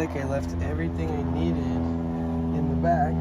like I left everything I needed in the back.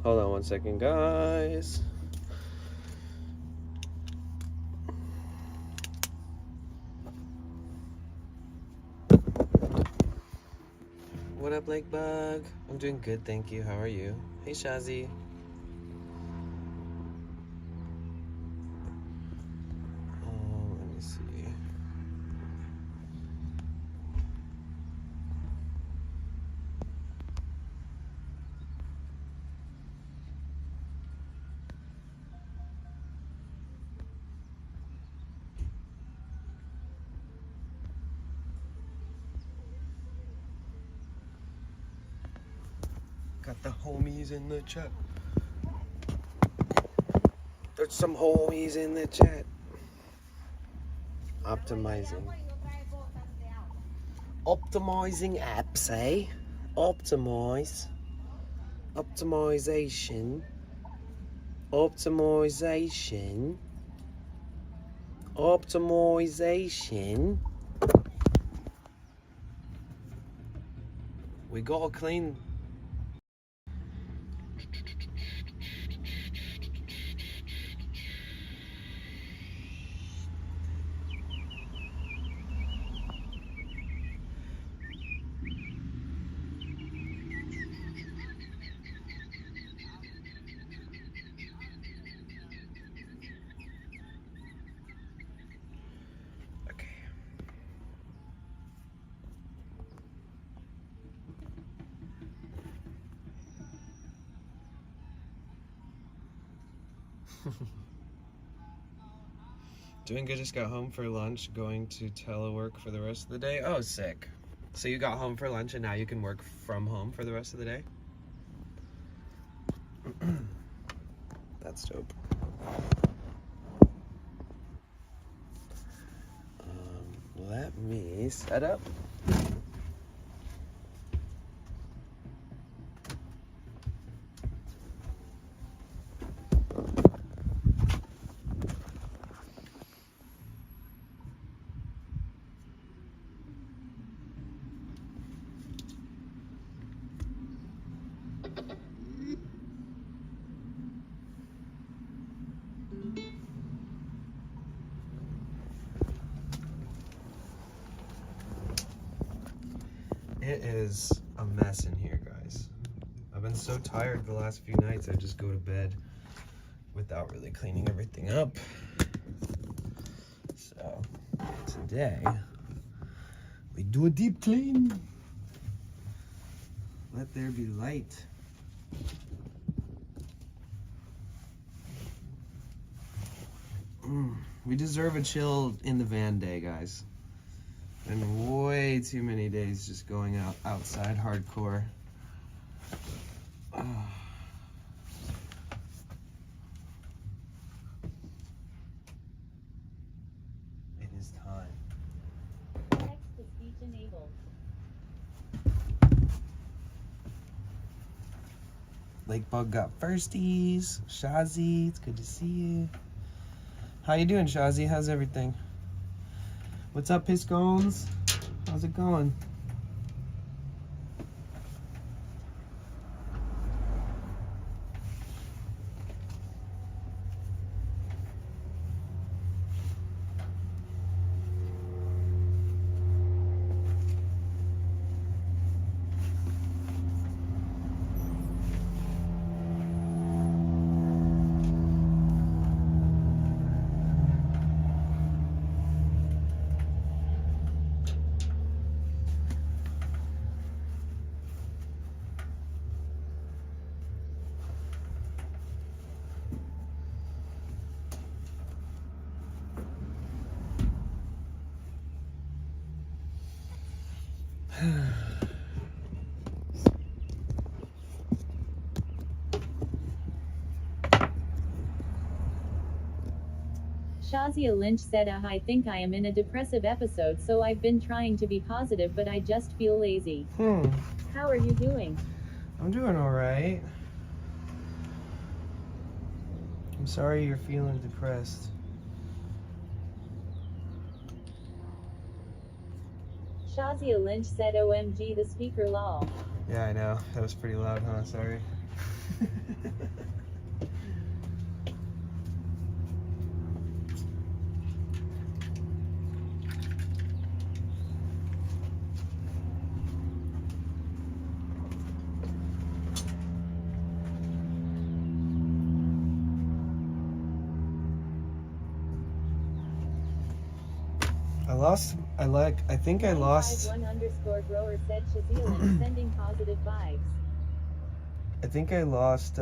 Hold on 1 second, guys. What up, Lake Bug? I'm doing good, thank you. How are you? Hey, Shazi. Let me see. Got the homies in the chat. There's some homies in the chat. Optimizing apps, eh? Optimization. We gotta clean. Doing good, just got home for lunch, going to telework for the rest of the day. Oh, sick. So you got home for lunch and now you can work from home for the rest of the day? That's dope. Let me set up. It is a mess in here, guys. I've been so tired the last few nights, I just go to bed without really cleaning everything up. So, today, we do a deep clean. Let there be light. We deserve a chill in the van day, guys. Been way too many days just going outside hardcore. It is time. Text-to-speech enabled. Lakebug got firsties. Shazi, it's good to see you. How you doing, Shazi? How's everything? What's up, Piscones? How's it going? Shazia Lynch said, I think I am in a depressive episode, so I've been trying to be positive, but I just feel lazy. How are you doing? I'm doing alright. I'm sorry you're feeling depressed. Shazia Lynch said, OMG, the speaker lol. Yeah, I know. That was pretty loud, huh? Sorry. I think I lost. 1_grower said Shazia Lynch sending positive vibes. I think I lost,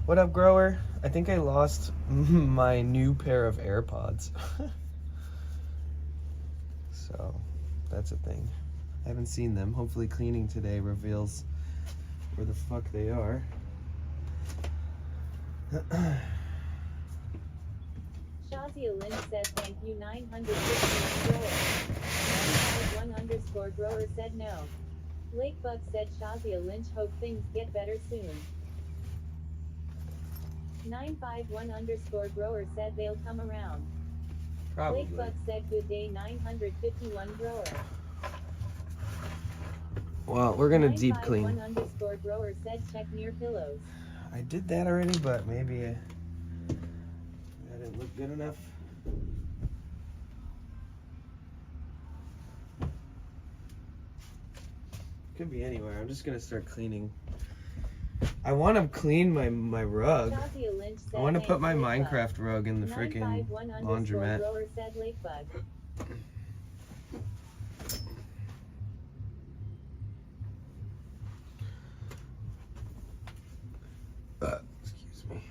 what up, grower? I think I lost my new pair of AirPods. So, that's a thing. I haven't seen them. Hopefully cleaning today reveals where the fuck they are. Shazia Lynch said thank you 951 grower. 1_grower said no. Lakebug said Shazia Lynch hope things get better soon. 951_grower said they'll come around. Probably. Lakebug said good day 951 grower. Well, we're gonna deep clean. 951_grower said check near pillows. I did that already, but maybe that didn't look good enough. Could be anywhere. I'm just gonna start cleaning. I want to clean my rug. I want to put my Minecraft rug in the freaking laundromat. Excuse me.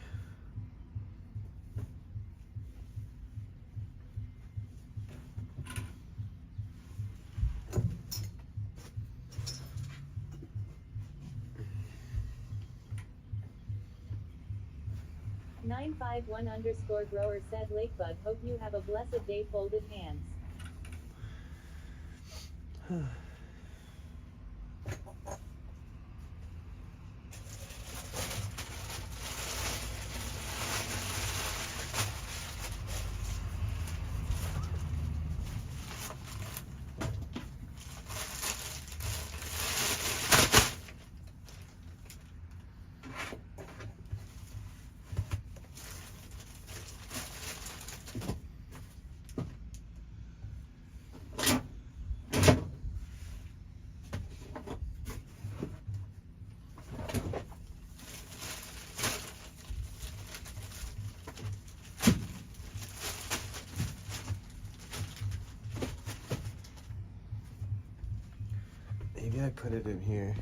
_grower said Lakebug hope you have a blessed day folded hands. Maybe I put it in here.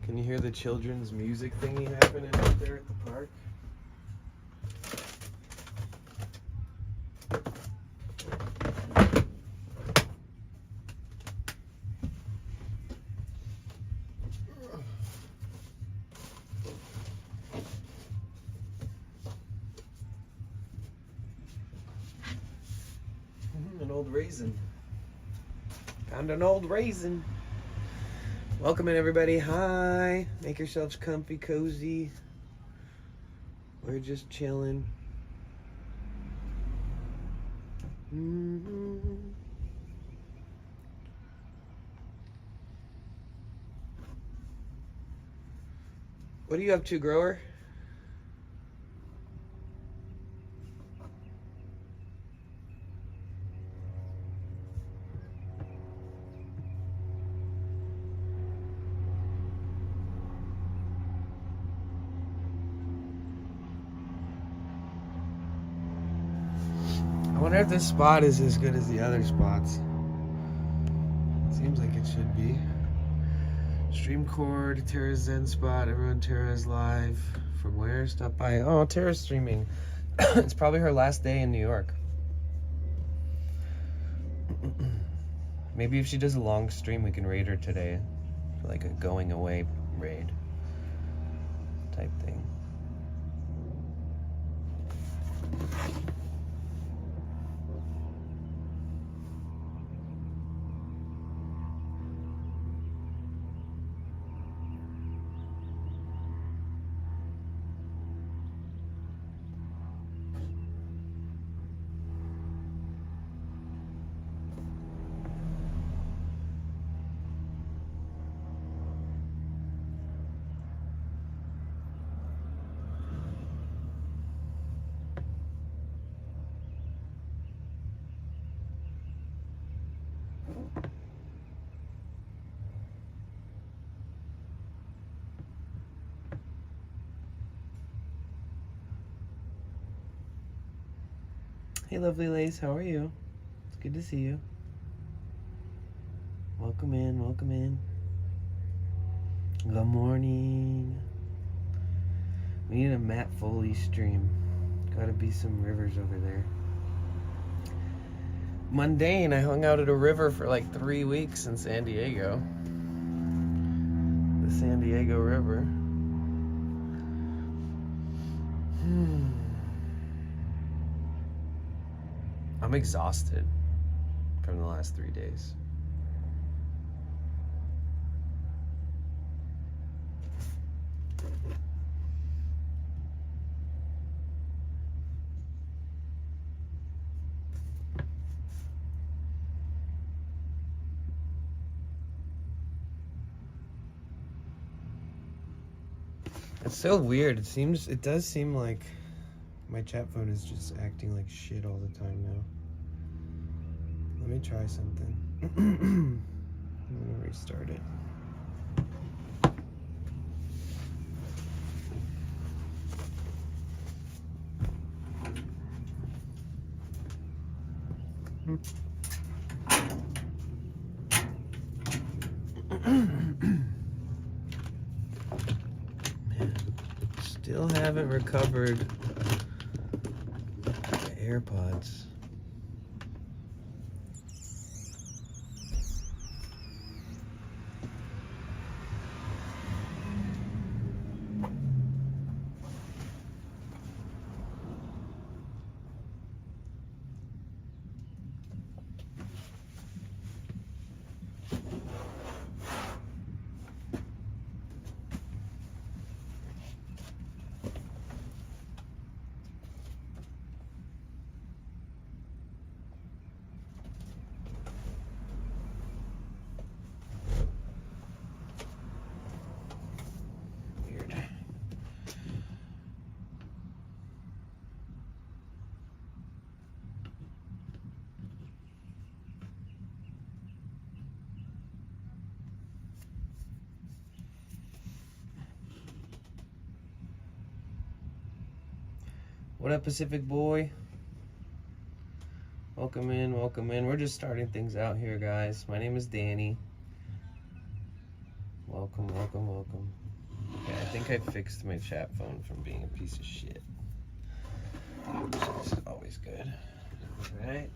Can you hear the children's music thingy happening out there at the park? An old raisin. Found an old raisin. Welcome in, everybody. Hi. Make yourselves comfy, cozy. We're just chilling. What are you up to, grower? I wonder if this spot is as good as the other spots. Seems like it should be. Stream cord, Tara's Zen spot. Everyone, Tara's live. From where? Stop by. Oh, Tara's streaming. It's probably her last day in New York. Maybe if she does a long stream, we can raid her today. For like a going away raid type thing. Hey, lovely Lace, how are you? It's good to see you. Welcome in, welcome in. Good morning. We need a Matt Foley stream. Gotta be some rivers over there. Mundane, I hung out at a river for like 3 weeks in San Diego. The San Diego River. I'm exhausted from the last 3 days. It's so weird. It does seem like my chat phone is just acting like shit all the time now. Let me try something. I'm gonna restart it. Man, still haven't recovered my AirPods. What up, Pacific boy? Welcome in, welcome in. We're just starting things out here, guys. My name is Danny. Welcome, welcome, welcome. Okay, I think I fixed my chat phone from being a piece of shit. Which is always good. Alright.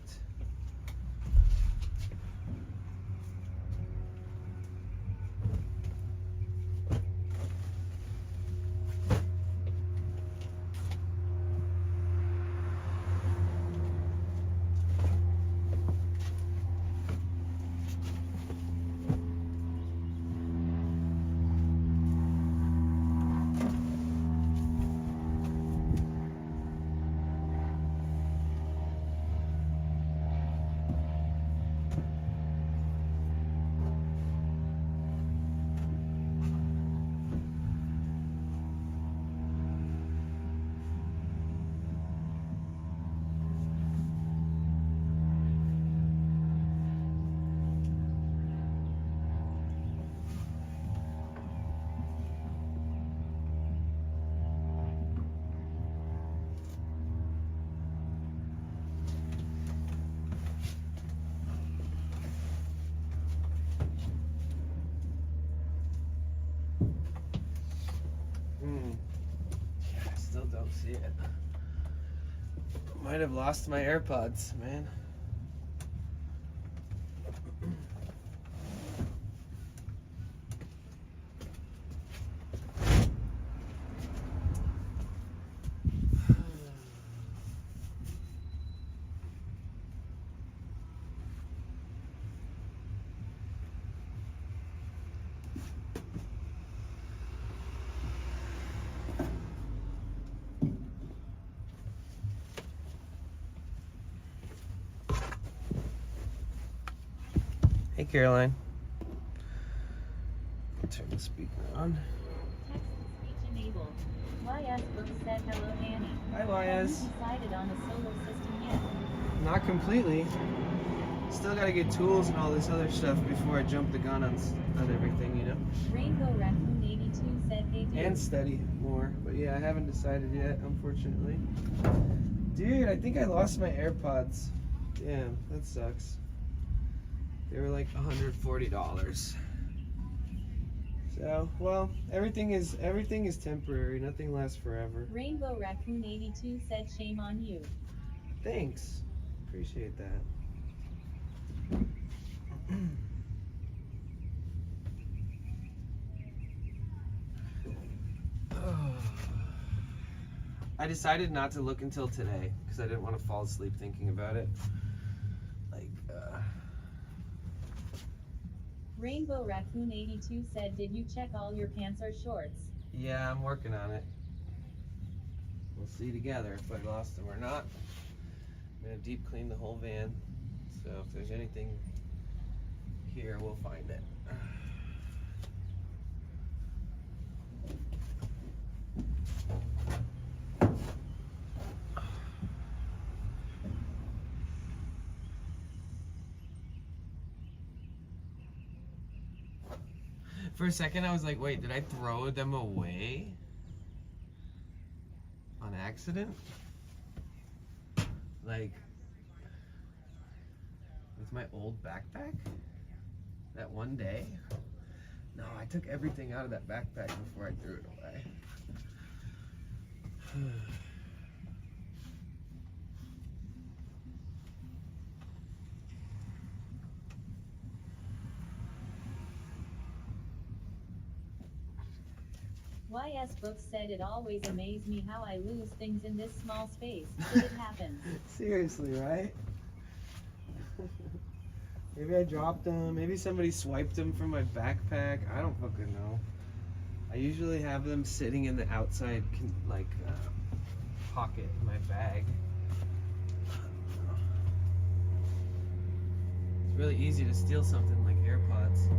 I still don't see it. Might have lost my AirPods, man. Hey, Caroline. Turn the speaker on. Text speech enabled. YS Brooks said hello, Annie. Hi, YS. Haven't decided on a solar system yet. Not completely. Still gotta get tools and all this other stuff before I jump the gun on everything, you know? Rainbow Raccoon 82 said hey dude. And study more. But yeah, I haven't decided yet, unfortunately. Dude, I think I lost my AirPods. Damn, that sucks. They were like $140. So, well, everything is temporary. Nothing lasts forever. Rainbow Raccoon 82 said shame on you. Thanks. Appreciate that. I decided not to look until today because I didn't want to fall asleep thinking about it. Rainbow Raccoon 82 said, did you check all your pants or shorts? Yeah, I'm working on it. We'll see together if I lost them or not. I'm gonna deep clean the whole van, so if there's anything here, we'll find it. For a second, I was like, wait, did I throw them away on accident? Like, with my old backpack? That one day? No, I took everything out of that backpack before I threw it away. YS Brooks said, it always amazes me how I lose things in this small space, but it happens. Seriously, right? Maybe I dropped them. Maybe somebody swiped them from my backpack. I don't fucking know. I usually have them sitting in the outside, pocket in my bag. It's really easy to steal something like AirPods.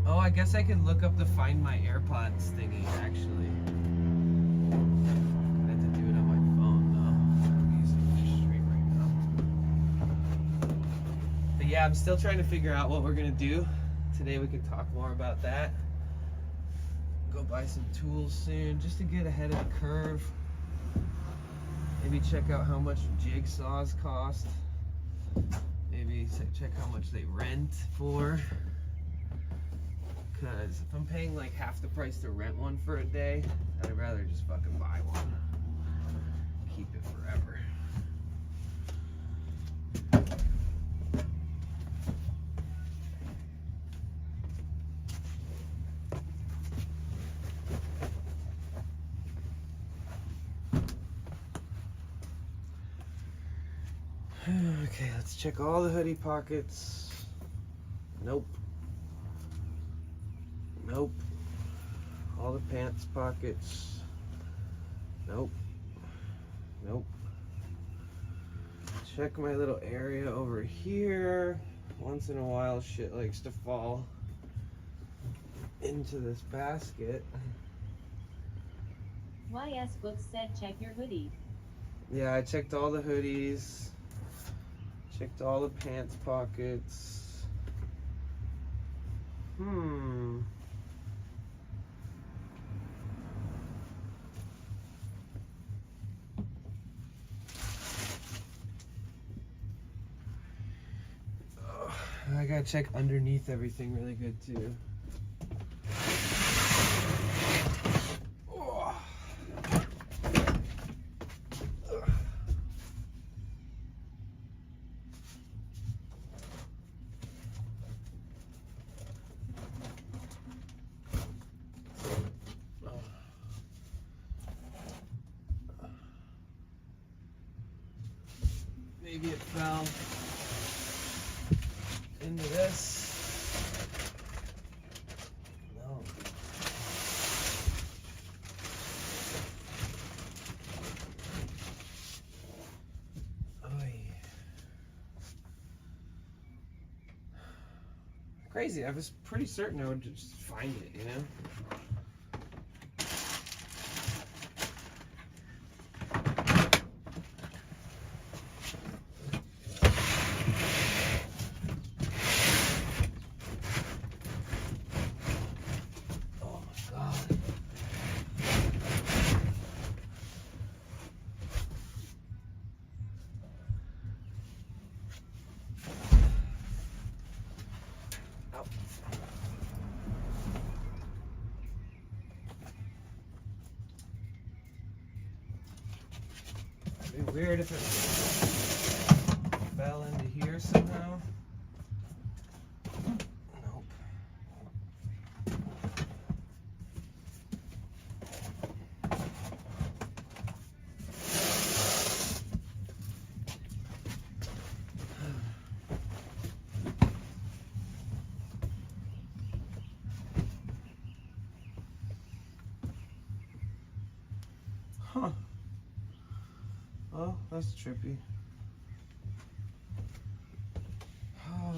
Oh, I guess I could look up the Find My AirPods thingy, actually. I have to do it on my phone, though. I'm using the street right now. But yeah, I'm still trying to figure out what we're gonna do. Today we can talk more about that. Go buy some tools soon, just to get ahead of the curve. Maybe check out how much jigsaws cost. Maybe check how much they rent for. Because if I'm paying like half the price to rent one for a day, I'd rather just fucking buy one. Keep it forever. Okay, let's check all the hoodie pockets. Nope. Nope. All the pants pockets. Nope. Nope. Check my little area over here. Once in a while shit likes to fall into this basket. YS Books said, check your hoodie. Yeah, I checked all the hoodies. Checked all the pants pockets. I gotta check underneath everything really good too. Maybe it fell into this. No. Oy. Crazy. I was pretty certain I would just find it, you know? Oh my God. It'd be weird if it fell into here somehow. Nope. Huh. Oh, that's trippy. Oh.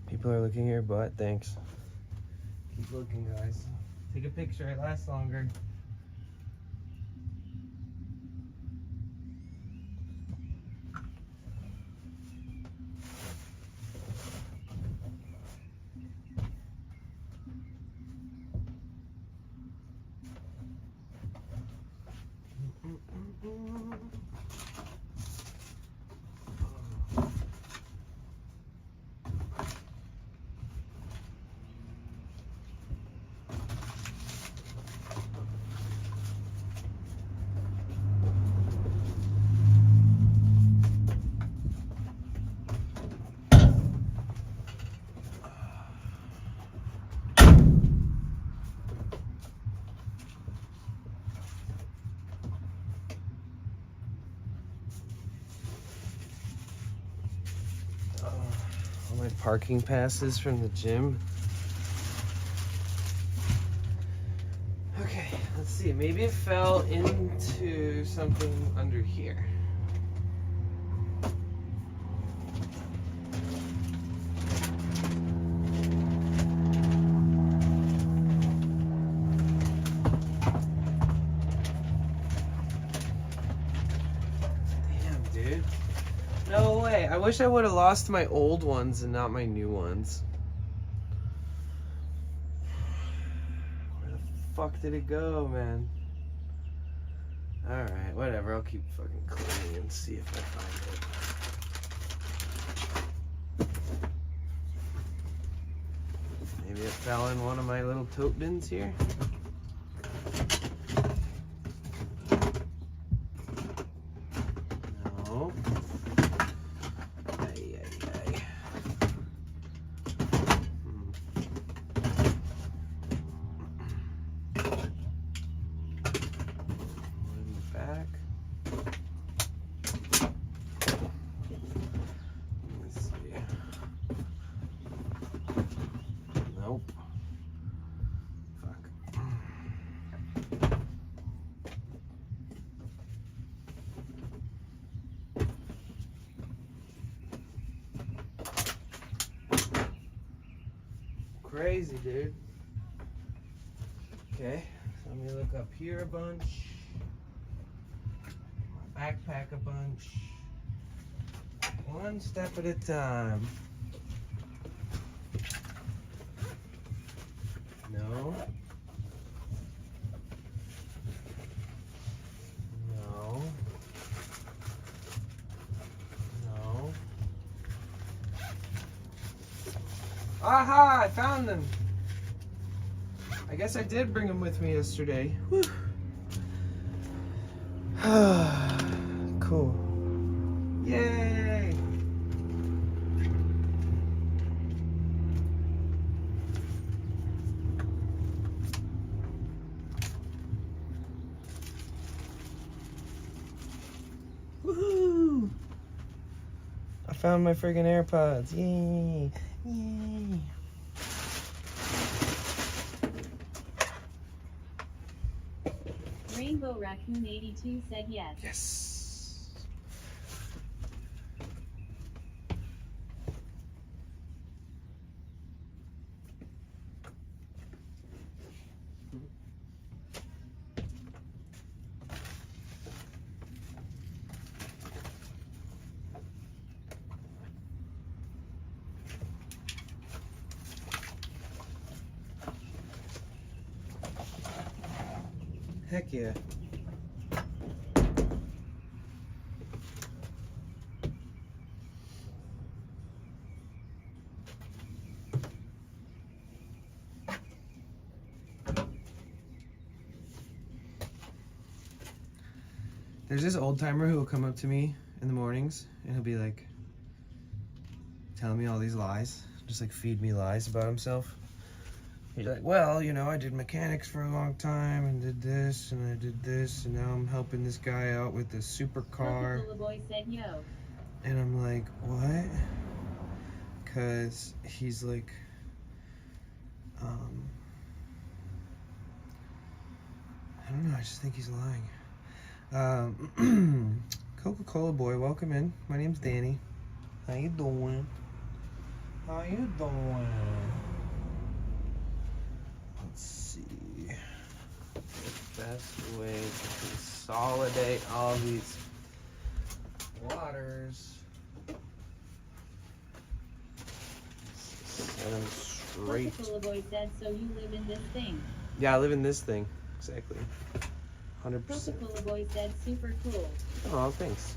People are looking at your butt, thanks. Keep looking, guys. Take a picture, it lasts longer. All my parking passes from the gym. Okay, let's see. Maybe it fell into something under here. Damn, dude. No way. I wish I would have lost my old ones and not my new ones. Where the fuck did it go, man? Alright, whatever. I'll keep fucking cleaning and see if I find it. Maybe it fell in one of my little tote bins here. No. Back. Let's see. Nope. Fuck. Crazy, dude. Okay, so let me look up here a bunch. Backpack a bunch. One step at a time. No. No. No. Aha! I found them! I guess I did bring them with me yesterday. Whew. Cool. Yay! Woohoo! I found my friggin' AirPods. Yay! Yay! Rainbow Raccoon 82 said yes. Yes. Heck yeah. There's this old timer who will come up to me in the mornings and he'll be like telling me all these lies, just like feed me lies about himself. He's like, well, you know, I did mechanics for a long time and did this and I did this and now I'm helping this guy out with this supercar. Coca-Cola boy said yo. And I'm like, what? Because he's like, I don't know, I just think he's lying. Coca-Cola boy, welcome in. My name's Danny. How you doing? How you doing? Let's see. The best way to consolidate all these waters. Set them straight. Coca-Cola boy said, so you live in this thing. Yeah, I live in this thing. Exactly. 100%. Coca-Cola boy said, super cool. Oh, thanks.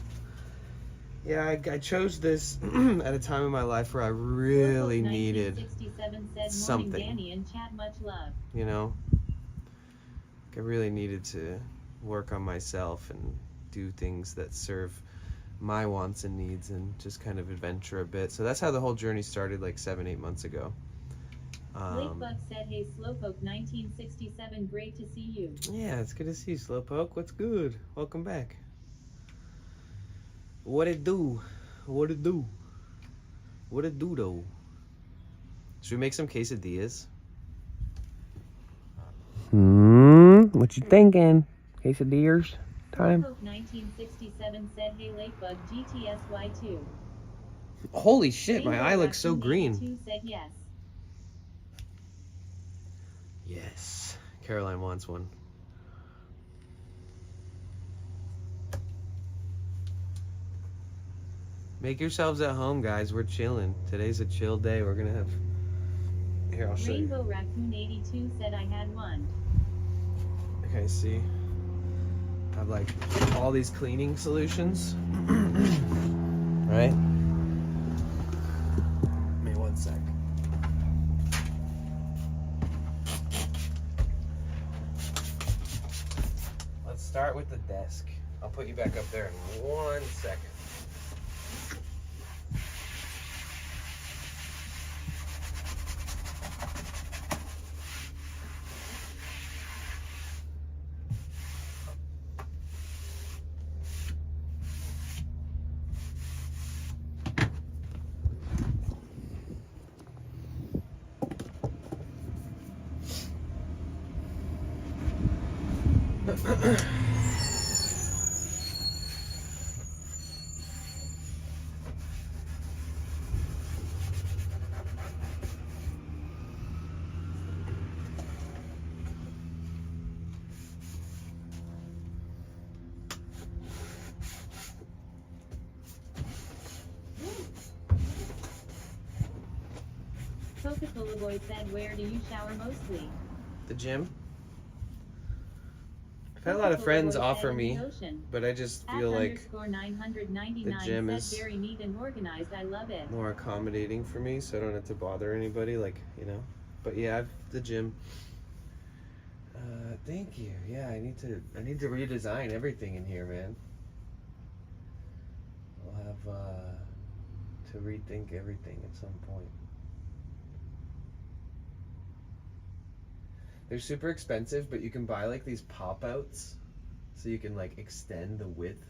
Yeah, I chose this at a time in my life where I really needed 1967 said, something. Morning Danny and chat, much love. You know? I really needed to work on myself and do things that serve my wants and needs and just kind of adventure a bit. So that's how the whole journey started like 7-8 months ago. Lakebug said, hey Slowpoke 1967, great to see you. Yeah, it's good to see you, Slowpoke. What's good? Welcome back. What it do? What it do? What it do though? Should we make some quesadillas? What you thinking? Quesadillas time? Slowpoke 1967 said, hey Lakebug GTSY2. Holy shit, my Rainbow eye looks so Raccoon green. 82 said yes. Yes. Caroline wants one. Make yourselves at home, guys. We're chilling. Today's a chill day. We're gonna have... Here, I'll show you. Rainbow Raccoon 82 said I had one. Okay, see? I have like all these cleaning solutions. Right? Give me 1 sec. Let's start with the desk. I'll put you back up there in 1 second. Coca-Cola boy said, where do you shower mostly? The gym. I've had a lot of friends Coca-Cola boy offer said, in me, the ocean. but I just At feel like _999 the gym said, is very neat and organized, I love it. more accommodating for me, so I don't have to bother anybody, like, you know. But yeah, the gym. Thank you. Yeah, I need to redesign everything in here, man. I'll have to rethink everything at some point. They're super expensive, but you can buy like these pop-outs so you can like extend the width.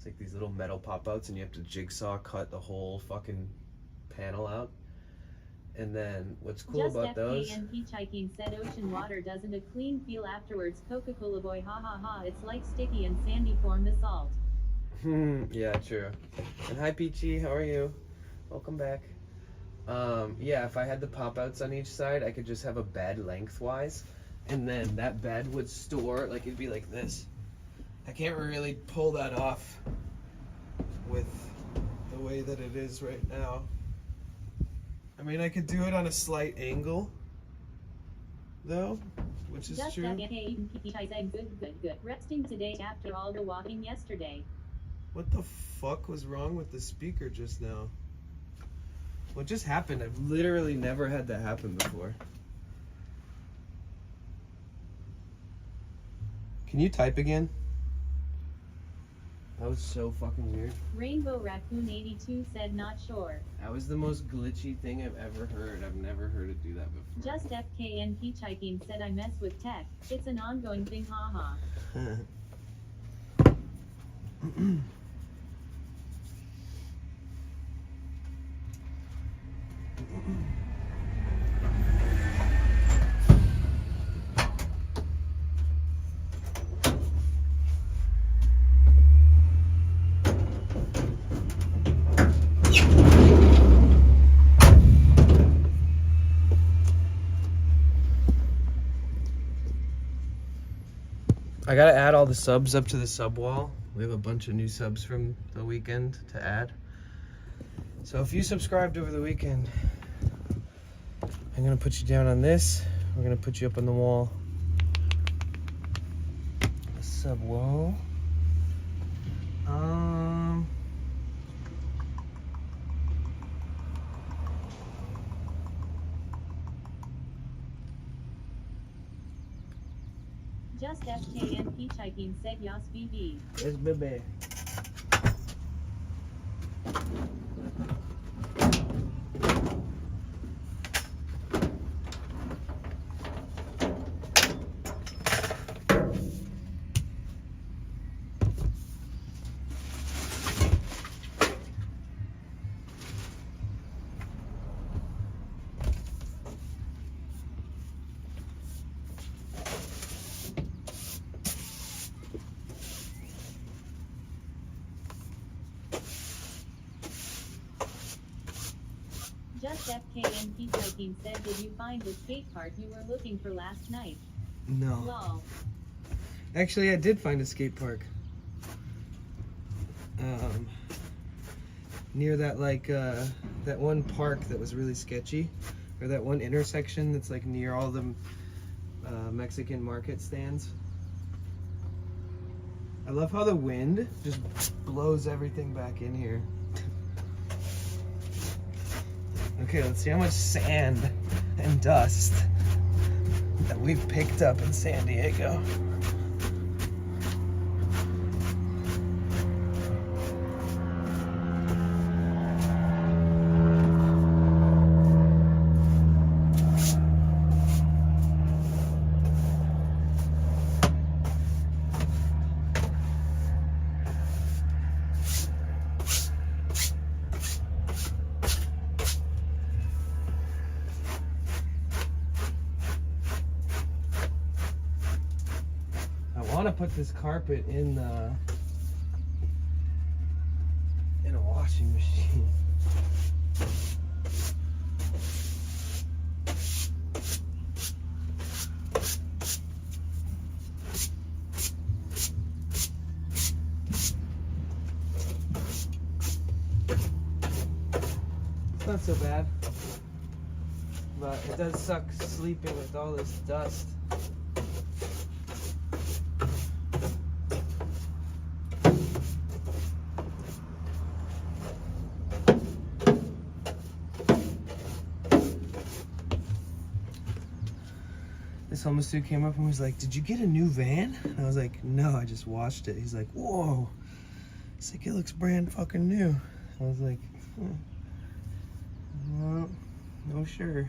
It's like these little metal pop-outs, and you have to jigsaw cut the whole fucking panel out. And then what's cool Just about those? FKN Hitchhiking said ocean water doesn't a clean feel afterwards. Coca-Cola boy, ha ha ha. It's like sticky and sandy form the salt. Yeah, true. And hi Peachy, how are you? Welcome back. Yeah, if I had the pop-outs on each side, I could just have a bed lengthwise, and then that bed would store, like it'd be like this. I can't really pull that off with the way that it is right now. I mean, I could do it on a slight angle, though, which is Just true. Good. Resting today after all the walking yesterday. What the fuck was wrong with the speaker just now? What just happened? I've literally never had that happen before. Can you type again? That was so fucking weird. Rainbow Raccoon 82 said not sure. That was the most glitchy thing I've ever heard. I've never heard it do that before. Just FKN Hitchhiking said I mess with tech. It's an ongoing thing, haha. I gotta add all the subs up to the sub wall. We have a bunch of new subs from the weekend to add. So if you subscribed over the weekend, I'm gonna put you down on this. We're gonna put you up on the wall. The sub wall. Just FKN Hitchhiking said Yas BB. Yes, baby. Just FKN Hitchhiking said, did you find the skate park you were looking for last night? No. Lol. Actually, I did find a skate park. Near that, like, that one park that was really sketchy. Or that one intersection that's, like, near all the Mexican market stands. I love how the wind just blows everything back in here. Okay, let's see how much sand and dust that we've picked up in San Diego. I want to put this carpet in a washing machine. It's not so bad, but it does suck sleeping with all this dust. This homeless dude came up and was like, "Did you get a new van?" And I was like, "No, I just washed it." He's like, "Whoa." He's like, "It looks brand fucking new." I was like, well, no sure.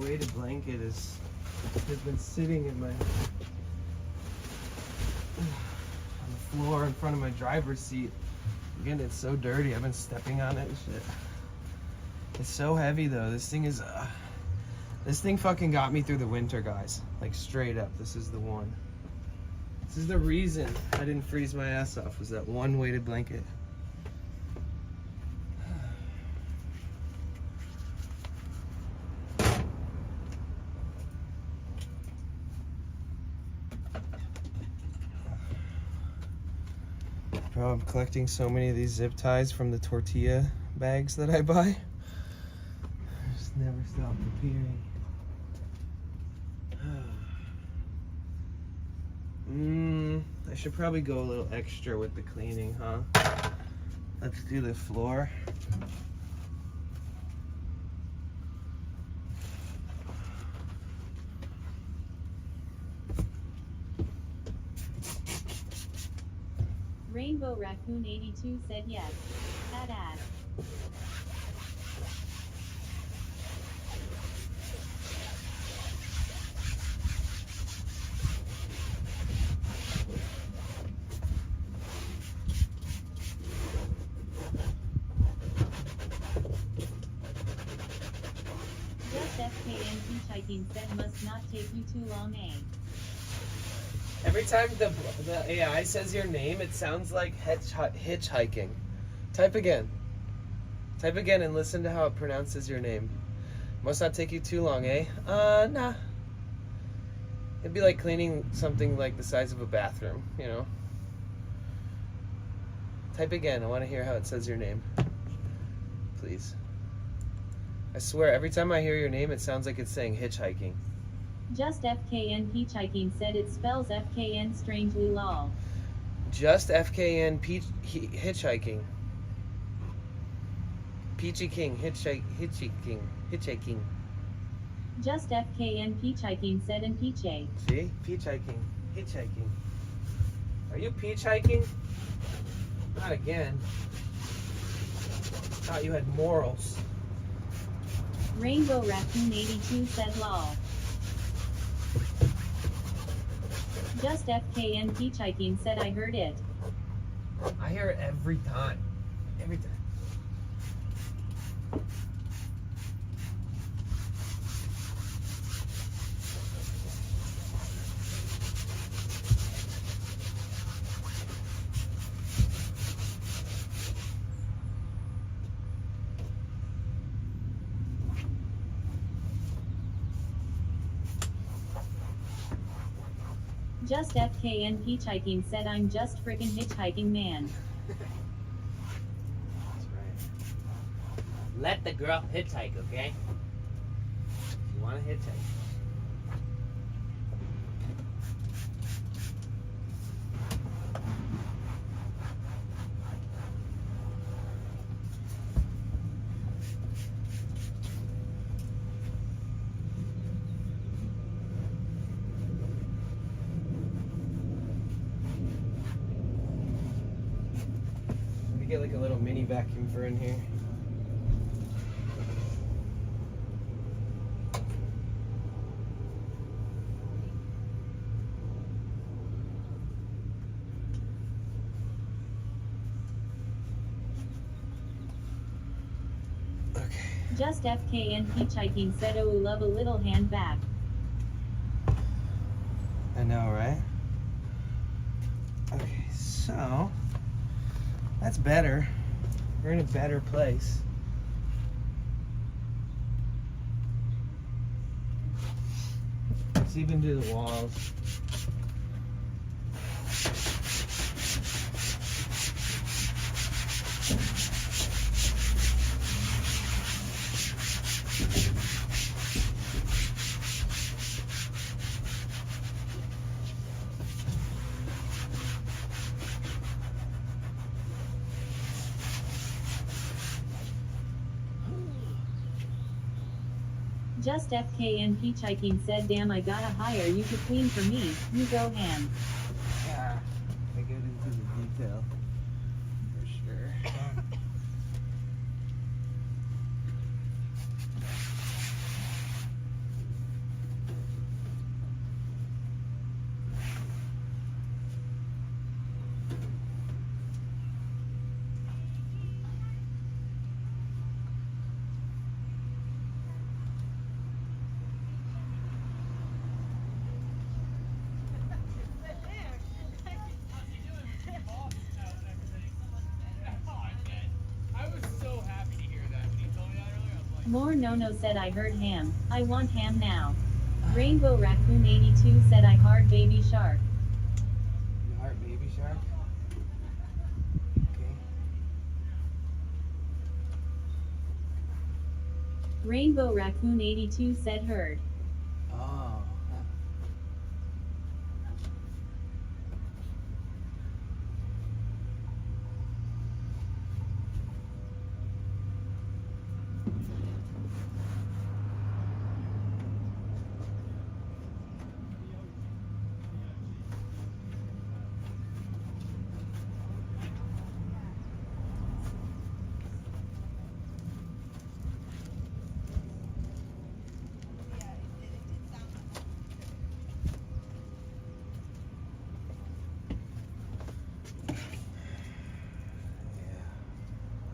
weighted blanket has been sitting in my on the floor in front of my driver's seat. Again, it's so dirty. I've been stepping on it and shit. It's so heavy though. This thing fucking got me through the winter, guys. Like straight up, this is the one. This is the reason I didn't freeze my ass off, was that one weighted blanket. Bro, I'm collecting so many of these zip ties from the tortilla bags that I buy. I just never stop appearing. I should probably go a little extra with the cleaning, huh? Let's do the floor. Rainbow Raccoon 82 said yes. That ass. Just FKN hitchhiking said must not take you too long, eh? Every time the AI says your name, it sounds like hitchhiking. Type again. Type again and listen to how it pronounces your name. Must not take you too long, eh? Nah. It'd be like cleaning something like the size of a bathroom, you know? Type again. I want to hear how it says your name. Please. I swear, every time I hear your name, it sounds like it's saying hitchhiking. Just FKN hitchhiking said it spells FKN strangely lol. Just FKN hitchhiking. Peachy King hitchhiking. Just FKN hitchhiking said in Peachy. See? Hitchhiking. Are you peach hiking? Not again. Thought you had morals. Rainbow Raccoon 82 said lol. Just FKN hitchhiking said I heard it. I hear it every time. Every time. Just FKN hitchhiking said I'm just frickin' hitchhiking man. That's right. Let the girl hitchhike, okay? If you want to hitchhike. Get like a little mini vacuum for in here. Okay. Just FKN hitchhiking said oh love a little hand back. I know, right? Okay, so that's better. We're in a better place. Let's even do the walls. Just FKN hitchhiking said damn I gotta hire you to clean for me, you go ham. Yeah, I get into the detail for sure. More Nono said I heard ham. I want ham now. Rainbow Raccoon 82 said I heard baby shark. You heart baby shark? Okay. Rainbow Raccoon 82 said heard. Oh.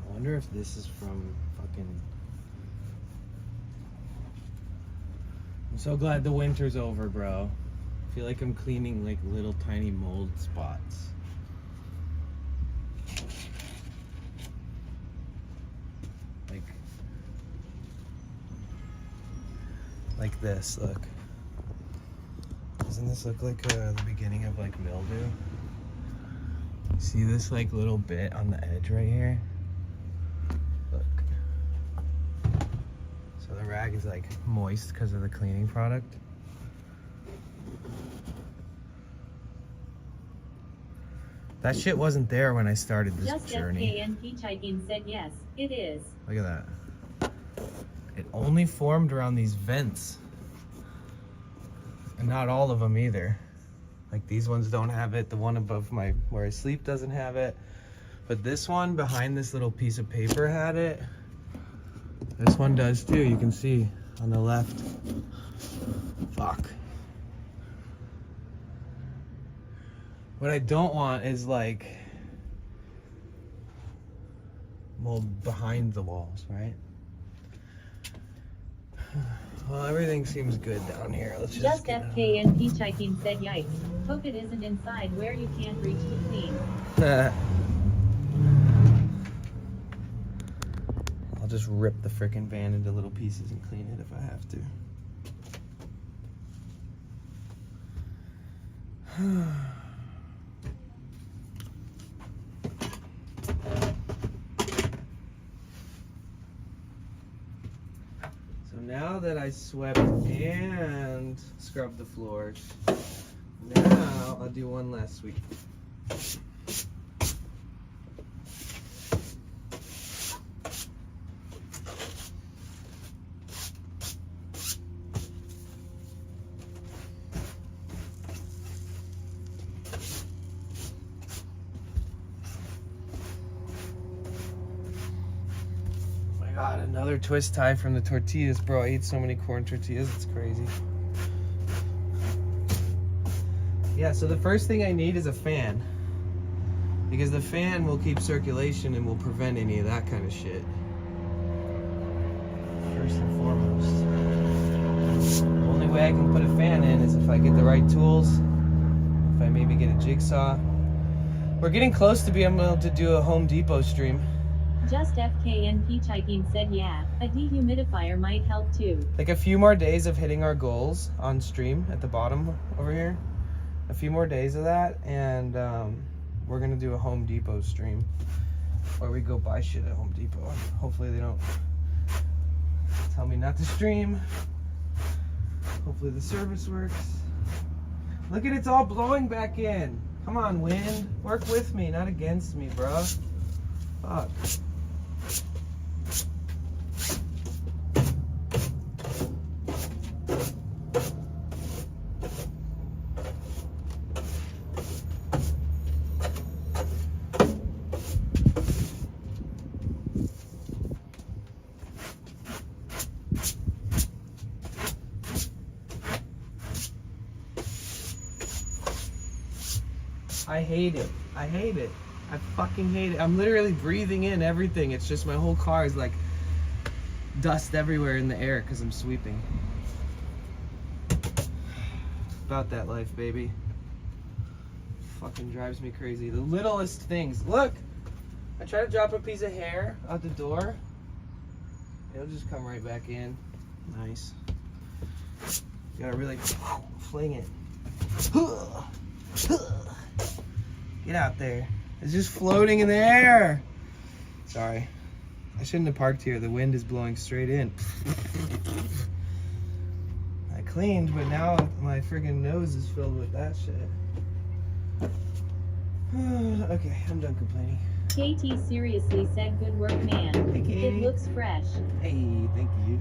I wonder if this is from fucking... I'm so glad the winter's over, bro. I feel like I'm cleaning like little tiny mold spots. Like this, look. Doesn't this look like the beginning of like mildew? See this like little bit on the edge right here? Look. So the rag is like moist because of the cleaning product. That shit wasn't there when I started this Just journey. FKN Peachhiking said yes, it is. Look at that. It only formed around these vents. And not all of them either. Like these ones don't have it. The one above where I sleep doesn't have it. But this one behind this little piece of paper had it. This one does too, you can see on the left. Fuck. What I don't want is like mold behind the walls, right? Well, everything seems good down here. Let's just FKN Peachhiking said yikes. Hope it isn't inside where you can't reach to clean. I'll just rip the frickin' van into little pieces and clean it if I have to. Now that I swept and scrubbed the floors, now I'll do one last sweep. God, another twist tie from the tortillas, bro. I ate so many corn tortillas, it's crazy. Yeah, so the first thing I need is a fan. Because the fan will keep circulation and will prevent any of that kind of shit. First and foremost. The only way I can put a fan in is if I get the right tools. If I maybe get a jigsaw. We're getting close to being able to do a Home Depot stream. Just FKN Peachhiking said yeah, a dehumidifier might help too. Like a few more days of hitting our goals on stream at the bottom over here. A few more days of that, and we're gonna do a Home Depot stream where we go buy shit at Home Depot. Hopefully they don't tell me not to stream. Hopefully the service works. Look at it's all blowing back in. Come on, wind. Work with me, not against me, bro. Fuck. I hate it. I hate it. I fucking hate it. I'm literally breathing in everything. It's just my whole car is like dust everywhere in the air because I'm sweeping. About that life, baby. Fucking drives me crazy. The littlest things. Look! I try to drop a piece of hair out the door It'll just come right back in. Nice. You gotta really fling it. Get out there. It's just floating in the air. Sorry. I shouldn't have parked here. The wind is blowing straight in. I cleaned, but now my friggin' nose is filled with that shit. Okay, I'm done complaining. KT seriously said good work, man. Hey, Katie. It looks fresh. Hey, thank you.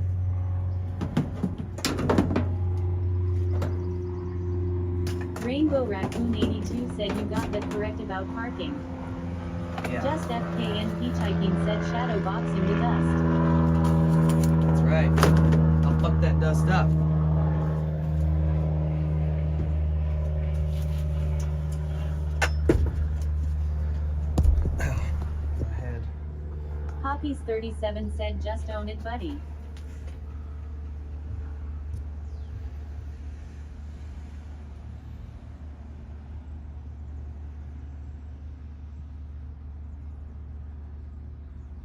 Rainbow Raccoon 82 said you got that correct about parking. Yeah. Just FKN Hitchhiking said shadow boxing the dust. That's right. I'll fuck that dust up. My head. Poppies 37 said just own it, buddy.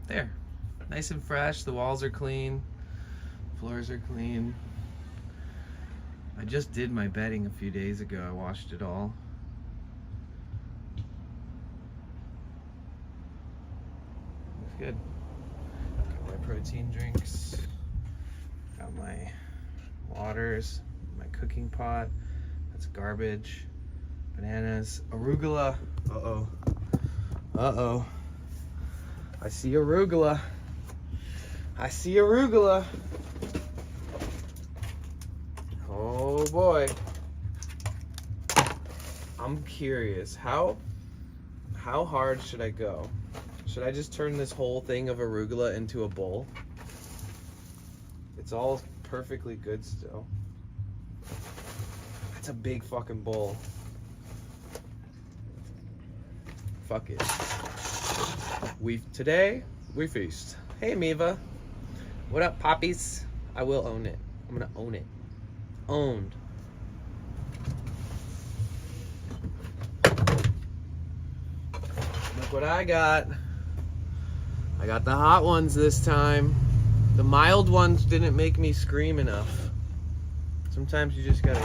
There. Nice and fresh. The walls are clean. Floors are clean. I just did my bedding a few days ago. I washed it all. Looks good. Got my protein drinks. Got my waters. My cooking pot. That's garbage. Bananas. Arugula. Uh-oh. Uh-oh. I see arugula. I see arugula. Oh boy. I'm curious. How hard should I go? Should I just turn this whole thing of arugula into a bowl? It's all perfectly good still. That's a big fucking bowl. Fuck it. Today we feast. Hey Miva. What up, poppies? I will own it. I'm gonna own it. Owned. Look what I got. I got the hot ones this time. The mild ones didn't make me scream enough. Sometimes you just gotta.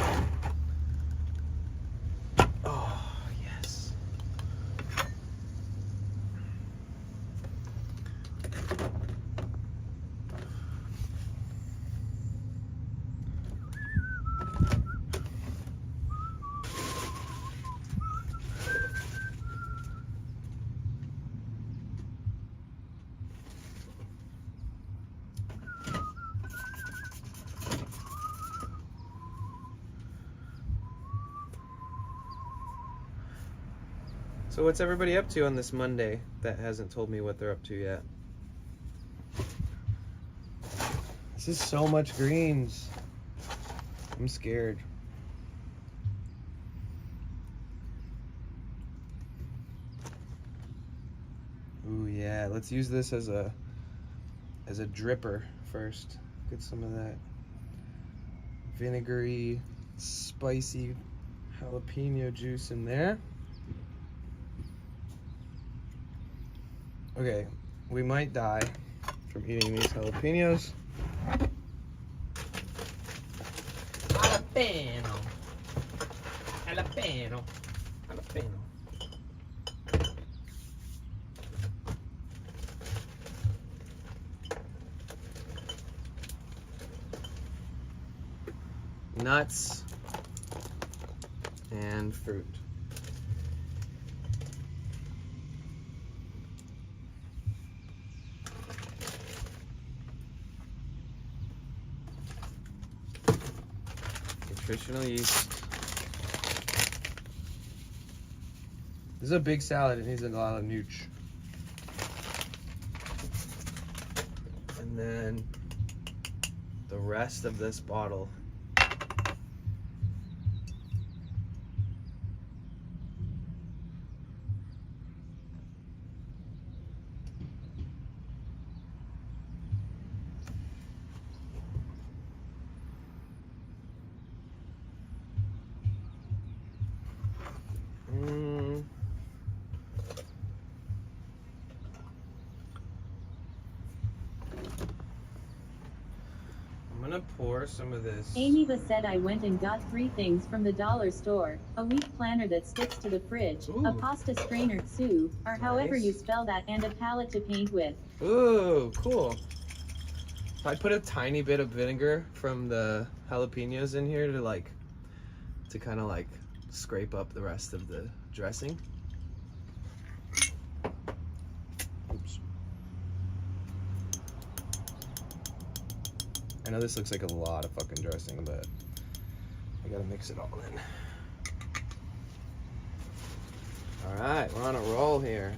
Oh, yes. So what's everybody up to on this Monday that hasn't told me what they're up to yet? This is so much greens. I'm scared. Ooh yeah, let's use this as a dripper first. Get some of that vinegary, spicy jalapeno juice in there. Okay, we might die from eating these jalapenos. Jalapeno. Jalapeno. Jalapeno. Nuts and fruit. Nutritional yeast. This is a big salad. It needs a lot of nooch. And then the rest of this bottle. gonna pour some of this. Amiva said I went and got 3 things from the dollar store. A week planner that sticks to the fridge, Ooh. a pasta strainer too, or however Nice. you spell that, and a palette to paint with. Ooh, cool. I put a tiny bit of vinegar from the jalapenos in here to kind of like scrape up the rest of the dressing. Oops. I know this looks like a lot of fucking dressing, but I gotta mix it all in. All right, we're on a roll here.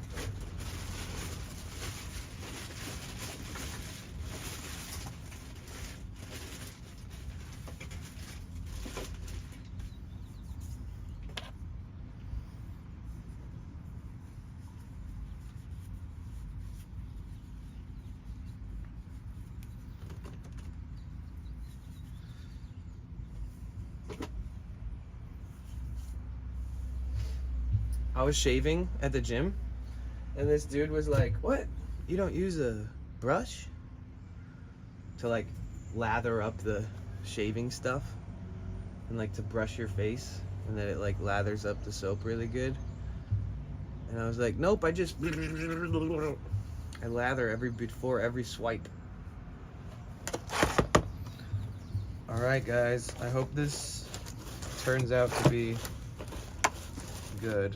I was shaving at the gym, and this dude was like, "What? You don't use a brush to like lather up the shaving stuff and like to brush your face, and then it like lathers up the soap really good?" And I was like, "Nope, I just I lather before every swipe." All right, guys. I hope this turns out to be good.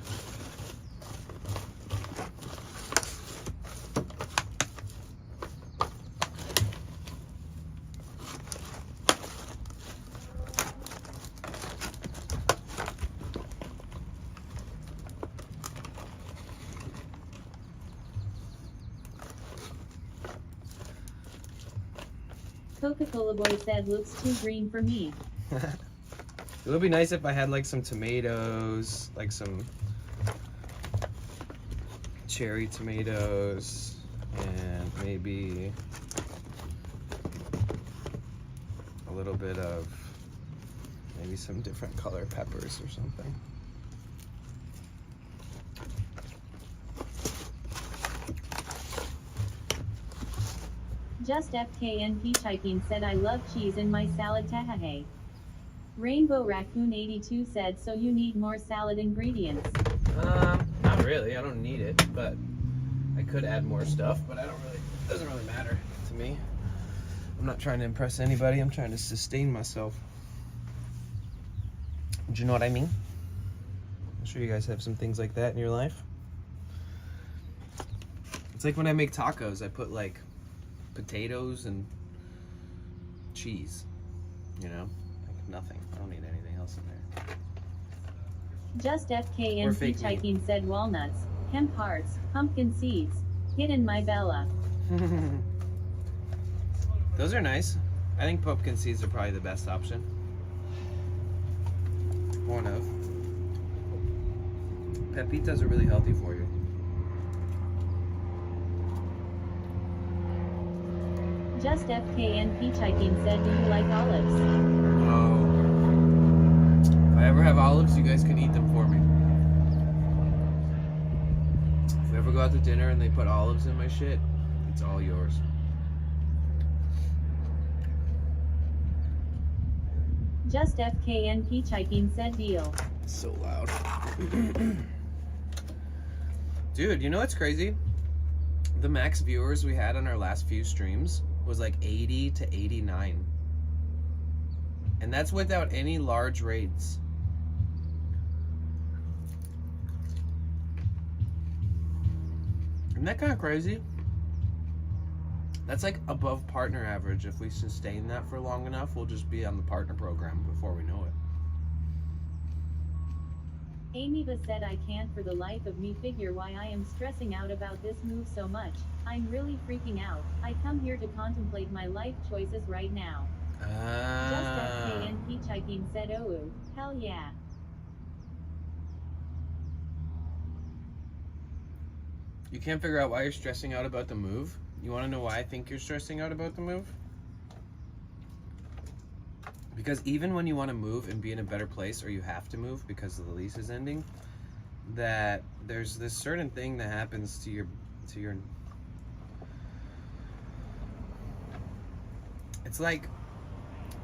Coca-Cola boy said looks too green for me. It would be nice if I had like some tomatoes, like some cherry tomatoes, and maybe a little bit of maybe some different color peppers or something. Just FKNP Chiping said I love cheese in my salad tahahe. Rainbow Raccoon 82 said so you need more salad ingredients. Not really. I don't need it, but I could add more stuff, but it doesn't really matter to me. I'm not trying to impress anybody. I'm trying to sustain myself. Do you know what I mean? I'm sure you guys have some things like that in your life. It's like when I make tacos, I put like potatoes and cheese, you know? Like nothing. I don't need anything else in there. Just Or FKNP fake meat. Chiping said walnuts, hemp hearts, pumpkin seeds. Get in my Bella. Those are nice. I think pumpkin seeds are probably the best option. One of. Pepitas are really healthy for you. Just FKNP Chiping said do you like olives? Oh. If I ever have olives, you guys can eat them for me. If we ever go out to dinner and they put olives in my shit, it's all yours. Just FKNP Chiping said deal. It's so loud. Dude, you know what's crazy? The max viewers we had on our last few streams was like 80 to 89. And that's without any large raids. Isn't that kind of crazy? That's like above partner average. If we sustain that for long enough, we'll just be on the partner program before we know it. Amiva said I can't for the life of me figure why I am stressing out about this move so much. I'm really freaking out. I come here to contemplate my life choices right now. Just FKNP Chiping said oh, hell yeah. You can't figure out why you're stressing out about the move? You want to know why I think you're stressing out about the move? Because even when you want to move and be in a better place, or you have to move because the lease is ending, that there's this certain thing that happens to your it's like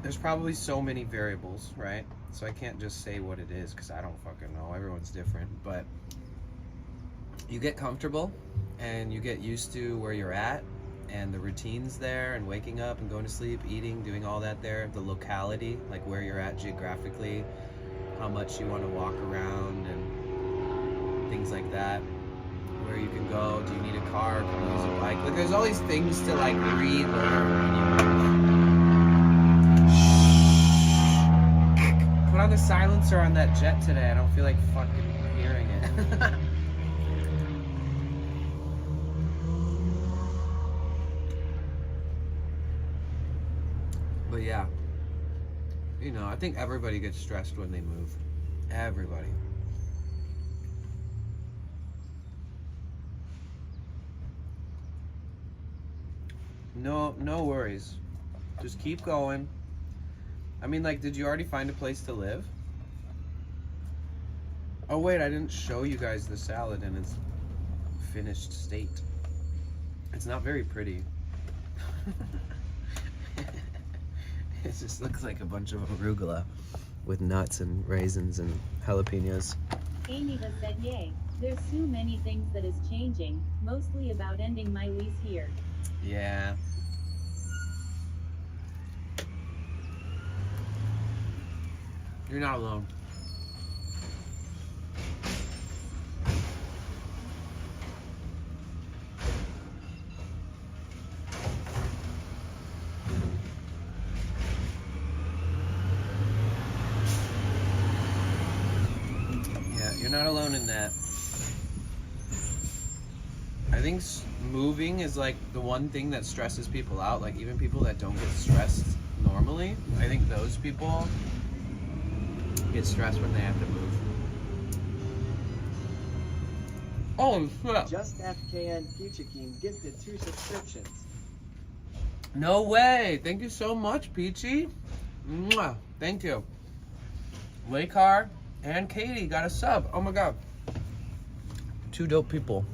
there's probably so many variables, right? So I can't just say what it is because I don't fucking know. Everyone's different. But you get comfortable and you get used to where you're at and the routines there and waking up and going to sleep, eating, doing all that there. The locality, like where you're at geographically, how much you want to walk around and things like that. Where you can go, do you need a car, can you use a bike? Like there's all these things to like relearn when you move. Put on the silencer on that jet today. I don't feel like fucking hearing it. But yeah, you know, I think everybody gets stressed when they move. Everybody. No worries. Just keep going. I mean, like, did you already find a place to live? Oh wait, I didn't show you guys the salad in its finished state. It's not very pretty. It just looks like a bunch of arugula with nuts and raisins and jalapenos. Amy has said yay. There's so many things that is changing, mostly about ending my lease here. Yeah. You're not alone. Yeah, you're not alone in that. I think moving is like the one thing that stresses people out. Like even people that don't get stressed normally, I think those people get stressed when they have to move. Oh shit. Just FKN Fuchikin gifted 2 subscriptions. No way. Thank you so much, Peachy. Mwah. Thank you. Lakar and Katie got a sub. Oh my god. 2 dope people.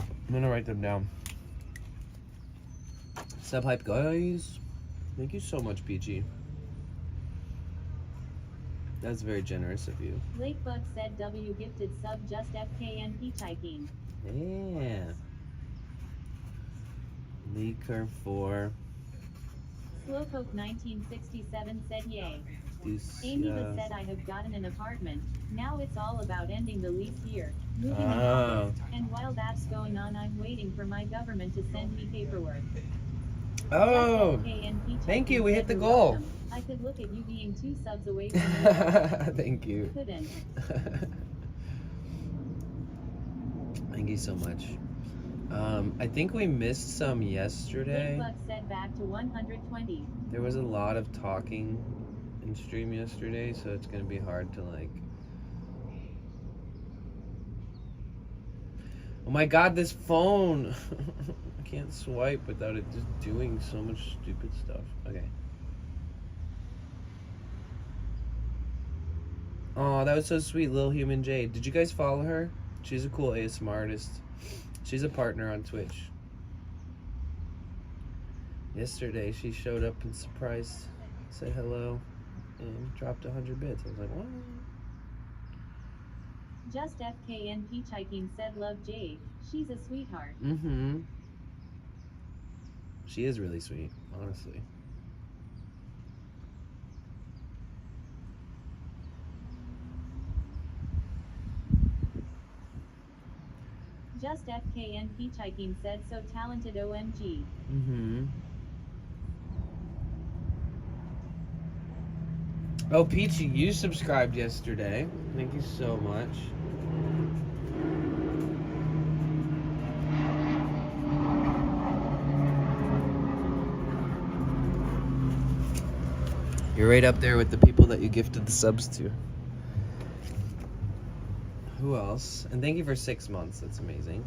I'm gonna write them down. Sub hype guys. Thank you so much, Peachy. That's very generous of you. Lakebug said W gifted sub just FKN hitchhiking. Yeah. Leaker 4. Slowpoke 1967 said yay. Amy said I have gotten an apartment. Now it's all about ending the lease here, moving in August. And while that's going on, I'm waiting for my government to send me paperwork. Oh, thank you. We hit the goal. Welcome. I could look at you being 2 subs away from me. Thank you. Couldn't. Thank you so much. I think we missed some yesterday. Lakebug said back to 120. There was a lot of talking in stream yesterday, so it's gonna be hard to like. Oh my god, this phone! I can't swipe without it just doing so much stupid stuff. Okay. Oh, that was so sweet, Lil Human Jade. Did you guys follow her? She's a cool ASMR artist. She's a partner on Twitch. Yesterday, she showed up and surprised, said hello, and dropped 100 bits. I was like, what? Just FKN hitchhiking said love Jade. She's a sweetheart. Mm-hmm. She is really sweet, honestly. Just FKN hitchhiking said so talented OMG. Mm-hmm. Oh, Peachy, you subscribed yesterday. Thank you so much. You're right up there with the people that you gifted the subs to. Who else? And thank you for 6 months. That's amazing.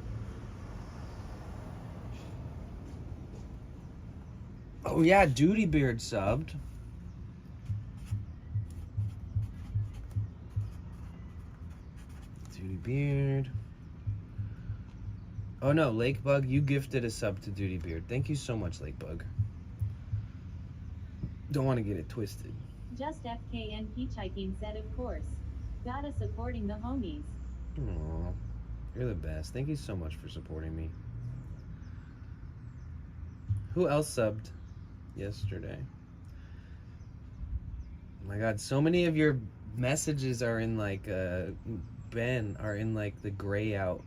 Oh yeah, Duty Beard subbed. Duty Beard. Oh no, Lakebug, you gifted a sub to Duty Beard. Thank you so much, Lakebug. Don't want to get it twisted. Just FKN Peachhiking said, of course. Gotta supporting the homies. Aww, you're the best. Thank you so much for supporting me. Who else subbed yesterday? Oh my god, so many of your messages are in like Ben are in like the gray out.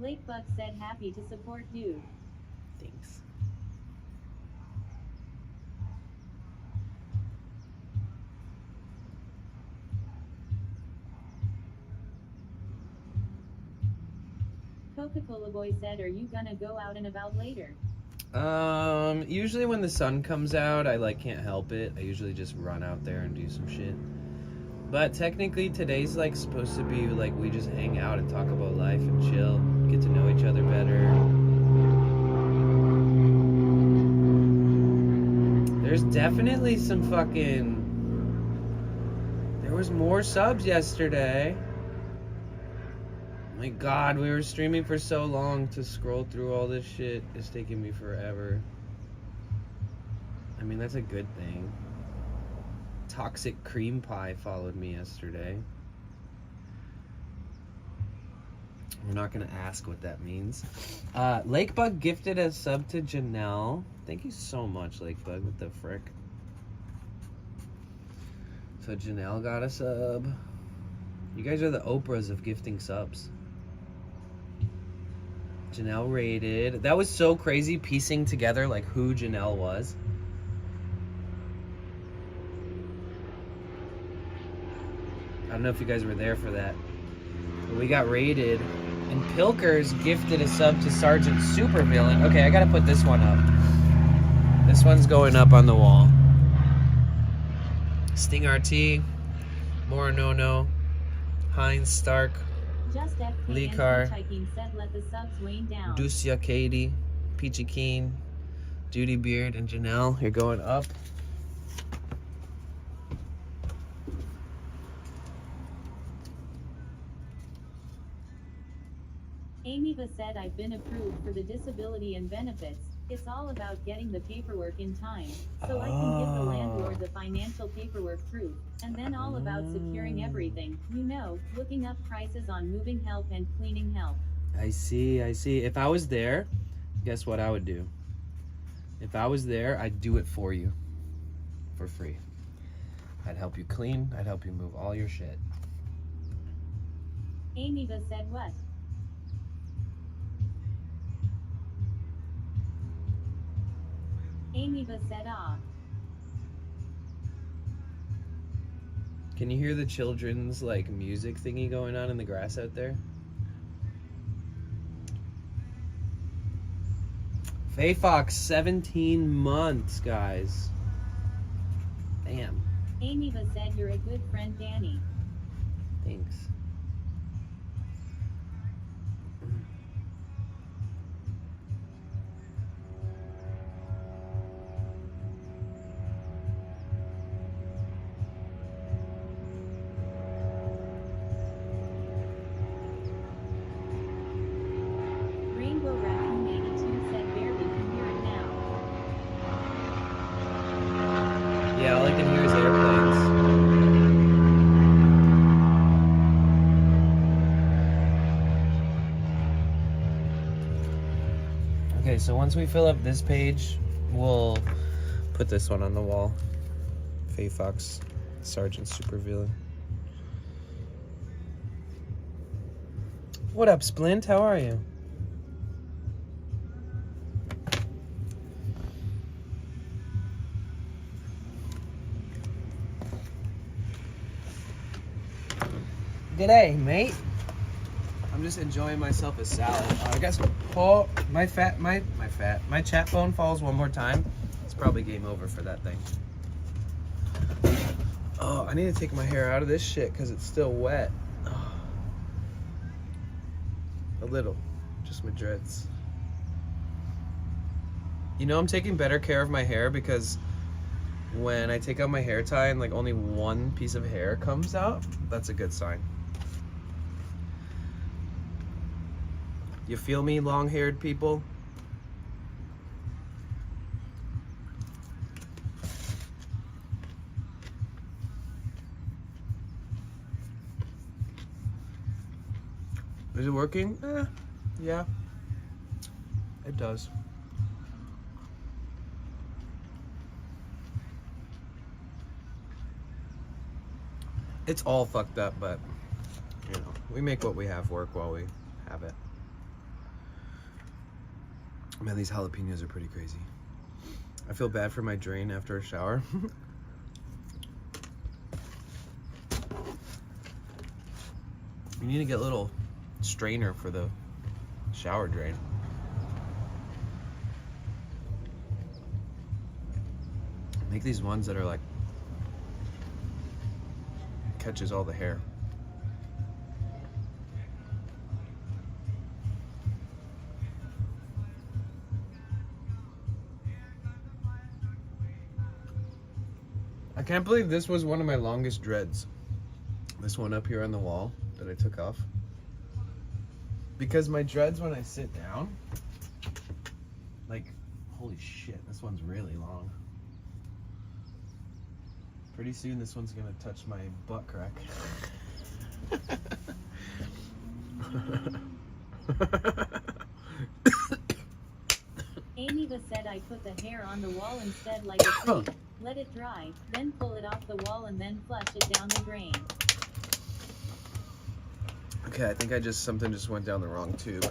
Lakebuck said, happy to support dude. Thanks. Coca-Cola Boy said, are you gonna go out and about later? Usually when the sun comes out, I like can't help it. I usually just run out there and do some shit. But technically today's like supposed to be like we just hang out and talk about life and chill, get to know each other better. There's definitely some fucking... There was more subs yesterday. My god, we were streaming for so long. To scroll through all this shit is taking me forever. I mean, that's a good thing. Toxic Cream Pie followed me yesterday. We're not gonna ask what that means. Lakebug gifted a sub to Janelle. Thank you so much, Lakebug. What the frick? So Janelle got a sub. You guys are the Oprahs of gifting subs. Janelle rated. That was so crazy piecing together like who Janelle was. I don't know if you guys were there for that. But we got rated. And Pilkers gifted a sub to Sergeant Supervillain. Okay, I gotta put this one up. This one's going up on the wall. Sting RT, Moranono, Heinz Stark, Just FKN Likar, Peachhiking said, let the subs wane down. Ducia Katie, Peachy Keen, Judy Beard, and Janelle. You're going up. Amiva said, I've been approved for the disability and benefits. It's all about getting the paperwork in time, so I can give the landlord the financial paperwork proof, and then all about securing everything, you know, looking up prices on moving help and cleaning help. I see, I see. If I was there, guess what I would do? If I was there, I'd do it for you. For free. I'd help you clean, I'd help you move all your shit. Amiva said what? Amiva said, ah. Can you hear the children's like music thingy going on in the grass out there? Faye Fox, 17 months, guys. Damn. Amiva said, you're a good friend, Danny. Thanks. Rainbow Raccoon 82 said, barely can hear it now. Yeah, all I can hear is airplanes. Okay, so once we fill up this page, we'll put this one on the wall. Faye Fox, Sergeant Supervillain. What up, Splint? How are you? G'day, mate. I'm just enjoying myself a salad. I guess my chat phone falls one more time. It's probably game over for that thing. Oh, I need to take my hair out of this shit because it's still wet. Oh. A little, just my dreads. You know, I'm taking better care of my hair because when I take out my hair tie and like only one piece of hair comes out, that's a good sign. You feel me, long-haired people? Is it working? Yeah. It does. It's all fucked up, but you know, we make what we have work while we have it. Man, these jalapenos are pretty crazy. I feel bad for my drain after a shower. You need to get a little strainer for the shower drain. Make these ones that are like catches all the hair. I can't believe this was one of my longest dreads. This one up here on the wall that I took off. Because my dreads, when I sit down, like, holy shit, this one's really long. Pretty soon this one's gonna touch my butt crack. Amy said I put the hair on the wall instead like a tree. Let it dry, then pull it off the wall and then flush it down the drain. Okay, I think something just went down the wrong tube.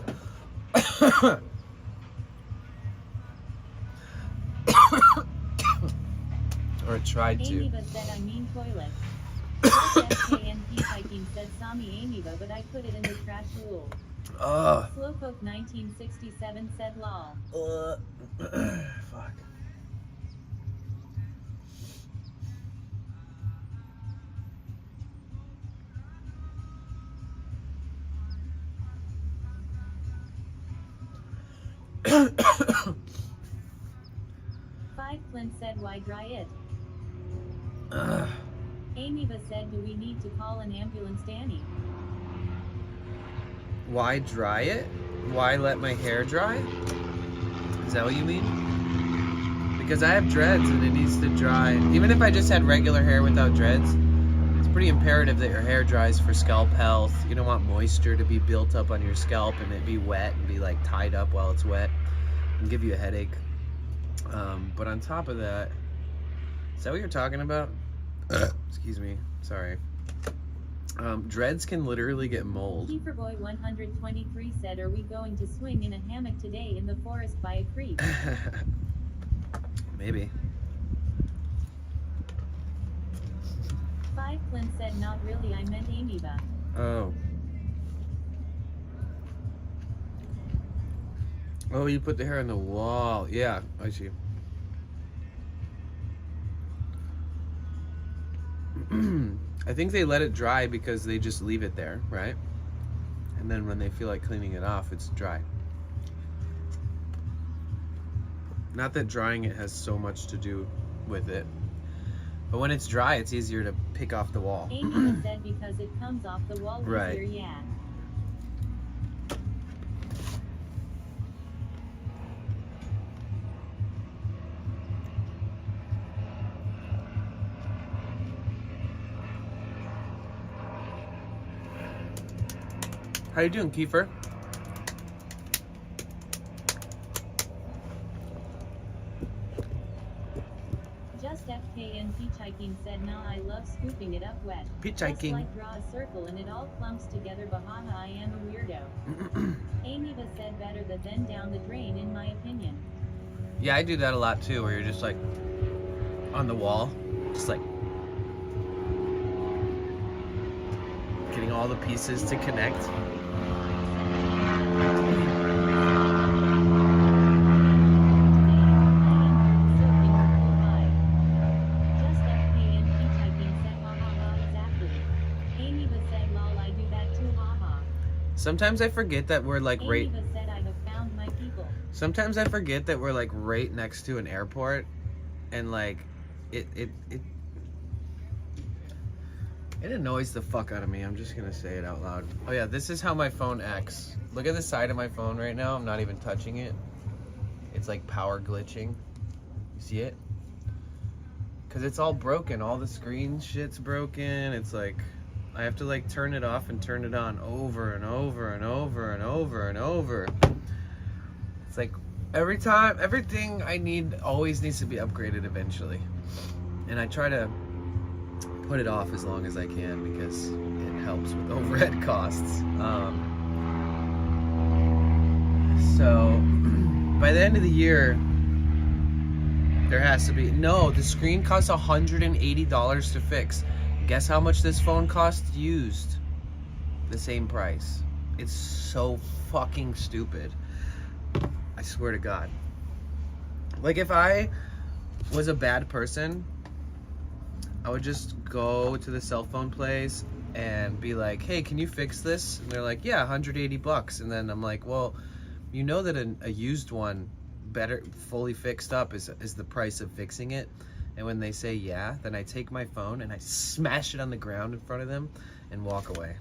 Or it tried to. Amy said I mean toilet. SKNP Hiking said Sami Amiva, but I put it in the trash rule. Slowpoke 1967 said lol. Fuck. Five Flint said why dry it? Amiva said do we need to call an ambulance, Danny? Why dry it? Why let my hair dry? Is that what you mean? Because I have dreads and it needs to dry. Even if I just had regular hair without dreads, it's pretty imperative that your hair dries for scalp health. You don't want moisture to be built up on your scalp and it be wet and be like tied up while it's wet and give you a headache. But on top of that, is that what you're talking about? Excuse me, sorry. Dreads can literally get mold. Keeperboy 123 said, are we going to swing in a hammock today in the forest by a creek? Maybe. Five Flint said, not really, I meant Amiva. Oh. Oh, you put the hair on the wall. Yeah, I see. I think they let it dry because they just leave it there, right? And then when they feel like cleaning it off, it's dry. Not that drying it has so much to do with it, but when it's dry, it's easier to pick off the wall. Amy said because it comes off the wall easier, Right. yeah. How you doing, Kiefer? Just FKN Peachhiking said, nah, I love scooping it up wet. Peachhiking. Just like draw a circle and it all clumps together, bahaha, I am a weirdo. Amiva said better the then down the drain in my opinion. Yeah, I do that a lot too, where you're just like on the wall, just like getting all the pieces to connect. Sometimes I forget that we're like right. Said I have found my people. Sometimes I forget that we're like right next to an airport, and like it annoys the fuck out of me. I'm just gonna say it out loud. Oh yeah, this is how my phone acts. Look at the side of my phone right now. I'm not even touching it. It's like power glitching. You see it? Cause it's all broken. All the screen shit's broken. It's like I have to like turn it off and turn it on over and over and over and over and over. It's like every time, everything I need always needs to be upgraded eventually. And I try to put it off as long as I can because it helps with overhead costs. So by the end of the year, there has to be, no, the screen costs $180 to fix. Guess how much this phone costs used? The same price. It's so fucking stupid. I swear to God. Like, if I was a bad person, I would just go to the cell phone place and be like, hey, can you fix this? And they're like, yeah, $180. And then I'm like, well, you know that a used one, better, fully fixed up, is the price of fixing it. And when they say yeah, then I take my phone and I smash it on the ground in front of them and walk away.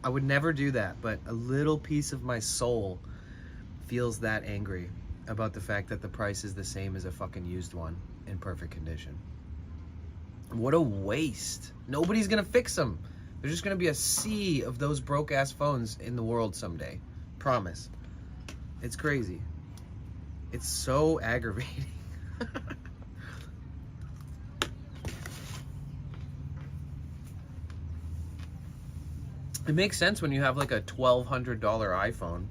I would never do that, but a little piece of my soul feels that angry about the fact that the price is the same as a fucking used one in perfect condition. What a waste. Nobody's gonna fix them. There's just gonna be a sea of those broke ass phones in the world someday. Promise. It's crazy. It's so aggravating. It makes sense when you have like a $1,200 iPhone,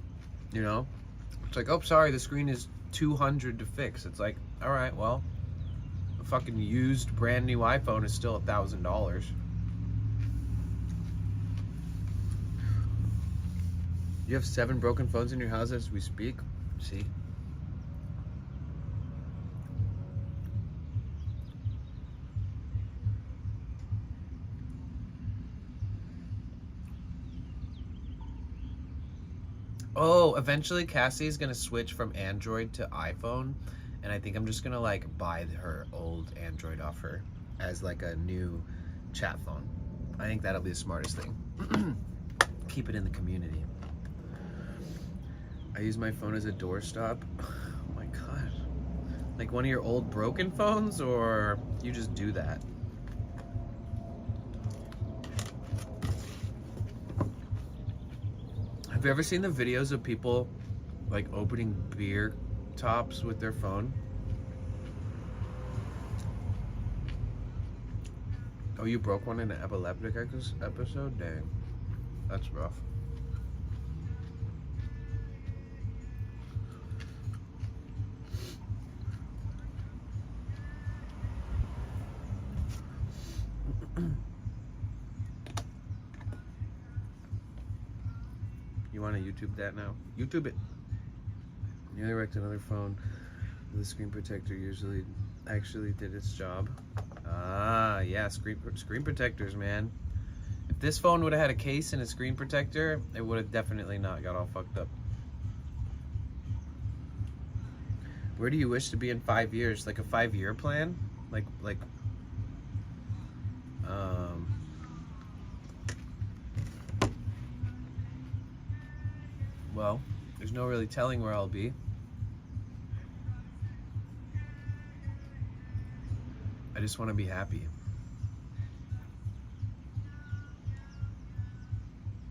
you know? It's like, oh, sorry, the screen is $200 to fix. It's like, all right, well, a fucking used brand new iPhone is still $1,000. You have 7 broken phones in your house as we speak? See? Oh, eventually Cassie's gonna switch from Android to iPhone, and I think I'm just gonna like buy her old Android off her as like a new chat phone. I think that'll be the smartest thing. Keep it in the community. I use my phone as a doorstop. Oh my God. Like one of your old broken phones, or you just do that? Have you ever seen the videos of people like opening beer tops with their phone? Oh, you broke one in an epileptic episode? Dang, that's rough. You want to YouTube that now? YouTube it. Nearly wrecked another phone. The screen protector actually did its job. Ah, yeah, screen protectors, man. If this phone would have had a case and a screen protector, it would have definitely not got all fucked up. Where do you wish to be in 5 years? Like a 5-year plan? Like well, there's no really telling where I'll be. I just want to be happy.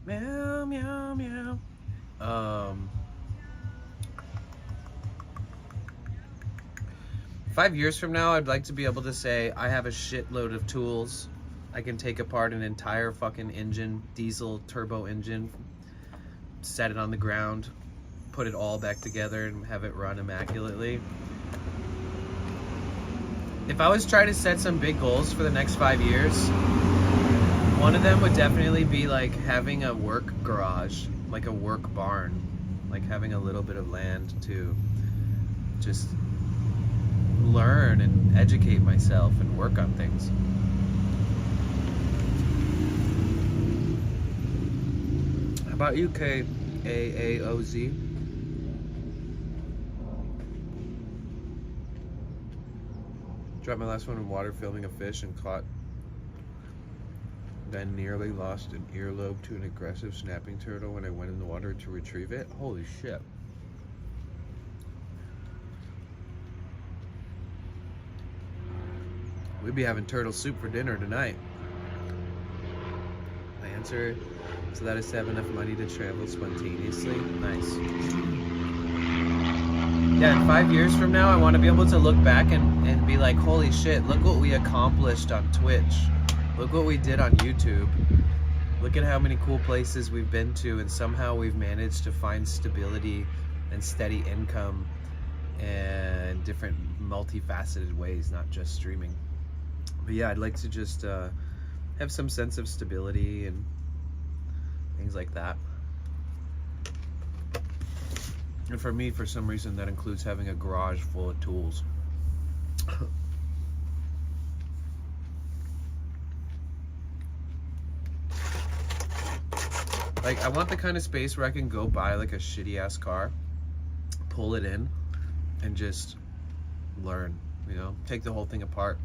Meow, meow, meow. 5 years from now, I'd like to be able to say I have a shitload of tools. I can take apart an entire fucking engine, diesel turbo engine, set it on the ground, put it all back together and have it run immaculately. If I was trying to set some big goals for the next 5 years, one of them would definitely be like having a work garage, like a work barn, like having a little bit of land to just learn and educate myself and work on things. How about you, KAAOZ? Dropped my last one in water filming a fish and caught, then nearly lost an earlobe to an aggressive snapping turtle when I went in the water to retrieve it. Holy shit. We'd be having turtle soup for dinner tonight. answer so that I still have enough money to travel spontaneously. Nice. Yeah, in 5 years from now, I want to be able to look back and be like, holy shit, look what we accomplished on Twitch. Look what we did on YouTube. Look at how many cool places we've been to, and somehow we've managed to find stability and steady income and different multifaceted ways, not just streaming. But yeah, I'd like to just have some sense of stability and things like that. And for me, for some reason, that includes having a garage full of tools. Like, I want the kind of space where I can go buy like a shitty ass car, pull it in, and just learn, you know, take the whole thing apart.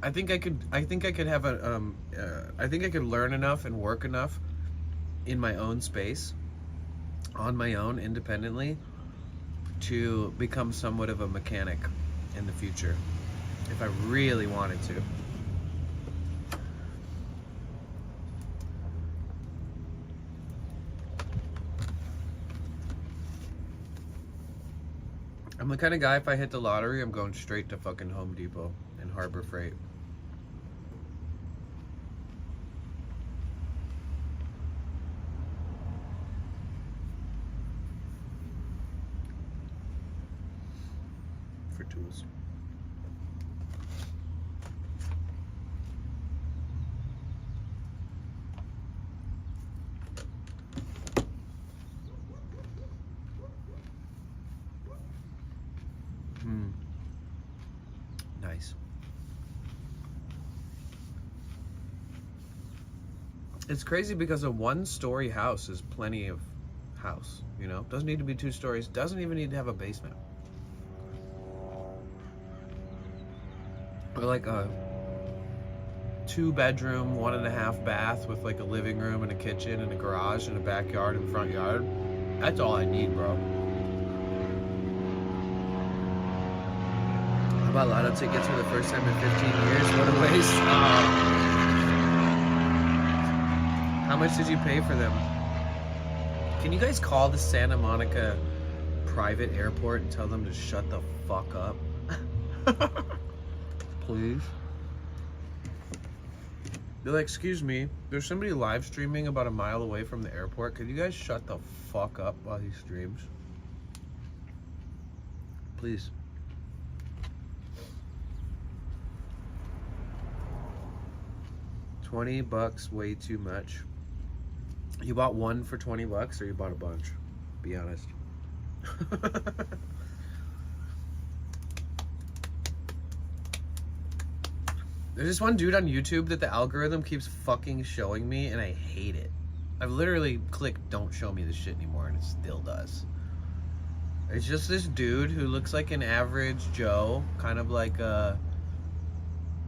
I think I could have a I think I could learn enough and work enough in my own space, on my own, independently, to become somewhat of a mechanic in the future, if I really wanted to. I'm the kind of guy, if I hit the lottery, I'm going straight to fucking Home Depot and Harbor Freight. For tools. Nice. It's crazy because a one-story house is plenty of house, you know? Doesn't need to be 2 stories, doesn't even need to have a basement. Or like a 2-bedroom, 1.5 bath with like a living room and a kitchen and a garage and a backyard and front yard. That's all I need, bro. How about lotto tickets for the first time in 15 years? What a waste. How much did you pay for them? Can you guys call the Santa Monica private airport and tell them to shut the fuck up? Please. They're like, excuse me, there's somebody live streaming about a mile away from the airport. Could you guys shut the fuck up while he streams? Please. $20, way too much. You bought one for $20 or you bought a bunch? Be honest. There's this one dude on YouTube that the algorithm keeps fucking showing me, and I hate it. I've literally clicked don't show me this shit anymore, and it still does. It's just this dude who looks like an average Joe, kind of like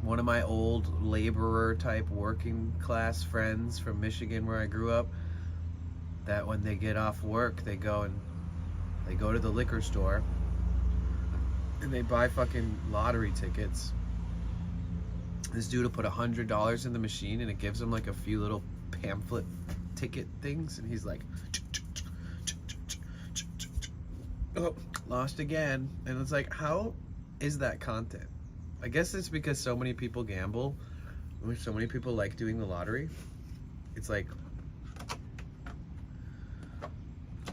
one of my old laborer type working class friends from Michigan where I grew up, that when they get off work, they go to the liquor store and they buy fucking lottery tickets. This dude will put $100 in the machine and it gives him like a few little pamphlet ticket things, and he's like, oh, lost again. And it's like, how is that content? I guess it's because so many people gamble, so many people like doing the lottery. It's like,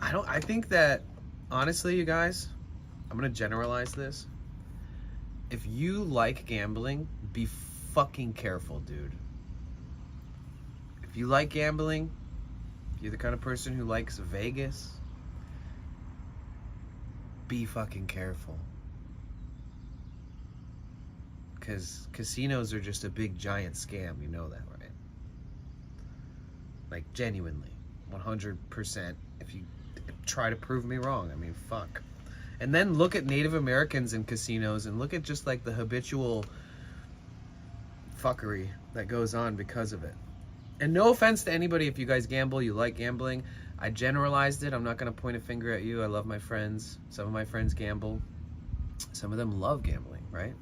I think that, honestly, you guys, I'm gonna generalize this. If you like gambling, be fucking careful, dude. If you like gambling, if you're the kind of person who likes Vegas, be fucking careful. Because casinos are just a big giant scam, you know that, right? Like, genuinely, 100%. If you try to prove me wrong, I mean, fuck. And then look at Native Americans in casinos and look at just like the habitual fuckery that goes on because of it. And no offense to anybody if you guys gamble, you like gambling. I generalized it. I'm not going to point a finger at you. I love my friends. Some of my friends gamble. Some of them love gambling, right?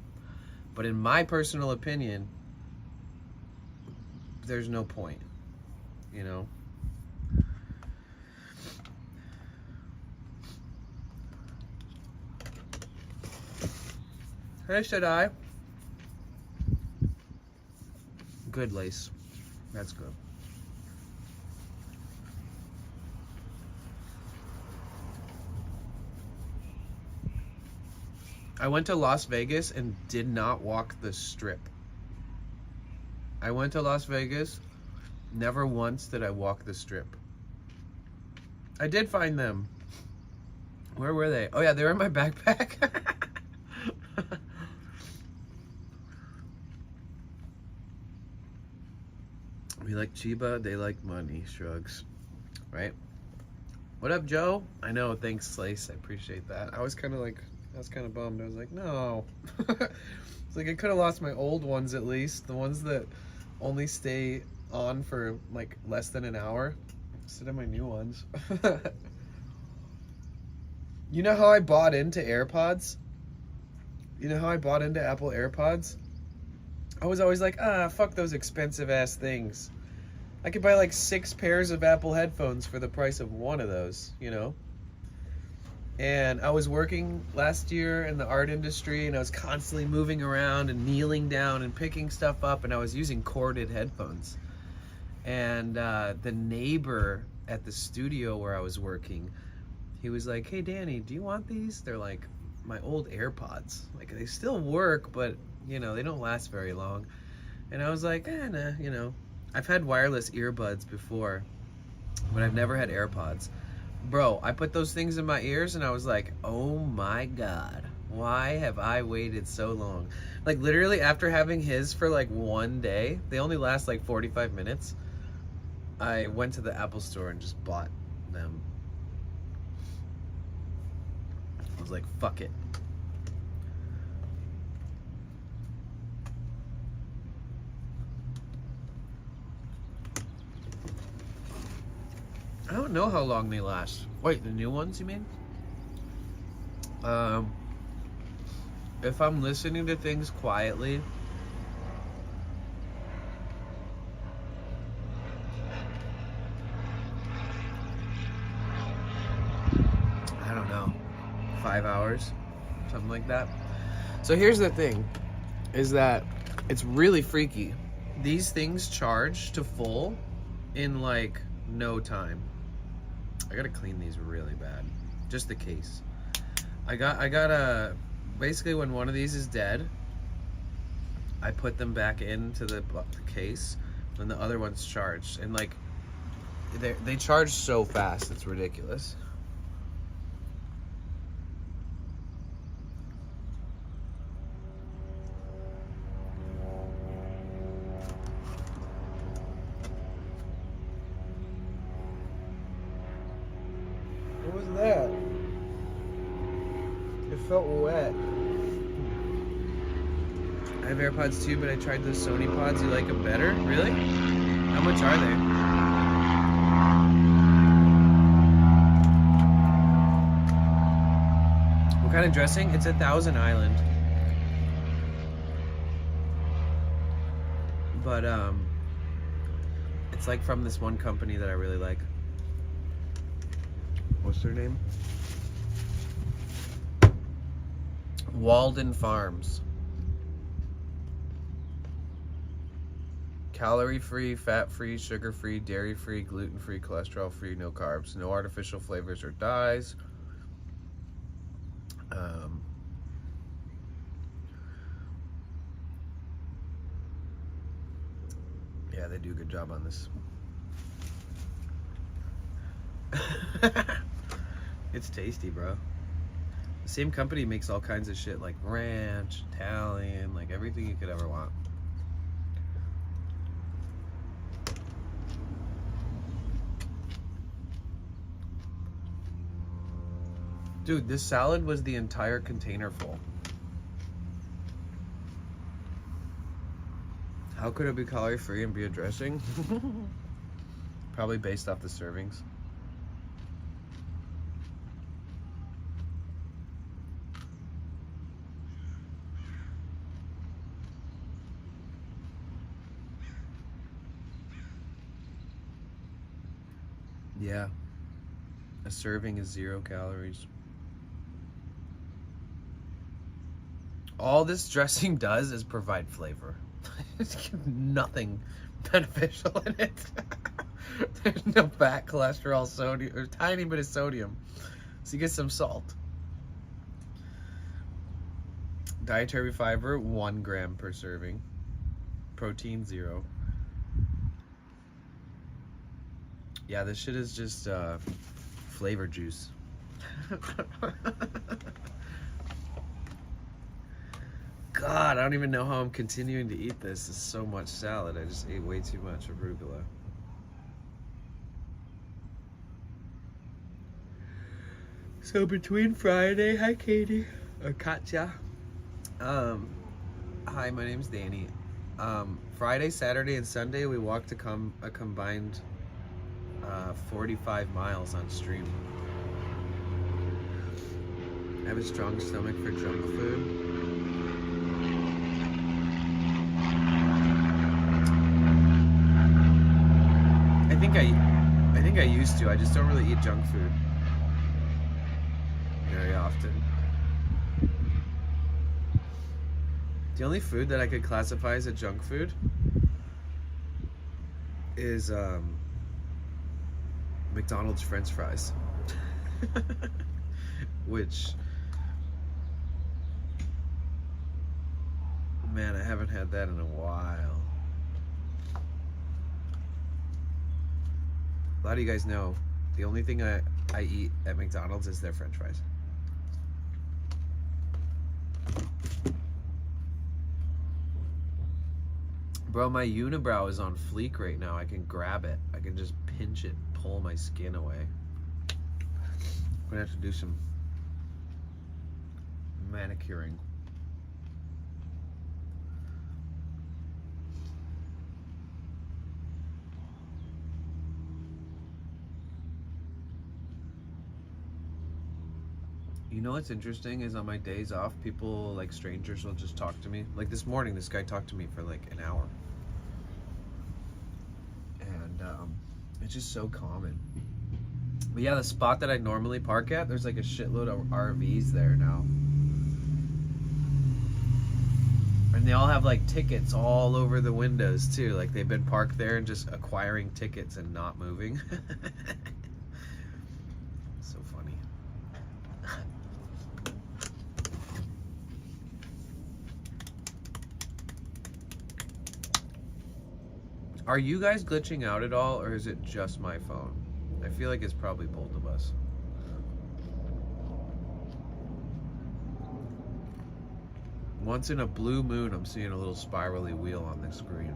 But in my personal opinion, there's no point, you know? Hey, said I. Good, Lace. That's good. I went to Las Vegas and did not walk the strip. I went to Las Vegas, never once did I walk the strip. I did find them. Where were they? Oh yeah, they were in my backpack. We like Chiba, they like money. Shrugs. Right? What up, Joe? I know, thanks, Slice. I appreciate that. I was kind of bummed. I was like, no. It's like I could have lost my old ones at least. The ones that only stay on for like less than an hour. Instead of my new ones. You know how I bought into AirPods? You know how I bought into Apple AirPods? I was always like, fuck those expensive ass things. I could buy like 6 pairs of Apple headphones for the price of one of those, you know? And I was working last year in the art industry, and I was constantly moving around and kneeling down and picking stuff up, and I was using corded headphones. And the neighbor at the studio where I was working, he was like, hey Danny, do you want these? They're like my old AirPods. Like they still work, but you know, they don't last very long. And I was like, nah, you know. I've had wireless earbuds before, but I've never had AirPods. Bro, I put those things in my ears and I was like, oh my God, why have I waited so long? Like literally after having his for like one day, they only last like 45 minutes. I went to the Apple store and just bought them. I was like, fuck it. I don't know how long they last. Wait, the new ones you mean? If I'm listening to things quietly, I don't know, 5 hours, something like that. So here's the thing, is that it's really freaky. These things charge to full in like no time. I gotta clean these really bad, just the case. I gotta, basically when one of these is dead, I put them back into the case when the other one's charged. And like, they charge so fast, it's ridiculous. What was that? It felt wet. I have AirPods too, but I tried those Sony pods. You like them better? Really? How much are they? What kind of dressing? It's a Thousand Island. But it's like from this one company that I really like. What's their name? Walden Farms. Calorie-free, fat-free, sugar-free, dairy-free, gluten-free, cholesterol-free, no carbs, no artificial flavors or dyes. Yeah, they do a good job on this. It's tasty, bro. The same company makes all kinds of shit like ranch, Italian, like everything you could ever want. Dude, this salad was the entire container full. How could it be calorie free and be a dressing? Probably based off the servings. Yeah. A serving is 0 calories. All this dressing does is provide flavor. It's nothing beneficial in it. There's no fat, cholesterol, sodium, or a tiny bit of sodium. So you get some salt. Dietary fiber, 1 gram per serving. Protein, 0. Yeah, this shit is just flavor juice. God, I don't even know how I'm continuing to eat this. It's so much salad. I just ate way too much arugula. So between Friday, hi Katie, or Katya. Hi, my name's Danny. Friday, Saturday, and Sunday we walked a combined 45 miles on stream. I have a strong stomach for junk food. I think I used to. I just don't really eat junk food very often. The only food that I could classify as a junk food is McDonald's French fries. Which, man, I haven't had that in a while. A lot of you guys know the only thing I eat at McDonald's is their French fries. Bro, my unibrow is on fleek right now. I can grab it. I can just pinch it, pull my skin away. I'm gonna have to do some manicuring. You know what's interesting is on my days off, people, like strangers, will just talk to me. Like this morning, this guy talked to me for like an hour. And it's just so common. But yeah, the spot that I normally park at, there's like a shitload of RVs there now. And they all have like tickets all over the windows too. Like they've been parked there and just acquiring tickets and not moving. So funny. Are you guys glitching out at all, or is it just my phone? I feel like it's probably both of us. Once in a blue moon, I'm seeing a little spirally wheel on the screen.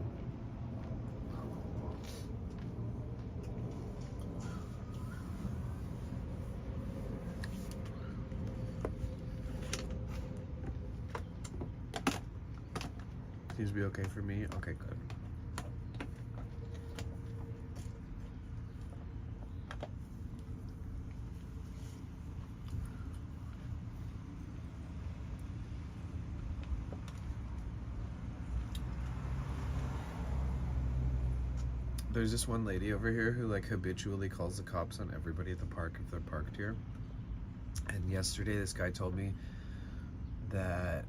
Seems to be okay for me. Okay, good. There's this one lady over here who like habitually calls the cops on everybody at the park if they're parked here. And yesterday this guy told me that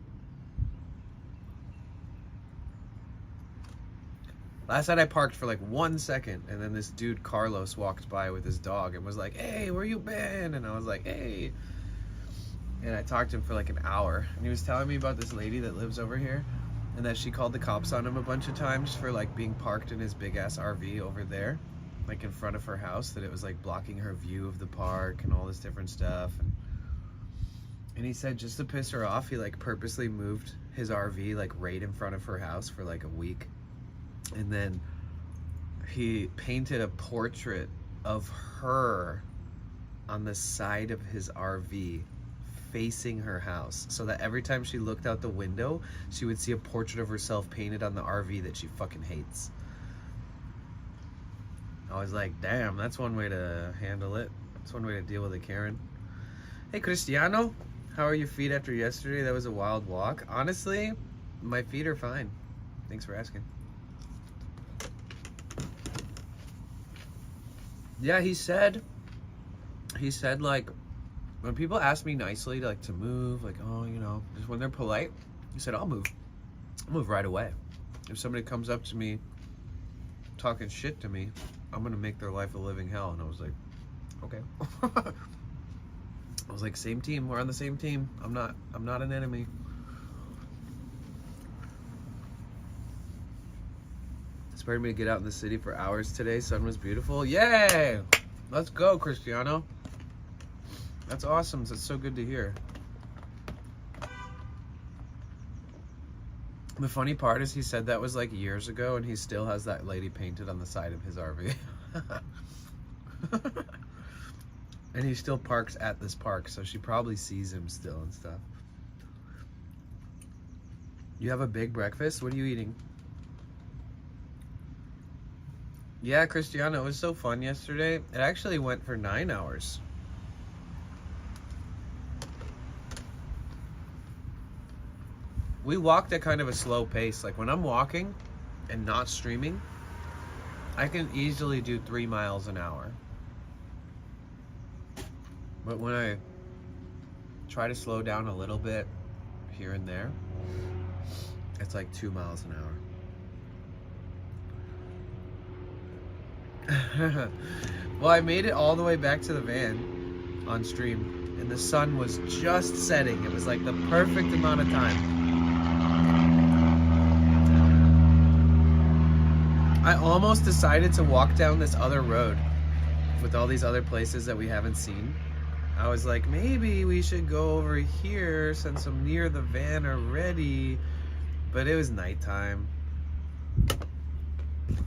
last night I parked for like 1 second and then this dude Carlos walked by with his dog and was like, "Hey, where you been?" And I was like, "Hey." And I talked to him for like an hour and he was telling me about this lady that lives over here and that she called the cops on him a bunch of times for like being parked in his big ass RV over there, like in front of her house, that it was like blocking her view of the park and all this different stuff. And he said just to piss her off, he like purposely moved his RV like right in front of her house for like a week. And then he painted a portrait of her on the side of his RV facing her house, so that every time she looked out the window, she would see a portrait of herself painted on the RV that she fucking hates. I was like, damn, that's one way to handle it. That's one way to deal with it, Karen. Hey, Cristiano, how are your feet after yesterday? That was a wild walk. Honestly, my feet are fine. Thanks for asking. Yeah, he said like, when people ask me nicely to, like, to move, like, oh, you know, just when they're polite, he said, I'll move right away. If somebody comes up to me talking shit to me, I'm gonna make their life a living hell. And I was like, okay. I was like, same team, we're on the same team. I'm not an enemy. Inspired me to get out in the city for hours today. Sun was beautiful. Yay! Let's go, Cristiano. That's awesome. That's so good to hear. The funny part is he said that was like years ago, and he still has that lady painted on the side of his RV. And he still parks at this park, so she probably sees him still and stuff. You have a big breakfast? What are you eating? Yeah, Cristiano, it was so fun yesterday. It actually went for 9 hours. We walked at kind of a slow pace. Like, when I'm walking and not streaming, I can easily do 3 miles an hour. But when I try to slow down a little bit here and there, it's like 2 miles an hour. Well, I made it all the way back to the van on stream, and the sun was just setting. It was like the perfect amount of time. I almost decided to walk down this other road with all these other places that we haven't seen. I was like, maybe we should go over here since I'm near the van already. But it was nighttime.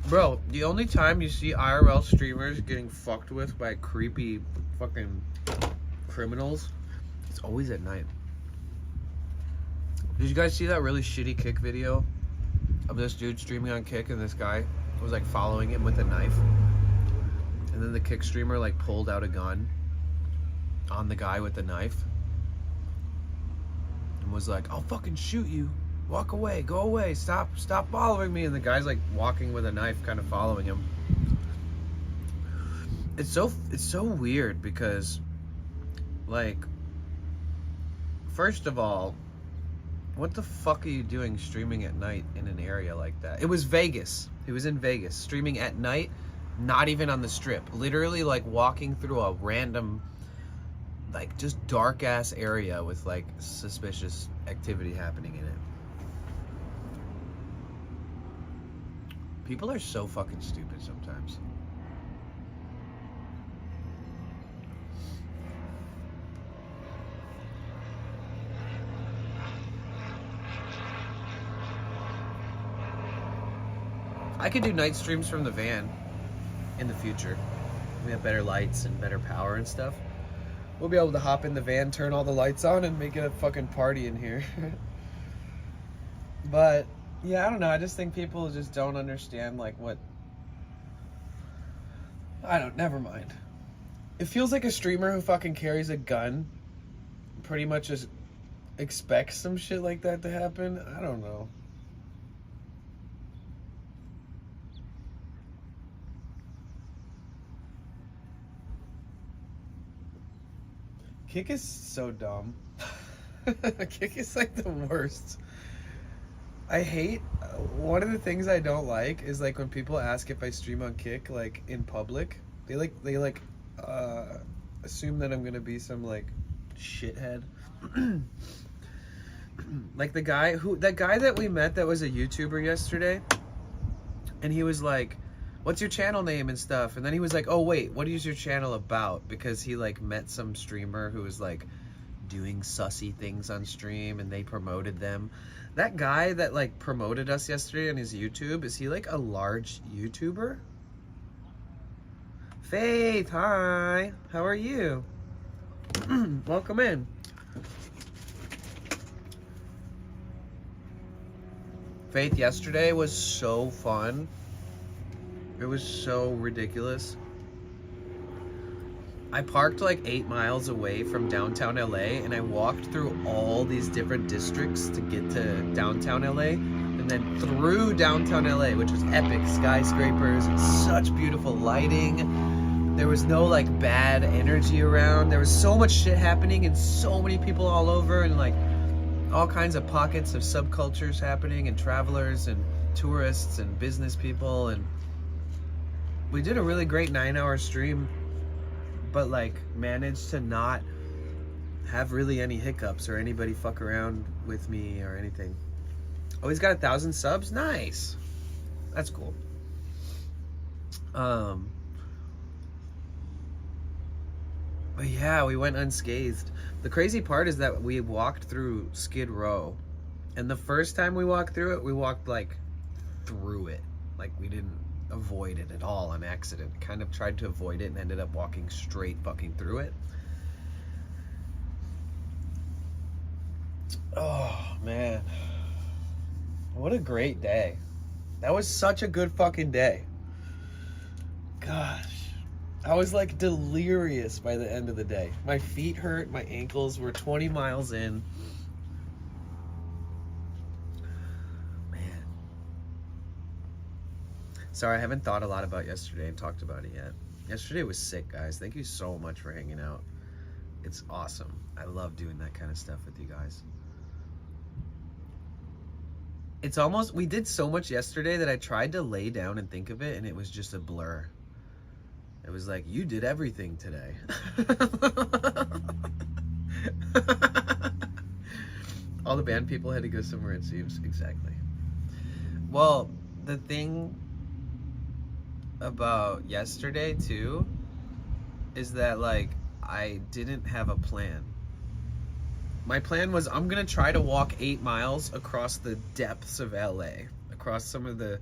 Bro, the only time you see IRL streamers getting fucked with by creepy fucking criminals, it's always at night. Did you guys see that really shitty Kick video of this dude streaming on Kick, and this guy was like following him with a knife? And then the Kick streamer like pulled out a gun on the guy with the knife and was like, I'll fucking shoot you. Walk away, go away, stop following me. And the guy's like walking with a knife, kind of following him. It's so weird because, like, first of all, what the fuck are you doing streaming at night in an area like that? It was Vegas. He was in Vegas streaming at night, not even on the strip, literally like walking through a random, like, just dark ass area with like suspicious activity happening in it. People are so fucking stupid sometimes. I could do night streams from the van in the future. We have better lights and better power and stuff. We'll be able to hop in the van, turn all the lights on, and make it a fucking party in here. But yeah, I don't know. I just think people just don't understand, like, what... never mind. It feels like a streamer who fucking carries a gun pretty much just expects some shit like that to happen. I don't know. Kick is so dumb. Kick is like the worst. I hate, one of the things I don't like is like when people ask if I stream on Kick, like in public, they assume that I'm gonna be some like shithead. Like that guy that we met that was a YouTuber yesterday, and he was like, what's your channel name and stuff? And then he was like, oh wait, what is your channel about? Because he like met some streamer who was like doing sussy things on stream and they promoted them. That guy that like promoted us yesterday on his YouTube, is he like a large YouTuber? Faith, hi, how are you? Welcome in. Faith, yesterday was so fun. It was so ridiculous. I parked like 8 miles away from downtown LA, and I walked through all these different districts to get to downtown LA, and then through downtown LA, which was epic skyscrapers and such beautiful lighting. There was no like bad energy around. There was so much shit happening and so many people all over, and like all kinds of pockets of subcultures happening, and travelers and tourists and business people. And we did a really great 9-hour stream, but like managed to not have really any hiccups or anybody fuck around with me or anything. Oh, he's got 1,000 subs? Nice. That's cool. But yeah, we went unscathed. The crazy part is that we walked through Skid Row, and the first time we walked through it, we walked like through it. Like we didn't avoid it at all on accident. Kind of tried to avoid it and ended up walking straight fucking through it. Oh man, what a great day. That was such a good fucking day. Gosh, I was like delirious by the end of the day. My feet hurt, my ankles were 20 miles in. Man. Sorry, I haven't thought a lot about yesterday and talked about it yet. Yesterday was sick, guys. Thank you so much for hanging out. It's awesome. I love doing that kind of stuff with you guys. It's almost, we did so much yesterday that I tried to lay down and think of it, and it was just a blur. It was like, you did everything today. All the band people had to go somewhere, it seems. Exactly. Well, the thing about yesterday, too, is that, like, I didn't have a plan. My plan was I'm going to try to walk 8 miles across the depths of LA, across some of the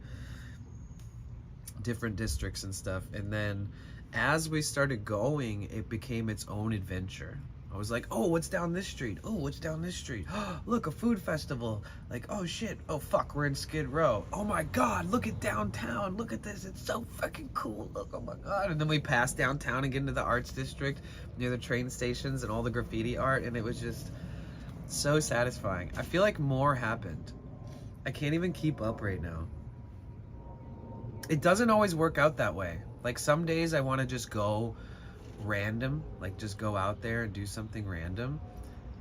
different districts and stuff. And then as we started going, it became its own adventure. I was like, oh, what's down this street? Oh, what's down this street? Look, a food festival. Like, oh shit. Oh fuck, we're in Skid Row. Oh my God, look at downtown. Look at this. It's so fucking cool. Look, oh my God. And then we passed downtown and get into the arts district near the train stations and all the graffiti art. And it was just so satisfying. I feel like more happened. I can't even keep up right now. It doesn't always work out that way. Like some days I want to just go random, like just go out there and do something random,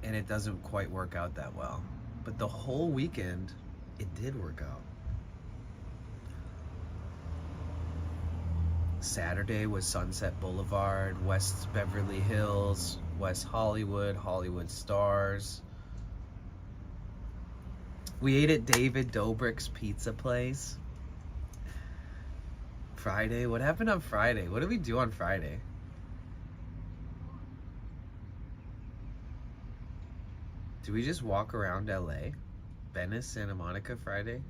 and it doesn't quite work out that well. But the whole weekend, it did work out. Saturday was Sunset Boulevard, West Beverly Hills, West Hollywood, Hollywood Stars. We ate at David Dobrik's pizza place. Friday, what happened on Friday? What did we do on Friday? Did we just walk around LA? Venice, Santa Monica Friday?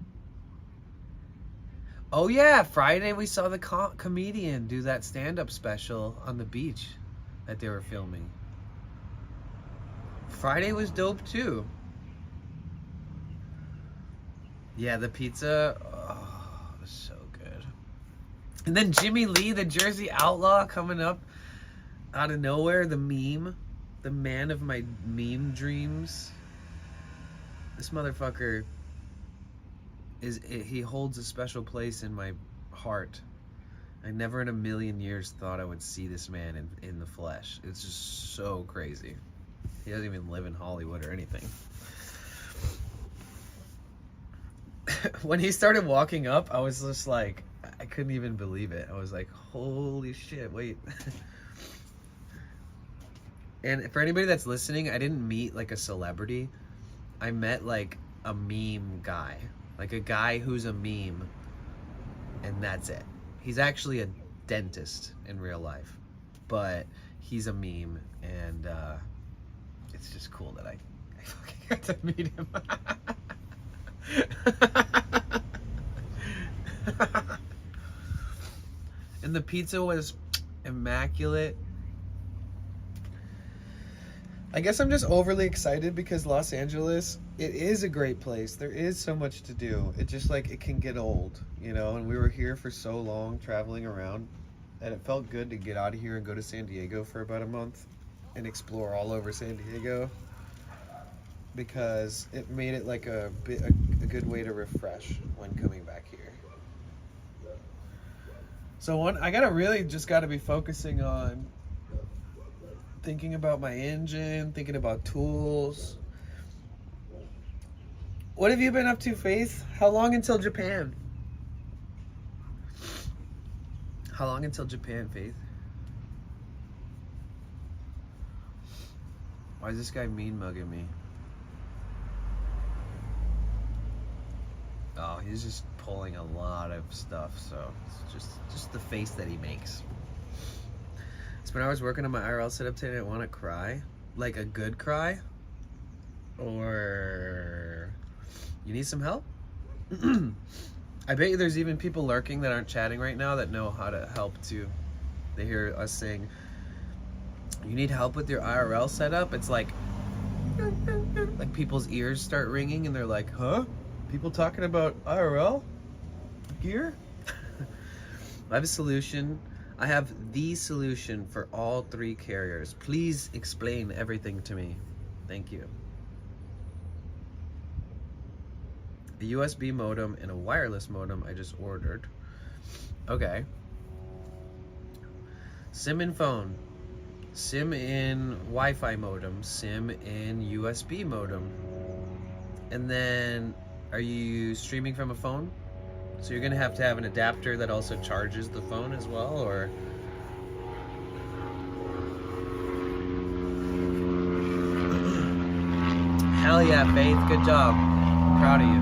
Oh yeah, Friday we saw the comedian do that stand-up special on the beach that they were filming. Friday was dope too. Yeah, the pizza, oh, it was so good. And then Jimmy Lee, the Jersey Outlaw, coming up out of nowhere, the meme, the man of my meme dreams. This motherfucker he holds a special place in my heart. I never in a million years thought I would see this man in the flesh. It's just so crazy. He doesn't even live in Hollywood or anything. When he started walking up, I was just like, I couldn't even believe it. I was like, holy shit, wait. And for anybody that's listening, I didn't meet like a celebrity. I met like a meme guy. Like a guy who's a meme. And that's it. He's actually a dentist in real life. But he's a meme. And it's just cool that I fucking got to meet him. And the pizza was immaculate. I guess I'm just overly excited because Los Angeles, it is a great place. There is so much to do. It just like, it can get old, you know, and we were here for so long traveling around, and it felt good to get out of here and go to San Diego for about a month and explore all over San Diego, because it made it like a good way to refresh when coming back here. So I gotta be focusing on thinking about my engine, thinking about tools. What have you been up to, Faith? How long until Japan? How long until Japan, Faith? Why is this guy mean mugging me? Oh, he's just pulling a lot of stuff, so it's just the face that he makes. So when I was working on my IRL setup today, I didn't want to cry. Like a good cry. Or you need some help? I bet you there's even people lurking that aren't chatting right now that know how to help too. They hear us saying, you need help with your IRL setup? It's like people's ears start ringing and they're like, huh? People talking about IRL gear? I have a solution. I have the solution for all 3 carriers. Please explain everything to me. Thank you. A USB modem and a wireless modem I just ordered. Okay. SIM in phone. SIM in Wi-Fi modem. SIM in USB modem. And then, are you streaming from a phone? So you're gonna have to have an adapter that also charges the phone as well, or? Hell yeah, Faith, good job. I'm proud of you.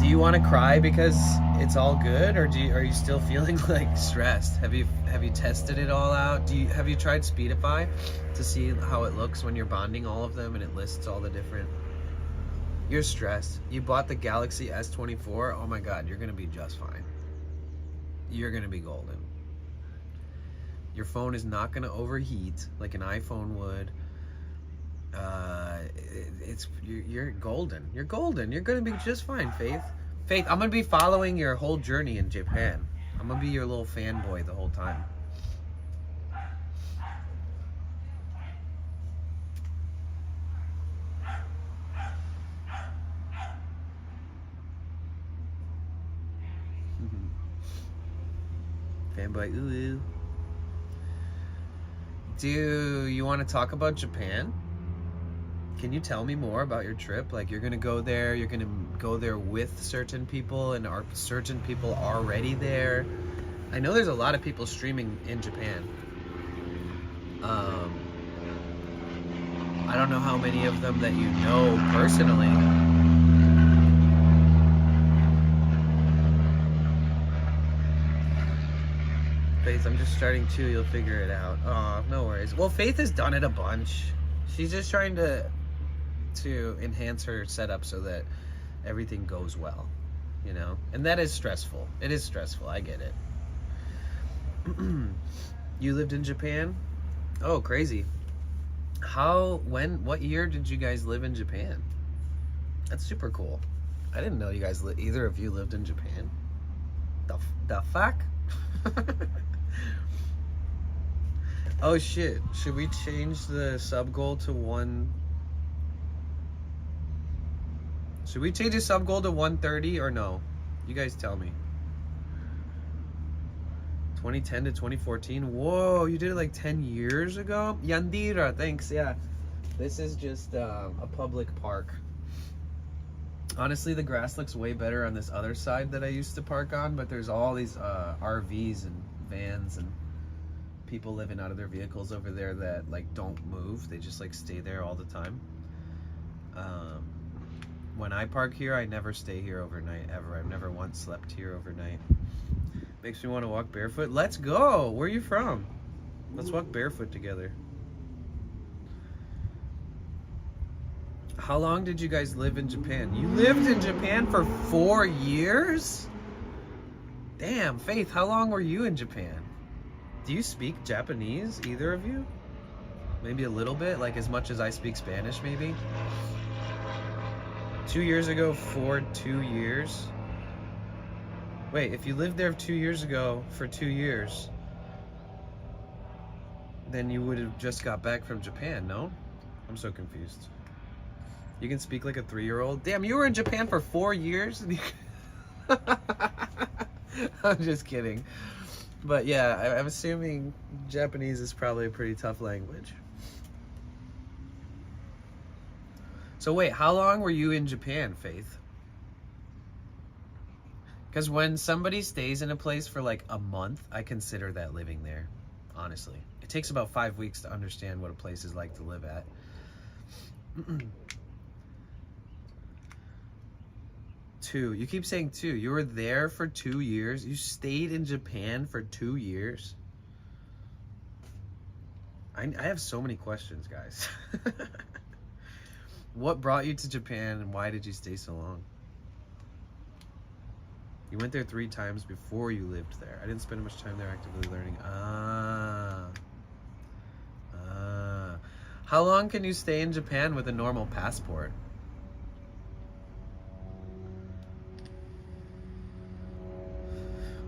Do you want to cry because it's all good, or are you still feeling like stressed? Have you tested it all out? Have you tried Speedify to see how it looks when you're bonding all of them and it lists all the different? You're stressed. You bought the Galaxy S24. Oh my God, you're gonna be just fine. You're gonna be golden. Your phone is not gonna overheat like an iPhone would. You're golden. You're golden. You're gonna be just fine, Faith. Faith, I'm gonna be following your whole journey in Japan. I'm gonna be your little fanboy the whole time. Fanboy, ooh. Do you want to talk about Japan? Can you tell me more about your trip? Like, you're gonna go there with certain people, and are certain people already there? I know there's a lot of people streaming in Japan. I don't know how many of them that you know personally. Faith, I'm just starting too, you'll figure it out. Oh, no worries. Well, Faith has done it a bunch. She's just trying to enhance her setup so that everything goes well, you know? And that is stressful. It is stressful, I get it. You lived in Japan? Oh, crazy. What year did you guys live in Japan? That's super cool. I didn't know you guys, either of you lived in Japan. The fuck? Oh shit, should we change the sub goal to 1? Should we change the sub goal to 130 or no? You guys tell me. 2010 to 2014. Whoa, you did it like 10 years ago? Yandira, thanks. Yeah, this is just a public park. Honestly, the grass looks way better on this other side that I used to park on, but there's all these RVs and vans and people living out of their vehicles over there that like don't move. They just like stay there all the time. When I park here, I never stay here overnight ever. I've never once slept here overnight. Makes me want to walk barefoot. Let's go. Where are you from? Let's walk barefoot together. How long did you guys live in Japan? You lived in Japan for 4 years? Damn, Faith, how long were you in Japan? Do you speak Japanese, either of you? Maybe a little bit, like as much as I speak Spanish, maybe? 2 years ago for 2 years? Wait, if you lived there 2 years ago for 2 years, then you would have just got back from Japan, no? I'm so confused. You can speak like a 3-year-old? Damn, you were in Japan for 4 years? I'm just kidding. But yeah, I'm assuming Japanese is probably a pretty tough language. So wait, how long were you in Japan, Faith? Because when somebody stays in a place for like a month, I consider that living there, honestly. It takes about 5 weeks to understand what a place is like to live at. 2. You keep saying 2. You were there for 2 years? You stayed in Japan for 2 years? I have so many questions, guys. What brought you to Japan and why did you stay so long? You went there 3 times before you lived there. I didn't spend much time there actively learning. How long can you stay in Japan with a normal passport?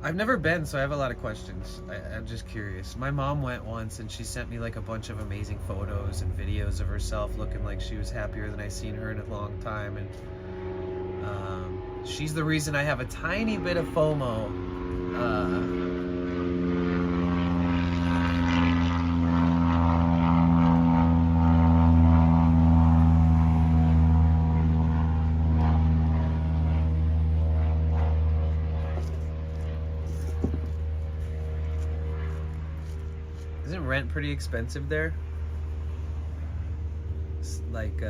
I've never been, so I have a lot of questions. I'm just curious. My mom went once and she sent me like a bunch of amazing photos and videos of herself looking like she was happier than I've seen her in a long time. And she's the reason I have a tiny bit of FOMO. Isn't rent pretty expensive there? It's like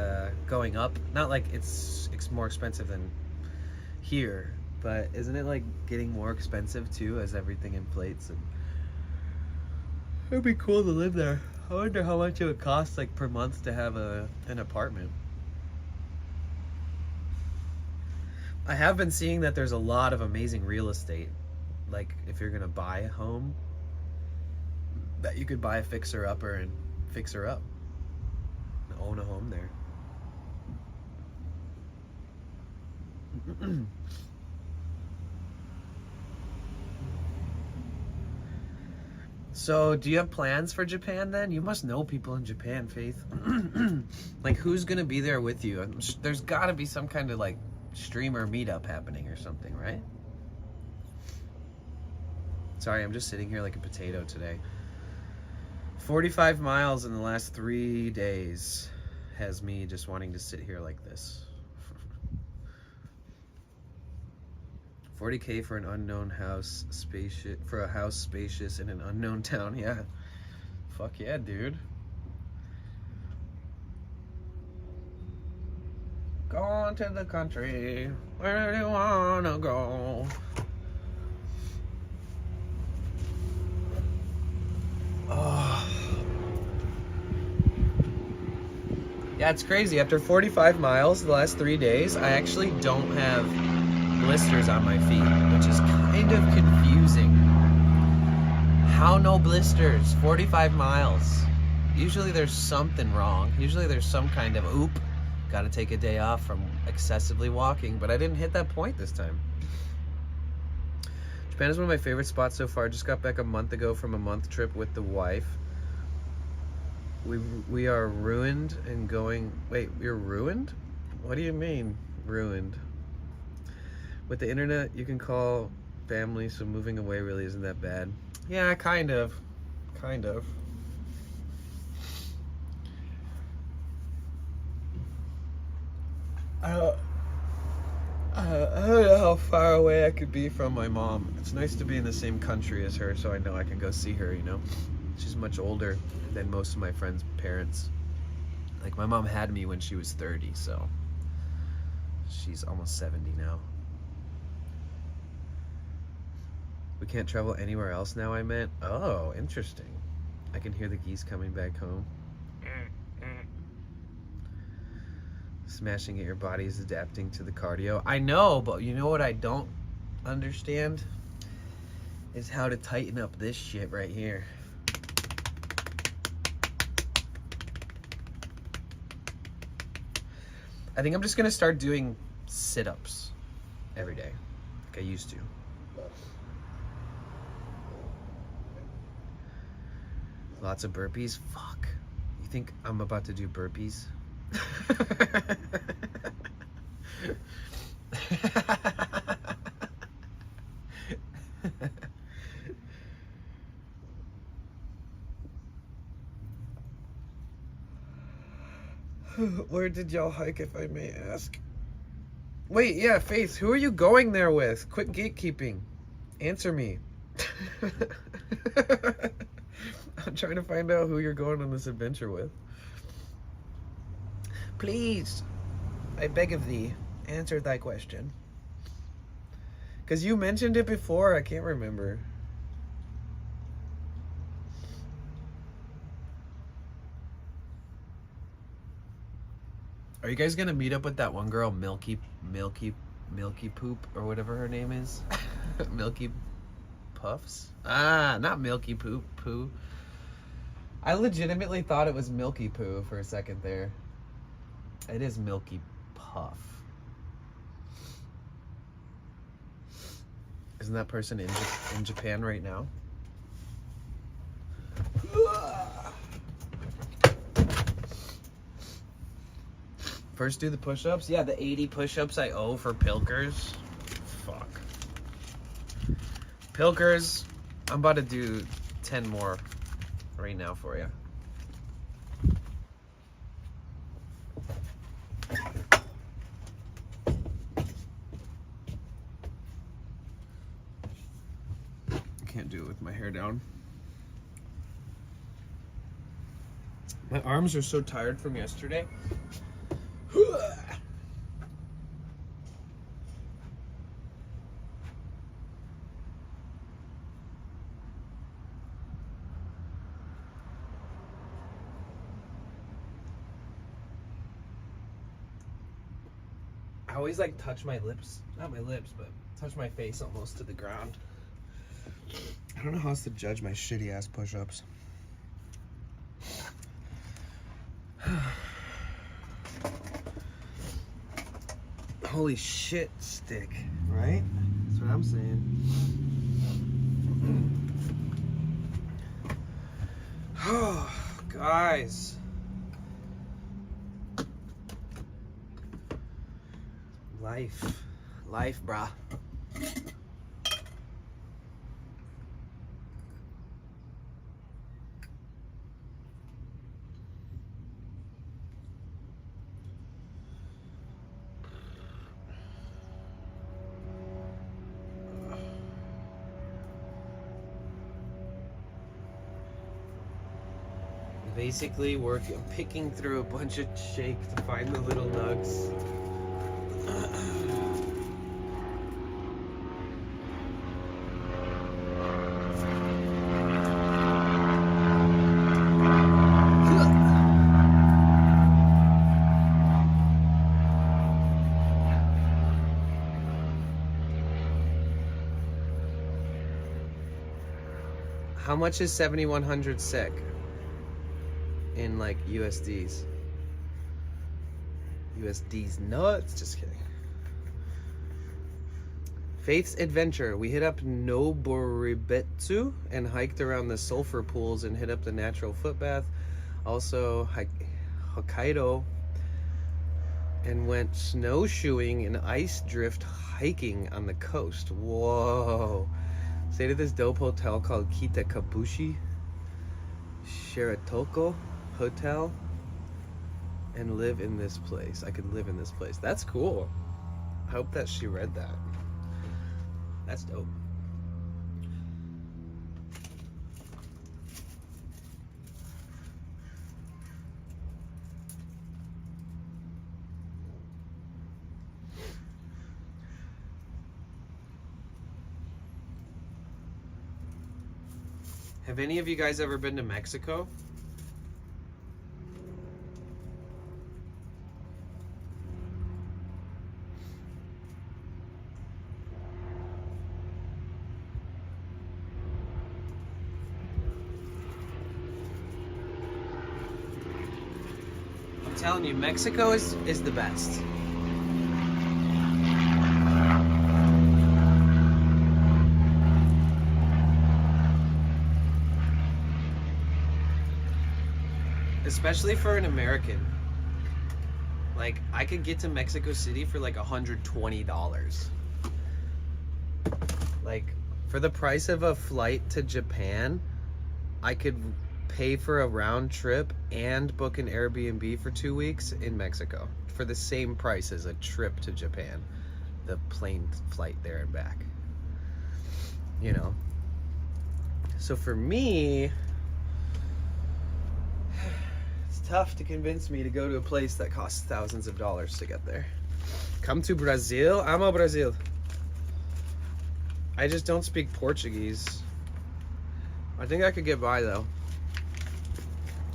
going up. Not like it's more expensive than here, but isn't it like getting more expensive too as everything inflates? And it'd be cool to live there. I wonder how much it would cost like per month to have an apartment. I have been seeing that there's a lot of amazing real estate. Like if you're gonna buy a home, that you could buy a fixer-upper and fix her up and own a home there. So, do you have plans for Japan then? You must know people in Japan, Faith. Like, who's gonna be there with you? There's gotta be some kind of like streamer meetup happening or something, right? Sorry, I'm just sitting here like a potato today. 45 miles in the last 3 days has me just wanting to sit here like this. 40K for an unknown house, spacious, for a house spacious in an unknown town. Yeah, fuck yeah, dude. Going to the country, where do you wanna go? Oh. Yeah, it's crazy. After 45 miles the last 3 days, I actually don't have blisters on my feet, which is kind of confusing. How no blisters? 45 miles. Usually there's something wrong. Usually there's some kind of oop. Gotta take a day off from excessively walking, but I didn't hit that point this time. Japan is one of my favorite spots so far. Just got back a month ago from a month trip with the wife. We are ruined and going... Wait, we're ruined? What do you mean, ruined? With the internet, you can call family, so moving away really isn't that bad. Yeah, kind of. Kind of. I don't know how far away I could be from my mom. It's nice to be in the same country as her, so I know I can go see her, you know? She's much older than most of my friends' parents. Like, my mom had me when she was 30, so she's almost 70 now. We can't travel anywhere else now, I meant? Oh, interesting. I can hear the geese coming back home. Smashing at your body is adapting to the cardio. I know, but you know what I don't understand? Is how to tighten up this shit right here. I think I'm just gonna start doing sit-ups every day, like I used to. Lots of burpees? Fuck. You think I'm about to do burpees? Where did y'all hike, if I may ask? Wait, yeah, Faith, who are you going there with? Quit gatekeeping. Answer me. I'm trying to find out who you're going on this adventure with. Please, I beg of thee, answer thy question. Because you mentioned it before, I can't remember. Are you guys gonna meet up with that one girl, Milky Poop, or whatever her name is? Milky Puffs? Ah, not Milky Poo. I legitimately thought it was Milky Poo for a second there. It is Milky Puff. Isn't that person in Japan right now? First do the push-ups? Yeah, the 80 push-ups I owe for Pilkers. Fuck. Pilkers, I'm about to do 10 more right now for you. Can't do it with my hair down. My arms are so tired from yesterday. I always like touch my lips, not my lips, but touch my face almost to the ground. I don't know how else to judge my shitty ass push-ups. Holy shit stick, right? That's what I'm saying. Oh, guys. Life, brah. Basically, we're picking through a bunch of shake to find the little nugs. How much is 7,100 sec in like USDs? USD's nuts. Just kidding. Faith's adventure. We hit up Noboribetsu and hiked around the sulfur pools and hit up the natural foot bath. Also Hokkaido, and went snowshoeing and ice drift hiking on the coast. Whoa. Stayed at this dope hotel called Kita Kabushi Shiratoko Hotel and live in this place. I could live in this place. That's cool. I hope that she read that. That's dope. Have any of you guys ever been to Mexico? I'm telling you, Mexico is the best. Especially for an American. Like, I could get to Mexico City for like $120. Like, For the price of a flight to Japan, I could pay for a round trip and book an Airbnb for 2 weeks in Mexico for the same price as a trip to Japan, the plane flight there and back, you know. So for me, it's tough to convince me to go to a place that costs thousands of dollars to get there. Come to Brazil? Amo Brazil. I just don't speak Portuguese. I think I could get by though.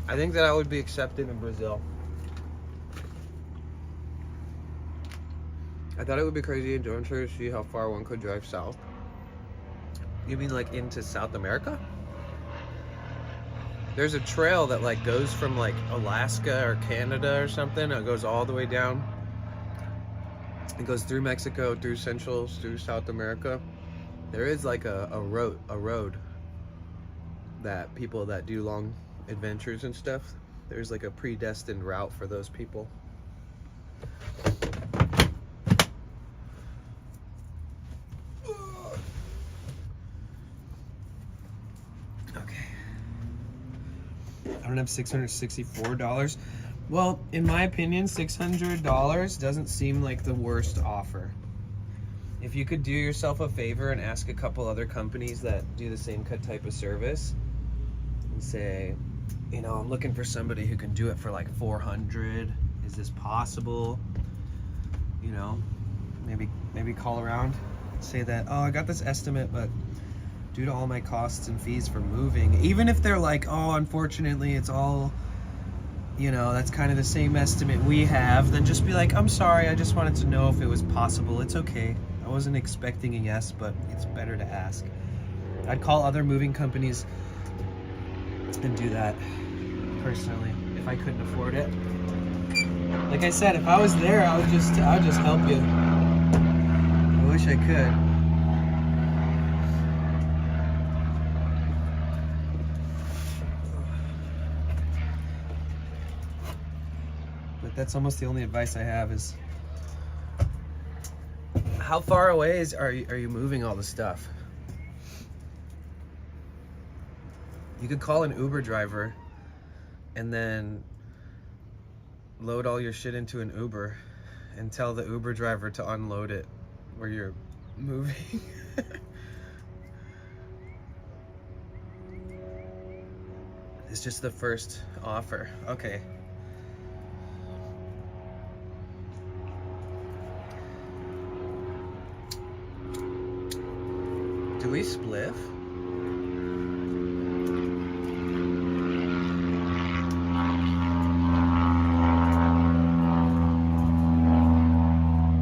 I think that I would be accepted in Brazil. I thought it would be crazy and adventure to see how far one could drive south. You mean like into South America? There's a trail that like goes from like Alaska or Canada or something. It goes all the way down. It goes through Mexico, through Central, through South America. There is like a road that people that do long adventures and stuff, there's like a predestined route for those people. Okay. I don't have $664. Well, in my opinion, $600 doesn't seem like the worst offer. If you could do yourself a favor and ask a couple other companies that do the same type of service and say, you know, I'm looking for somebody who can do it for like 400. Is this possible? You know, maybe call around, say that, oh, I got this estimate, but due to all my costs and fees for moving, even if they're like, oh, unfortunately, it's all, you know, that's kind of the same estimate we have, then just be like, I'm sorry, I just wanted to know if it was possible. It's okay. I wasn't expecting a yes, but it's better to ask. I'd call other moving companies and do that personally if I couldn't afford it. Like I said, if I was there, I would just help you. I wish I could. But that's almost the only advice I have is, how far away are you moving all the stuff? You could call an Uber driver and then load all your shit into an Uber and tell the Uber driver to unload it where you're moving. It's just the first offer. Okay. Do we spliff?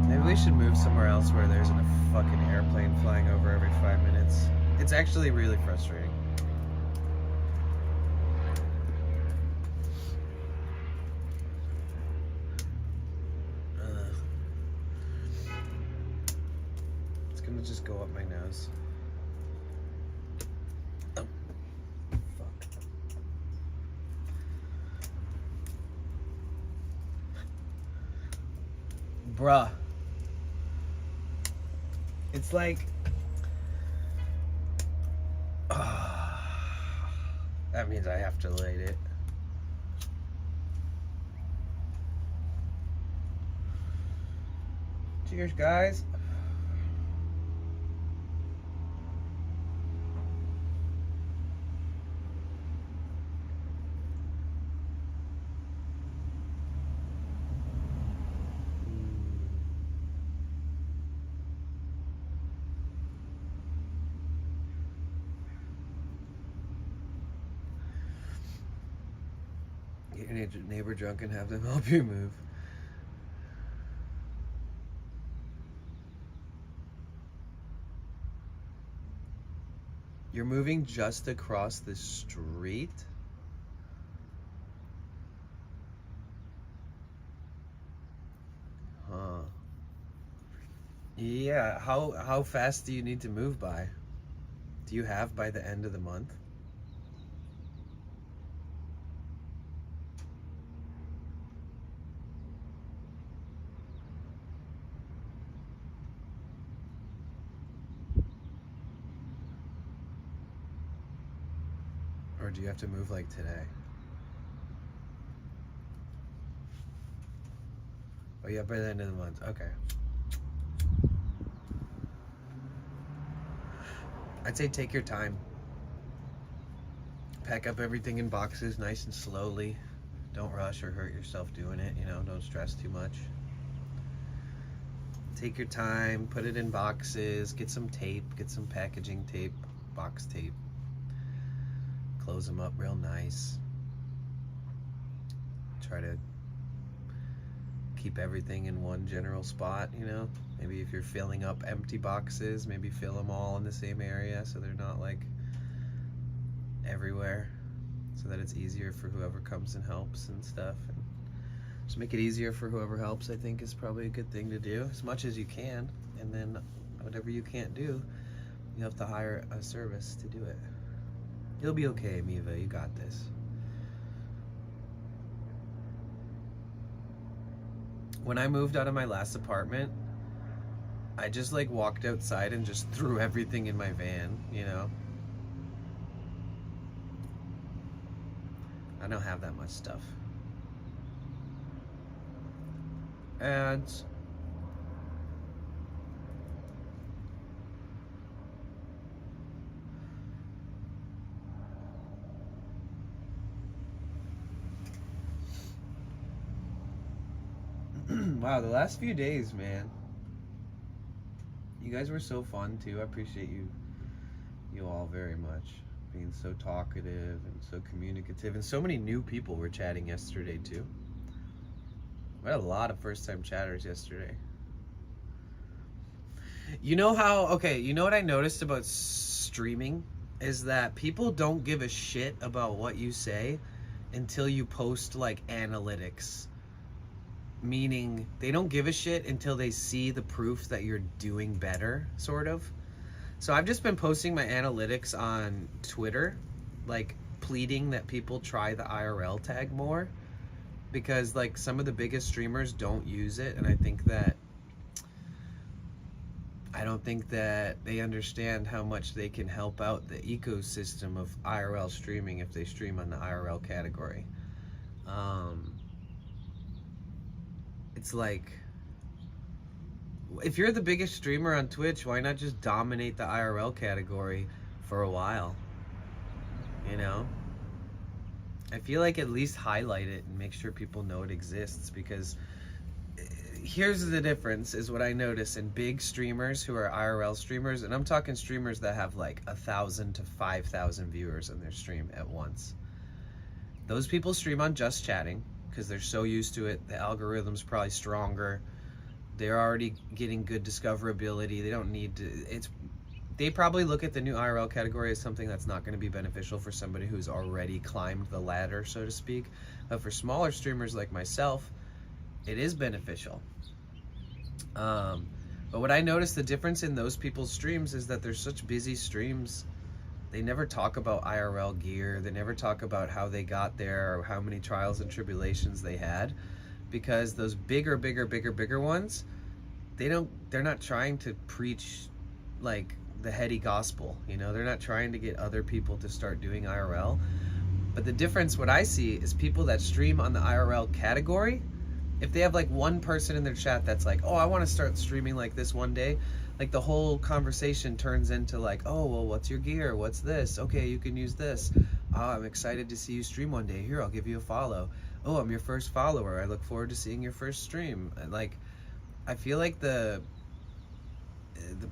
Maybe we should move somewhere else where there isn't a fucking airplane flying over every 5 minutes. It's actually really frustrating. It's gonna just go up my nose. Oh, fuck. Bruh. It's like, that means I have to light it. Cheers, guys. Get your neighbor drunk and have them help you move. You're moving just across the street? Huh. Yeah, how fast do you need to move by? Do you have by the end of the month? Or do you have to move like today? Oh yeah, by the end of the month. Okay. I'd say take your time. Pack up everything in boxes nice and slowly. Don't rush or hurt yourself doing it, you know, don't stress too much. Take your time, put it in boxes, get some tape, get some packaging tape, box tape. Close them up real nice. Try to keep everything in one general spot, you know. Maybe if you're filling up empty boxes, maybe fill them all in the same area so they're not like everywhere, so that it's easier for whoever comes and helps and stuff. And just make it easier for whoever helps, I think, is probably a good thing to do, as much as you can. And then whatever you can't do, you have to hire a service to do it. You'll be okay, Miva, you got this. When I moved out of my last apartment, I just like walked outside and just threw everything in my van, you know? I don't have that much stuff. And wow, the last few days, man. You guys were so fun too. I appreciate you all very much. Being so talkative and so communicative. And so many new people were chatting yesterday too. We had a lot of first-time chatters yesterday. You know how, okay, you know what I noticed about streaming? Is that people don't give a shit about what you say until you post like analytics. Meaning they don't give a shit until they see the proof that you're doing better, sort of. So I've just been posting my analytics on Twitter, like pleading that people try the IRL tag more, because like some of the biggest streamers don't use it, and I don't think that they understand how much they can help out the ecosystem of IRL streaming if they stream on the IRL category. It's like, if you're the biggest streamer on Twitch, why not just dominate the IRL category for a while? You know? I feel like at least highlight it and make sure people know it exists, because here's the difference is what I notice in big streamers who are IRL streamers, and I'm talking streamers that have like 1,000 to 5,000 viewers on their stream at once. Those people stream on just chatting because they're so used to it. The algorithm's probably stronger. They're already getting good discoverability. They don't need to, they probably look at the new IRL category as something that's not going to be beneficial for somebody who's already climbed the ladder, so to speak. But for smaller streamers like myself, it is beneficial. But what I noticed, the difference in those people's streams is that they're such busy streams. They never talk about IRL gear. They never talk about how they got there or how many trials and tribulations they had, because those bigger ones, they're not trying to preach like the heady gospel, you know? They're not trying to get other people to start doing IRL. But the difference, what I see, is people that stream on the IRL category, if they have like one person in their chat that's like, oh, I want to start streaming like this one day, like the whole conversation turns into like, oh, well, what's your gear? What's this? Okay, you can use this. Oh, I'm excited to see you stream one day. Here, I'll give you a follow. Oh, I'm your first follower. I look forward to seeing your first stream. And like, I feel like the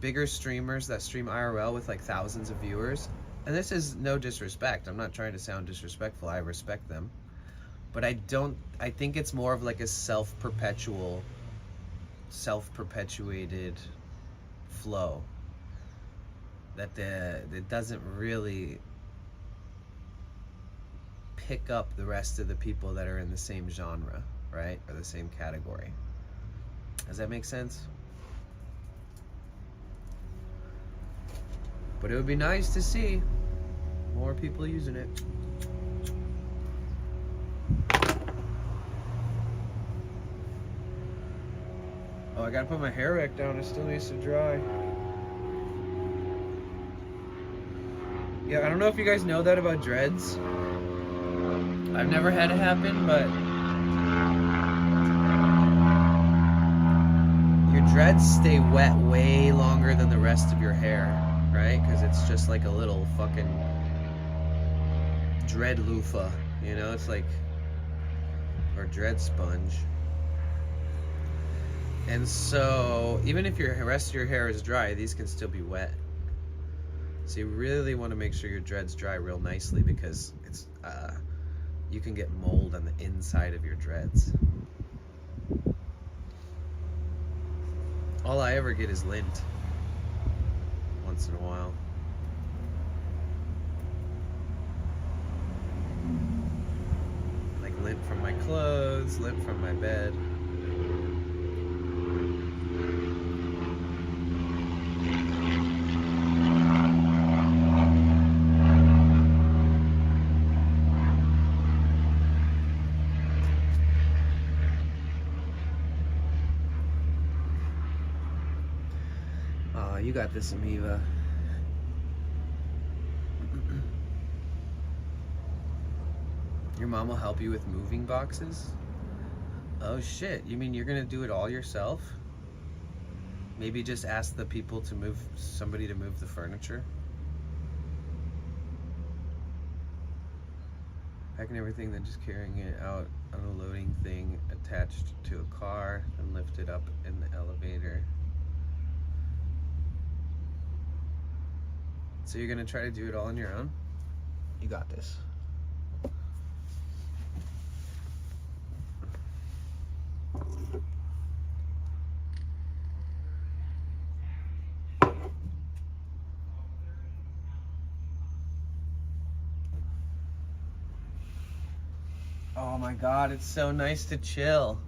bigger streamers that stream IRL with like thousands of viewers, and this is no disrespect, I'm not trying to sound disrespectful, I respect them, but I think it's more of like a self-perpetuated flow that doesn't really pick up the rest of the people that are in the same genre, right, or the same category. Does that make sense? But it would be nice to see more people using it. Oh, I gotta put my hair back down. It still needs to dry. Yeah, I don't know if you guys know that about dreads. I've never had it happen, but your dreads stay wet way longer than the rest of your hair, right? Because it's just like a little fucking dread loofah, you know? It's like, or dread sponge. And so, even if your rest of your hair is dry, these can still be wet. So you really want to make sure your dreads dry real nicely, because it's you can get mold on the inside of your dreads. All I ever get is lint once in a while. Like lint from my clothes, lint from my bed. You got this, Amiva. Your mom will help you with moving boxes? Oh shit, you mean you're gonna do it all yourself? Maybe just ask the people to move, somebody to move the furniture? Packing everything, then just carrying it out on a loading thing attached to a car and lift it up in the elevator. So you're gonna try to do it all on your own? You got this. Oh my God, it's so nice to chill.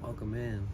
Welcome in.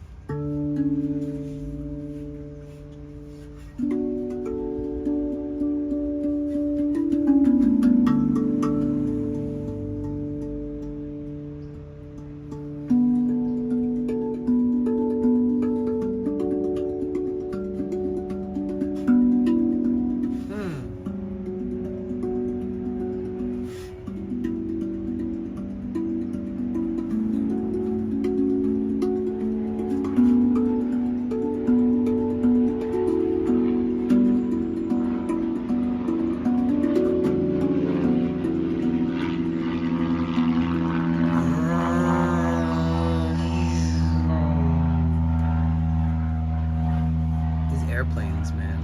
Airplanes, man.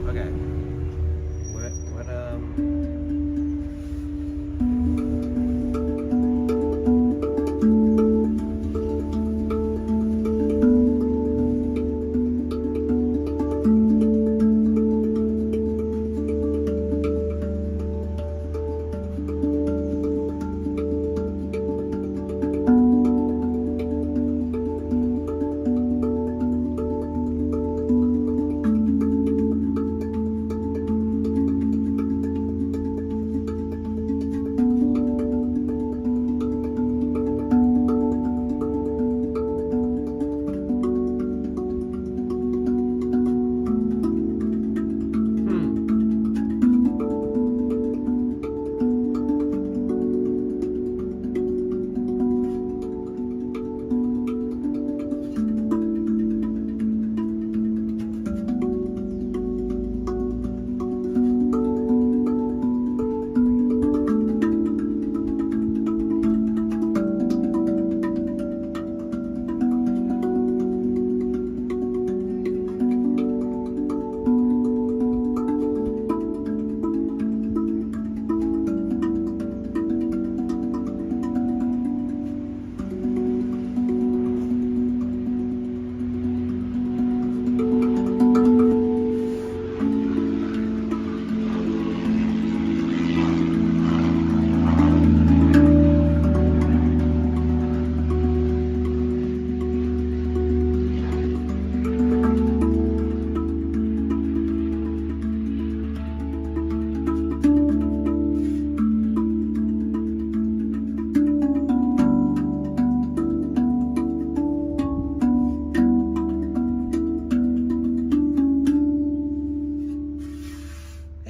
Okay. What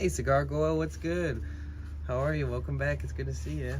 Hey, Cigar Goa, what's good? How are you? Welcome back. It's good to see you.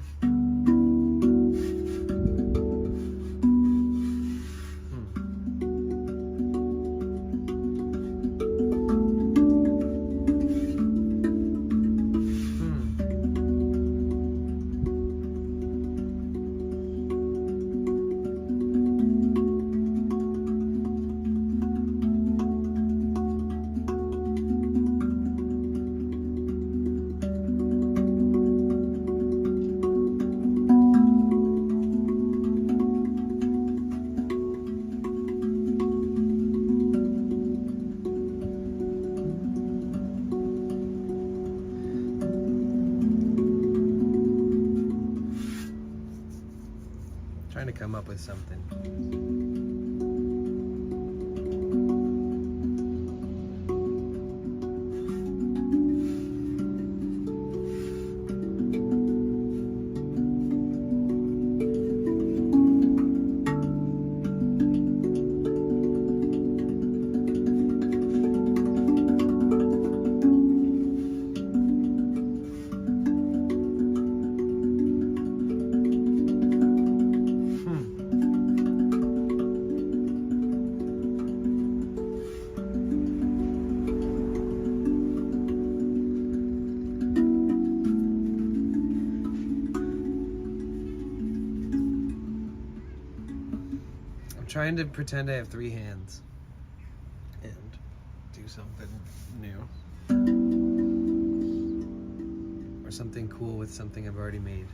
Trying to come up with something. Trying to pretend I have 3 hands and do something new. or something cool with something I've already made.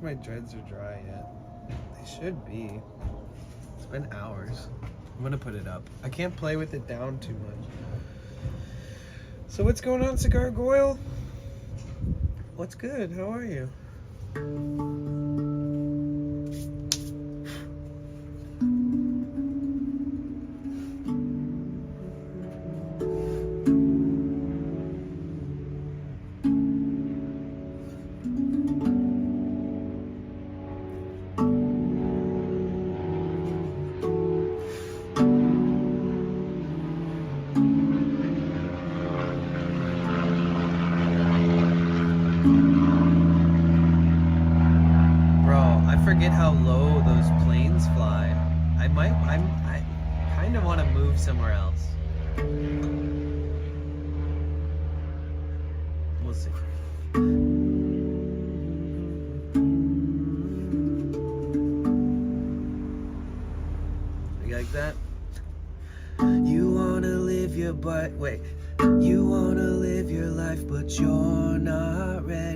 My dreads are dry yet. They should be. It's been hours. I'm gonna put it up. I can't play with it down too much. So what's going on, Cigar Goyle? What's good? How are you? Forget how low those planes fly. I kind of want to move somewhere else. We'll see. You like that? You wanna live your you wanna live your life, but you're not ready.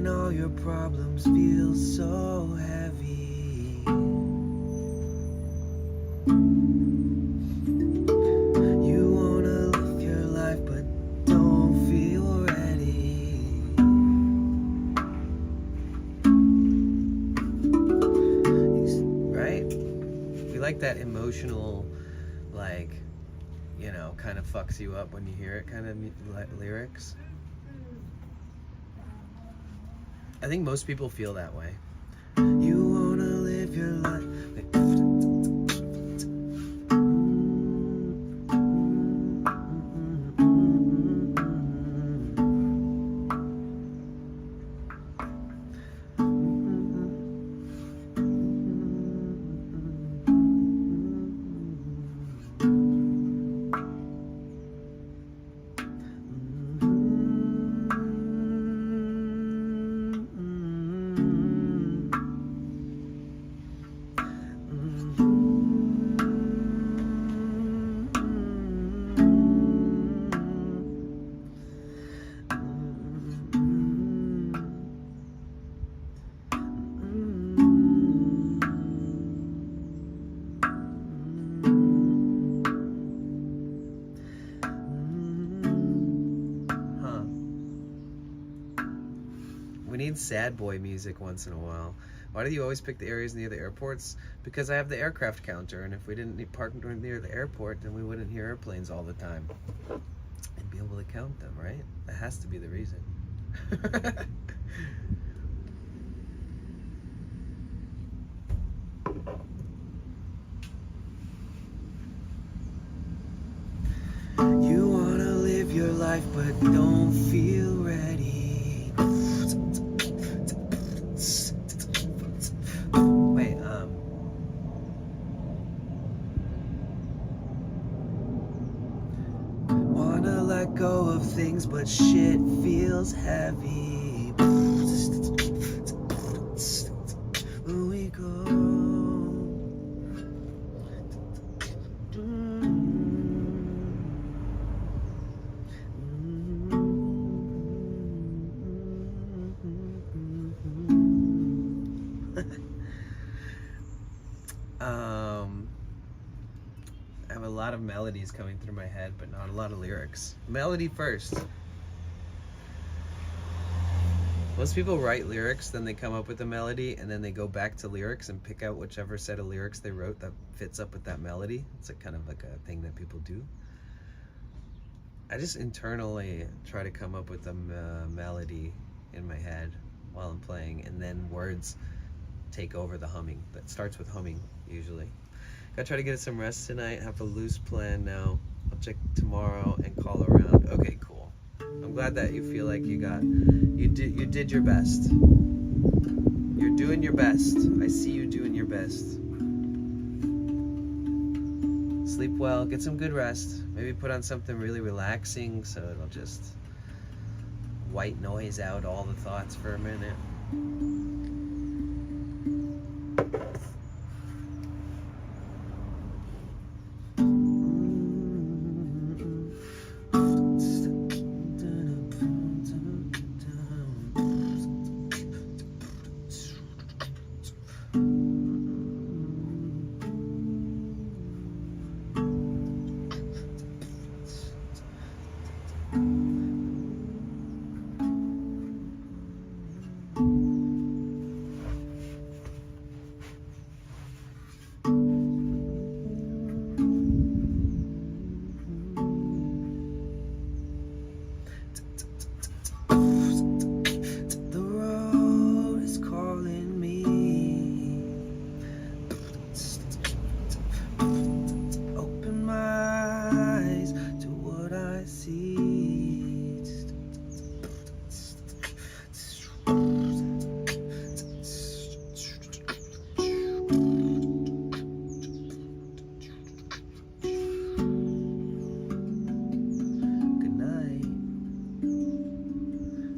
All your problems feel so heavy. You wanna live your life but don't feel ready. Right? We like that emotional, like, you know, kind of fucks you up when you hear it kind of lyrics. I think most people feel that way. You wanna live your life. Need sad boy music once in a while. Why do you always pick the areas near the airports? Because I have the aircraft counter, and if we didn't park near the airport, then we wouldn't hear airplanes all the time and be able to count them, right? That has to be the reason. You wanna live your life but don't feel ready. Wanna let go of things, but shit feels heavy. When we go. lot of melodies coming through my head, but not a lot of lyrics. Melody first. Most people write lyrics, then they come up with a melody, and then they go back to lyrics and pick out whichever set of lyrics they wrote that fits up with that melody. It's like kind of like a thing that people do. I just internally try to come up with a melody in my head while I'm playing, and then words take over the humming. That starts with humming, usually. Gotta try to get some rest tonight, have a loose plan now. I'll check tomorrow and call around. Okay, cool. I'm glad that you feel like you did your best. You're doing your best. I see you doing your best. Sleep well, get some good rest. Maybe put on something really relaxing so it'll just white noise out all the thoughts for a minute.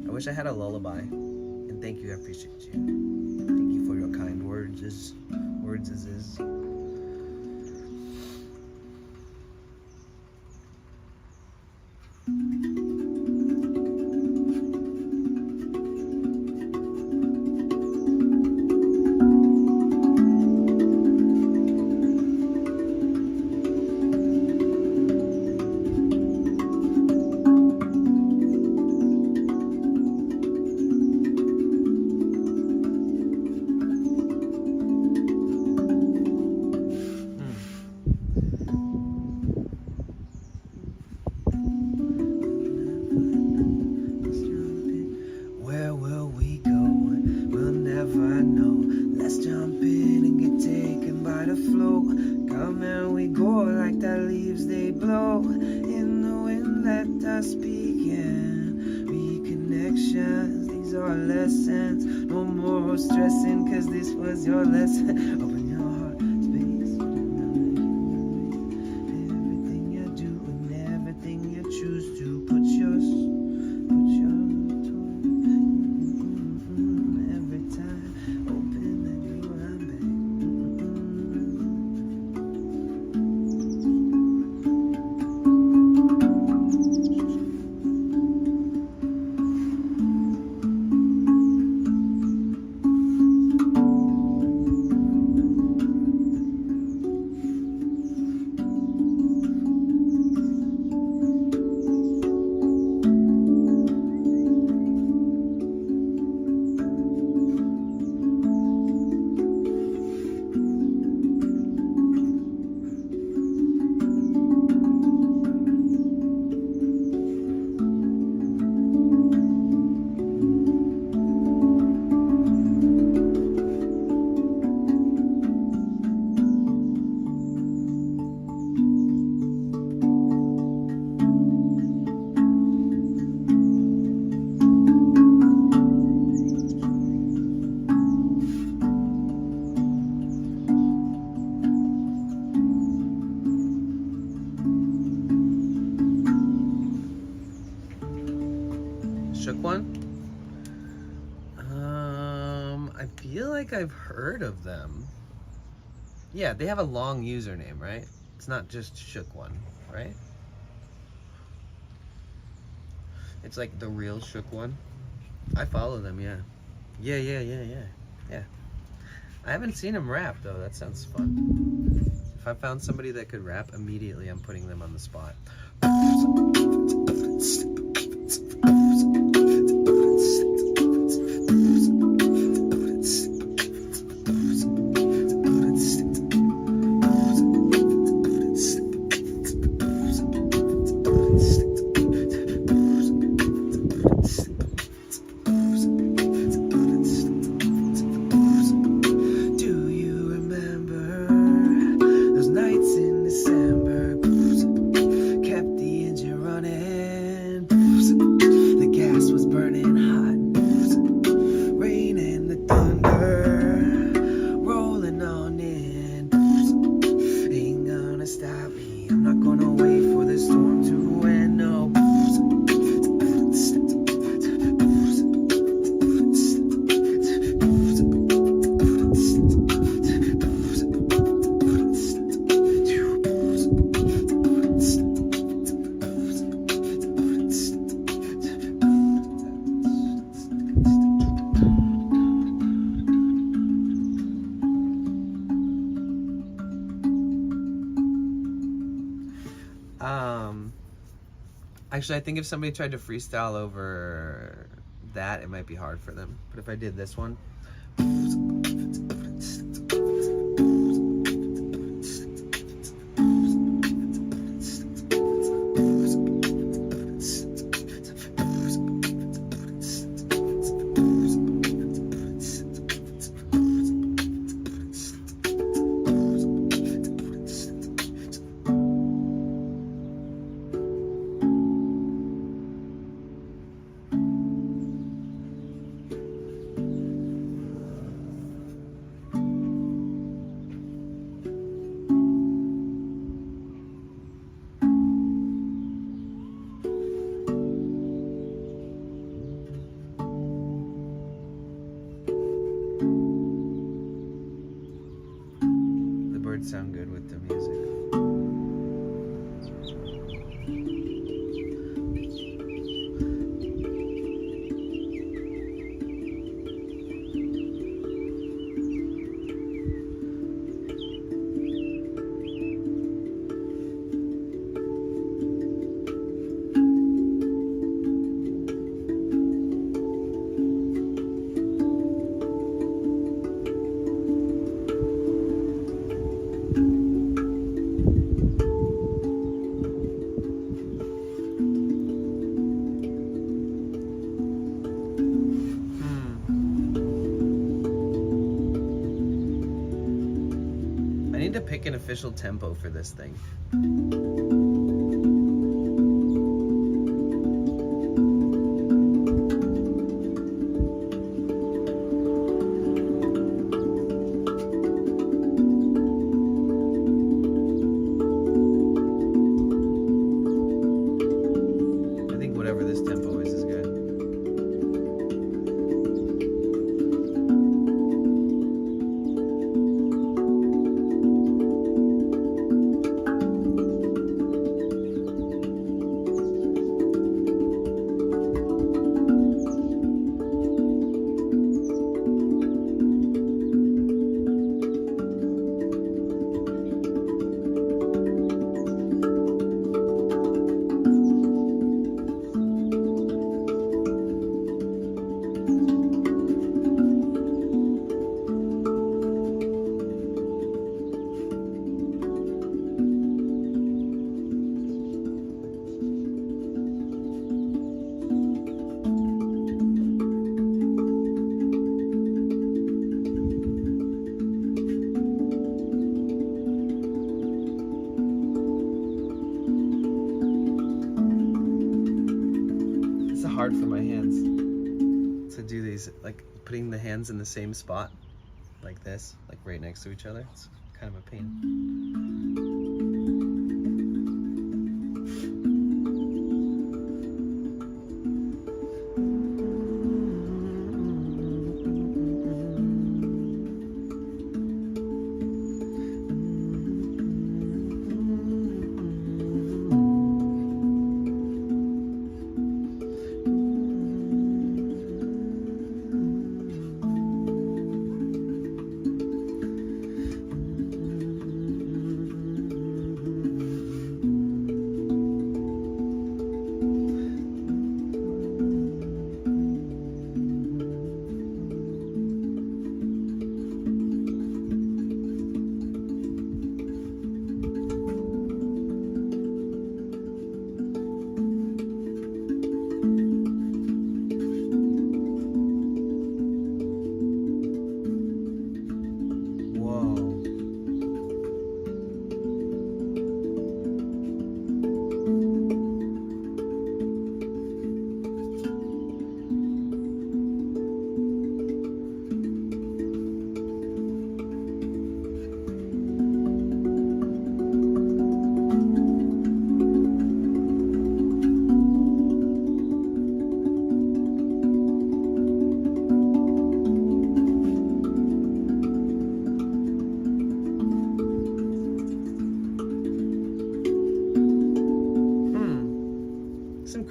I wish I had a lullaby. And thank you, I appreciate you. Thank you for your kind words. No more stressing, cause this was your lesson. Open your heart, space, everything you do and everything you choose to put your every time. Open the door, I'm Shook one? I feel like I've heard of them. Yeah, they have a long username, right? It's not just Shook One, right? It's like the real Shook One. I follow them, yeah. Yeah. I haven't seen him rap though. That sounds fun. If I found somebody that could rap, immediately I'm putting them on the spot. Actually, I think if somebody tried to freestyle over that, it might be hard for them. But if I did this one. Sound good with the music. To pick an official tempo for this thing. I think whatever this tempo is good. Hard for my hands to do these, like putting the hands in the same spot like this, like right next to each other. It's kind of a pain.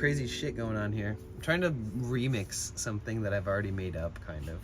crazy shit going on here. I'm trying to remix something that I've already made up, kind of.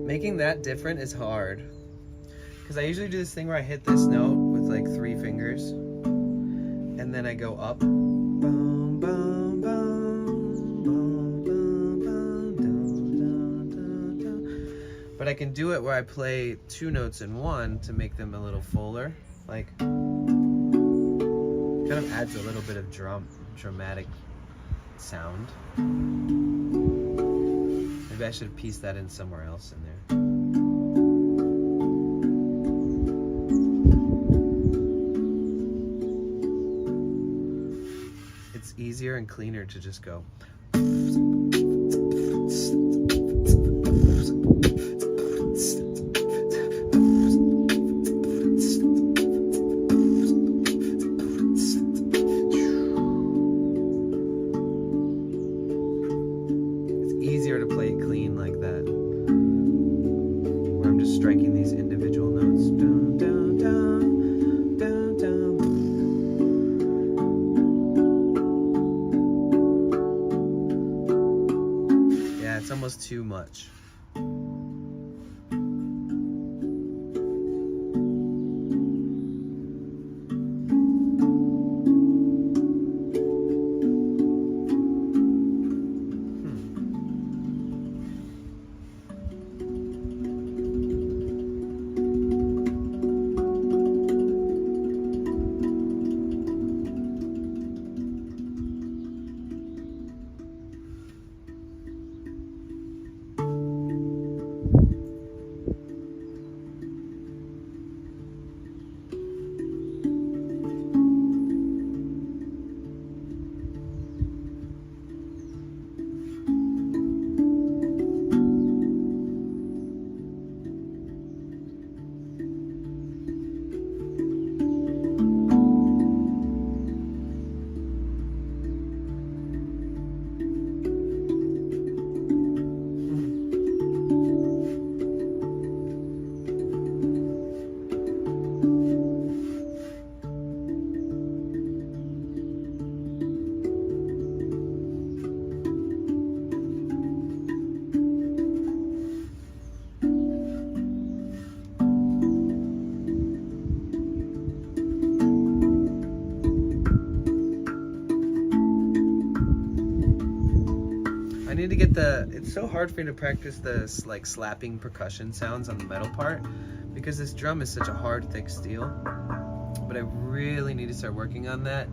Making that different is hard, because I usually do this thing where I hit this note with like 3 fingers and then I go up, boom, boom, boom, boom, boom, boom, dun, dun, dun, dun. But I can do it where I play 2 notes in one to make them a little fuller, like kind of adds a little bit of dramatic sound. Maybe I should piece that in somewhere else in there. It's easier and cleaner to just go. Easier to play it clean like that, where I'm just striking these individual notes. Dun, dun, dun, dun, dun. Yeah, it's almost too much. I need to get it's so hard for me to practice the like slapping percussion sounds on the metal part, because this drum is such a hard, thick steel. But I really need to start working on that.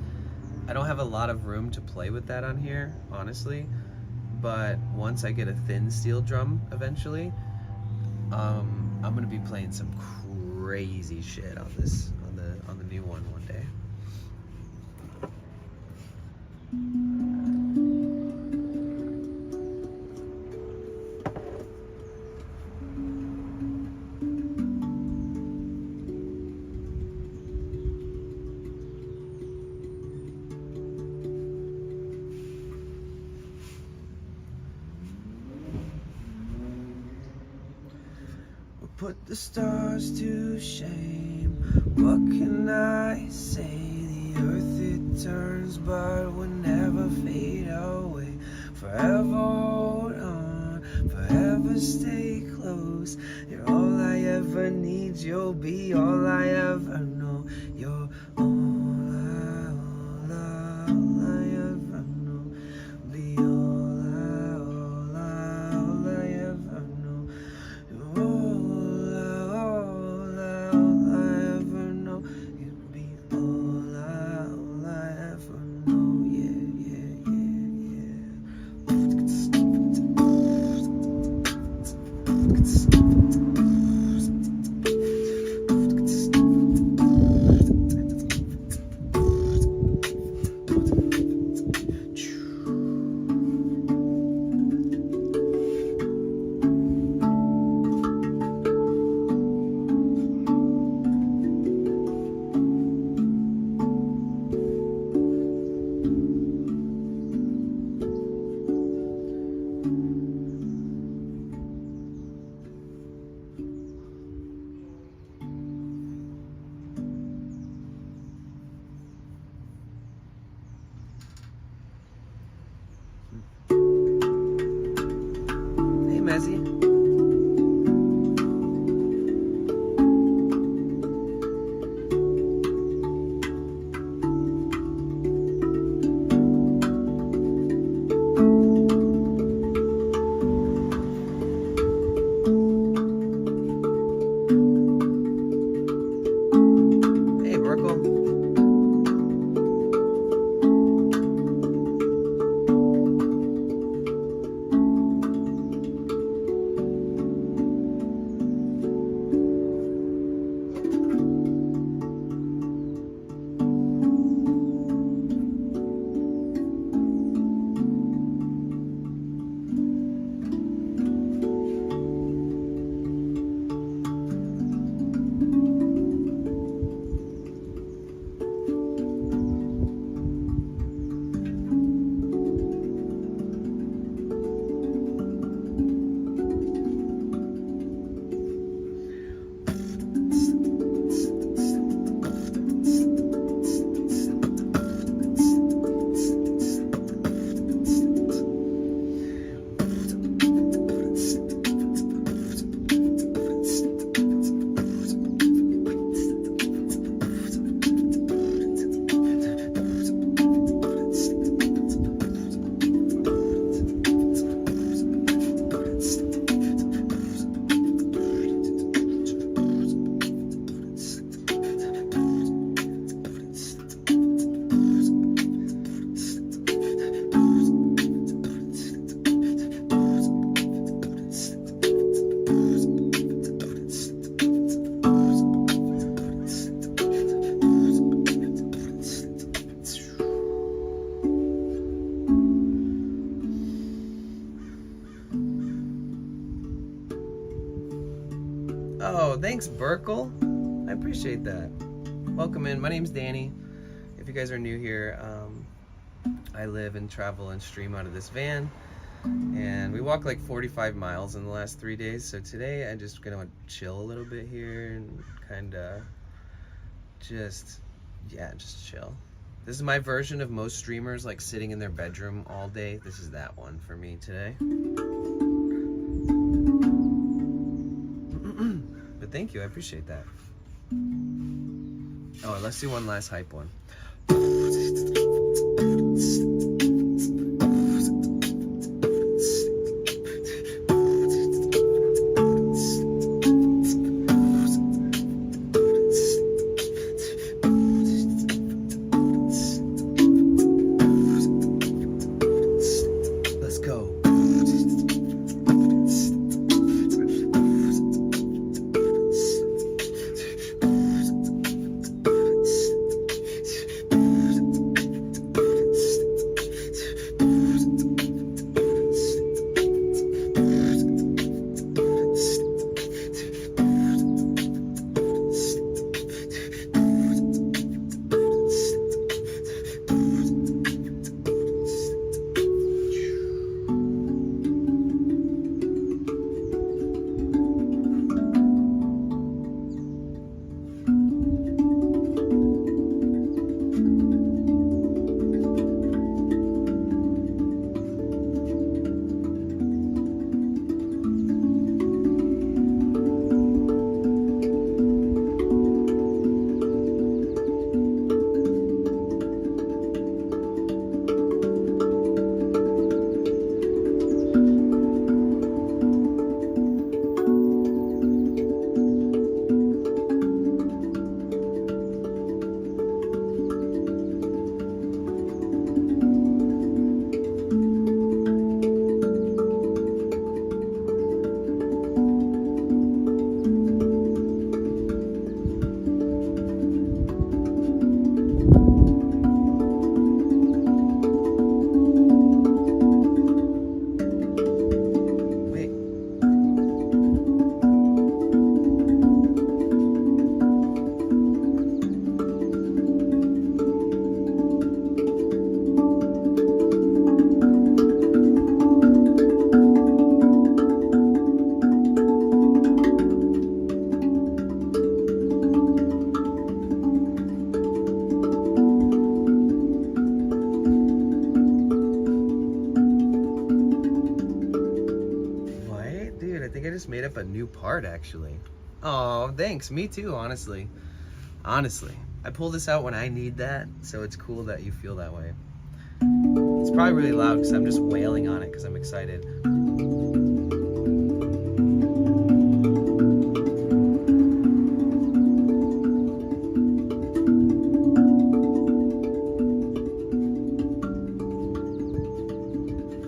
I don't have a lot of room to play with that on here, honestly. But once I get a thin steel drum eventually, I'm gonna be playing some crazy shit on this, on the new one day. Put the stars to shame. What can I say? The earth it turns, but will never fade away. Forever hold on, forever stay close. You're all I ever need, you'll be all I ever know. You're all I ever know. Be all I ever know. You're all Hey, Mezzy. Hey, Burkle. Oh, thanks, Burkle. I appreciate that. Welcome in. My name's Danny. If you guys are new here, I live and travel and stream out of this van. And we walked like 45 miles in the last 3 days. So today I'm just gonna chill a little bit here and kind of just chill. This is my version of most streamers like sitting in their bedroom all day. This is that one for me today. But thank you, I appreciate that. Oh, let's do one last hype one. Let's go. just made up a new part, actually. Oh, thanks. Me too, honestly. Honestly. I pull this out when I need that, so it's cool that you feel that way. It's probably really loud because I'm just wailing on it because I'm excited.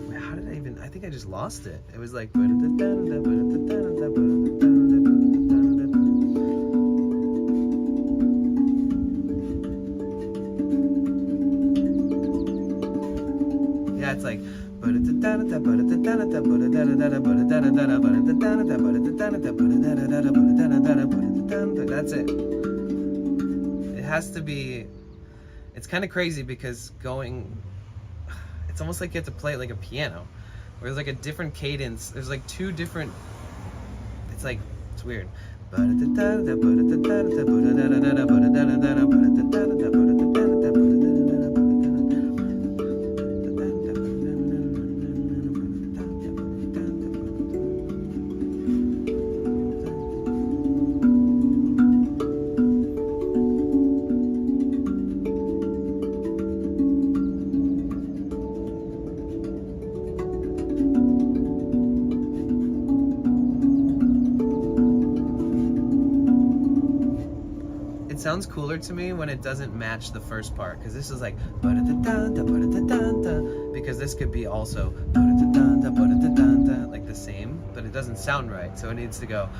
Wait, how did I even... I think I just lost it. It was like... Yeah, it's like... That's it. It has to be... It's kind of crazy because going... It's almost like you have to play it like a piano. Where there's like a different cadence. There's like two different... It's like... It's weird. It sounds cooler to me when it doesn't match the first part, because this is like because this could be also like the same, but it doesn't sound right, so it needs to go.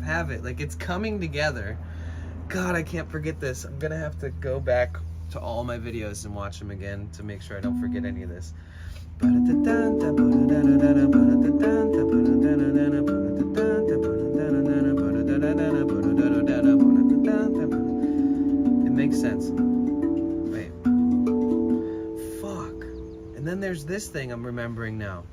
Have it like it's coming together. God, I can't forget this. I'm gonna have to go back to all my videos and watch them again to make sure I don't forget any of this. It makes sense. Wait. Fuck. And then there's this thing I'm remembering now.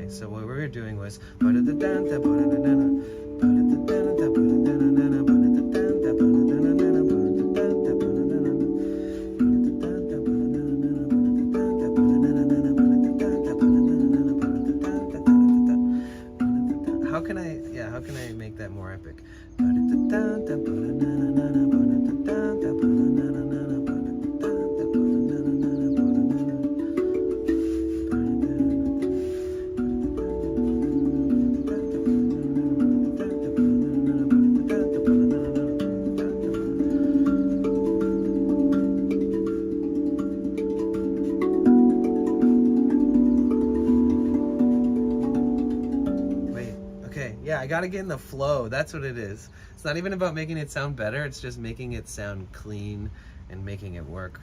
So what we were doing was how can I make that more epic? Yeah, I gotta get in the flow. That's what it is. It's not even about making it sound better. It's just making it sound clean and making it work.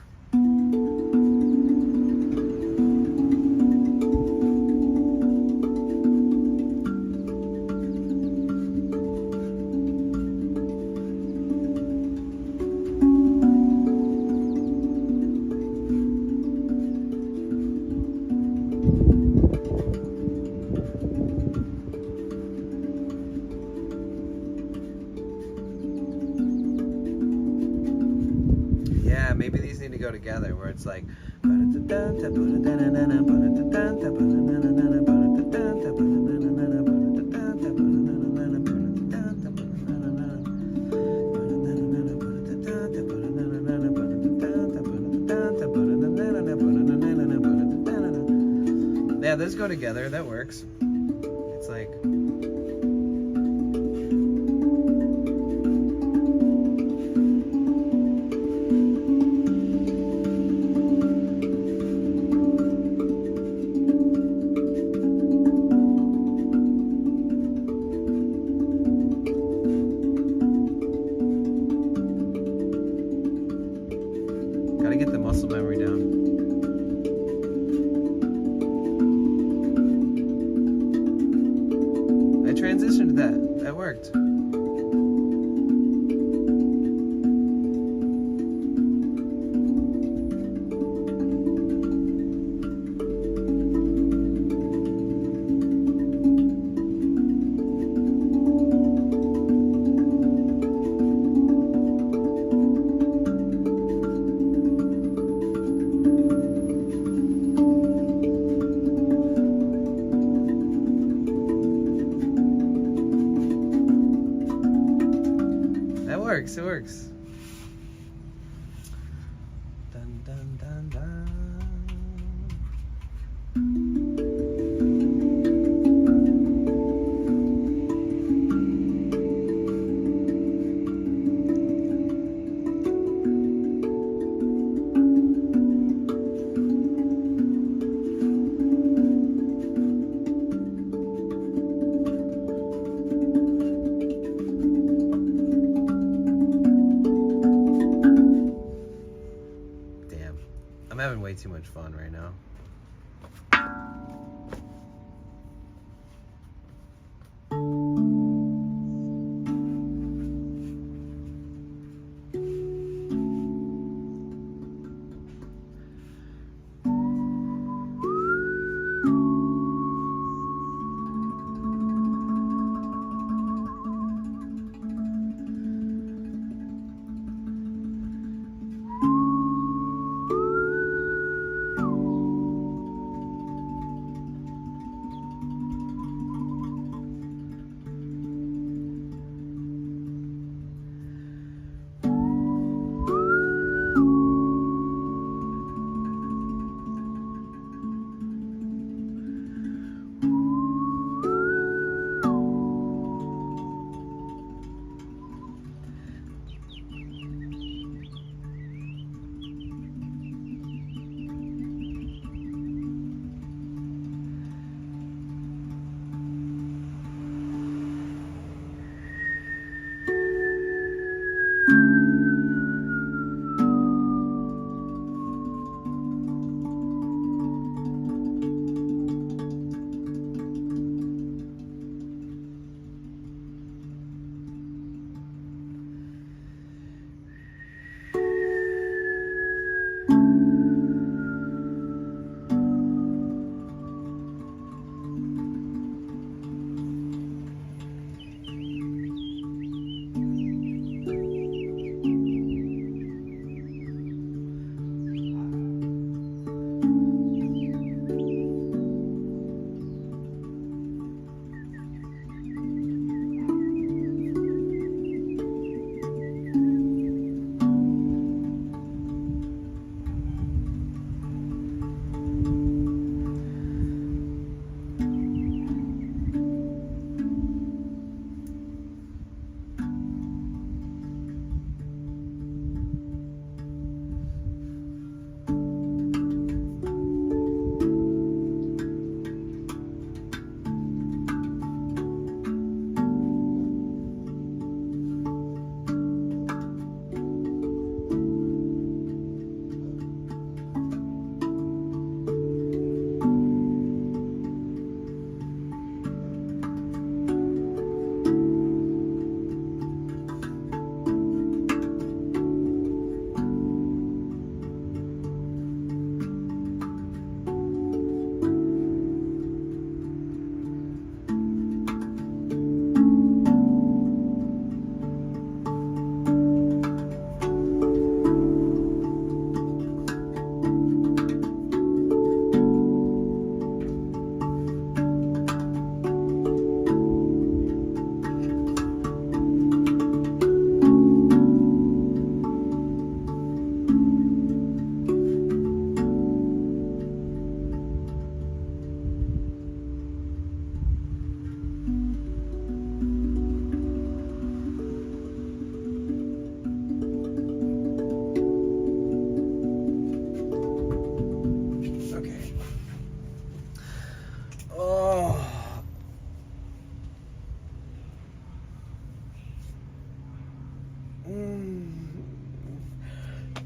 Yeah, maybe these need to go together where it's like those go together. That works. It's like... Gotta get the muscle memory down. I transitioned to that. That worked. It works. Dun, dun, dun, dun. I'm having way too much fun right now.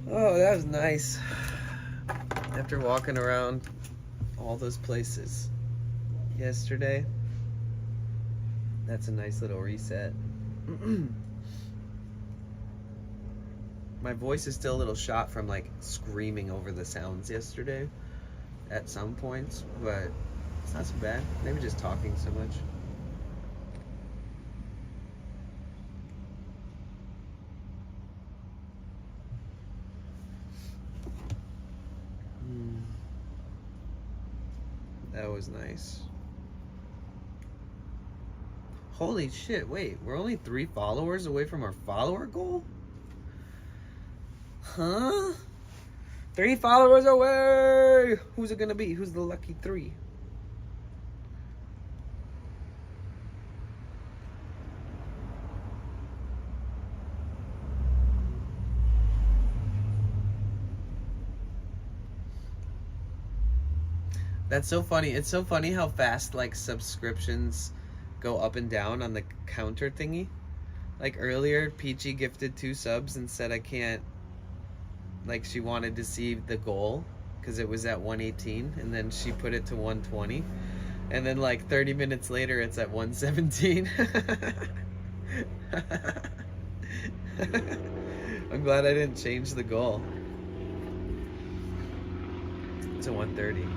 Oh, that was nice. After walking around all those places yesterday, that's a nice little reset. My voice is still a little shot from like screaming over the sounds yesterday at some points, but it's not so bad. Maybe just talking so much. That was nice. Holy shit, wait, we're only 3 followers away from our follower goal? Huh? 3 followers away! Who's it gonna be? Who's the lucky 3? That's so funny. It's so funny how fast like subscriptions go up and down on the counter thingy. Like earlier, Peachy gifted 2 subs and said I can't, like she wanted to see the goal because it was at 118, and then she put it to 120, and then like 30 minutes later it's at 117. I'm glad I didn't change the goal to 130.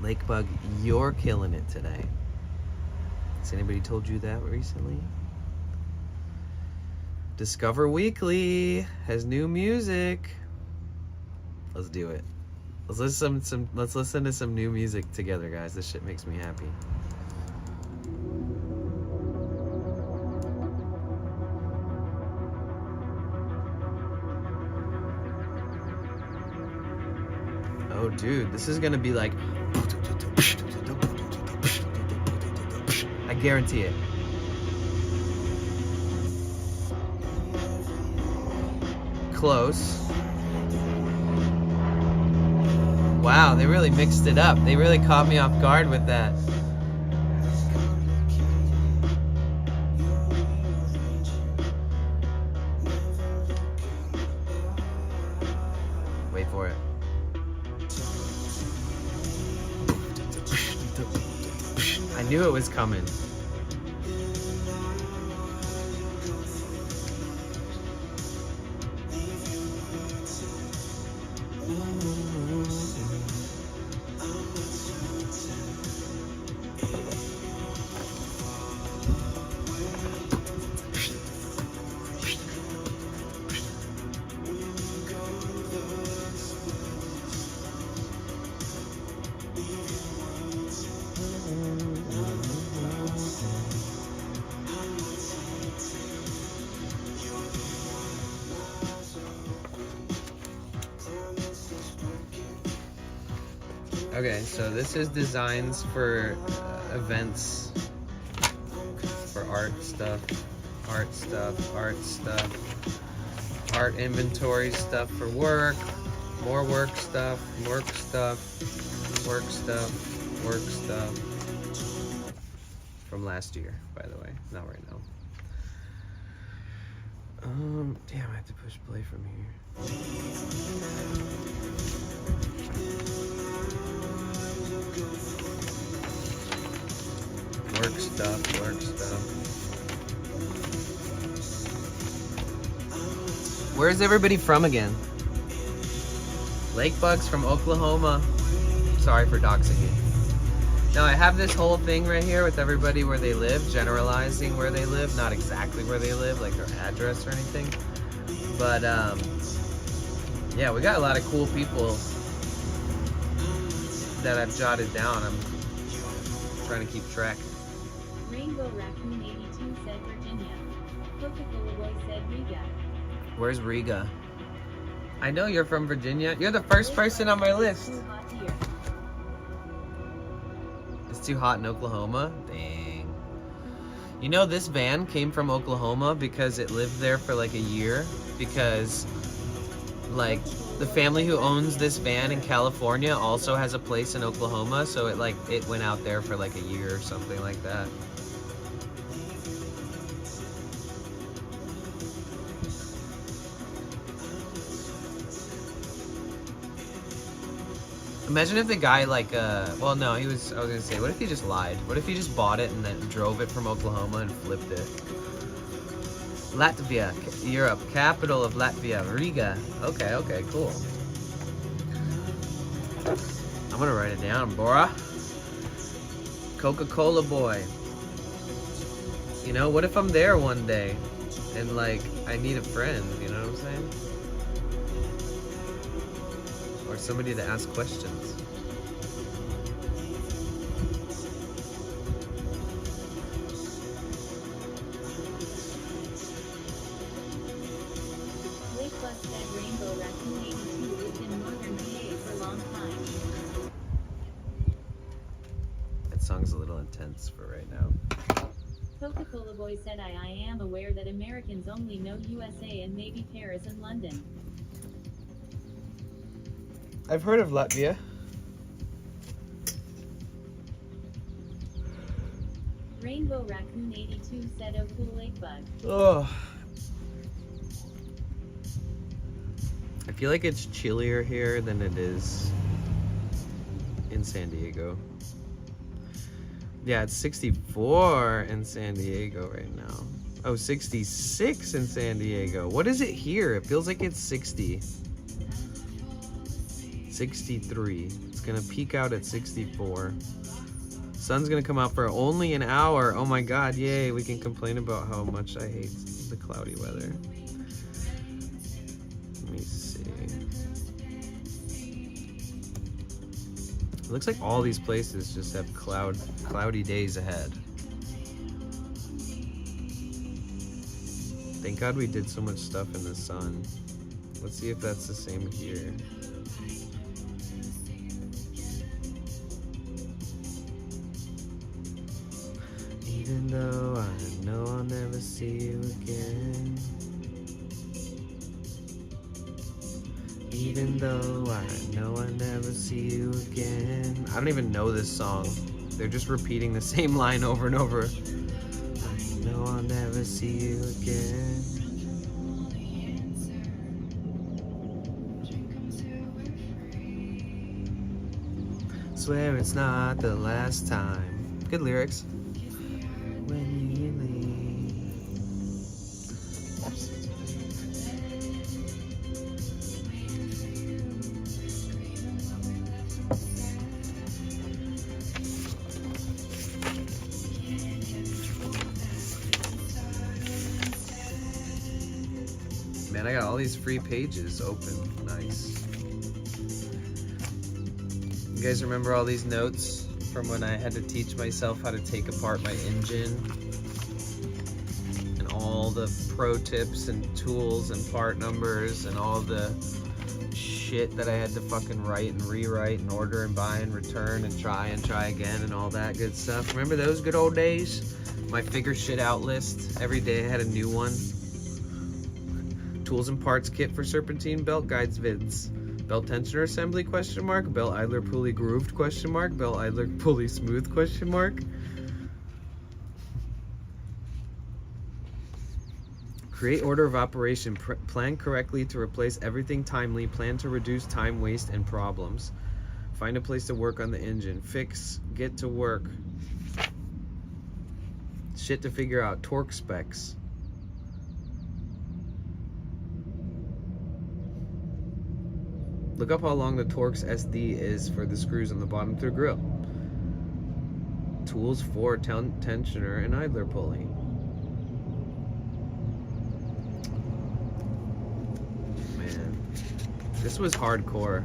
Lakebug, you're killing it today. Has anybody told you that recently? Discover Weekly has new music. Let's do it. Let's listen to some new music together, guys. This shit makes me happy. Oh, dude, this is gonna be like, I guarantee it. Close. Wow, they really mixed it up. They really caught me off guard with that. Wait for it. I knew it was coming. Okay, so this is designs for events, for art stuff, art inventory stuff for work, more work stuff, work stuff. From last year, by the way, not right now. Damn, I have to push play from here. Work stuff. Where's everybody from again? Lakebugs from Oklahoma. Sorry for doxing you. Now I have this whole thing right here with everybody where they live, generalizing where they live, not exactly where they live, like their address or anything. But yeah, we got a lot of cool people that I've jotted down. I'm trying to keep track. Rainbow Raccoon 82 said Virginia. Coca-Cola Boy said Riga. Where's Riga? I know you're from Virginia. You're the first person on my list. Too hot here. It's too hot in Oklahoma? Dang. You know, this van came from Oklahoma because it lived there for like a year. Because, like, the family who owns this van in California also has a place in Oklahoma. So it went out there for like a year or something like that. Imagine if the guy well no, I was gonna say, what if he just lied? What if he just bought it and then drove it from Oklahoma and flipped it? Latvia, Europe, capital of Latvia, Riga. Okay, cool. I'm gonna write it down, Bora. Coca-Cola boy. You know, what if I'm there one day and like I need a friend, you know what I'm saying? Or somebody to ask questions. Lake Bus said Rainbow Raccoon 82 lived in northern PA for a long time. That song's a little intense for right now. Coca-Cola Boy said I am aware that Americans only know USA and maybe Paris and London. I've heard of Latvia. Rainbow Raccoon 82 said oh cool lake bug. Oh. I feel like it's chillier here than it is in San Diego. Yeah, it's 64 in San Diego right now. Oh, 66 in San Diego. What is it here? It feels like it's 60. 63. It's gonna peak out at 64. Sun's gonna come out for only an hour. Oh my god, yay. We can complain about how much I hate the cloudy weather. Let me see. It looks like all these places just have cloudy days ahead. Thank God we did so much stuff in the sun. Let's see if that's the same here. Even though I know I'll never see you again. Even though I know I'll never see you again. I don't even know this song. They're just repeating the same line over and over. I know I'll never see you again. Swear it's not the last time. Good lyrics. When you Man, I got all these free pages open. Nice. You guys remember all these notes from when I had to teach myself how to take apart my engine? And all the pro tips and tools and part numbers and all the shit that I had to fucking write and rewrite and order and buy and return and try again and all that good stuff. Remember those good old days? My figure shit out list. Every day I had a new one. Tools and parts kit for serpentine belt guides vids. Belt tensioner assembly question mark. Belt idler pulley grooved question mark. Belt idler pulley smooth question mark. Create order of operation. Plan correctly to replace everything timely. Plan to reduce time waste and problems. Find a place to work on the engine. Fix. Get to work. Shit to figure out. Torque specs. Look up how long the Torx SD is for the screws on the bottom through grill. Tools for tensioner and idler pulley. Man, this was hardcore.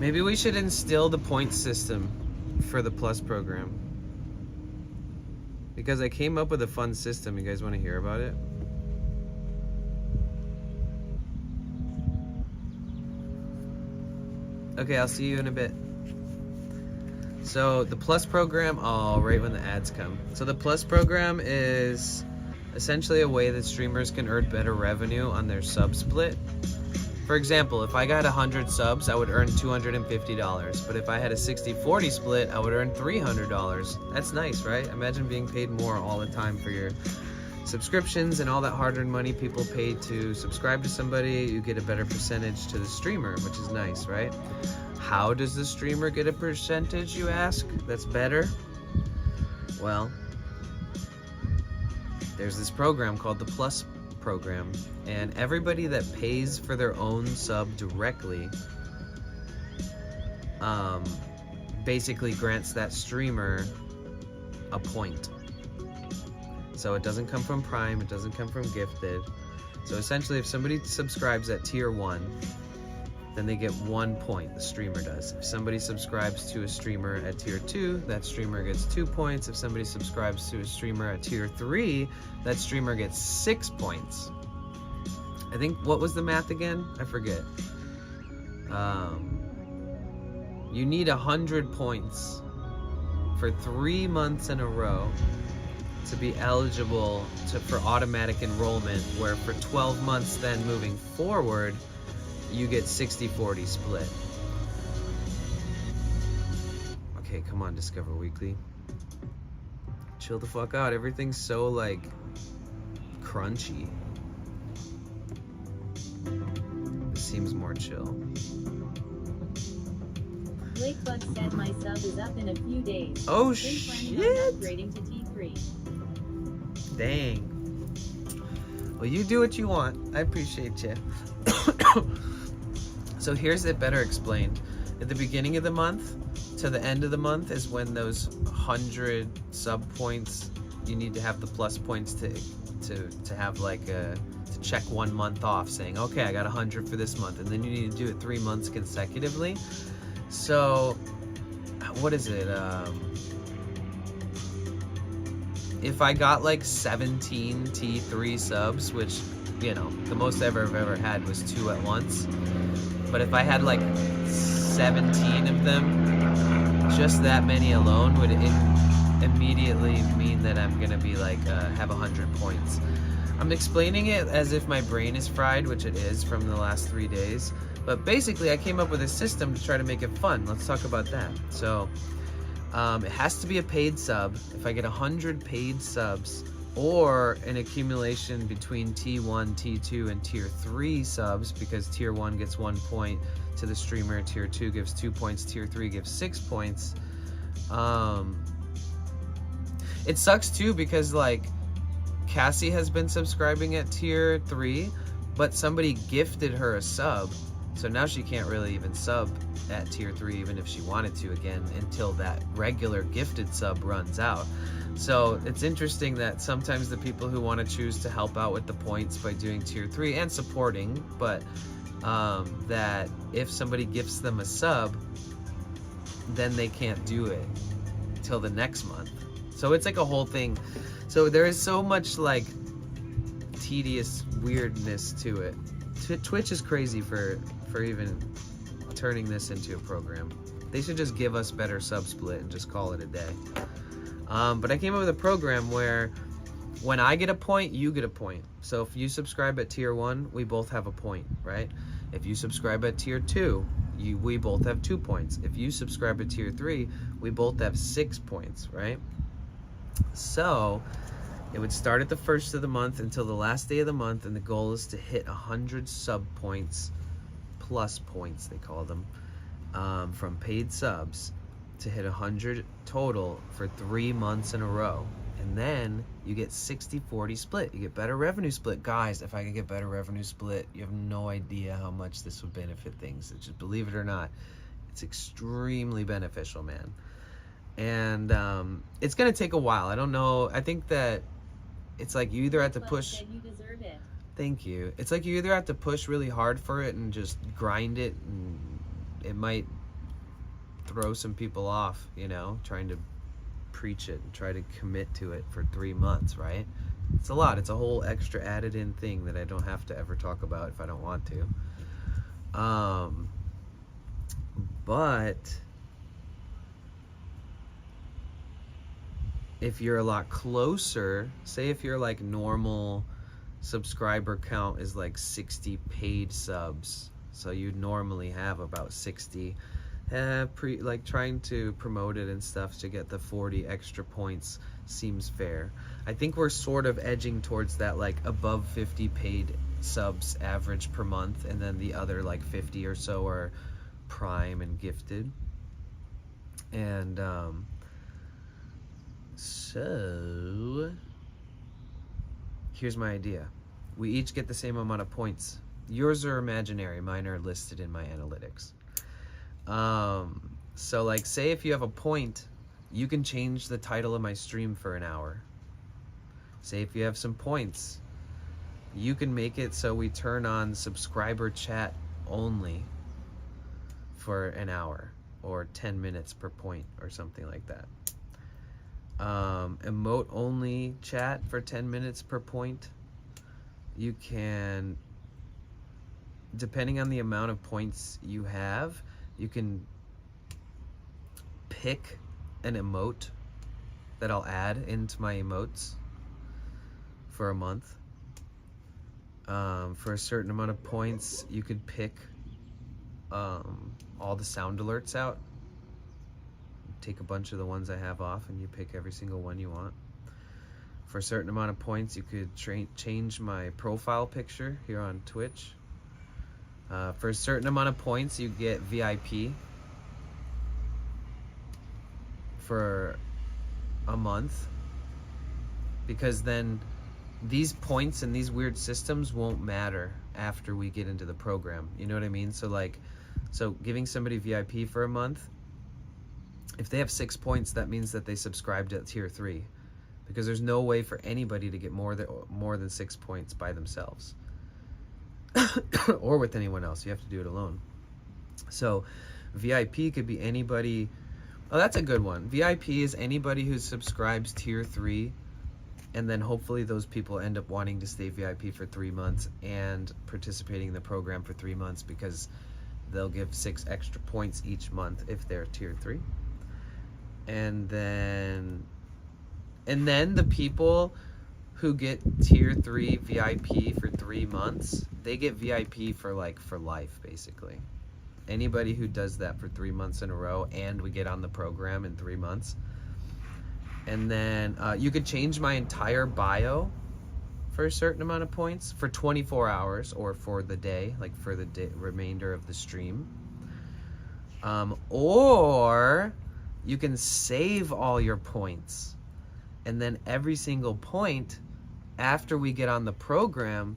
Maybe we should instill the point system for the Plus program. Because I came up with a fun system. You guys want to hear about it? Okay, I'll see you in a bit. So the Plus program, oh, right when the ads come. So the Plus program is essentially a way that streamers can earn better revenue on their sub split. For example, if I got 100 subs, I would earn $250. But if I had a 60-40 split, I would earn $300. That's nice, right? Imagine being paid more all the time for your subscriptions and all that hard-earned money people pay to subscribe to somebody. You get a better percentage to the streamer, which is nice, right? How does the streamer get a percentage, you ask? That's better? Well, there's this program called the Plus program, and everybody that pays for their own sub directly basically grants that streamer a point. So it doesn't come from Prime, it doesn't come from Gifted. So essentially, if somebody subscribes at tier 1, then they get 1 point, the streamer does. If somebody subscribes to a streamer at tier 2, that streamer gets 2 points. If somebody subscribes to a streamer at tier 3, that streamer gets 6 points. I think, what was the math again? I forget. You need 100 points for 3 months in a row to be eligible for automatic enrollment, where for 12 months then moving forward, you get 60-40 split. Okay, come on, Discover Weekly. Chill the fuck out. Everything's so, like, crunchy. This seems more chill. Blakebug said my sub is up in a few days. Oh, Been planning shit! on upgrading to T3. Dang. Well, you do what you want. I appreciate you. So here's it better explained. At the beginning of the month to the end of the month is when those 100 sub points, you need to have the plus points to have like to check 1 month off, saying, okay, I got 100 for this month, and then you need to do it 3 months consecutively. So what is it? If I got like 17 T3 subs, which, you know, the most I've ever had was 2 at once. But if I had like 17 of them, just that many alone would immediately mean that I'm gonna be like, have 100 points. I'm explaining it as if my brain is fried, which it is from the last 3 days. But basically, I came up with a system to try to make it fun. Let's talk about that. So, it has to be a paid sub. If I get 100 paid subs, or an accumulation between T1, T2, and Tier 3 subs, because Tier 1 gets 1 point to the streamer, Tier 2 gives 2 points, Tier 3 gives 6 points. It sucks too, because like Cassie has been subscribing at Tier 3, but somebody gifted her a sub, so now she can't really even sub at Tier 3 even if she wanted to again until that regular gifted sub runs out. So it's interesting that sometimes the people who want to choose to help out with the points by doing Tier 3 and supporting, but that if somebody gifts them a sub, then they can't do it till the next month. So it's like a whole thing. So there is so much like tedious weirdness to it. Twitch is crazy for even turning this into a program. They should just give us better sub split and just call it a day. But I came up with a program where when I get a point, you get a point. So if you subscribe at Tier 1, we both have a point, right? If you subscribe at Tier 2, we both have 2 points. If you subscribe at Tier 3, we both have 6 points, right? So it would start at the first of the month until the last day of the month, and the goal is to hit 100 sub points, plus points they call them, from paid subs, to hit 100 total for 3 months in a row. And then you get 60-40 split. You get better revenue split. Guys, if I could get better revenue split, you have no idea how much this would benefit things. Just believe it or not, it's extremely beneficial, man. And it's gonna take a while. I don't know. I think that it's like you either have to push. You deserve it. Thank you. It's like you either have to push really hard for it and just grind it, and it might throw some people off, you know, trying to preach it and try to commit to it for 3 months, right? It's a lot. It's a whole extra added in thing that I don't have to ever talk about if I don't want to. But if you're a lot closer, say if your like normal subscriber count is like 60 paid subs, so you normally have about 60, like trying to promote it and stuff to get the 40 extra points seems fair. I think we're sort of edging towards that like above 50 paid subs average per month, and then the other like 50 or so are prime and gifted. And so here's my idea. We each get the same amount of points. Yours are imaginary, mine are listed in my analytics. So like say if you have a point, you can change the title of my stream for an hour. Say if you have some points, you can make it so we turn on subscriber chat only for an hour or 10 minutes per point or something like that. Emote only chat for 10 minutes per point. You can, depending on the amount of points you have, you can pick an emote that I'll add into my emotes for a month. For a certain amount of points, you could pick all the sound alerts out. Take a bunch of the ones I have off and you pick every single one you want. For a certain amount of points, you could change my profile picture here on Twitch. For a certain amount of points, you get VIP for a month, because then these points and these weird systems won't matter after we get into the program. You know what I mean? So like, so giving somebody VIP for a month, if they have 6 points, that means that they subscribed at tier 3, because there's no way for anybody to get more than 6 points by themselves or with anyone else. You have to do it alone. So VIP could be anybody. Oh, that's a good one. VIP is anybody who subscribes tier 3, and then hopefully those people end up wanting to stay VIP for 3 months and participating in the program for 3 months, because they'll give 6 extra points each month if they're tier 3. And then the people who get tier 3 VIP for 3 months, they get VIP for life, basically. Anybody who does that for 3 months in a row, and we get on the program in 3 months. And then you could change my entire bio for a certain amount of points for 24 hours or for the day, like for the remainder of the stream. Or you can save all your points, and then every single point after we get on the program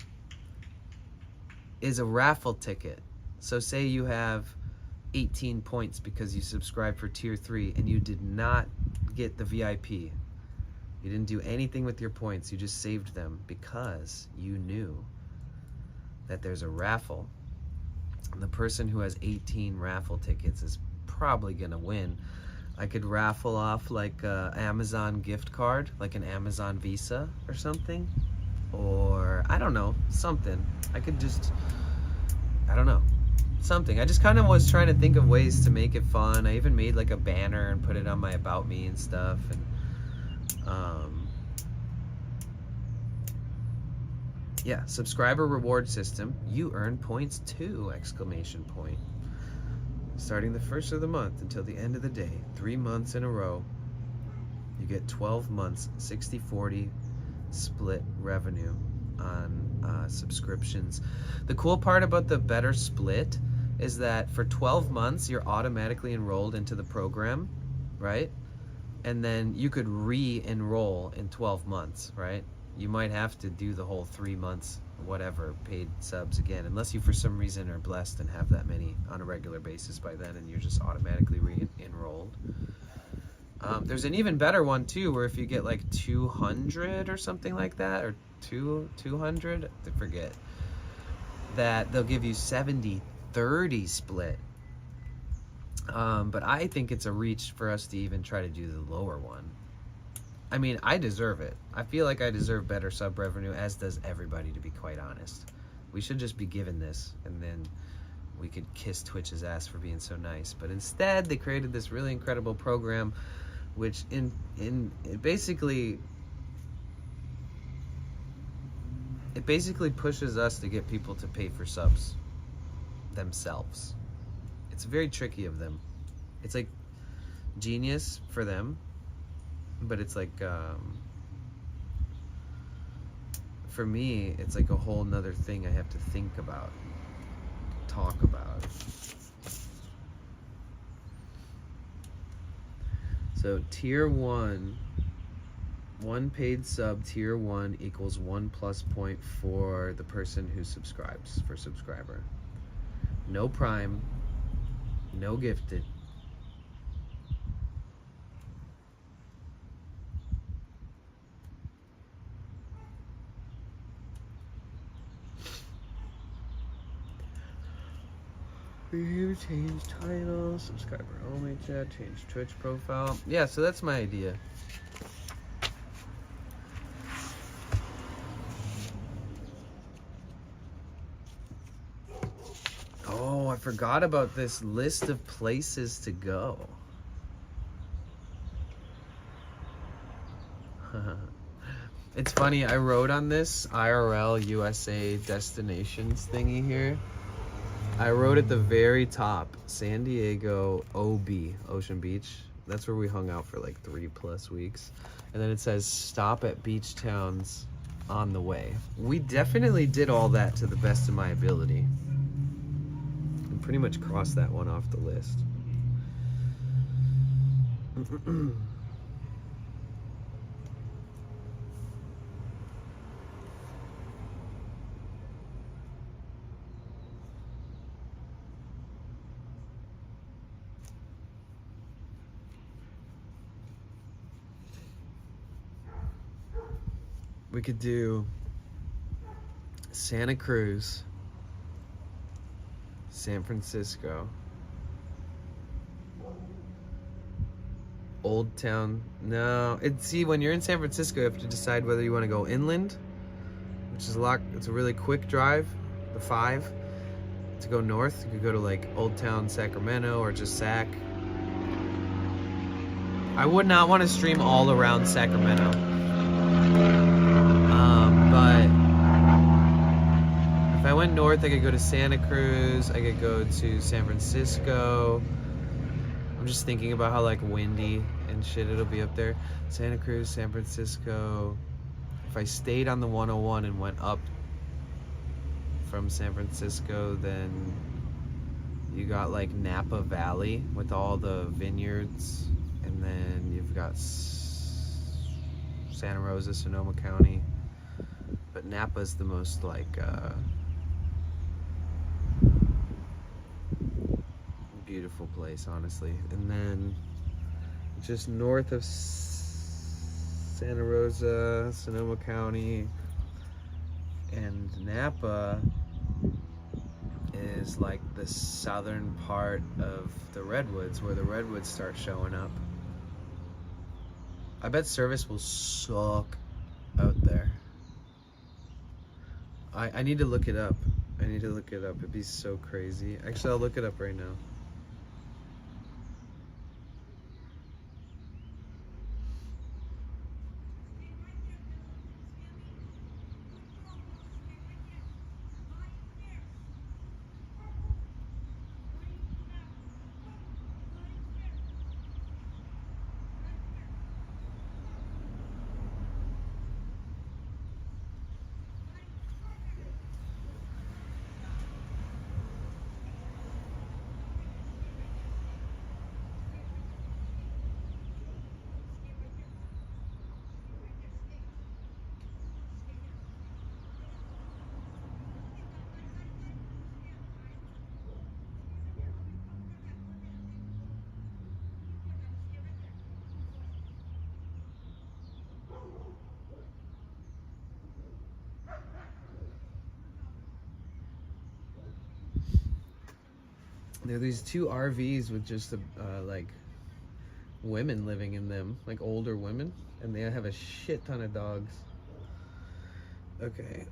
is a raffle ticket. So say you have 18 points because you subscribed for tier 3 and you did not get the VIP. You didn't do anything with your points. You just saved them because you knew that there's a raffle. And the person who has 18 raffle tickets is probably gonna win. I could raffle off like a Amazon gift card, like an Amazon Visa or something. Or, I don't know, something. I could just, I don't know, something. I just kind of was trying to think of ways to make it fun. I even made like a banner and put it on my About Me and stuff. And yeah, subscriber reward system. You earn points too! Exclamation point. Starting the first of the month until the end of the day, 3 months in a row, you get 12 months, 60-40 split revenue on subscriptions. The cool part about the better split is that for 12 months, you're automatically enrolled into the program, right? And then you could re-enroll in 12 months, right? You might have to do the whole 3 months, whatever, paid subs again, unless you for some reason are blessed and have that many on a regular basis by then, and you're just automatically re-enrolled. There's an even better one too, where if you get like 200 or something like that, or 200, I forget, that they'll give you 70-30 split. But I think it's a reach for us to even try to do the lower one. I mean, I deserve it. I feel like I deserve better sub revenue, as does everybody, to be quite honest. We should just be given this, and then we could kiss Twitch's ass for being so nice. But instead, they created this really incredible program, which it basically pushes us to get people to pay for subs themselves. It's very tricky of them. It's like genius for them, but it's like for me, it's like a whole nother thing I have to think about, talk about. So tier 1, one paid sub, tier 1 equals 1 plus point for the person who subscribes, for subscriber. No prime, no gifted. Review, change title, subscriber only chat, change Twitch profile. Yeah, so that's my idea. Oh, I forgot about this list of places to go. It's funny, I wrote on this IRL USA destinations thingy here. I wrote at the very top, San Diego OB, Ocean Beach. That's where we hung out for like 3+ weeks. And then it says stop at beach towns on the way. We definitely did all that to the best of my ability. And pretty much crossed that one off the list. We could do Santa Cruz, San Francisco, Old Town. No, see, when you're in San Francisco, you have to decide whether you want to go inland, which is it's a really quick drive, the 5. To go north, you could go to like Old Town Sacramento or just Sac. I would not want to stream all around Sacramento. But if I went north, I could go to Santa Cruz, I could go to San Francisco. I'm just thinking about how like windy and shit it'll be up there. Santa Cruz, San Francisco. If I stayed on the 101 and went up from San Francisco, then you got like Napa Valley with all the vineyards, and then you've got Santa Rosa, Sonoma County. But Napa's the most like beautiful place, honestly. And then just north of Santa Rosa, Sonoma County, and Napa is like the southern part of the redwoods, where the redwoods start showing up. I bet service will suck out there. I need to look it up. I need to look it up. It'd be so crazy. Actually, I'll look it up right now. There are these two RVs with just like women living in them, like older women, and they have a shit ton of dogs. Okay,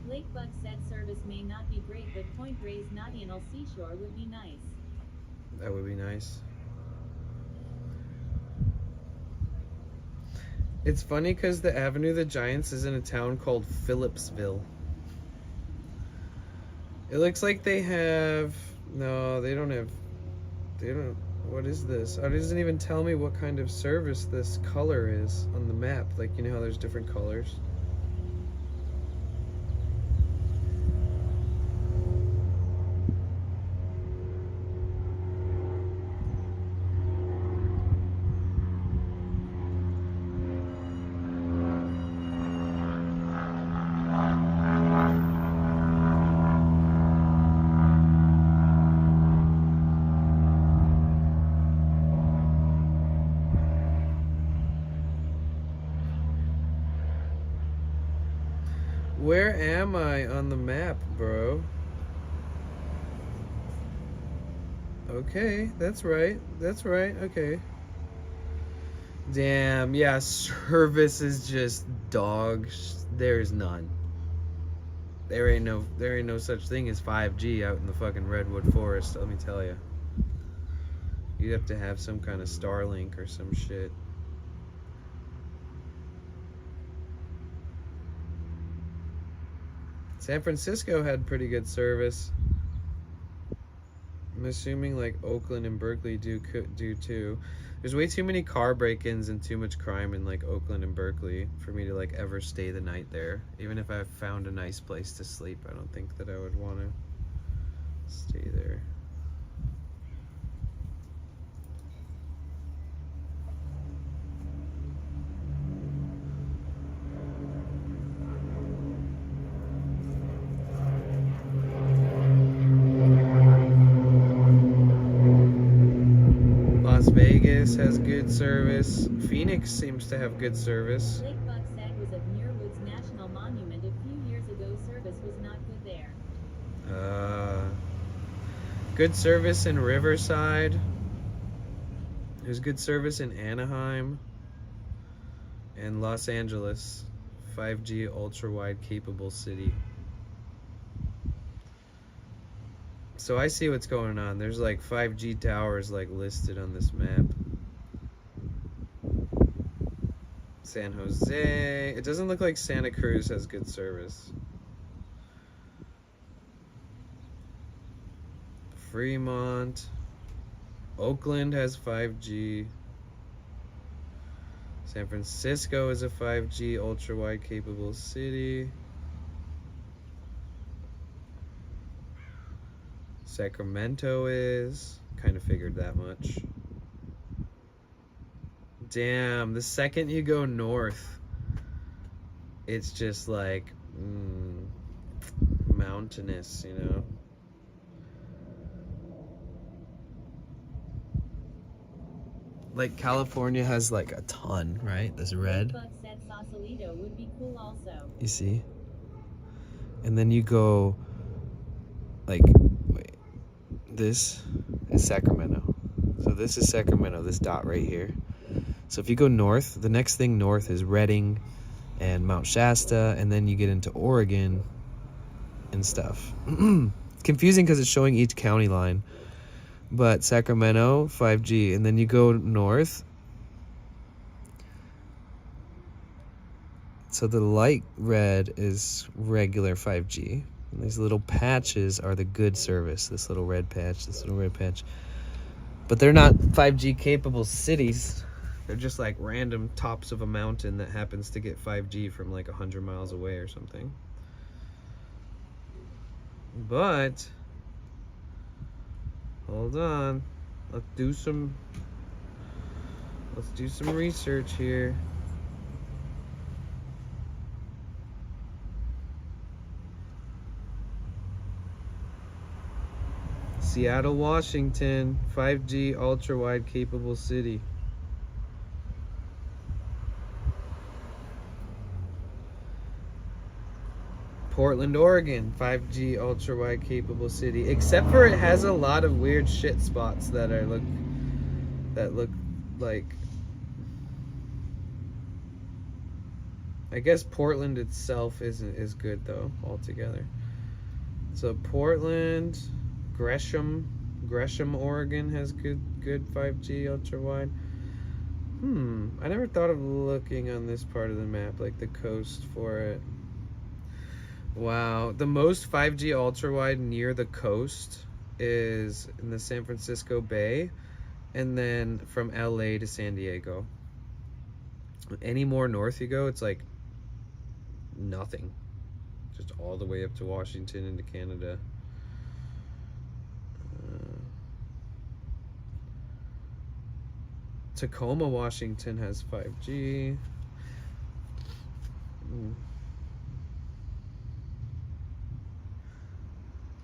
Lakebug said service may not be great, but Point Reyes National Seashore would be nice. that would be nice. It's funny because the Avenue of the Giants is in a town called Phillipsville. It looks like they have... No, they don't have... They don't... What is this? Oh, it doesn't even tell me what kind of service this color is on the map. Like, you know how there's different colors? Where am I on the map, bro? Okay, that's right. That's right. Okay. Damn, yeah, service is just dog. There's none. There ain't no such thing as 5G out in the fucking redwood forest, let me tell you. You'd have to have some kind of Starlink or some shit. San Francisco had pretty good service. I'm assuming like Oakland and Berkeley do too. There's way too many car break-ins and too much crime in like Oakland and Berkeley for me to like ever stay the night there. Even if I found a nice place to sleep, I don't think that I would want to stay there. Las Vegas has good service. Phoenix seems to have good service. Lakebug said was at Muirwoods National Monument a few years ago. Service was not good there. Good service in Riverside. There's good service in Anaheim and Los Angeles. 5G ultra-wide capable city. So I see what's going on. There's like 5G towers like listed on this map. San Jose. It doesn't look like Santa Cruz has good service. Fremont. Oakland has 5G. San Francisco is a 5G ultra-wide capable city. Sacramento is. Kind of figured that much. Damn, the second you go north, it's just like mountainous, you know? Like California has like a ton, right? This red. Lakebug said Sausalito would be cool also. You see? And then you go like, wait, this is Sacramento. So this is Sacramento, this dot right here. So if you go north, the next thing north is Redding and Mount Shasta, and then you get into Oregon and stuff. It's confusing because it's showing each county line. But Sacramento, 5G, and then you go north. So the light red is regular 5G. And these little patches are the good service. This little red patch, this little red patch. But they're not 5G capable cities. They're just like random tops of a mountain that happens to get 5G from like 100 miles away or something. But hold on. Let's do some research here. Seattle, Washington, 5G ultra-wide capable city. Portland, Oregon, 5G ultra-wide capable city. Except for it has a lot of weird shit spots that look like, I guess Portland itself is good though altogether. So Portland, Gresham, Oregon has good 5G ultra-wide. I never thought of looking on this part of the map, like the coast for it. Wow, the most 5G ultra-wide near the coast is in the San Francisco Bay, and then from LA to San Diego. Any more north you go, it's like nothing. Just all the way up to Washington into Canada. Tacoma, Washington has 5G.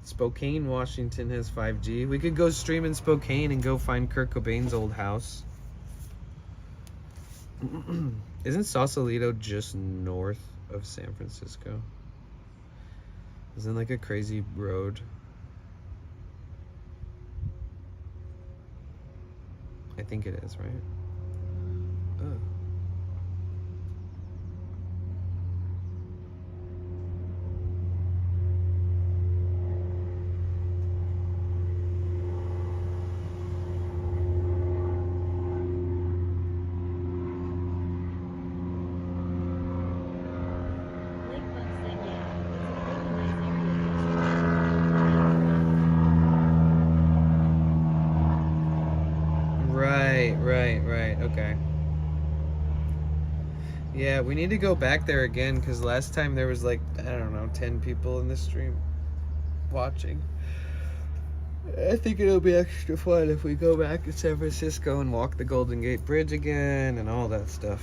Spokane, Washington has 5G. We could go stream in Spokane and go find Kurt Cobain's old house. Isn't Sausalito just north of San Francisco? Isn't like a crazy road? I think it is, right? Oh. Right. Okay. Yeah, we need to go back there again because last time there was like, I don't know, 10 people in the stream watching. I think it'll be extra fun if we go back to San Francisco and walk the Golden Gate Bridge again and all that stuff.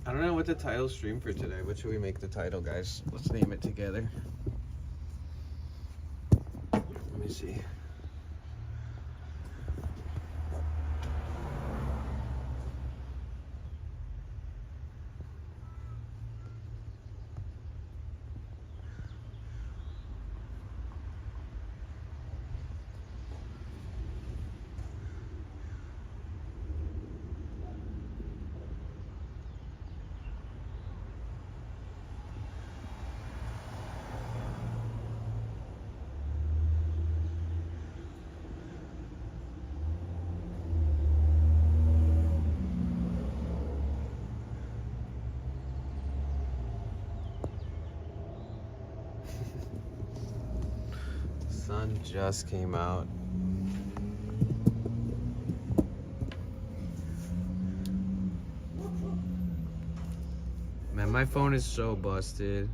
I don't know what the title stream for today. What should we make the title, guys? Let's name it together. Let me see. Sun just came out. Man, my phone is so busted.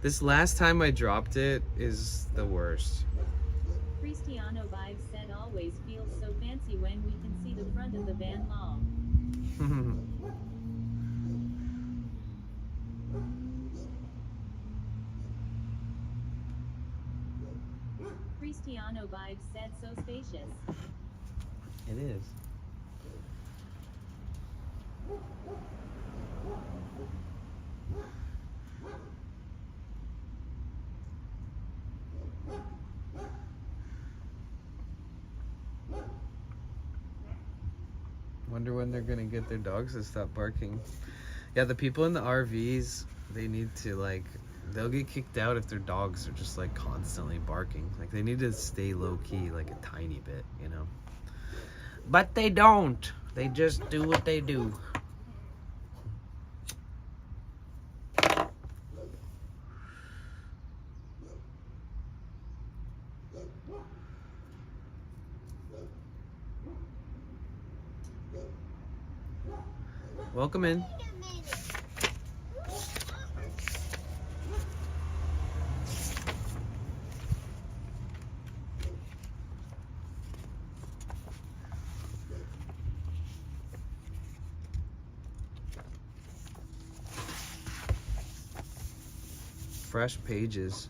This last time I dropped it is the worst. Cristiano Vibes said always feels so fancy when we can see the front of the van mall. Cristiano vibes said so spacious. It is. Wonder when they're gonna get their dogs to stop barking. Yeah, the people in the RVs, they need to like, they'll get kicked out if their dogs are just like constantly barking. Like they need to stay low key like a tiny bit, you know. But they don't. They just do what they do. Welcome in. Fresh pages.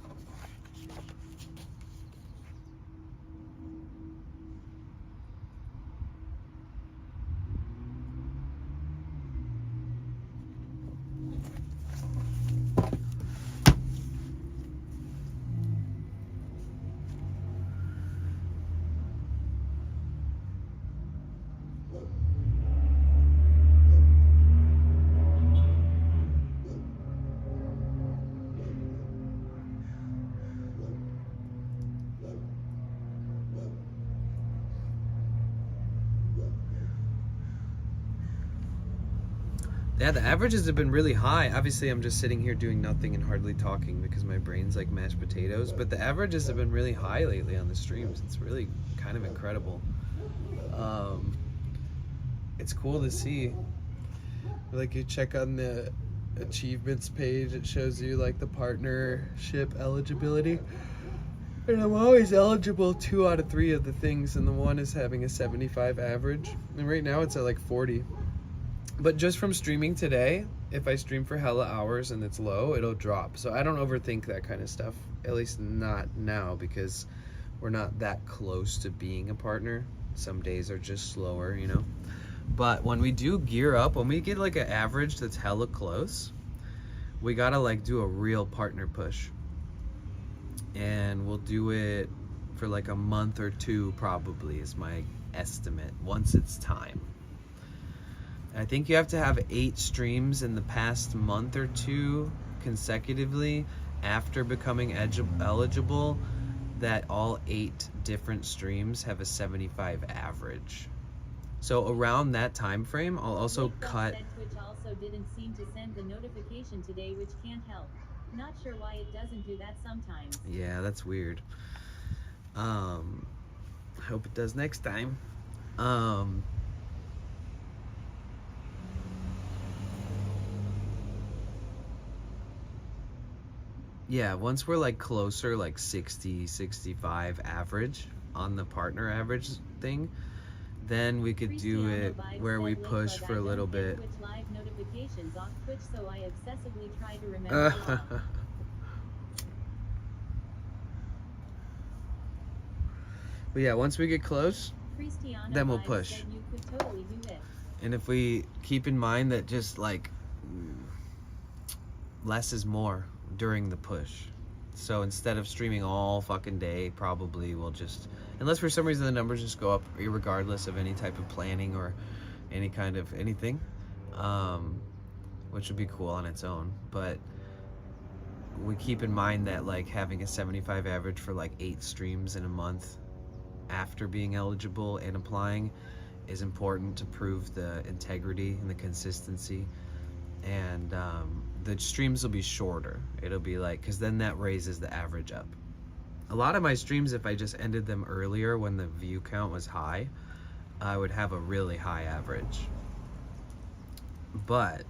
Yeah, the averages have been really high. Obviously, I'm just sitting here doing nothing and hardly talking because my brain's like mashed potatoes. But the averages have been really high lately on the streams. It's really kind of incredible. It's cool to see. Like you check on the achievements page, it shows you like the partnership eligibility. And I'm always eligible 2 out of 3 of the things, and the one is having a 75 average. And right now it's at like 40. But just from streaming today, if I stream for hella hours and it's low, it'll drop. So I don't overthink that kind of stuff, at least not now, because we're not that close to being a partner. Some days are just slower, you know. But when we do gear up, when we get like an average that's hella close, we gotta like do a real partner push. And we'll do it for like a month or 2 probably is my estimate, once it's time. I think you have to have 8 streams in the past month or 2 consecutively after becoming eligible, that all 8 different streams have a 75 average. So around that time frame, I'll also cut. Said Twitch also didn't seem to send the notification today, which can't help. Not sure why it doesn't do that sometimes. Yeah, that's weird. I hope it does next time. Yeah, once we're like closer, like 60, 65 average on the partner average thing, then we could do it where we push for a little bit. Twitch live notifications off Twitch, so I obsessively try to remember them all. But yeah, once we get close, Cristiano then we'll vibes push. said you could totally do it. And if we keep in mind that just like less is more during the push. So instead of streaming all fucking day, probably we'll just, unless for some reason the numbers just go up regardless of any type of planning or any kind of anything, which would be cool on its own. But we keep in mind that like having a 75 average for like 8 streams in a month after being eligible and applying is important to prove the integrity and the consistency. And the streams will be shorter. It'll be like, because then that raises the average up. A lot of my streams, if I just ended them earlier when the view count was high, I would have a really high average. But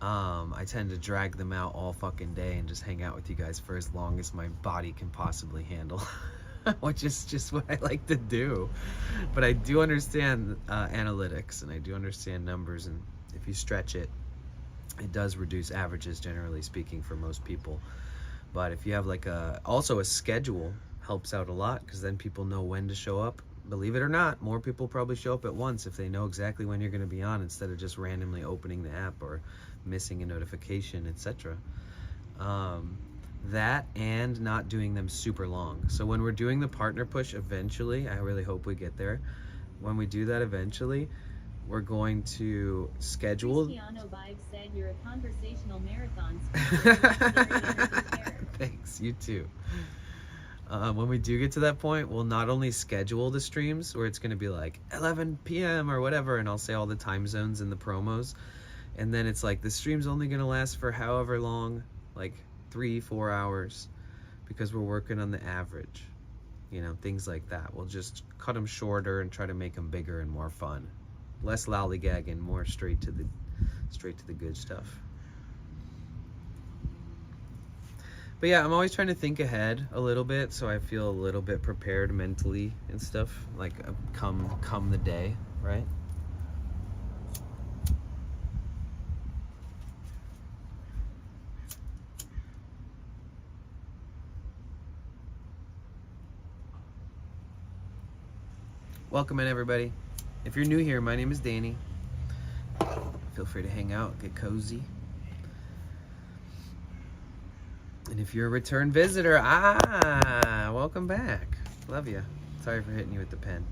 I tend to drag them out all fucking day and just hang out with you guys for as long as my body can possibly handle. Which is just what I like to do. But I do understand analytics, and I do understand numbers, and if you stretch it, it does reduce averages, generally speaking, for most people. But if you have like also a schedule, helps out a lot, because then people know when to show up. Believe it or not, more people probably show up at once if they know exactly when you're going to be on, instead of just randomly opening the app or missing a notification, etc. That, and not doing them super long. So when we're doing the partner push eventually, I really hope we get there. When we do that eventually, we're going to schedule. Cristiano Vibe said you're a conversational marathon speaker. Thanks, you too. When we do get to that point, we'll not only schedule the streams where it's going to be like 11 p.m. or whatever, and I'll say all the time zones in the promos, and then it's like the stream's only going to last for however long, like 3-4 hours, because we're working on the average, you know, things like that. We'll just cut them shorter and try to make them bigger and more fun, less lollygagging, more straight to the good stuff. But yeah, I'm always trying to think ahead a little bit, so I feel a little bit prepared mentally and stuff, like come the day, right? Welcome in, everybody. If you're new here, my name is Danny. Feel free to hang out, get cozy. And if you're a return visitor, welcome back. Love you. Sorry for hitting you with the pen.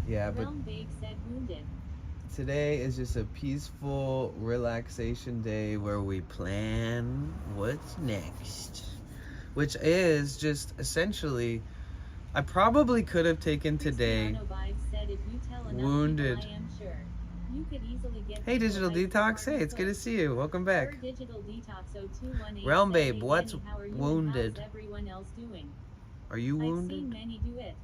Yeah, but Realm Babe said wounded. today is just a peaceful relaxation day where we plan what's next, which is just essentially, I probably could have taken today. Cristiano Vibe said if you tell enough Wounded. people, I am sure you could easily get Hey, Digital people Detox. like Hey, it's good to see you. Welcome back. Or Digital Detox 0218 Realm said, Babe, "Hey, what's Danny, how are you and wounded? how's everyone else doing? Are you I've seen wounded? many do it."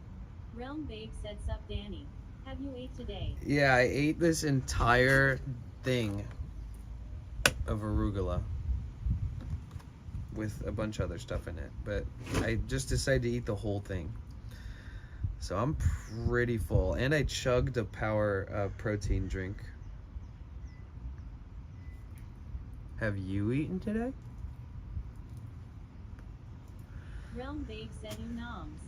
Realm Babe said, "Sup, Danny? Have you ate today?" Yeah, I ate this entire thing of arugula with a bunch of other stuff in it, but I just decided to eat the whole thing. So I'm pretty full, and I chugged a power protein drink. Have you eaten today? Realm Babe said, "Noms."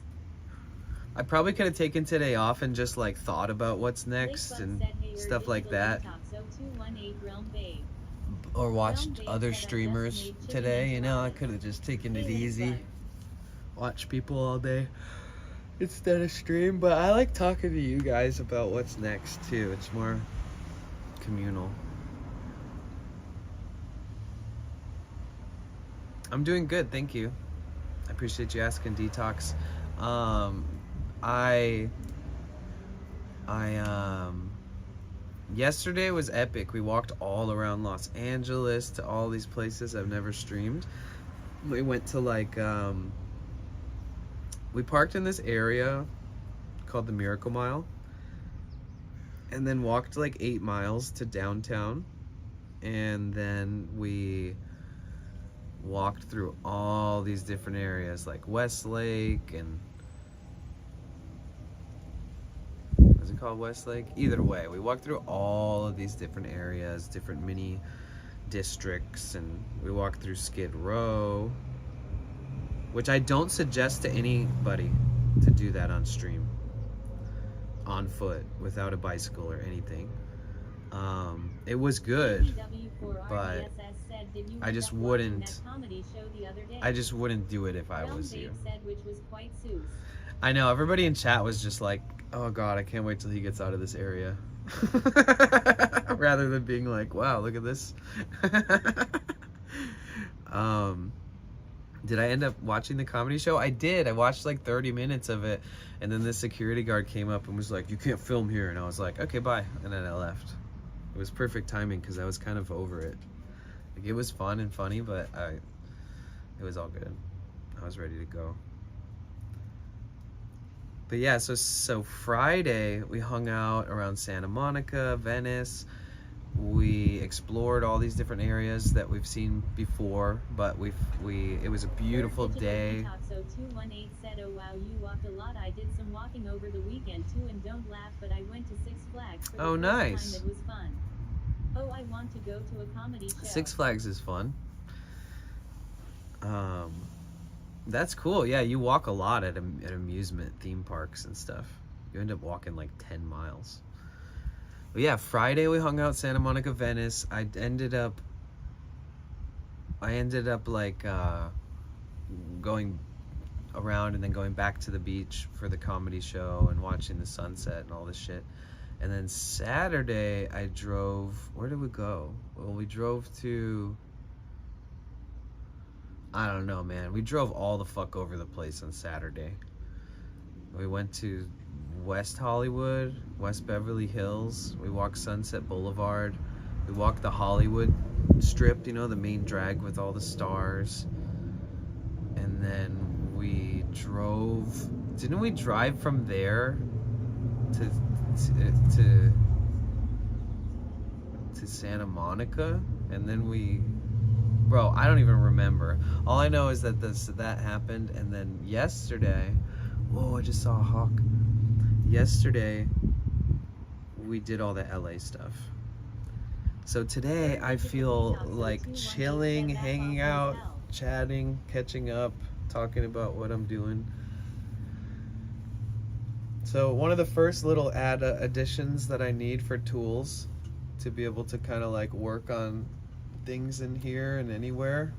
I probably could have taken today off and just like thought about what's next Lakebug and said, "Hey, you're stuff like Digital that, Detox 0218 Realm Babe." or watched Realm Babe other said, "I just streamers made chicken today. You know, I enchiladas." could have just taken it Hey, easy, Lakebug. watch people all day instead of stream. But I like talking to you guys about what's next too. It's more communal. I'm doing good, thank you. I appreciate you asking, Detox. Yesterday was epic. We walked all around Los Angeles to all these places I've never streamed. We went to like, we parked in this area called the Miracle Mile, and then walked like 8 miles to downtown, and then we walked through all these different areas like Westlake and, is it called Westlake? Either way, we walked through all of these different areas, different mini districts, and we walked through Skid Row, which I don't suggest to anybody to do that on stream, on foot, without a bicycle or anything. It was good, but I just wouldn't do it if I was you. I know, everybody in chat was just like, oh god, I can't wait till he gets out of this area. Rather than being like, wow, look at this. Did I end up watching the comedy show? I did. I watched like 30 minutes of it, and then the security guard came up and was like, you can't film here. And I was like, okay, bye. And then I left. It was perfect timing because I was kind of over it. Like, it was fun and funny, but it was all good. I was ready to go. But yeah, so Friday we hung out around Santa Monica, Venice. We explored all these different areas that we've seen before, but it was a beautiful day. Detox 0218 said, "Oh wow, you walked a lot. I did some walking over the weekend too, and don't laugh, but I went to Six Flags for the Oh, first nice. time. It was fun. Oh, I want to go to a comedy show. Six Flags is fun. That's cool. Yeah, you walk a lot at amusement theme parks and stuff. You end up walking like 10 miles. But yeah, Friday we hung out Santa Monica, Venice. I ended up like going around and then going back to the beach for the comedy show and watching the sunset and all this shit. And then Saturday I drove, where did we go? Well, we drove to, I don't know, man. We drove all the fuck over the place on Saturday. We went to West Hollywood, West Beverly Hills. We walked Sunset Boulevard. We walked the Hollywood Strip, you know, the main drag with all the stars. And then we drove, didn't we drive from there to Santa Monica? And then we, bro, I don't even remember. All I know is that that happened. And then yesterday, whoa, I just saw a hawk. Yesterday we did all the LA stuff. So today I feel like chilling, hanging out, chatting, catching up, talking about what I'm doing. So one of the first little additions that I need for tools to be able to kind of like work on things in here and anywhere,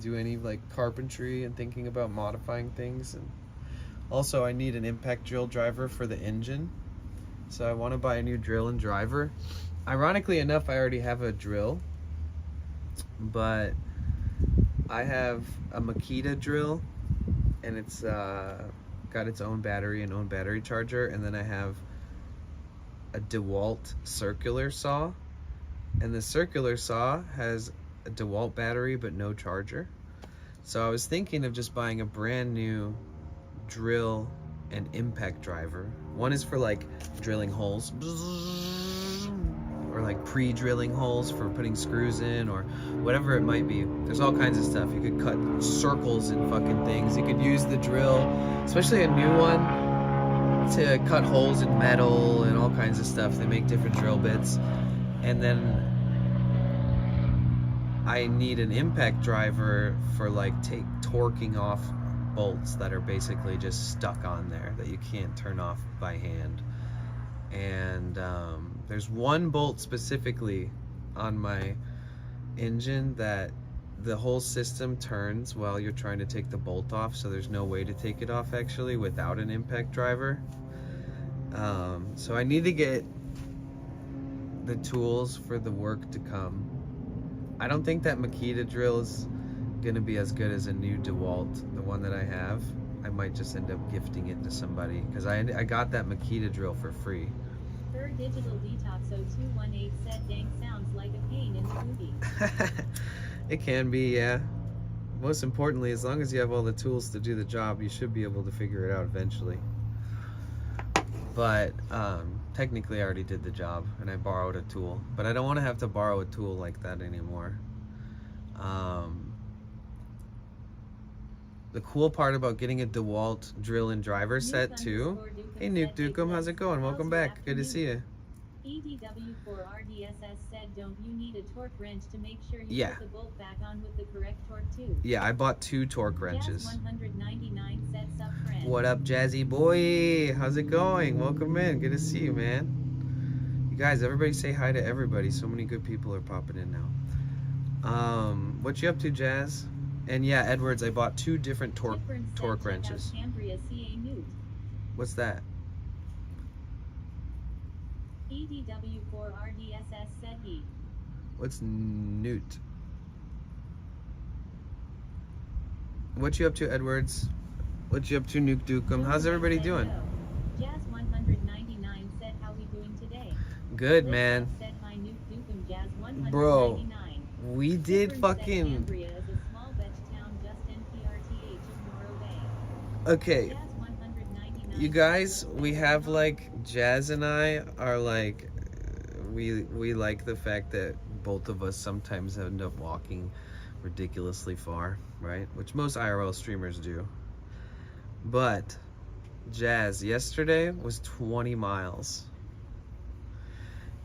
do any like carpentry and thinking about modifying things. And also I need an impact drill driver for the engine. So I want to buy a new drill and driver. Ironically enough, I already have a drill, but I have a Makita drill and it's got its own battery and own battery charger, and then I have a DeWalt circular saw, and the circular saw has a DeWalt battery but no charger. So I was thinking of just buying a brand new drill and impact driver. One is for like drilling holes, or like pre-drilling holes for putting screws in, or whatever it might be. There's all kinds of stuff. You could cut circles in fucking things. You could use the drill, especially a new one, to cut holes in metal and all kinds of stuff. They make different drill bits. And then I need an impact driver for like torquing off bolts that are basically just stuck on there that you can't turn off by hand. And there's one bolt specifically on my engine that the whole system turns while you're trying to take the bolt off, so there's no way to take it off actually without an impact driver. So I need to get the tools for the work to come. I don't think that Makita drill is gonna be as good as a new DeWalt, the one that I have. I might just end up gifting it to somebody because I got that Makita drill for free. Third Digital Detox 0218 said dang sounds like a pain in the booty. It can be, yeah. Most importantly, as long as you have all the tools to do the job, you should be able to figure it out eventually. But technically I already did the job and I borrowed a tool, but I don't want to have to borrow a tool like that anymore. The cool part about getting a DeWalt drill and driver set too. Hey Nuke Dukem, how's it going? Welcome back. Good to see you. EDW4RDSS said, don't you need a torque wrench to make sure you put the bolt back on with the correct torque too? Yeah, I bought 2 torque wrenches. Jazz199 said, sup friend. What up, Jazzy boy? How's it going? Welcome in. Good to see you, man. You guys, everybody say hi to everybody. So many good people are popping in now. What you up to, Jazz? And yeah, Edwards, I bought 2 different torque wrenches. What's that? EDW4RDSS said he. What's Newt? What you up to, Edwards? What you up to, Nuke Dukem? How's everybody doing? Jazz199 said, how we doing today? Good, man. Said, hi, Nuke Dukem, Jazz199. Bro, we did fucking... Okay, you guys, we have like, Jazz and I are like, we like the fact that both of us sometimes end up walking ridiculously far, right? Which most IRL streamers do. But Jazz, yesterday was 20 miles.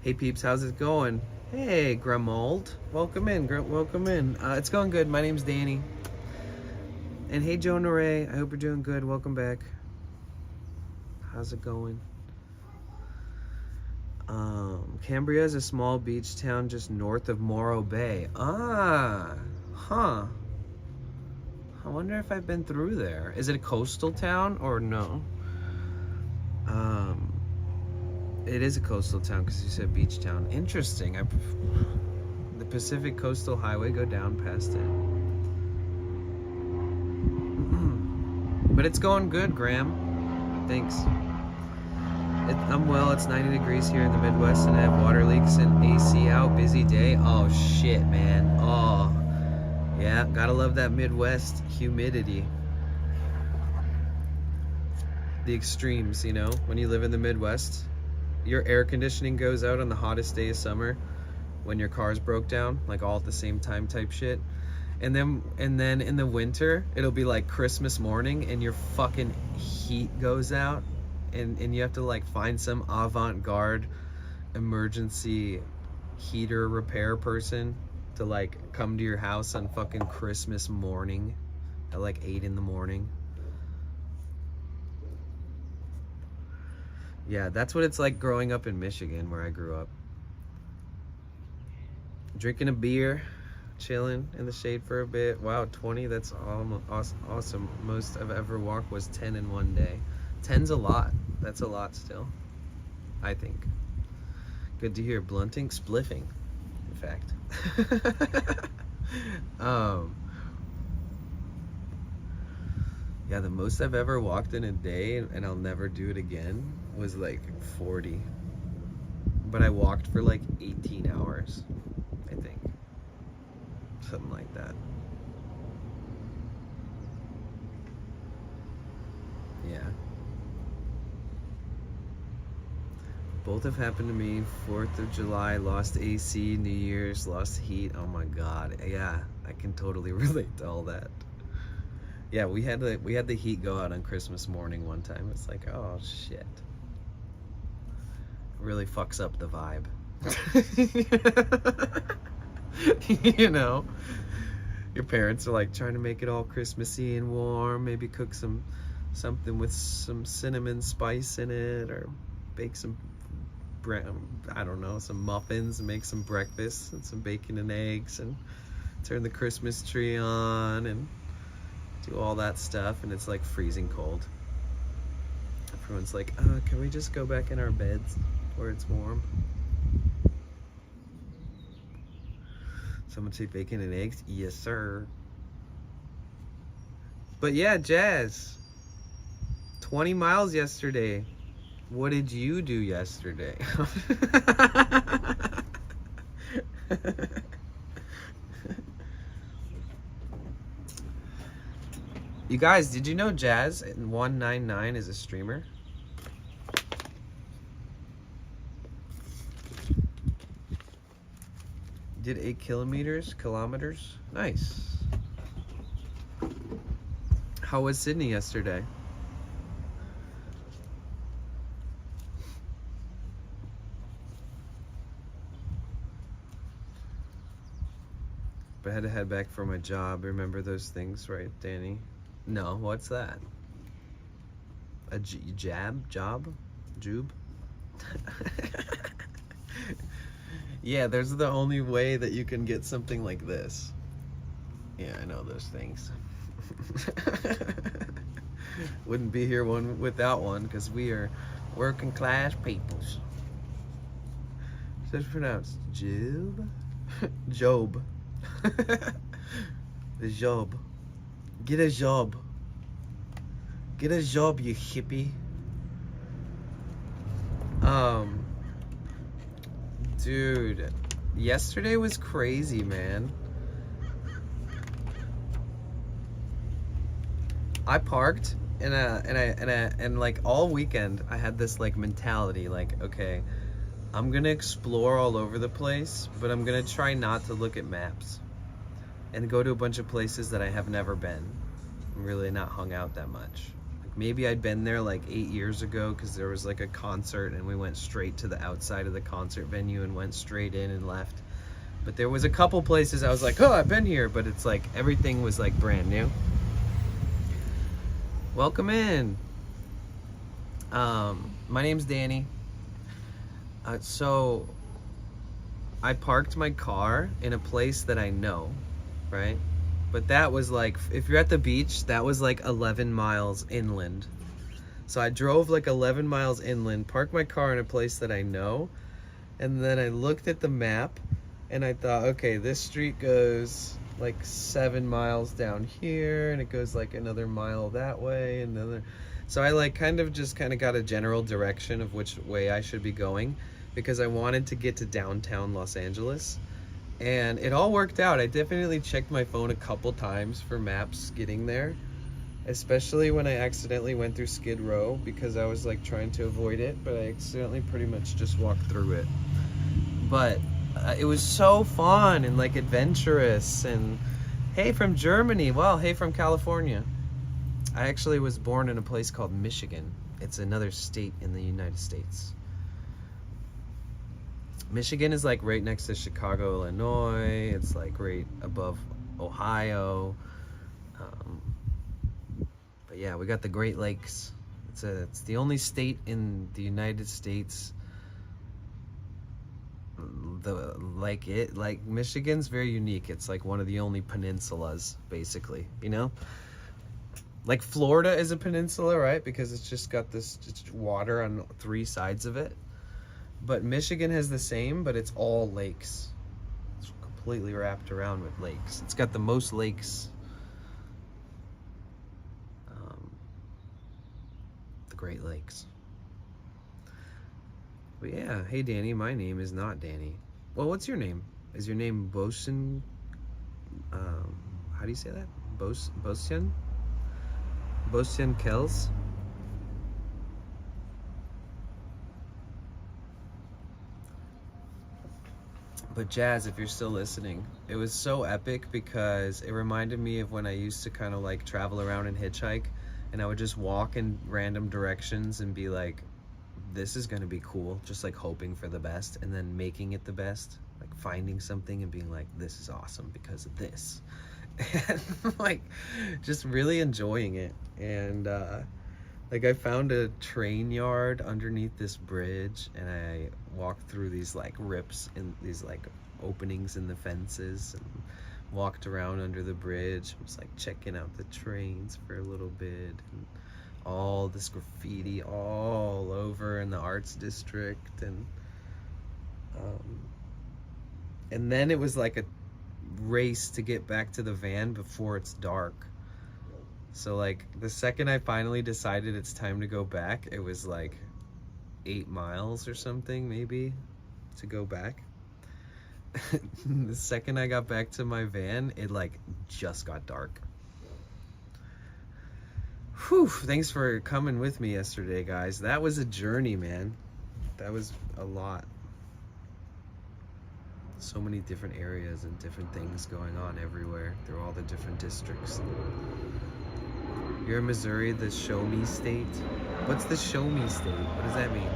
Hey peeps, how's it going? Hey, Grimold. Welcome in, welcome in. It's going good. My name's Danny. And hey, Joe Ray. I hope you're doing good. Welcome back. How's it going? Cambria is a small beach town just north of Morro Bay. Ah, huh. I wonder if I've been through there. Is it a coastal town or no? It is a coastal town because you said beach town. Interesting. The Pacific Coastal Highway go down past it. But it's going good, Graham. Thanks. I'm well. It's 90 degrees here in the Midwest, and I have water leaks and AC out. Busy day. Oh shit, man. Oh, yeah. Gotta love that Midwest humidity. The extremes, you know. When you live in the Midwest, your air conditioning goes out on the hottest day of summer, when your car's broke down, like all at the same time type shit. And then in the winter, it'll be like Christmas morning, and your fucking heat goes out. And you have to like find some avant-garde emergency heater repair person to like come to your house on fucking Christmas morning at like 8 in the morning. Yeah, that's what it's like growing up in Michigan, where I grew up. Drinking a beer, chilling in the shade for a bit. Wow, 20, that's awesome. Most I've ever walked was 10 in one day. 10's a lot. That's a lot still, I think. Good to hear. Blunting, spliffing, in fact. Yeah, the most I've ever walked in a day, and I'll never do it again, was like 40. But I walked for like 18 hours, I think. Something like that. Yeah. Both have happened to me. 4th of July, lost AC. New Year's, lost heat. Oh my God. Yeah, I can totally relate to all that. Yeah, we had the heat go out on Christmas morning one time. It's like, oh shit. It really fucks up the vibe. You know? Your parents are like trying to make it all Christmassy and warm. Maybe cook something with some cinnamon spice in it, or bake some I don't know, some muffins, and make some breakfast and some bacon and eggs, and turn the Christmas tree on and do all that stuff, and it's like freezing cold. Everyone's like, can we just go back in our beds where it's warm? Someone say bacon and eggs? Yes, sir. But yeah, Jazz, 20 miles yesterday. What did you do yesterday? You guys, did you know Jazz 199 is a streamer? Did 8 kilometers? Nice. How was Sydney yesterday? But I had to head back for my job. Remember those things, right, Danny? No, what's that? A job? Jube? Yeah, there's the only way that you can get something like this. Yeah, I know those things. Wouldn't be here without one, because we are working class peoples. So it's pronounced Job? Job. The job. Get a job. Get a job, you hippie. Dude, yesterday was crazy, man. I parked and like all weekend I had this like mentality, like, okay, I'm gonna explore all over the place, but I'm gonna try not to look at maps and go to a bunch of places that I have never been. I'm really not hung out that much. Like maybe I'd been there like 8 years ago because there was like a concert and we went straight to the outside of the concert venue and went straight in and left. But there was a couple places I was like, oh, I've been here, but it's like everything was like brand new. Welcome in. My name's Danny. So I parked my car in a place that I know, right? But that was like, if you're at the beach, that was like 11 miles inland. So I drove like 11 miles inland, parked my car in a place that I know, and then I looked at the map and I thought, okay, this street goes like 7 miles down here, and it goes like another mile that way, and another. So I like kind of got a general direction of which way I should be going, because I wanted to get to downtown Los Angeles. And it all worked out. I definitely checked my phone a couple times for maps getting there, especially when I accidentally went through Skid Row, because I was like trying to avoid it, but I accidentally pretty much just walked through it. But it was so fun and like adventurous. And hey from Germany, well, hey from California. I actually was born in a place called Michigan. It's another state in the United States. Michigan is like right next to Chicago, Illinois. It's like right above Ohio. But yeah, we got the Great Lakes. It's the only state in the United States. Like Michigan's very unique. It's like one of the only peninsulas, basically, you know? Like Florida is a peninsula, right? Because it's just got this water on 3 sides of it. But Michigan has the same, but it's all lakes. It's completely wrapped around with lakes. It's got the most lakes. The Great Lakes. But yeah, hey Danny, my name is not Danny. Well, what's your name? Is your name Bosen? How do you say that? Bostian? Bostian Kells? But Jazz, if you're still listening, it was so epic because it reminded me of when I used to kind of like travel around and hitchhike, and I would just walk in random directions and be like, this is gonna be cool, just like hoping for the best and then making it the best, like finding something and being like, this is awesome because of this. And like just really enjoying it. And like I found a train yard underneath this bridge, and I walked through these like rips and these like openings in the fences and walked around under the bridge. Was like checking out the trains for a little bit, and all this graffiti all over in the arts district. And then it was like a race to get back to the van before it's dark. So like the second I finally decided it's time to go back, it was like 8 miles or something maybe to go back. The second I got back to my van, it like just got dark. Whew, thanks for coming with me yesterday, guys. That was a journey, man. That was a lot. So many different areas and different things going on everywhere through all the different districts. You're in Missouri, the show me state? What's the show me state? What does that mean?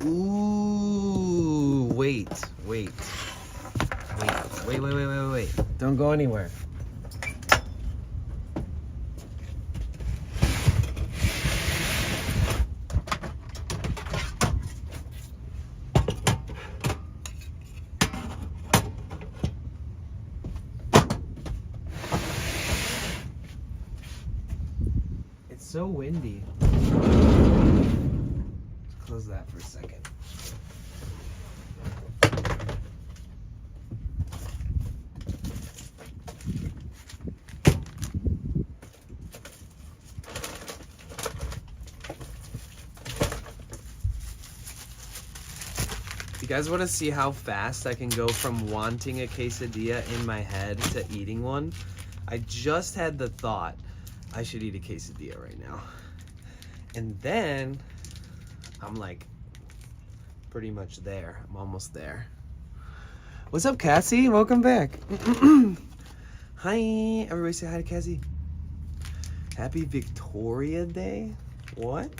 Ooh, wait. Don't go anywhere. It's so windy. Close that for a second. guys want to see how fast I can go from wanting a quesadilla in my head to eating one? I just had the thought I should eat a quesadilla right now. And then I'm like pretty much there. I'm almost there. What's up, Cassie? Welcome back. Hi. Everybody say hi to Cassie. Happy Victoria Day? What?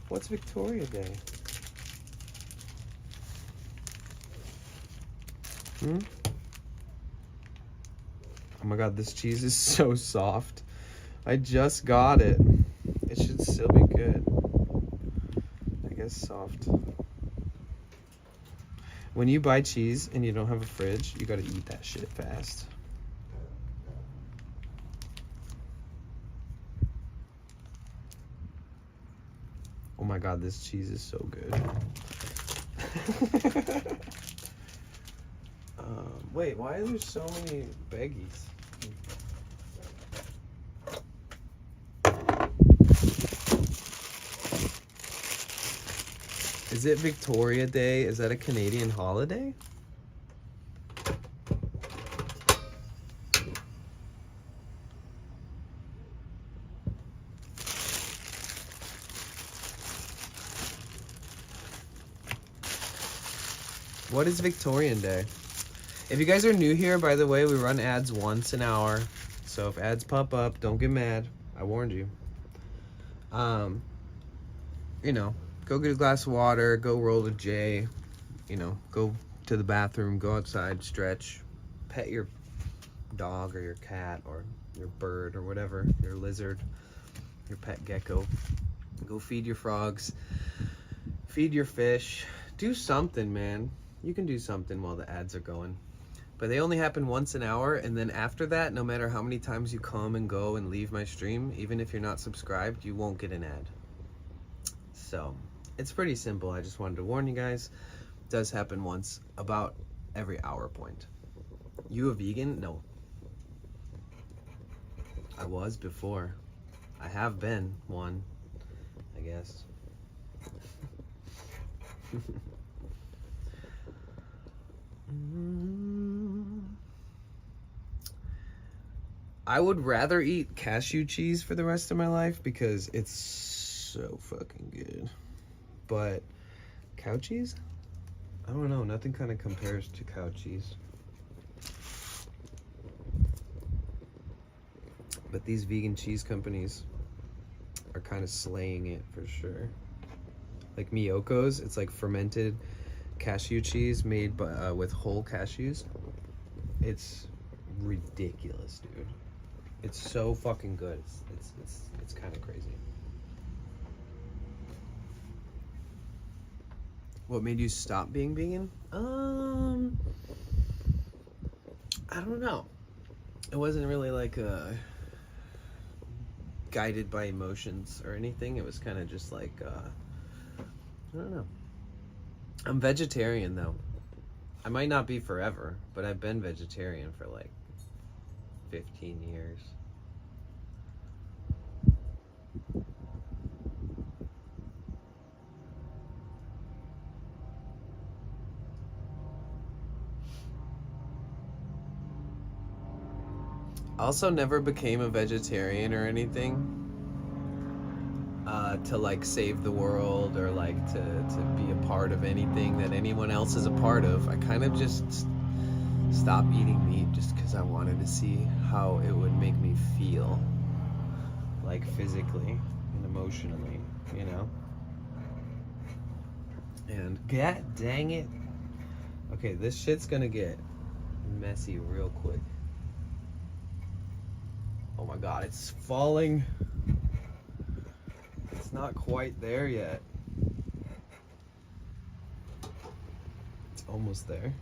What's Victoria Day? Oh my god, this cheese is so soft. I just got it. It should still be good. I guess soft. When you buy cheese and you don't have a fridge, you gotta eat that shit fast. Oh my god, this cheese is so good. Wait, why are there so many baggies? Is it Victoria Day? Is that a Canadian holiday? What is Victorian Day? If you guys are new here, by the way, we run ads once an hour. So if ads pop up, don't get mad. I warned you. You know, go get a glass of water, go roll a J, you know, go to the bathroom, go outside, stretch, pet your dog or your cat or your bird or whatever, your lizard, your pet gecko. Go feed your frogs, feed your fish, do something, man. You can do something while the ads are going. But they only happen once an hour, and then after that, no matter how many times you come and go and leave my stream, even if you're not subscribed, you won't get an ad. So, it's pretty simple. I just wanted to warn you guys. It does happen once, about every hour point. You a vegan? No. I was before. I have been one, I guess. I would rather eat cashew cheese for the rest of my life because it's so fucking good. But cow cheese? I don't know. Nothing kind of compares to cow cheese. But these vegan cheese companies are kind of slaying it for sure. Like Miyoko's, it's like fermented cashew cheese made by, with whole cashews. It's ridiculous, dude. It's so fucking good. It's kind of crazy. What made you stop being vegan? I don't know. It wasn't really like guided by emotions or anything. It was kind of just like I don't know. I'm vegetarian though. I might not be forever, but I've been vegetarian for like 15 years. I also never became a vegetarian or anything to like save the world or like to be a part of anything that anyone else is a part of. I kind of just stopped eating meat just because I wanted to see how it would make me feel, like physically and emotionally, you know? And god dang it. Okay, this shit's gonna get messy real quick. Oh my god, it's falling. It's not quite there yet. It's almost there.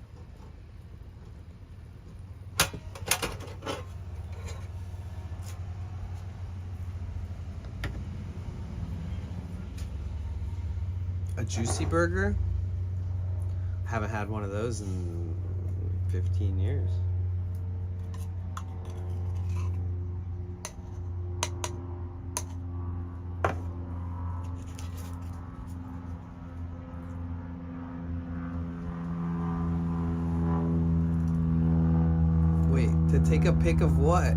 A juicy burger? Haven't had one of those in 15 years. To take a pic of what?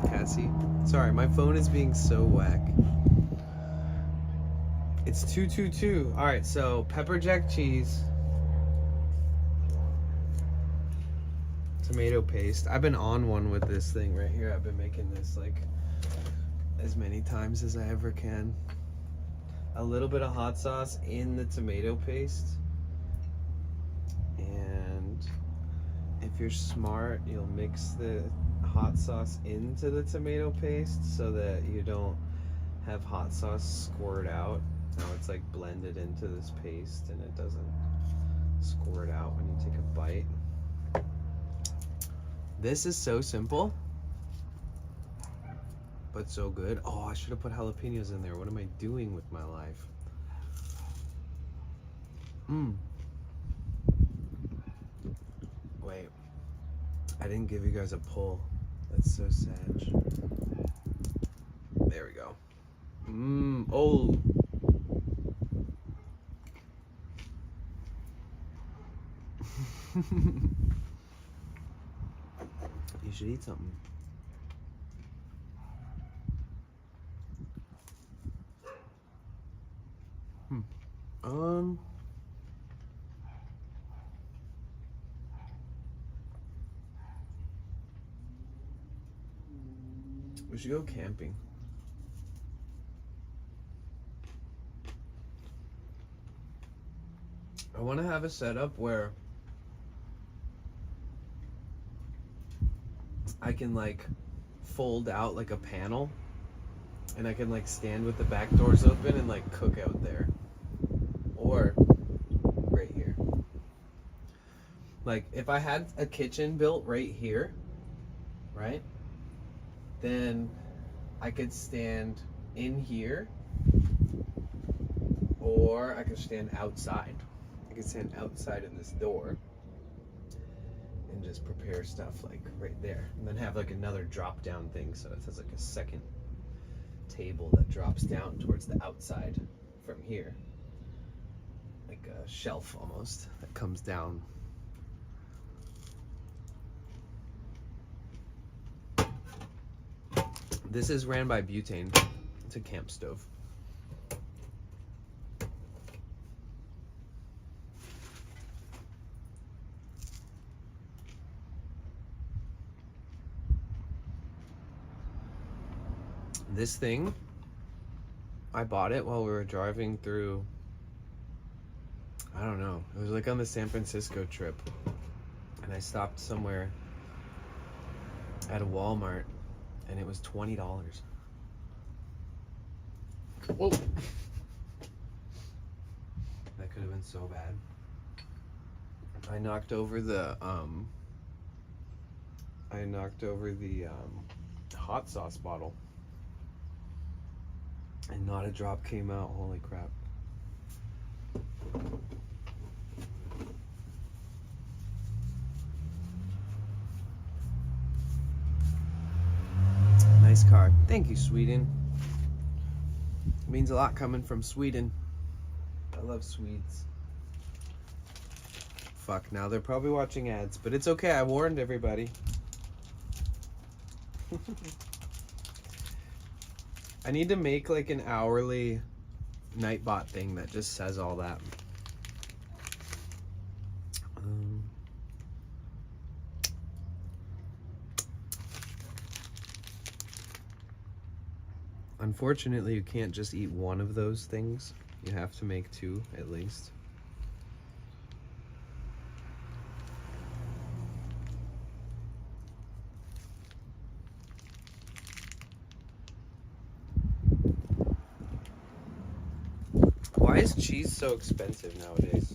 Cassie? Sorry, my phone is being so whack. It's 222. Alright, so pepper jack cheese. Tomato paste. I've been on one with this thing right here. I've been making this like as many times as I ever can. A little bit of hot sauce in the tomato paste. And if you're smart, you'll mix the hot sauce into the tomato paste so that you don't have hot sauce squirt out. Now it's like blended into this paste and it doesn't squirt out when you take a bite. This is so simple, but so good. Oh, I should have put jalapenos in there. What am I doing with my life? Wait, I didn't give you guys a pull. That's so sad. There we go. Oh. You should eat something. We should go camping. I want to have a setup where I can like fold out like a panel and I can like stand with the back doors open and like cook out there. Or right here. Like if I had a kitchen built right here, right? Then I could stand in here or I could stand outside. I could stand outside in this door and just prepare stuff like right there, and then have like another drop down thing so it has like a second table that drops down towards the outside from here, like a shelf almost that comes down. This is ran by butane. It's a camp stove. This thing, I bought it while we were driving through, I don't know, it was like on the San Francisco trip, and I stopped somewhere at a Walmart and it was $20. Whoa. That could have been so bad. I knocked over the hot sauce bottle. And not a drop came out. Holy crap. Nice car. Thank you, Sweden. It means a lot coming from Sweden. I love Swedes. Fuck, now they're probably watching ads, but it's okay. I warned everybody. I need to make like an hourly Nightbot thing that just says all that. Unfortunately, you can't just eat one of those things. You have to make two at least. Why is cheese so expensive nowadays?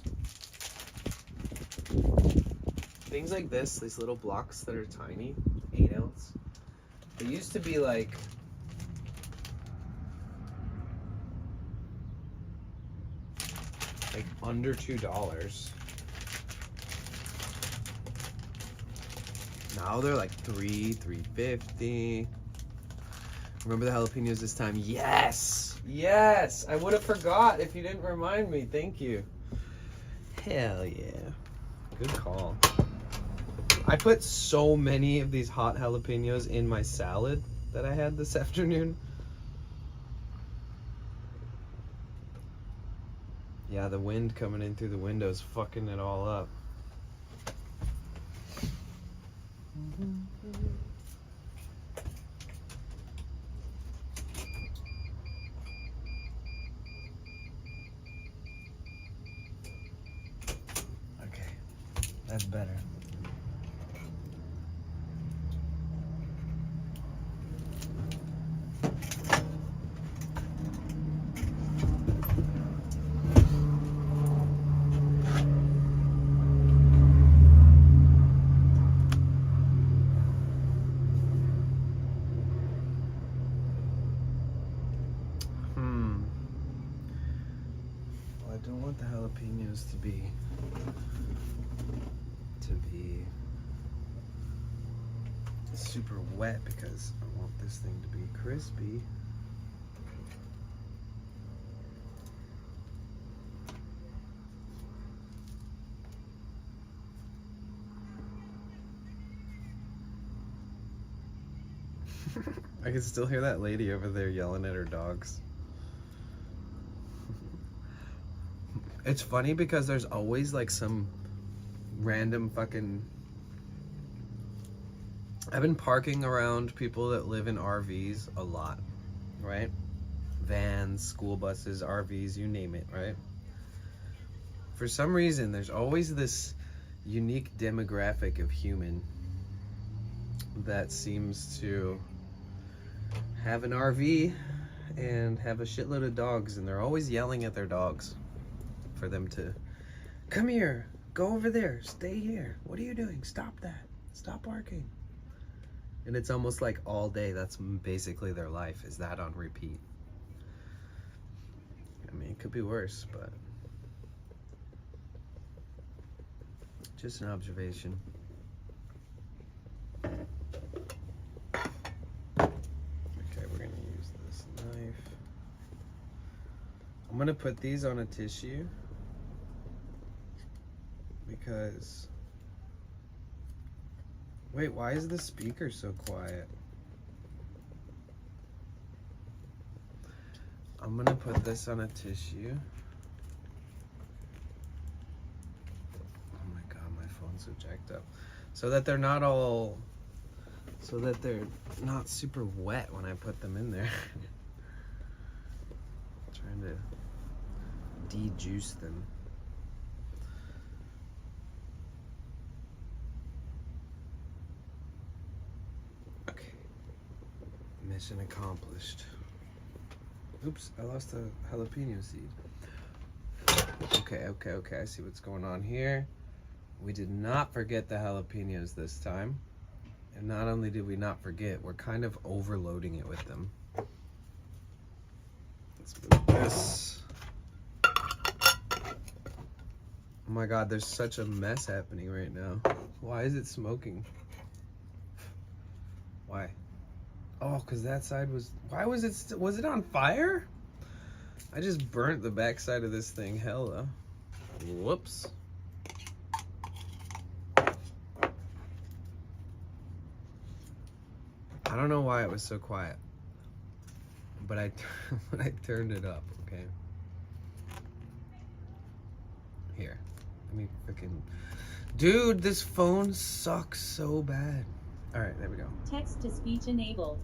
Things like this, these little blocks that are tiny, 8 ounce, they used to be like under $2. Now they're like $3.50. Remember the jalapenos this time? Yes! Yes! I would have forgot if you didn't remind me. Thank you. Hell yeah. Good call. I put so many of these hot jalapenos in my salad that I had this afternoon. Yeah, the wind coming in through the windows fucking it all up. Okay, that's better. Well, I don't want the jalapenos to be super wet because I want this thing to be crispy. I can still hear that lady over there yelling at her dogs. It's funny because there's always like some random fucking... I've been parking around people that live in RVs a lot, right? Vans, school buses, RVs, you name it, right? For some reason, there's always this unique demographic of human that seems to have an RV and have a shitload of dogs, and they're always yelling at their dogs for them to come here, go over there, stay here. What are you doing? Stop that. Stop barking. And it's almost like all day, that's basically their life, is that on repeat. I mean, it could be worse, but just an observation. Okay, we're gonna use this knife. I'm gonna put these on a tissue because... Wait, why is the speaker so quiet? I'm gonna put this on a tissue. Oh my god, my phone's so jacked up. So that they're not all... So that they're not super wet when I put them in there. Trying to de-juice them. Mission accomplished. Oops, I lost a jalapeno seed. Okay, I see what's going on here. We did not forget the jalapenos this time. And not only did we not forget, we're kind of overloading it with them. Let's move this. Oh my god, there's such a mess happening right now. Why is it smoking? Why? Oh, because that side was... Why was it... Was it on fire? I just burnt the back side of this thing. Hella. Whoops. I don't know why it was so quiet. But I turned it up, okay? Here. Let me freaking... Dude, this phone sucks so bad. All right, there we go. Text to speech enabled.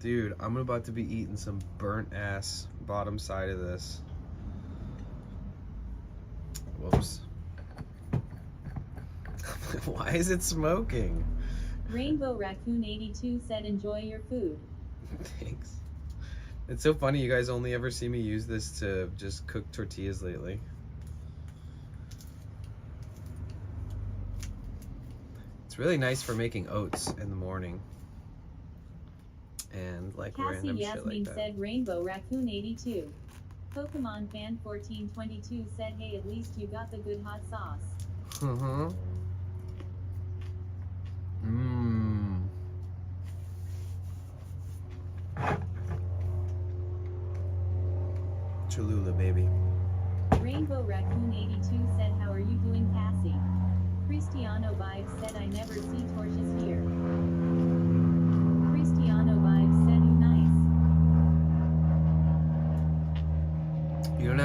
Dude, I'm about to be eating some burnt ass bottom side of this. Whoops. Why is it smoking? Rainbow Raccoon 82 said enjoy your food. Thanks. It's so funny you guys only ever see me use this to just cook tortillas lately. It's really nice for making oats in the morning. And like Cassie random shit Yasmin like that. said Rainbow Raccoon 82. Pokemon fan 1422 said hey at least you got the good hot sauce. Mm-hmm. Mmm. Cholula, baby. Rainbow Raccoon 82 said how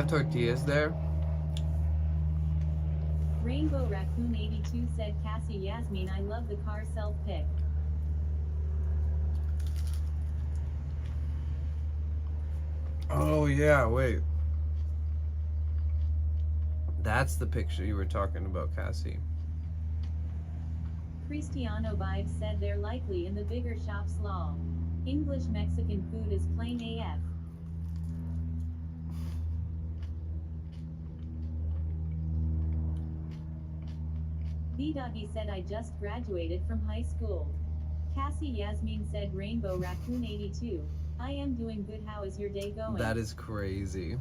tortillas there. Rainbow Raccoon 82 said, Cassie Yasmin, I love the car self-pick. Oh yeah, wait. That's the picture you were talking about, Cassie. Cristiano Vibes said they're likely in the bigger shops lol. English Mexican food is plain AF. V-Doggy said I just graduated from high school. Cassie Yasmin said Rainbow Raccoon 82. I am doing good, how is your day going? That is crazy.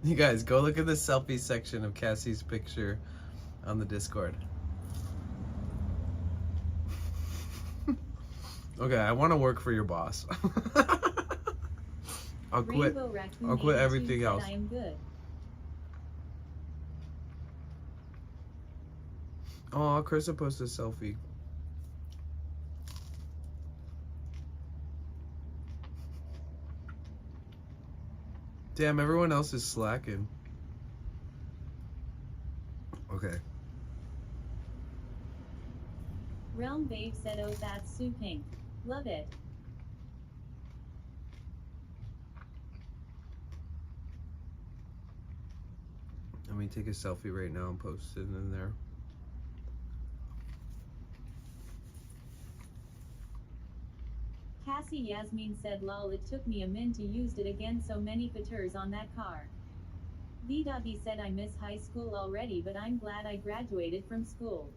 You guys, go look at the selfie section of Cassie's picture on the Discord. Okay, I want to work for your boss. I'll quit everything else. I am good. Oh, Krista posted a selfie. Damn, everyone else is slacking. Okay. Realm Babe said, oh, that's so pink. Love it. Let me take a selfie right now and post it in there. Cassie Yasmin said, lol, it took me a min to used it again, so many pictures on that car. V-Doggy said, I miss high school already, but I'm glad I graduated from school.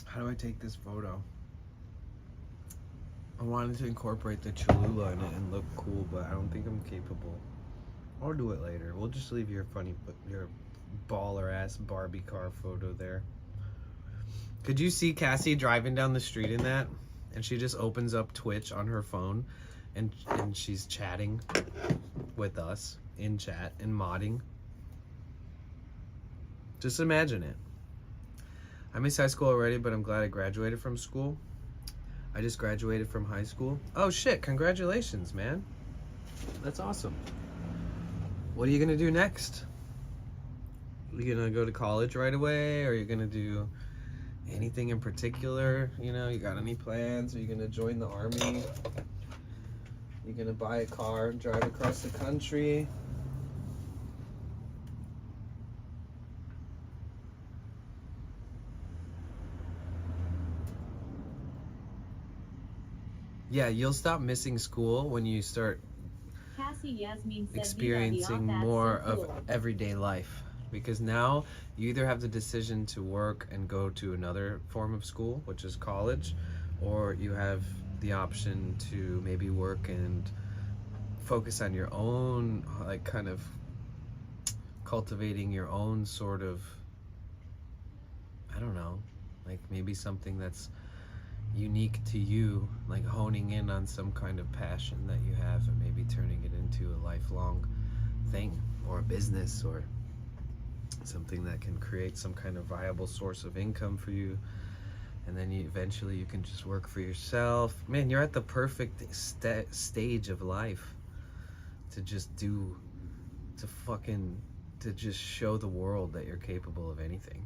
How do I take this photo? I wanted to incorporate the Cholula in it and look cool, but I don't think I'm capable. I'll do it later. We'll just leave your baller ass Barbie car photo there. Could you see Cassie driving down the street in that? And she just opens up Twitch on her phone and she's chatting with us in chat and modding. Just imagine it. I miss high school already, but I'm glad I graduated from school. I just graduated from high school. Oh shit, congratulations, man. That's awesome. What are you gonna do next? Are you gonna go to college right away? Or are you gonna do anything in particular? You know, you got any plans? Are you gonna join the army? You gonna buy a car and drive across the country? Yeah, you'll stop missing school when you start Cassie Yasmin said, experiencing more of everyday life, because now you either have the decision to work and go to another form of school, which is college, or you have the option to maybe work and focus on your own, like kind of cultivating your own sort of, I don't know, like maybe something that's unique to you, like honing in on some kind of passion that you have and maybe turning it into a lifelong thing or a business or something that can create some kind of viable source of income for you, and then eventually you can just work for yourself. Man, you're at the perfect stage of life to just to just show the world that you're capable of anything.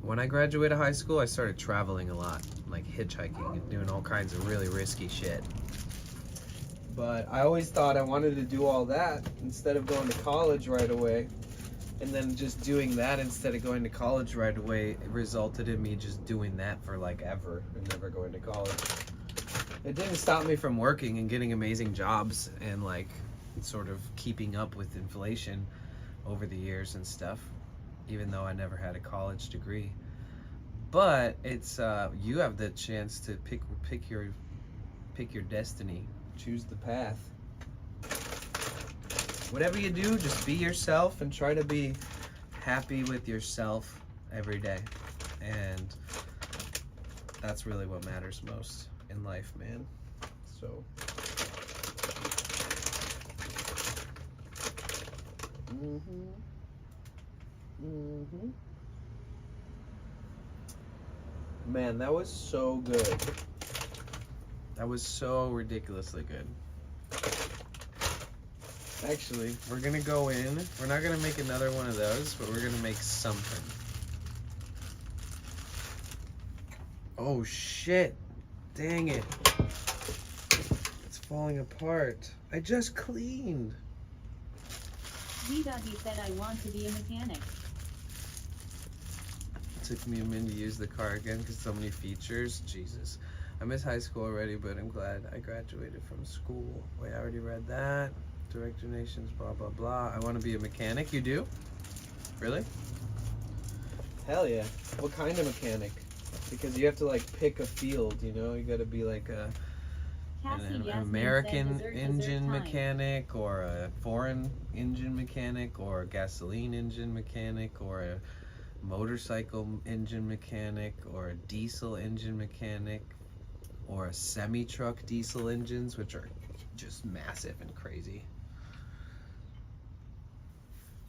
When I graduated high school, I started traveling a lot, like hitchhiking and doing all kinds of really risky shit. But I always thought I wanted to do all that instead of going to college right away. And then just doing that instead of going to college right away, it resulted in me just doing that for like ever and never going to college. It didn't stop me from working and getting amazing jobs and like sort of keeping up with inflation over the years and stuff, even though I never had a college degree. But it's you have the chance to pick your destiny, choose the path. Whatever you do, just be yourself and try to be happy with yourself every day. And that's really what matters most in life, man. So Mm-hmm. Mm-hmm. Man, that was so good. That was so ridiculously good. Actually, we're gonna go in. We're not gonna make another one of those, but we're gonna make something. Oh shit. Dang it. It's falling apart. I just cleaned. V-Doggy said I want to be a mechanic. It took me a minute to use the car again because so many features. Jesus. I miss high school already, but I'm glad I graduated from school. Wait, I already read that. Direct donations, blah, blah, blah. I want to be a mechanic. You do? Really? Hell yeah. What kind of mechanic? Because you have to, like, pick a field, you know? You got to be, like, an American engine mechanic, or a foreign engine mechanic, or a gasoline engine mechanic, or a motorcycle engine mechanic, or a diesel engine mechanic, or a semi-truck diesel engines, which are just massive and crazy.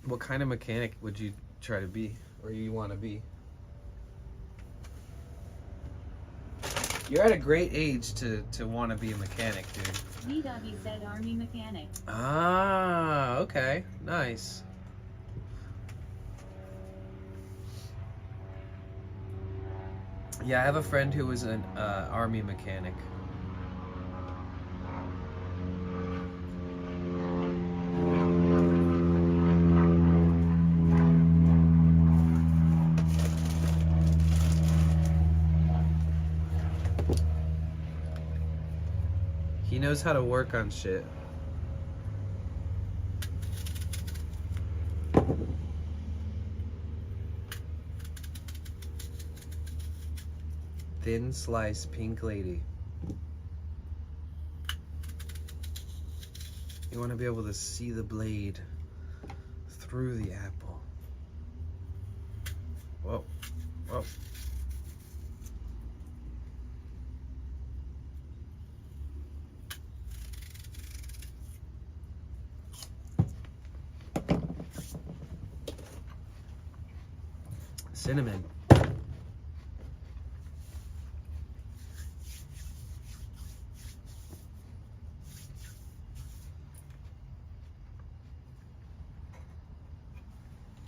What kind of mechanic would you try to be, or you want to be? You're at a great age to want to be a mechanic, dude. V-Doggy said Army mechanic. Ah, okay. Nice. Yeah, I have a friend who was an Army mechanic. He knows how to work on shit. Thin slice pink lady. You want to be able to see the blade through the apple. Whoa, whoa. Cinnamon.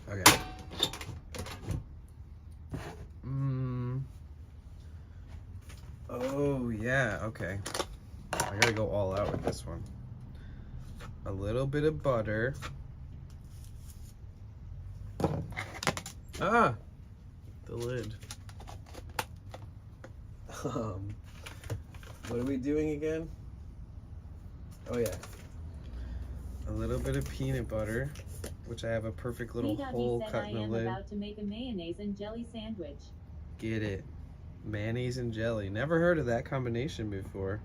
Okay. Oh, yeah, okay. I gotta go all out with this one. A little bit of butter. Ah! The lid. What are we doing again? Oh, yeah. A little bit of peanut butter, which I have a perfect little hole cut in the lid. I am about to make a mayonnaise and jelly sandwich. Get it. Mayonnaise and jelly. Never heard of that combination before.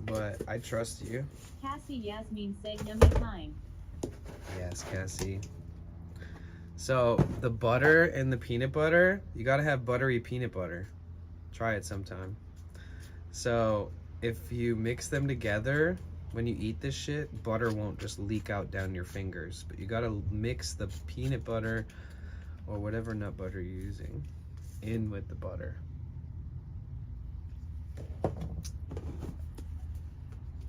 But I trust you. Cassie Yasmin said yummy time. Yes, Cassie. So the butter and the peanut butter, you gotta have buttery peanut butter. Try it sometime. So if you mix them together, when you eat this shit, butter won't just leak out down your fingers. But you gotta mix the peanut butter or whatever nut butter you're using in with the butter.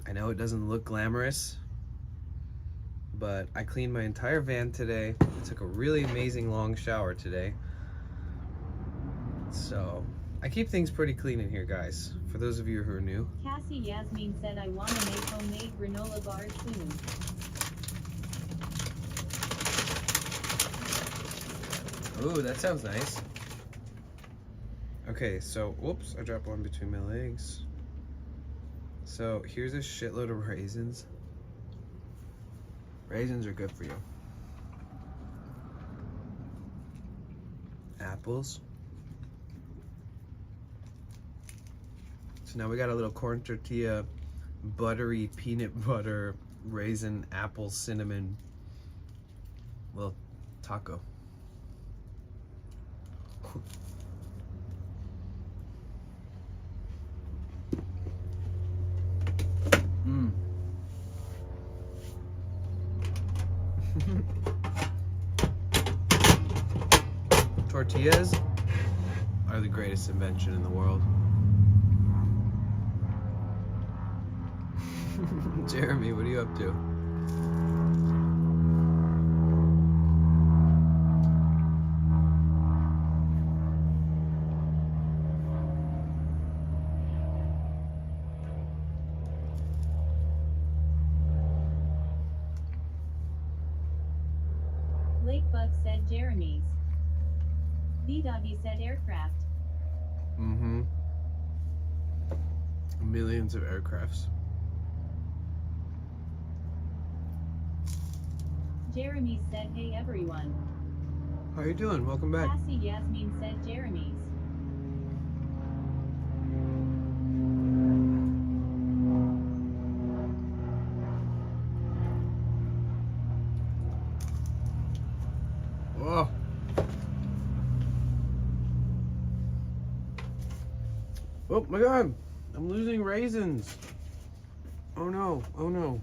I know it doesn't look glamorous, but I cleaned my entire van today. I took a really amazing long shower today. So I keep things pretty clean in here, guys, for those of you who are new. Cassie Yasmin said I want to make homemade granola bars soon. Ooh, that sounds nice. Okay, so, whoops, I dropped one between my legs. So here's a shitload of raisins. Raisins are good for you. Apples. So now we got a little corn tortilla, buttery peanut butter, raisin, apple, cinnamon, little taco. Tortillas are the greatest invention in the world. Jeremy, what are you up to? Lakebug said Jeremy's. V-Doggy said aircraft. Mm-hmm. Millions of aircrafts. Jeremy said hey everyone. How you doing? Welcome back. Cassie Yasmin said Jeremy's. Whoa. Oh my god, I'm losing raisins. Oh no, oh no.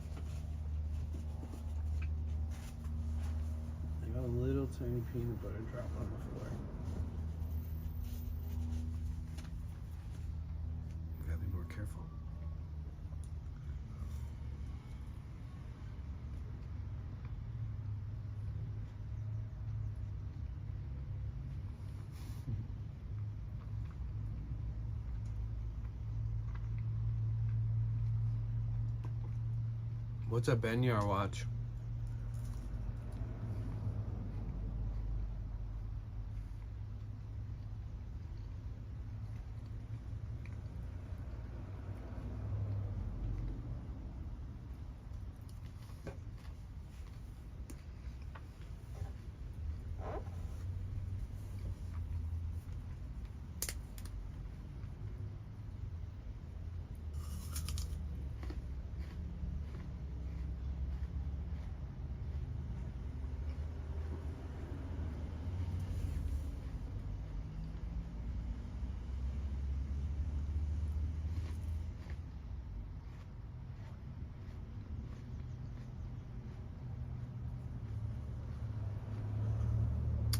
I got a little tiny peanut butter drop on the floor. Gotta be more careful. What's a Benyar watch?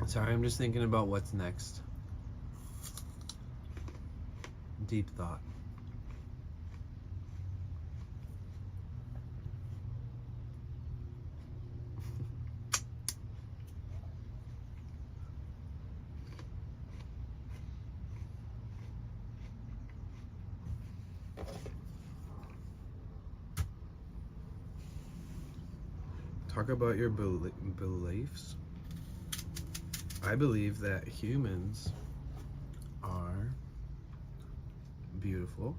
Sorry, I'm just thinking about what's next. Deep thought. Talk about your beliefs. I believe that humans are beautiful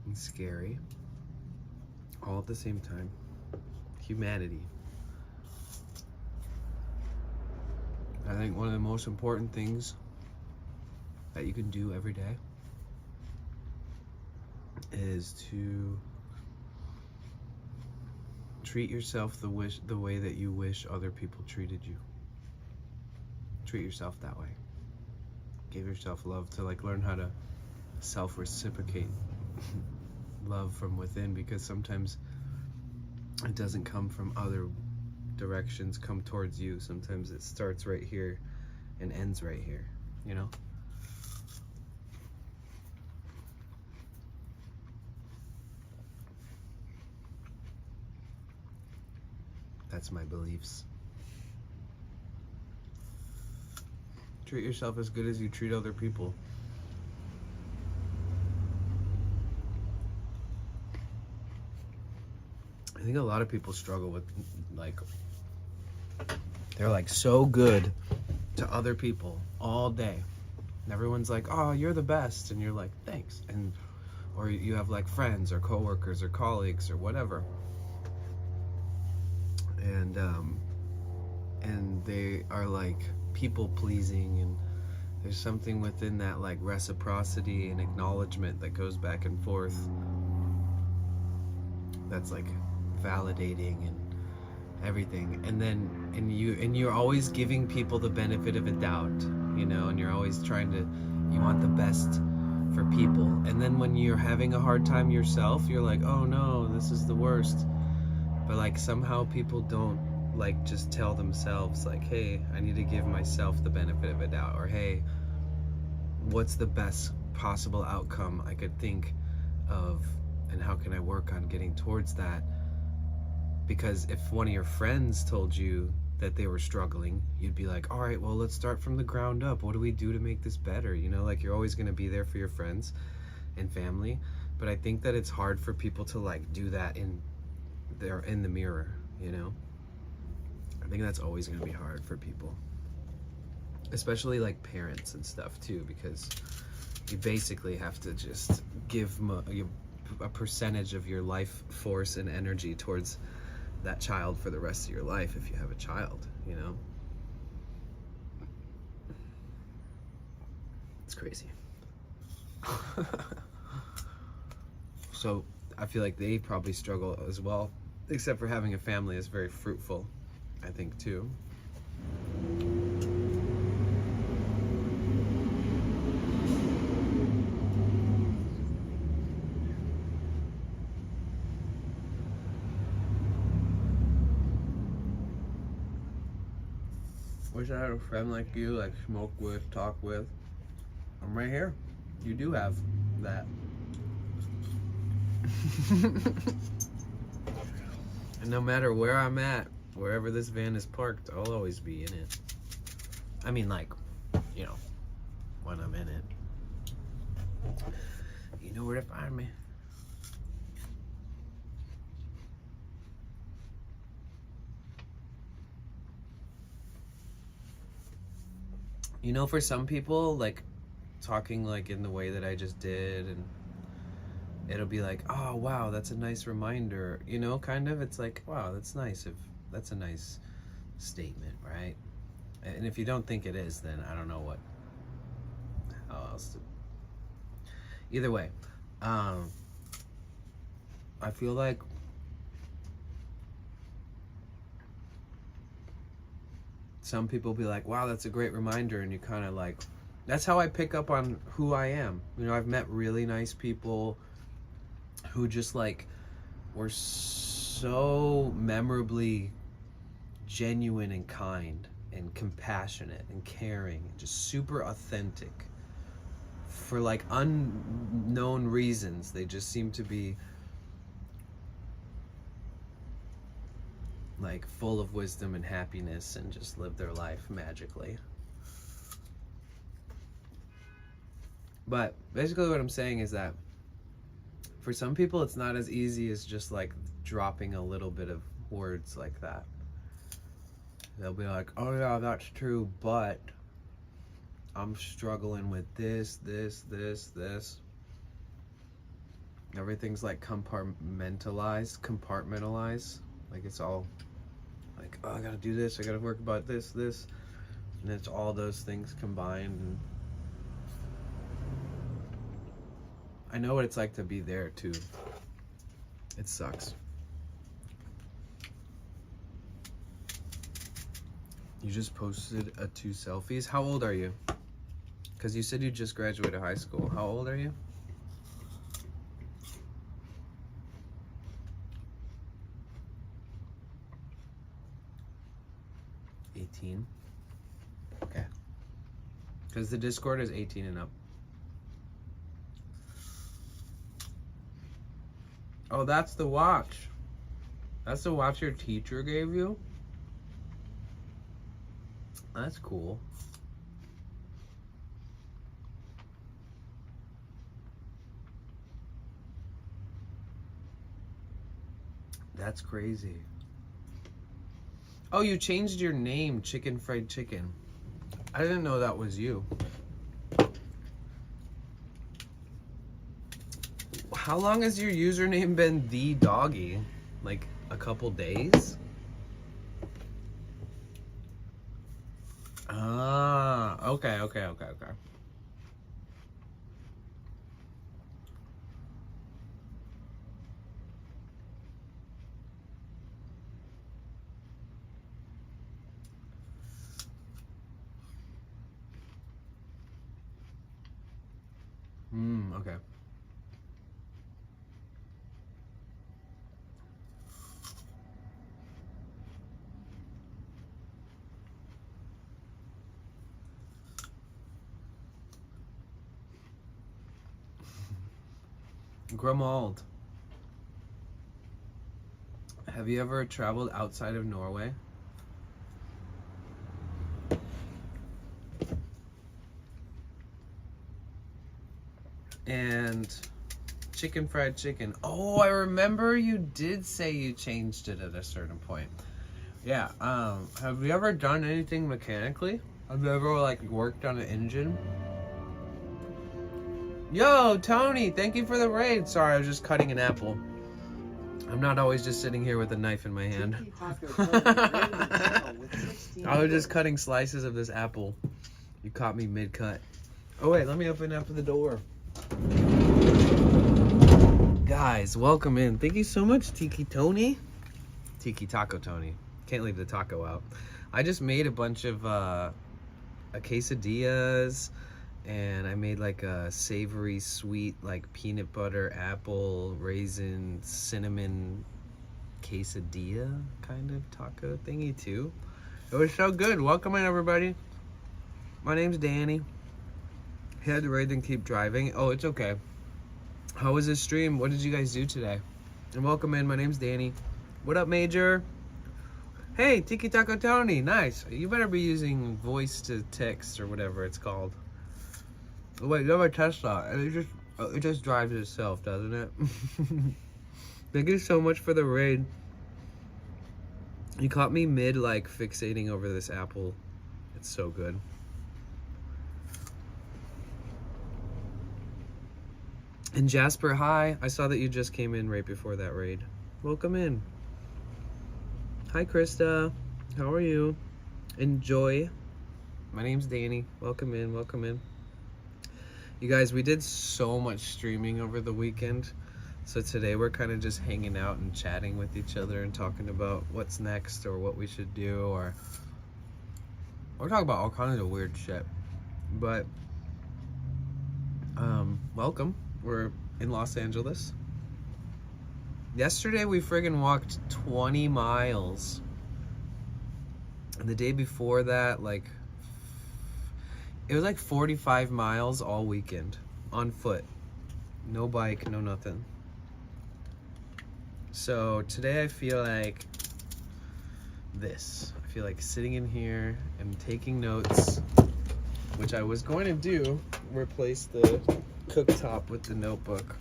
and scary all at the same time. Humanity. I think one of the most important things that you can do every day is to treat yourself the way that you wish other people treated you. Treat yourself that way. Give yourself love, to like learn how to self-reciprocate love from within, because sometimes it doesn't come from other directions, come towards you. Sometimes it starts right here and ends right here, you know? That's my beliefs. Treat yourself as good as you treat other people. I think a lot of people struggle with, like, they're like so good to other people all day. And everyone's like, oh, you're the best. And you're like, thanks. And, or you have like friends or coworkers or colleagues or whatever. And they are like people pleasing, and there's something within that like reciprocity and acknowledgement that goes back and forth that's like validating and everything. And you're always giving people the benefit of a doubt, you know, and you're always you want the best for people. And then when you're having a hard time yourself, you're like, oh no, this is the worst. But like somehow people don't like just tell themselves like, hey, I need to give myself the benefit of a doubt, or hey, what's the best possible outcome I could think of, and how can I work on getting towards that? Because if one of your friends told you that they were struggling, you'd be like, all right, well, let's start from the ground up. What do we do to make this better? You know, like, you're always going to be there for your friends and family. But I think that it's hard for people to like do that in the mirror, you know? I think that's always going to be hard for people, especially like parents and stuff too, because you basically have to just give a percentage of your life force and energy towards that child for the rest of your life if you have a child, you know? It's crazy. So I feel like they probably struggle as well, except for having a family is very fruitful, I think, too. Wish I had a friend like you, like smoke with, talk with. I'm right here. You do have that. And no matter where I'm at, wherever this van is parked, I'll always be in it. I mean, like, you know, when I'm in it. You know where to find me. You know, for some people, like, talking like in the way that I just did, and it'll be like, oh wow, that's a nice reminder, you know, kind of. It's like, wow, that's nice. If that's a nice statement, right? And if you don't think it is, then I don't know how else to. Either way, I feel like some people be like, wow, that's a great reminder, and you kind of like, that's how I pick up on who I am. You know, I've met really nice people who just like were so memorably genuine and kind and compassionate and caring and just super authentic for like unknown reasons. They just seem to be like full of wisdom and happiness and just live their life magically. But basically what I'm saying is that for some people it's not as easy as just like dropping a little bit of words like that. They'll be like, oh yeah, that's true, but I'm struggling with this. Everything's like compartmentalized. Like it's all like, oh, I gotta do this, I gotta work about this. And it's all those things combined. And I know what it's like to be there too. It sucks. You just posted 2 selfies. How old are you? Because you said you just graduated high school. How old are you? Okay. Because the Discord is 18 and up. Oh, that's the watch. That's the watch your teacher gave you? That's cool. That's crazy. Oh, you changed your name, Chicken Fried Chicken. I didn't know that was you. How long has your username been The Doggy? Like a couple days? Ah, okay. Okay. Grumald. Have you ever traveled outside of Norway? And chicken fried chicken. Oh, I remember you did say you changed it at a certain point. Yeah, have you ever done anything mechanically? Have you ever like worked on an engine? Yo, Tony, thank you for the raid. Sorry, I was just cutting an apple. I'm not always just sitting here with a knife in my hand. I was just cutting slices of this apple. You caught me mid-cut. Oh wait, let me open up the door. Guys, welcome in. Thank you so much, Tiki Tony. Tiki Taco Tony. Can't leave the taco out. I just made a bunch of quesadillas, and I made like a savory, sweet, like peanut butter, apple, raisin, cinnamon quesadilla kind of taco thingy too. It was so good. Welcome in, everybody. My name's Danny. Head to raid and keep driving. Oh, it's okay. How was this stream? What did you guys do today? And welcome in. My name's Danny. What up, Major? Hey, Tiki Taco Tony. Nice. You better be using voice to text or whatever it's called. Oh, wait, you have a Tesla. And it just drives itself, doesn't it? Thank you so much for the raid. You caught me mid, like, fixating over this apple. It's so good. And Jasper, hi. I saw that you just came in right before that raid. Welcome in. Hi, Krista. How are you? Enjoy. My name's Danny. Welcome in, welcome in. You guys, we did so much streaming over the weekend. So today we're kind of just hanging out and chatting with each other and talking about what's next or what we should do, or we're talking about all kinds of weird shit. But welcome. We're in Los Angeles. Yesterday we friggin' walked 20 miles. And the day before that, like, it was like 45 miles all weekend on foot. No bike, no nothing. So today I feel like this. I feel like sitting in here and taking notes, which I was going to do, replace the cooktop with the notebook.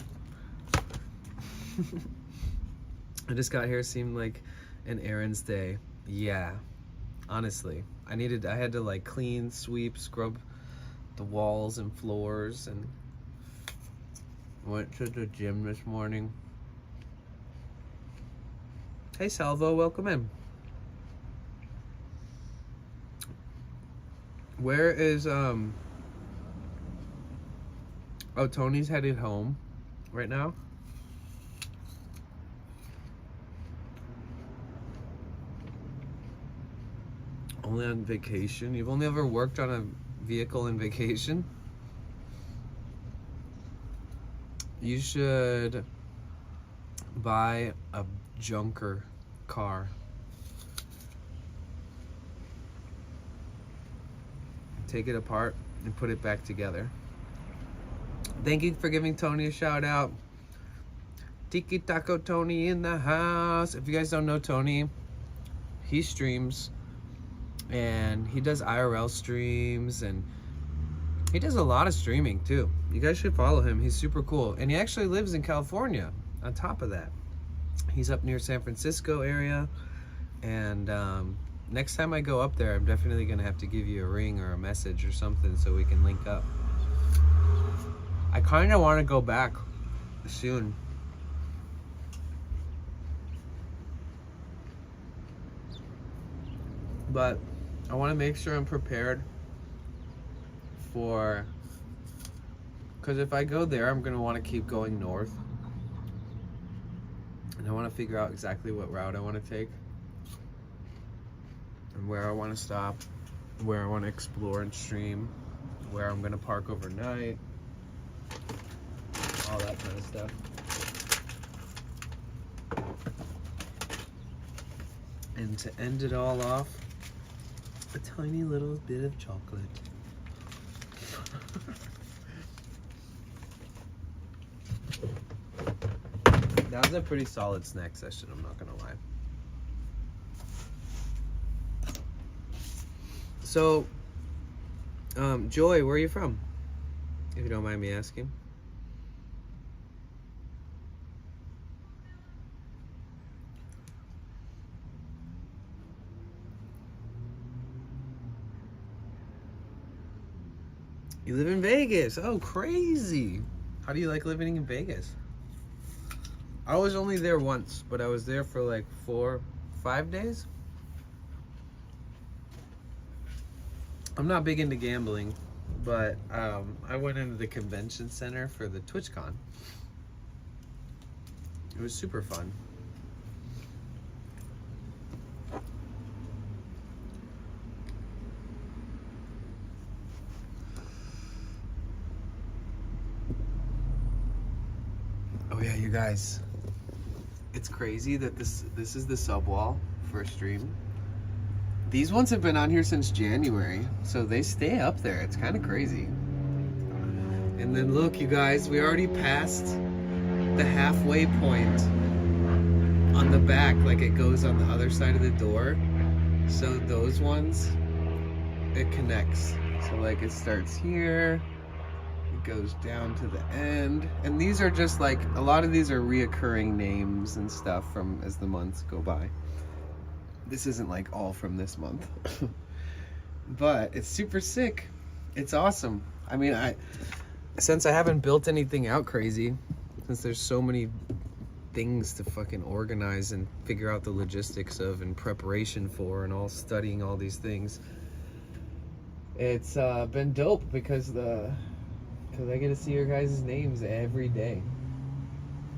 I just got here, seemed like an errands day. Yeah, honestly. I had to like clean, sweep, scrub the walls and floors, and went to the gym this morning. Hey Salvo, welcome in. Where is oh, Tony's headed home right now. Only on vacation? You've only ever worked on a vehicle in vacation? You should buy a junker car. Take it apart and put it back together. Thank you for giving Tony a shout out. Tiki Taco Tony in the house. If you guys don't know Tony, he streams. And he does IRL streams, and he does a lot of streaming too. You guys should follow him. He's super cool. And he actually lives in California on top of that. He's up near San Francisco area. And next time I go up there, I'm definitely going to have to give you a ring or a message or something so we can link up. I kind of want to go back soon. But I want to make sure I'm prepared for, because if I go there, I'm going to want to keep going north. And I want to figure out exactly what route I want to take. And where I want to stop. Where I want to explore and stream. Where I'm going to park overnight. All that kind of stuff. And to end it all off, a tiny little bit of chocolate. That was a pretty solid snack session, I'm not gonna lie. So, Joy, where are you from? If you don't mind me asking. You live in Vegas. Oh, crazy. How do you like living in Vegas? I was only there once, but I was there for like 4-5 days. I'm not big into gambling, but I went into the convention center for the TwitchCon. It was super fun. Oh yeah, you guys. It's crazy that this is the sub wall for a stream. These ones have been on here since January, so they stay up there. It's kind of crazy. And then look, you guys, we already passed the halfway point on the back, like it goes on the other side of the door. So those ones, it connects. So like it starts here, it goes down to the end. And these are just like, a lot of these are reoccurring names and stuff from as the months go by. This isn't like all from this month. But it's super sick. It's awesome. I mean, since I haven't built anything out crazy, since there's so many things to fucking organize and figure out the logistics of and preparation for and all studying all these things, it's been dope because I get to see your guys' names every day.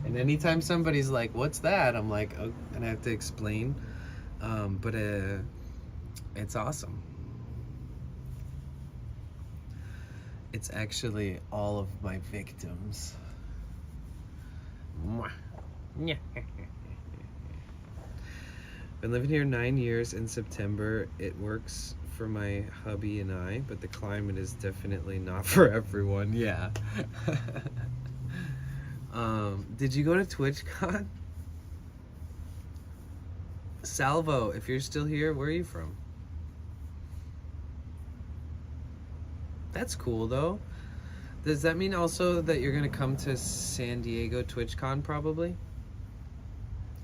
And anytime somebody's like, what's that? I'm like, oh, and I have to explain. But it's awesome. It's actually all of my victims. Been living here 9 years. In September. It works for my hubby and I, but the climate is definitely not for everyone. Yeah. Did you go to TwitchCon? Salvo, if you're still here, where are you from? That's cool though. Does that mean also that you're gonna come to San Diego TwitchCon probably?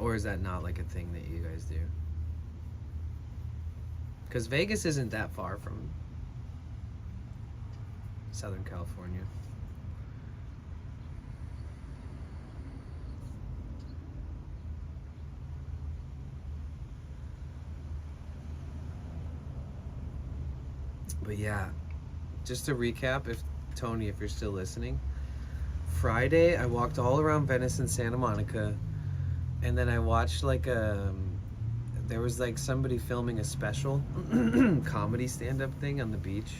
Or is that not like a thing that you guys do? Because Vegas isn't that far from Southern California. But yeah, just to recap, Tony, if you're still listening, Friday I walked all around Venice and Santa Monica, and then I watched like there was like somebody filming a special comedy stand-up thing on the beach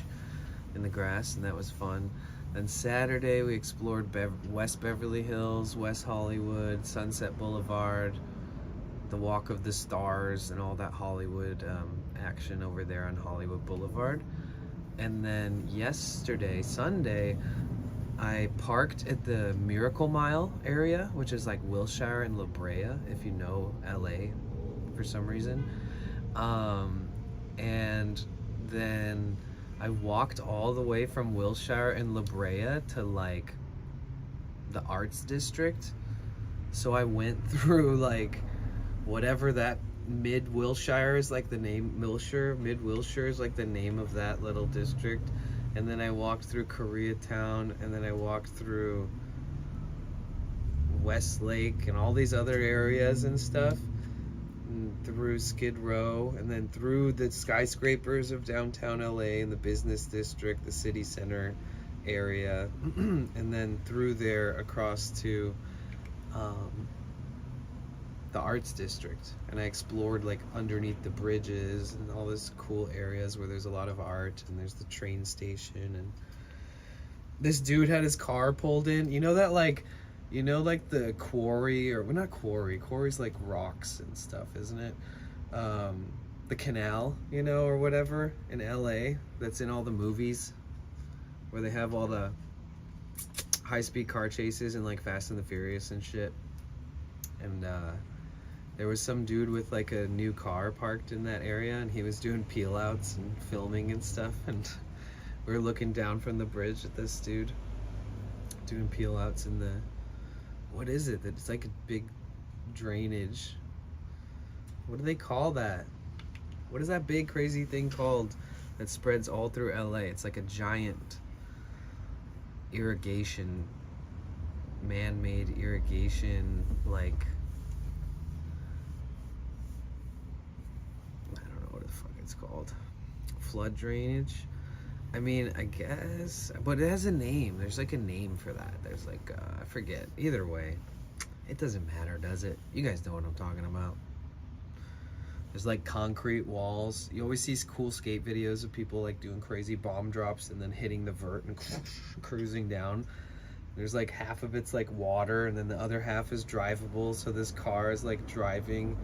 in the grass, and that was fun. Then Saturday we explored West Beverly Hills, West Hollywood, Sunset Boulevard, the Walk of the Stars, and all that Hollywood action over there on Hollywood Boulevard. And then yesterday, Sunday, I parked at the Miracle Mile area, which is like Wilshire and La Brea, if you know LA for some reason. And then I walked all the way from Wilshire and La Brea to like the Arts District. So I went through like whatever that Mid-Wilshire is like the name, Mid-Wilshire is like the name of that little district. And then I walked through Koreatown, and then I walked through Westlake and all these other areas and stuff, and through Skid Row, and then through the skyscrapers of downtown LA and the business district, the city center area, and then through there across to the Arts District. And I explored like underneath the bridges and all these cool areas where there's a lot of art, and there's the train station. And this dude had his car pulled in, you know that like, you know, like the quarry, or well, not quarry's like rocks and stuff, isn't it? The canal, you know, or whatever in LA that's in all the movies where they have all the high-speed car chases and like Fast and the Furious and shit. and there was some dude with like a new car parked in that area, and he was doing peel outs and filming and stuff, and we were looking down from the bridge at this dude doing peel outs in the, what is it? It's like a big drainage. What do they call that? What is that big crazy thing called that spreads all through LA? It's like a giant irrigation, man-made irrigation, like, I don't know what the fuck it's called. Flood drainage? I mean, I guess, but it has a name. There's like a name for that. There's like, I forget. Either way, it doesn't matter, does it? You guys know what I'm talking about. There's like concrete walls. You always see cool skate videos of people like doing crazy bomb drops and then hitting the vert and cruising down. There's like half of it's like water, and then the other half is drivable. So this car is like driving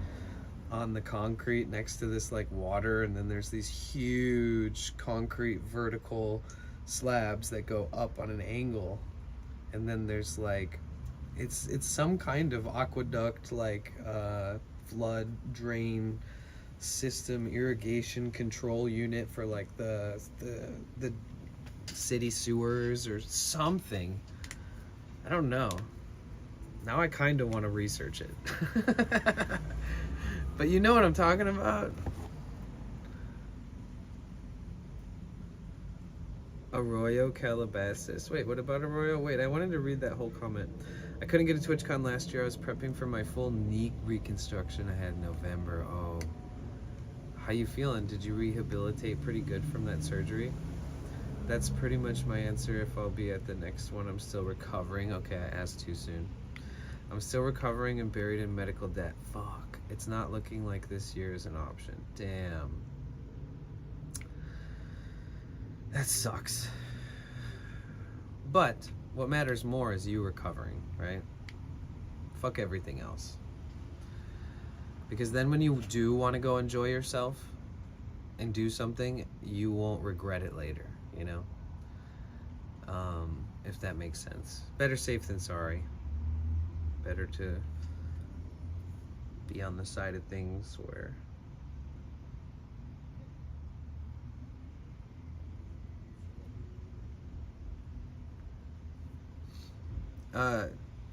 on the concrete next to this like water, and then there's these huge concrete vertical slabs that go up on an angle, and then there's like it's some kind of aqueduct, like flood drain system, irrigation control unit for like the city sewers or something. I don't know. Now I kind of want to research it. But you know what I'm talking about? Arroyo Calabasas. Wait, what about Arroyo? Wait, I wanted to read that whole comment. I couldn't get to TwitchCon last year. I was prepping for my full knee reconstruction I had in November. Oh. How you feeling? Did you rehabilitate pretty good from that surgery? That's pretty much my answer. If I'll be at the next one, I'm still recovering. Okay, I asked too soon. I'm still recovering and buried in medical debt. Fuck. It's not looking like this year is an option. Damn. That sucks. But what matters more is you recovering, right? Fuck everything else. Because then when you do want to go enjoy yourself and do something, you won't regret it later, you know? If that makes sense. Better safe than sorry. Better to be on the side of things where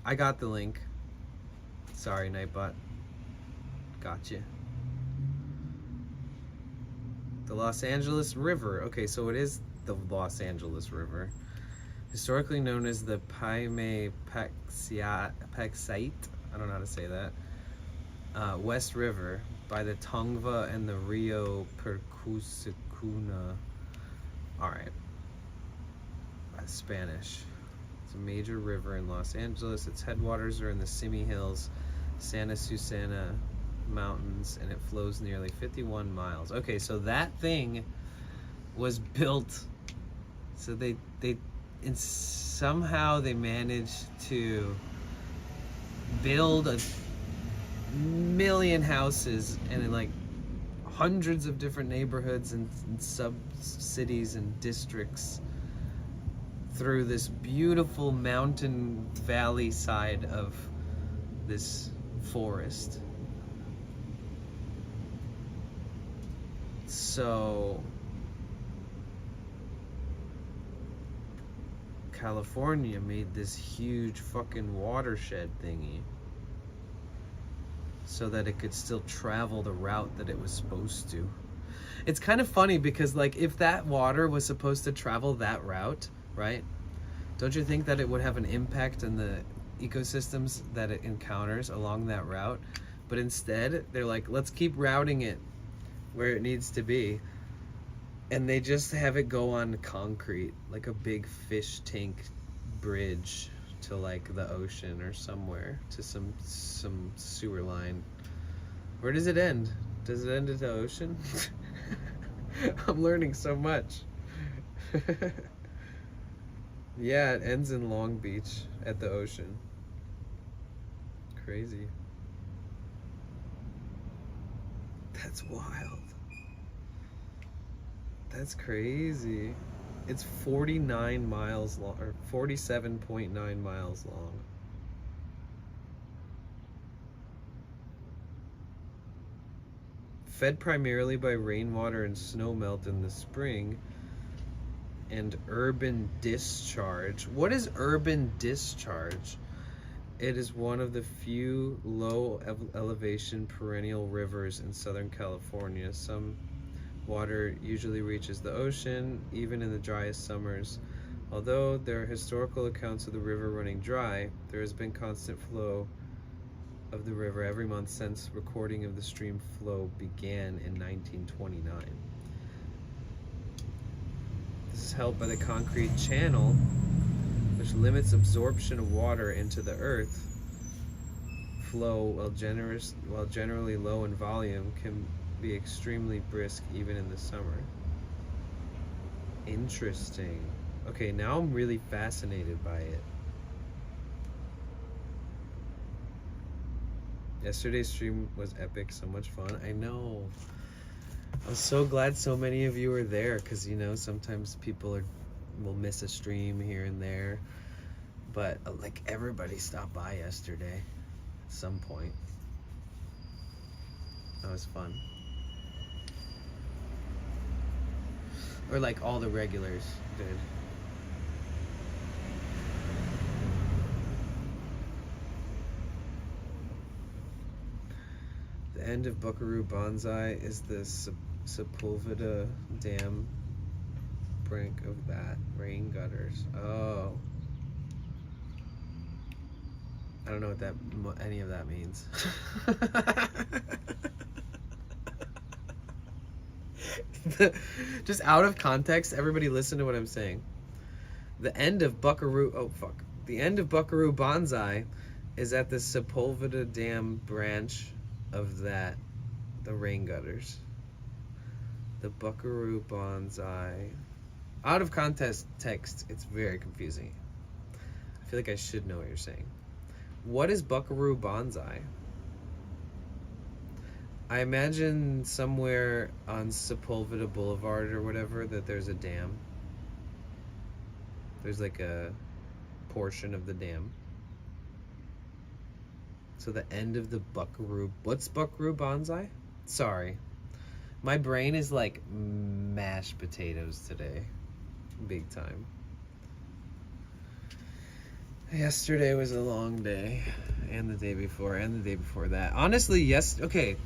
I got the link. Sorry, Nightbot. Gotcha. The Los Angeles River. Okay, so it is the Los Angeles River. Historically known as the Paime Paxite, I don't know how to say that. West River by the Tongva and the Rio Percusicuna. Alright. Spanish. It's a major river in Los Angeles. Its headwaters are in the Simi Hills, Santa Susana Mountains, and it flows nearly 51 miles. Okay, so that thing was built, so they and somehow they managed to build 1 million houses and in like hundreds of different neighborhoods and sub-cities and districts through this beautiful mountain valley side of this forest. So California made this huge fucking watershed thingy so that it could still travel the route that it was supposed to. It's kind of funny because like if that water was supposed to travel that route, right? Don't you think that it would have an impact on the ecosystems that it encounters along that route? But instead, they're like, let's keep routing it where it needs to be. And they just have it go on concrete, like a big fish tank bridge to like the ocean or somewhere, to some sewer line. Where does it end? Does it end at the ocean? I'm learning so much. Yeah, it ends in Long Beach at the ocean. Crazy. That's wild. That's crazy. It's 49 miles long, or 47.9 miles long. fed primarily by rainwater and snowmelt in the spring, and urban discharge. What is urban discharge? It is one of the few low elevation perennial rivers in Southern California. Some water usually reaches the ocean, even in the driest summers. Although there are historical accounts of the river running dry, there has been constant flow of the river every month since recording of the stream flow began in 1929. This is helped by the concrete channel, which limits absorption of water into the earth. Flow, while generally low in volume, can be extremely brisk even in the summer. Interesting. Okay, now I'm really fascinated by it. Yesterday's stream was epic, so much fun. I know. I'm so glad so many of you are there, because you know, sometimes people will miss a stream here and there. But like, everybody stopped by yesterday at some point. That was fun. Or like all the regulars did. The end of Buckaroo Banzai is the Sepulveda Dam brink of that. Rain gutters. Oh. I don't know what that any of that means. Just out of context, everybody listen to what I'm saying. The end of Buckaroo, the end of Buckaroo Banzai is at the Sepulveda Dam branch of that, the rain gutters. The Buckaroo Banzai. Out of context, it's very confusing. I feel like I should know what you're saying. What is Buckaroo Banzai? I imagine somewhere on Sepulveda Boulevard or whatever that there's a dam. There's like a portion of the dam. So the end of the Buckaroo. What's Buckaroo Banzai? Sorry. My brain is like mashed potatoes today. Big time. Yesterday was a long day. And the day before. And the day before that. Honestly, yes. Okay.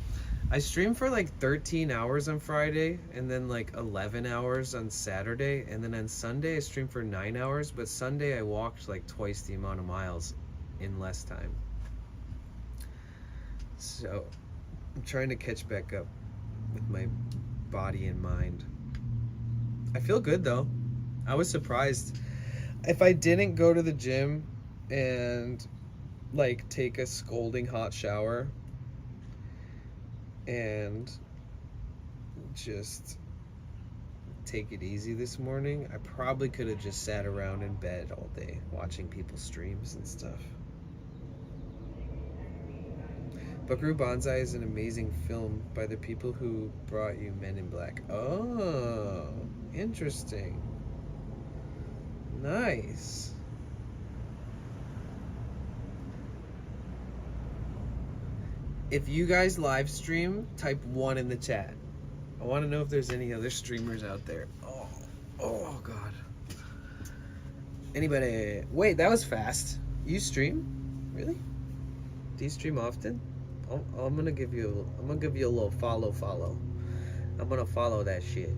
I streamed for like 13 hours on Friday, and then like 11 hours on Saturday, and then on Sunday I streamed for 9 hours, but Sunday I walked like twice the amount of miles in less time. So I'm trying to catch back up with my body and mind. I feel good though. I was surprised. If I didn't go to the gym and like take a scalding hot shower and just take it easy this morning, I probably could have just sat around in bed all day watching people's streams and stuff. Buckaroo Banzai is an amazing film by the people who brought you Men in Black. Oh, interesting. Nice. If you guys live stream, type 1 in the chat. I want to know if there's any other streamers out there. Oh God. Anybody? Wait, that was fast. You stream? Really? Do you stream often? I'm gonna give you a little follow. I'm gonna follow that shit.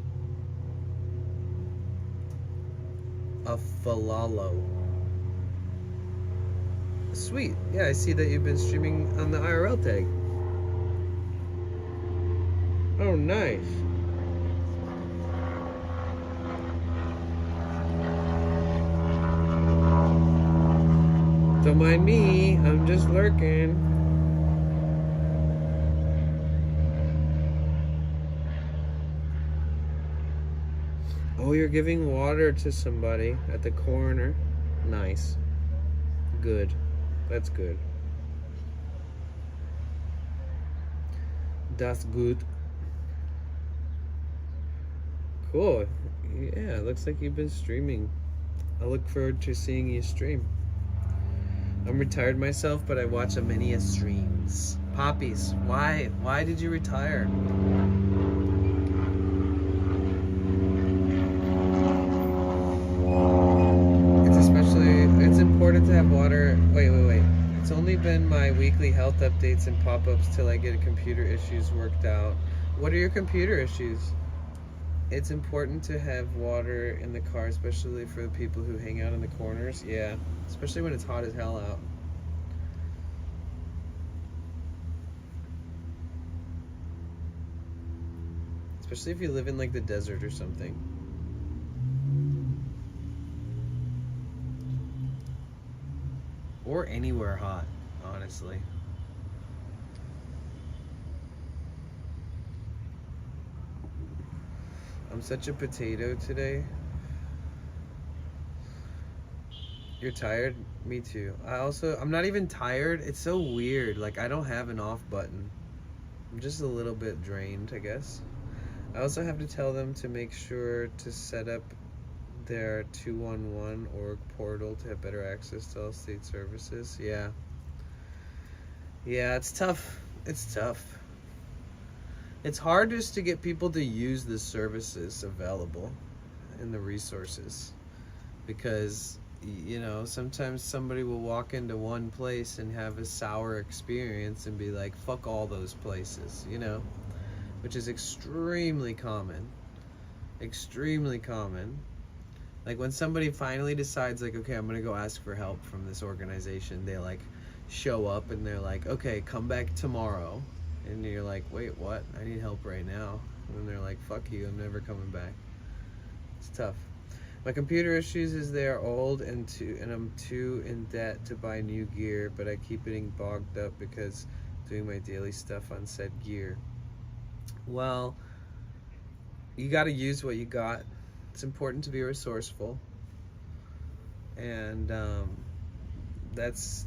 A falalo. Sweet. Yeah, I see that you've been streaming on the IRL tag. Oh, nice. Don't mind me, I'm just lurking. Oh, you're giving water to somebody at the corner. Nice. Good. That's good. That's good. Cool. Yeah, looks like you've been streaming. I look forward to seeing you stream. I'm retired myself, but I watch many streams. Poppies, why did you retire? It's important to have water. Wait. It's only been my weekly health updates and pop-ups till I get computer issues worked out. What are your computer issues? It's important to have water in the car, especially for the people who hang out in the corners. Yeah, especially when it's hot as hell out. Especially if you live in like the desert or something. Or anywhere hot, honestly. I'm such a potato today. You're tired? Me too. I'm not even tired. It's so weird. Like, I don't have an off button. I'm just a little bit drained, I guess. I also have to tell them to make sure to set up their 211 org portal to have better access to all state services. Yeah, it's tough. It's hard just to get people to use the services available and the resources, because sometimes somebody will walk into one place and have a sour experience and be like, fuck all those places, which is extremely common. Like, when somebody finally decides, like, okay, I'm gonna go ask for help from this organization, they like show up and they're like, okay, come back tomorrow, and you're like, wait, what? I need help right now. And they're like, fuck you, I'm never coming back. It's tough. My computer issues is they are old and I'm too in debt to buy new gear, but I keep getting bogged up because doing my daily stuff on said gear. Well, you got to use what you got. It's important to be resourceful, and that's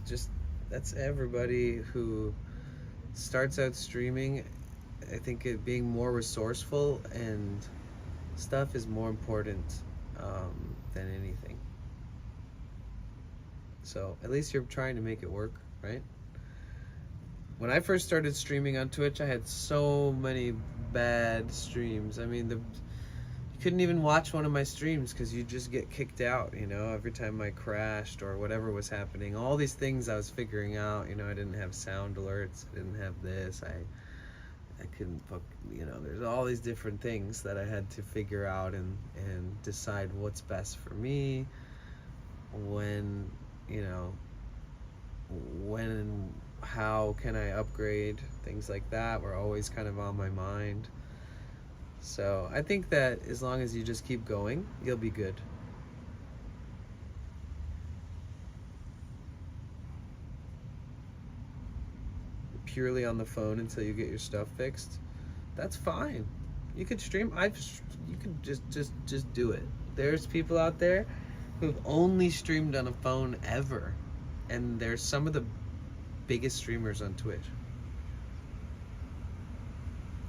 everybody who starts out streaming. I think being more resourceful and stuff is more important than anything. So at least you're trying to make it work, right? When I first started streaming on Twitch, I had so many bad streams. I mean, you couldn't even watch one of my streams because you'd just get kicked out, every time I crashed or whatever was happening. All these things I was figuring out, I didn't have sound alerts, I didn't have this, I couldn't there's all these different things that I had to figure out and decide what's best for me, when and how can I upgrade. Things like that were always kind of on my mind. So I think that as long as you just keep going, you'll be good. Purely on the phone until you get your stuff fixed, that's fine. You could stream. You could just do it. There's people out there who've only streamed on a phone ever, and they're some of the biggest streamers on Twitch.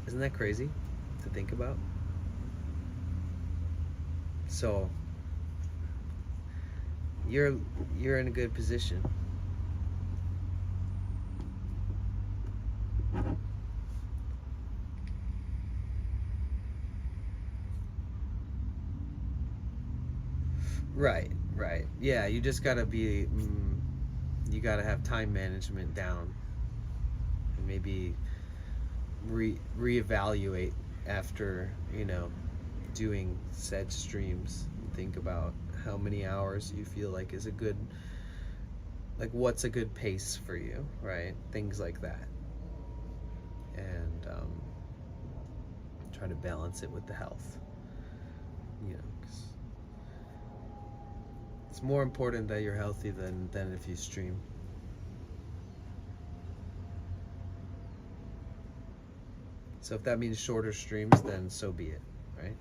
Isn't that crazy to think about? So you're in a good position. Right. Yeah, you just gotta be, you gotta have time management down, and maybe reevaluate after, doing said streams, and think about how many hours you feel like is a good, like what's a good pace for you, right? Things like that. And try to balance it with the health, 'cause it's more important that you're healthy than if you stream. So if that means shorter streams, then so be it, right?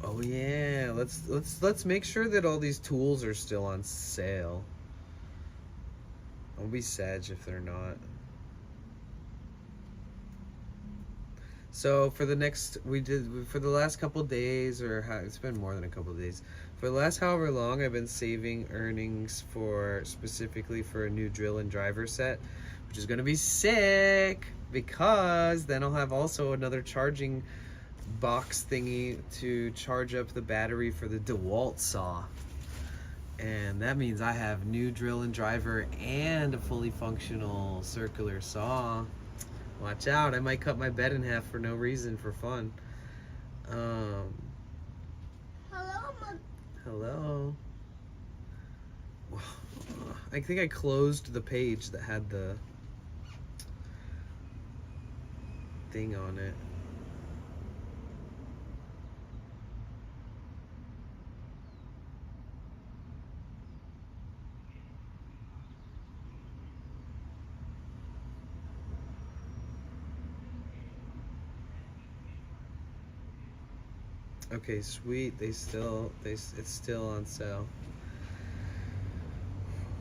Oh yeah, let's make sure that all these tools are still on sale. I'll be sad if they're not. So for the last couple days, it's been more than a couple days. For the last however long, I've been saving earnings specifically for a new drill and driver set, which is gonna be sick because then I'll have also another charging box thingy to charge up the battery for the DeWalt saw. And that means I have new drill and driver and a fully functional circular saw. Watch out, I might cut my bed in half for no reason, for fun. Hello, Mom. Hello. I think I closed the page that had the thing on it. Okay, sweet. It's still on sale.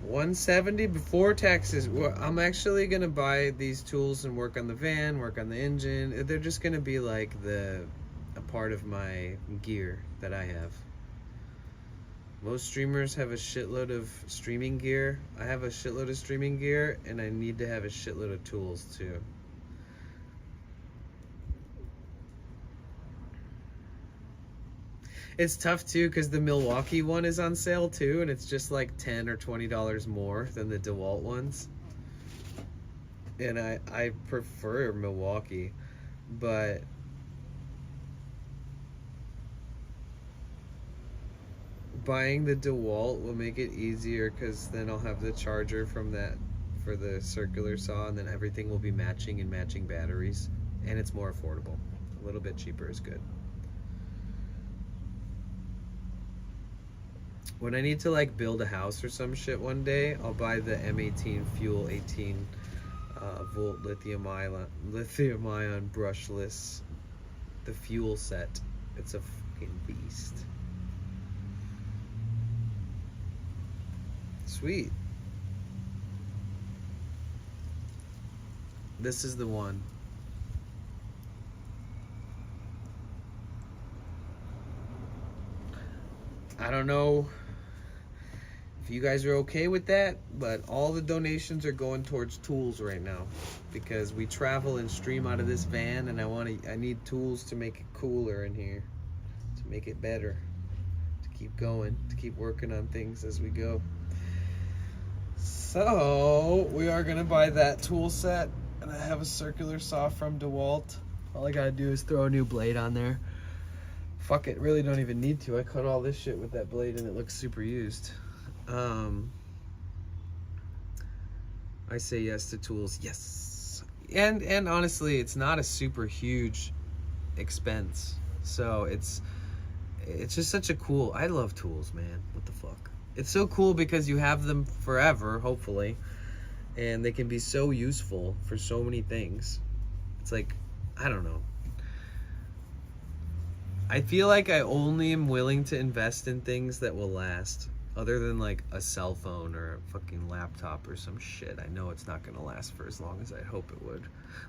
$170 before taxes. Well, I'm actually gonna buy these tools and work on the van, work on the engine. They're just gonna be like a part of my gear that I have. Most streamers have a shitload of streaming gear. I have a shitload of streaming gear, and I need to have a shitload of tools too. It's tough too because the Milwaukee one is on sale too, and it's just like $10 or $20 more than the DeWalt ones. And I prefer Milwaukee, but buying the DeWalt will make it easier because then I'll have the charger from that for the circular saw, and then everything will be matching and matching batteries, and it's more affordable. A little bit cheaper is good. When I need to like build a house or some shit one day, I'll buy the M18 Fuel 18 volt lithium ion brushless, the fuel set. It's a fucking beast. Sweet. This is the one. I don't know if you guys are okay with that, but all the donations are going towards tools right now because we travel and stream out of this van, and I need tools to make it cooler in here, to make it better, to keep going, to keep working on things as we go. So we are gonna buy that tool set, and I have a circular saw from DeWalt. All I gotta do is throw a new blade on there. Fuck it, really don't even need to. I cut all this shit with that blade and it looks super used. I say yes to tools, yes. And honestly, it's not a super huge expense. So it's just such a cool, I love tools, man. What the fuck? It's so cool because you have them forever, hopefully. And they can be so useful for so many things. It's like, I don't know. I feel like I only am willing to invest in things that will last, other than like a cell phone or a fucking laptop or some shit. I know it's not gonna last for as long as I hope it would.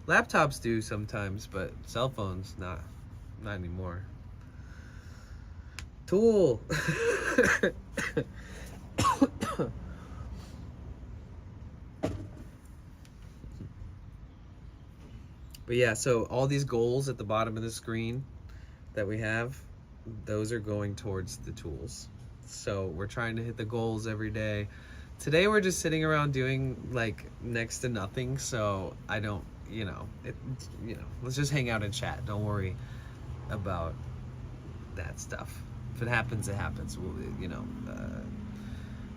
Laptops do sometimes, but cell phones not anymore. Tool. But yeah, so all these goals at the bottom of the screen that we have, those are going towards the tools. So we're trying to hit the goals every day. Today we're just sitting around doing like next to nothing, so I don't, let's just hang out and chat. Don't worry about that stuff. If it happens, it happens. We'll,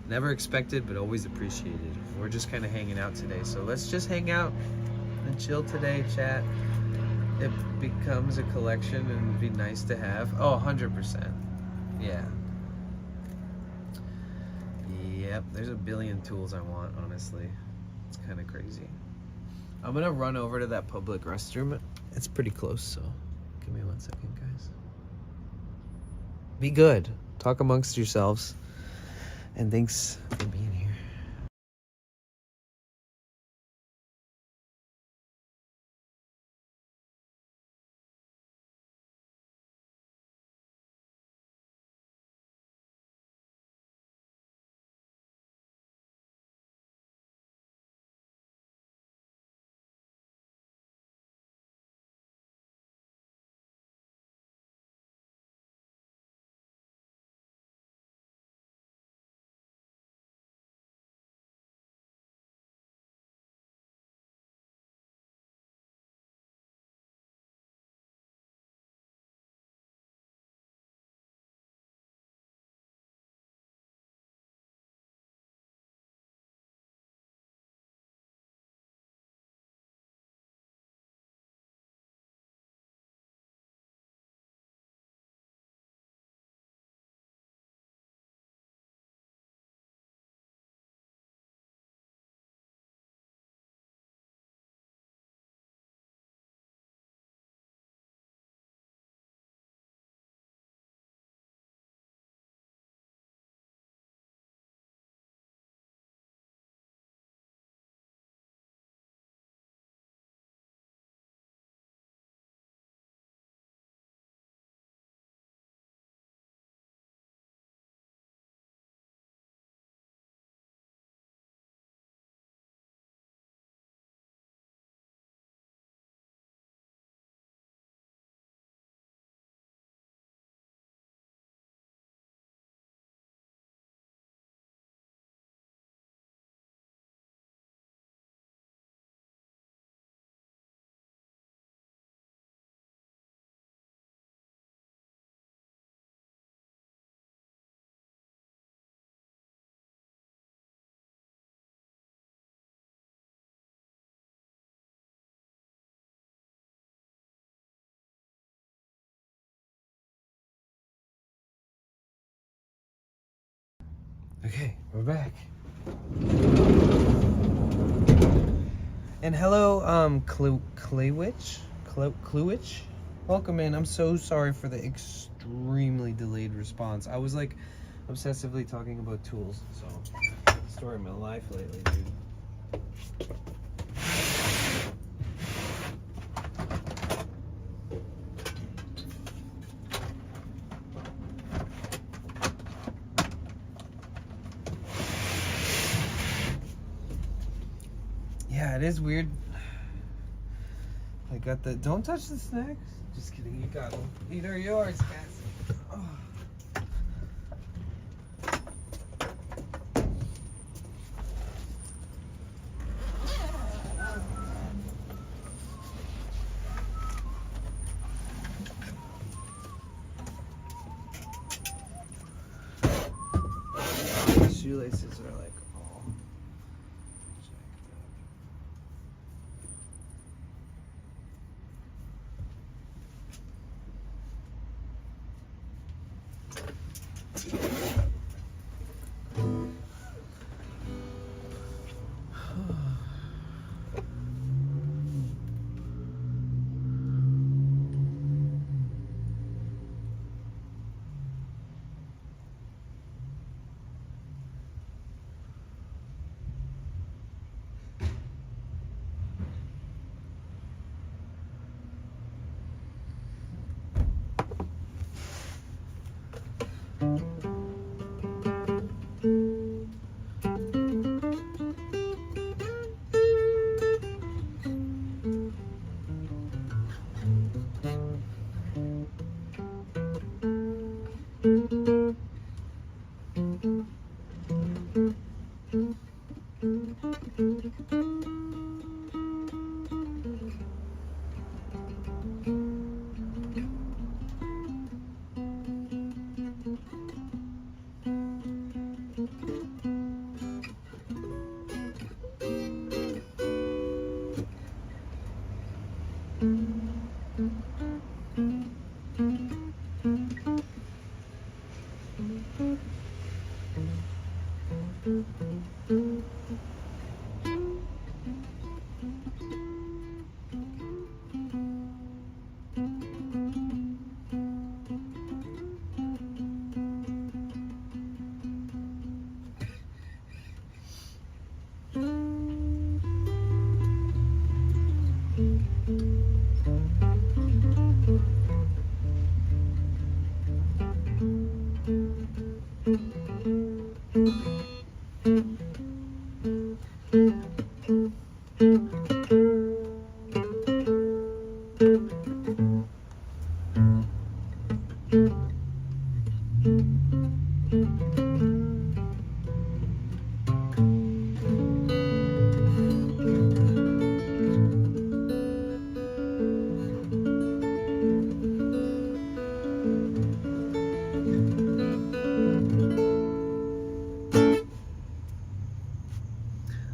never expected, but always appreciated. We're just kind of hanging out today, so let's just hang out and chill today, chat. It becomes a collection and it'd be nice to have. Oh, 100%. Yeah. Yep, there's a billion tools I want, honestly. It's kind of crazy. I'm gonna run over to that public restroom. It's pretty close, so give me 1 second, guys. Be good. Talk amongst yourselves. And thanks for being here. Okay, we're back. And hello, Klewich? Welcome in. I'm so sorry for the extremely delayed response. I was like obsessively talking about tools, so story of my life lately, dude. Yeah, it is weird. I got the. Don't touch the snacks. Just kidding. You got them. These are yours, Cassie. Oh. The shoelaces are like all jacked up.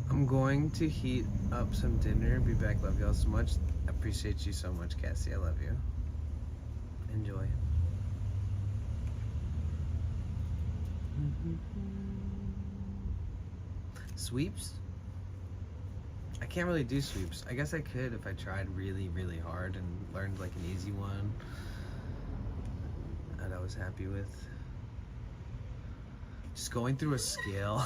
I'm going to heat up some dinner. Be back. Love y'all so much. Appreciate you so much, Cassie. I love you. Enjoy. Sweeps? I can't really do sweeps. I guess I could if I tried really, really hard and learned like an easy one that I was happy with. Just going through a scale.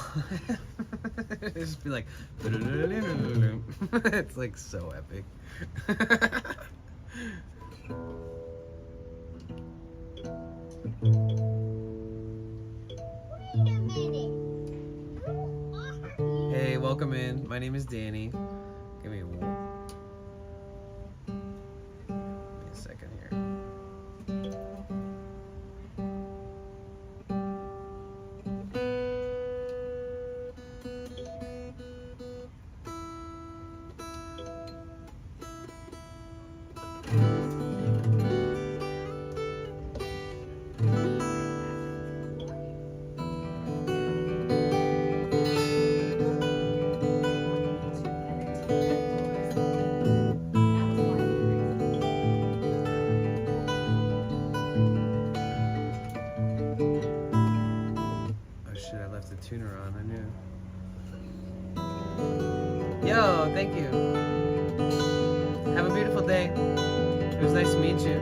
Just be like, it's like so epic. Hey, welcome in. My name is Danny. Give me a second here. I knew. Yo, thank you. Have a beautiful day. It was nice to meet you.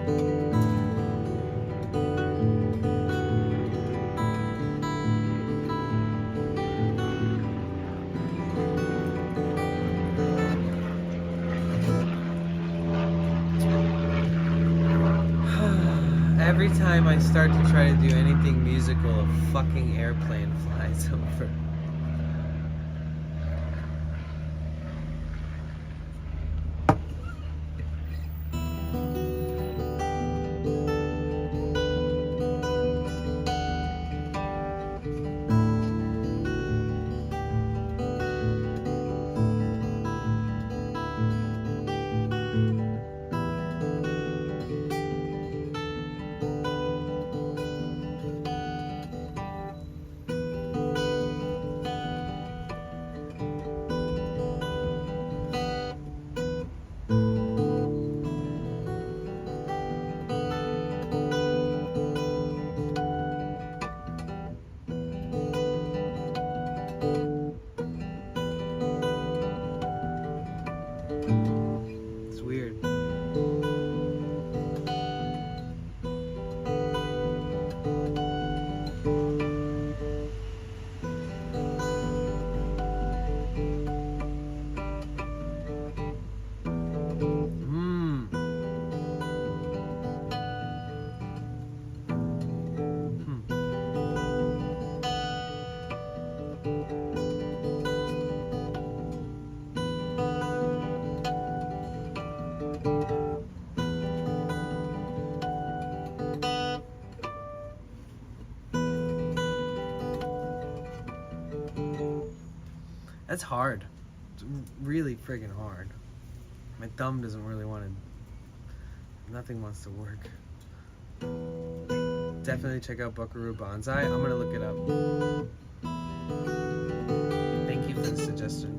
Every time I start to try to do anything musical, a fucking airplane flies over. It's weird. That's hard. It's really friggin' hard. My thumb doesn't really want to... Nothing wants to work. Definitely check out Buckaroo Banzai. I'm gonna look it up. Thank you for the suggestion.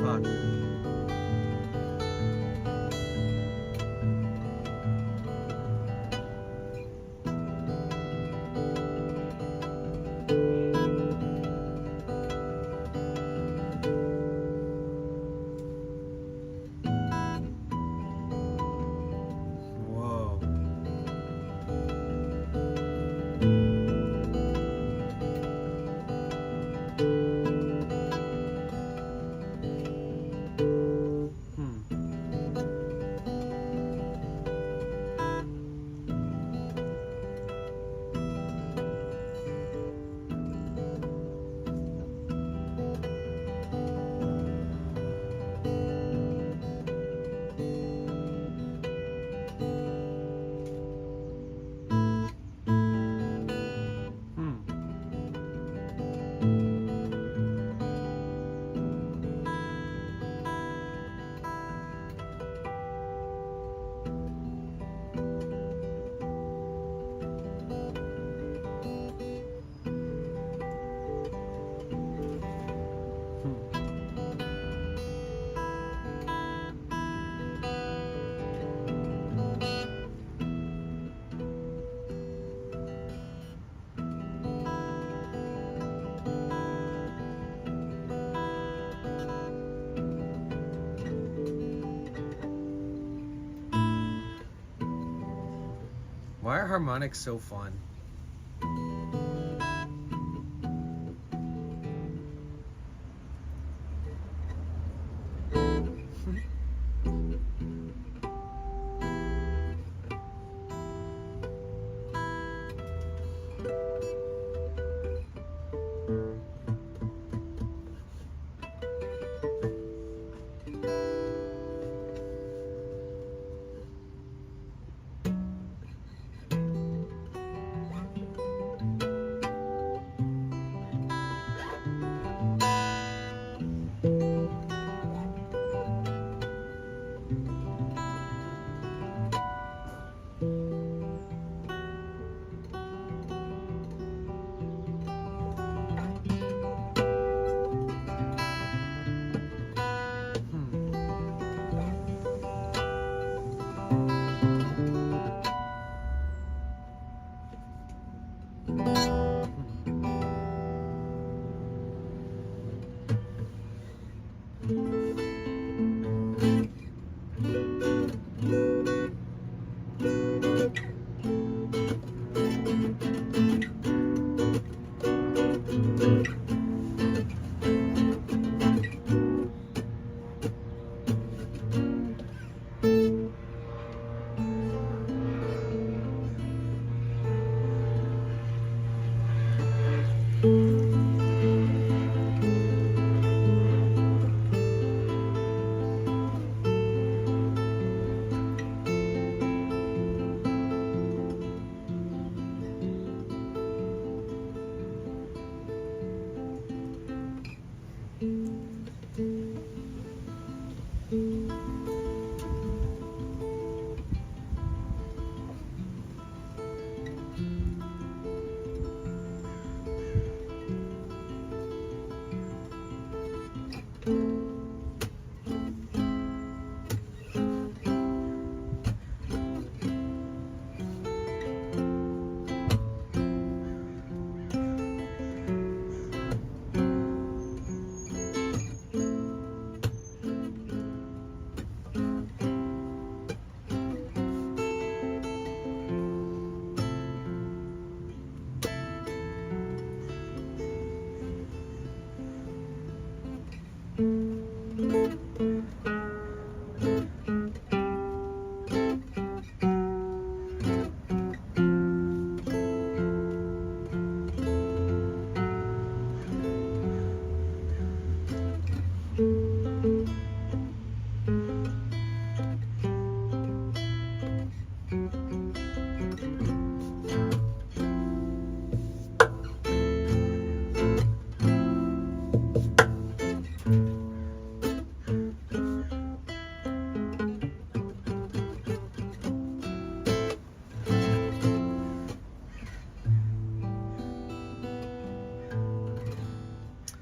Fuck. Whoa. Why are harmonics so fun?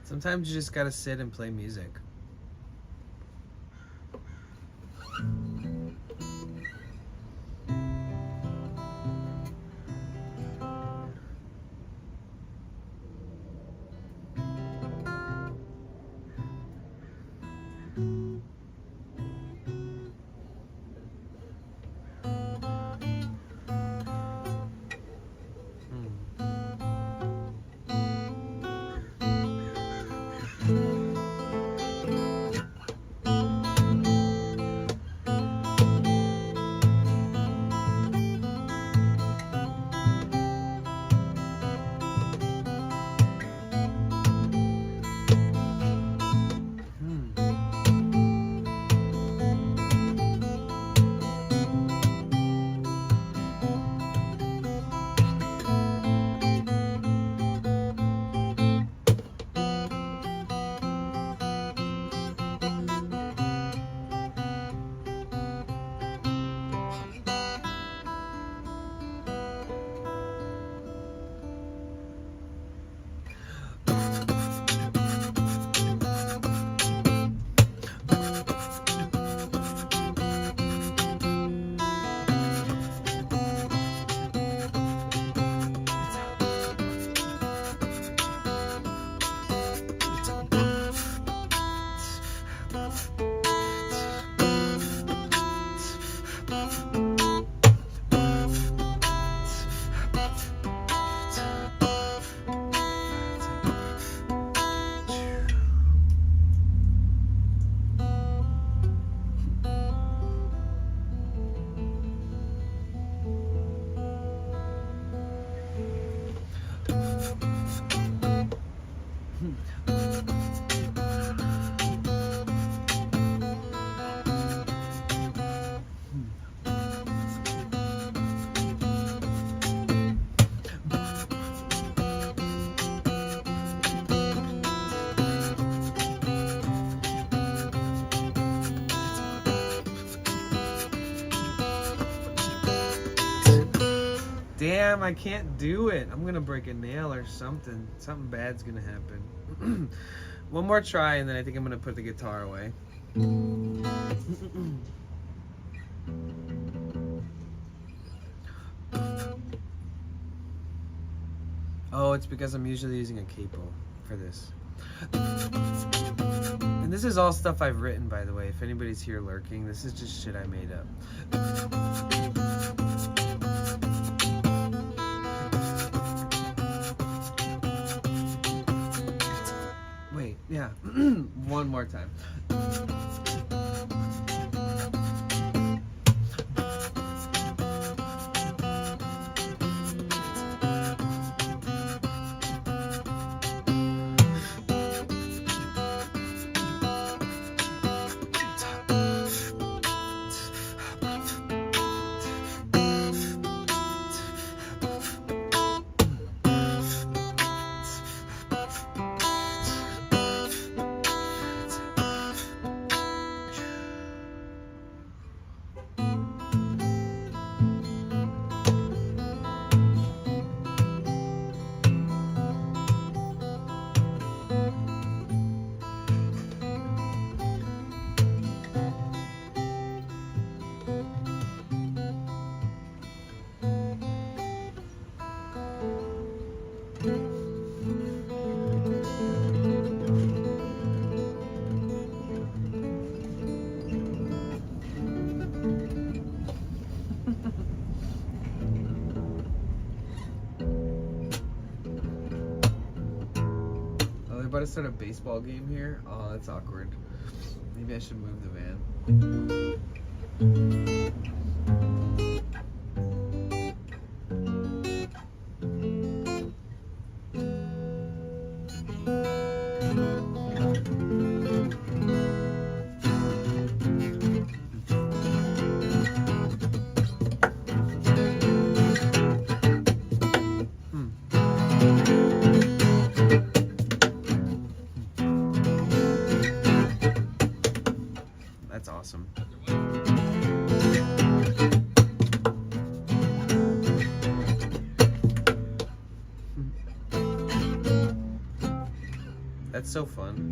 Sometimes you just gotta sit and play music. Damn, I can't do it. I'm gonna break a nail or something. Something bad's gonna happen. One more try and then I think I'm gonna put the guitar away. Oh, it's because I'm usually using a capo for this. And this is all stuff I've written, by the way. If anybody's here lurking, this is just shit I made up. Wait, yeah. One more time. About to start a baseball game here. Oh, that's awkward. Maybe I should move the van. That's awesome. That's so fun.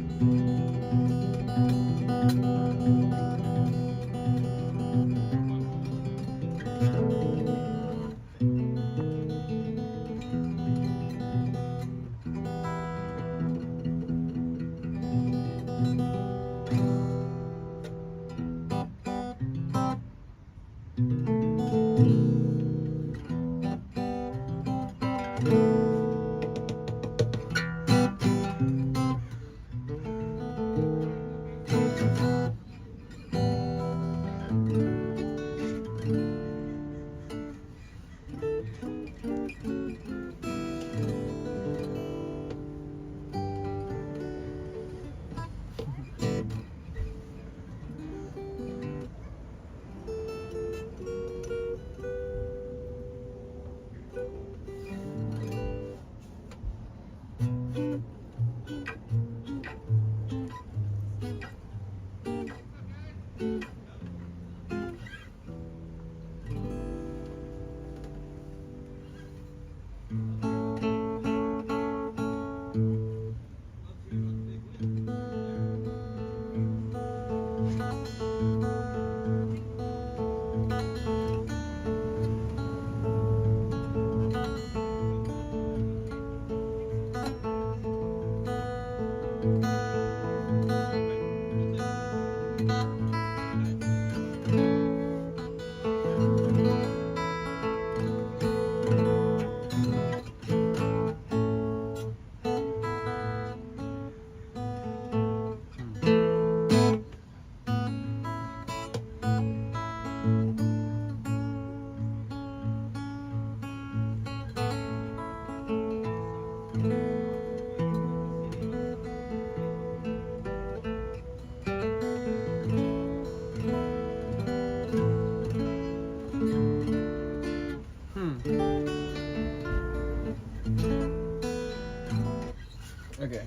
Okay,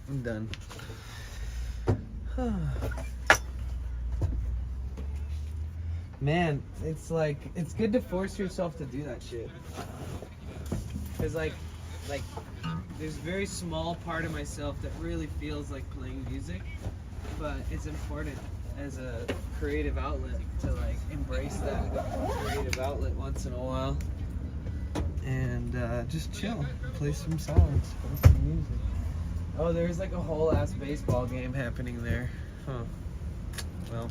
I'm done. Man, it's like, it's good to force yourself to do that shit. Cause like, there's a very small part of myself that really feels like playing music, but it's important as a creative outlet to like embrace that creative outlet once in a while. and just chill, play some songs, play some music. Oh, there's like a whole ass baseball game happening there. Huh. Well.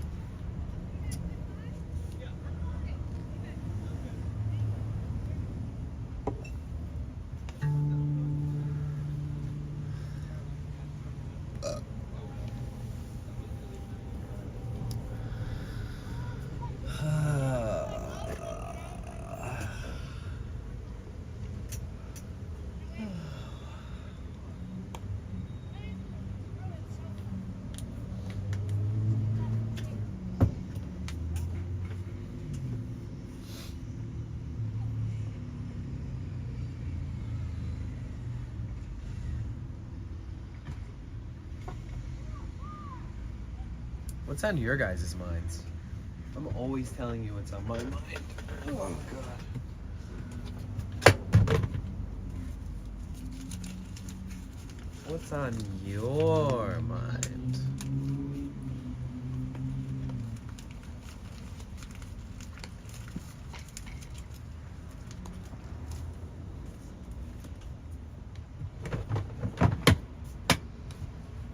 What's on your guys' minds? I'm always telling you what's on my mind. Oh, God. What's on your mind?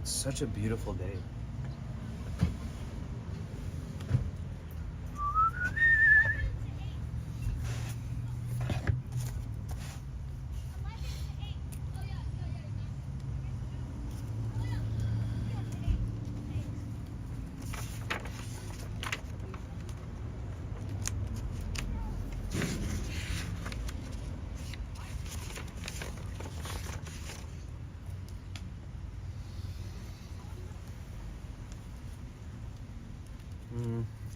It's such a beautiful day.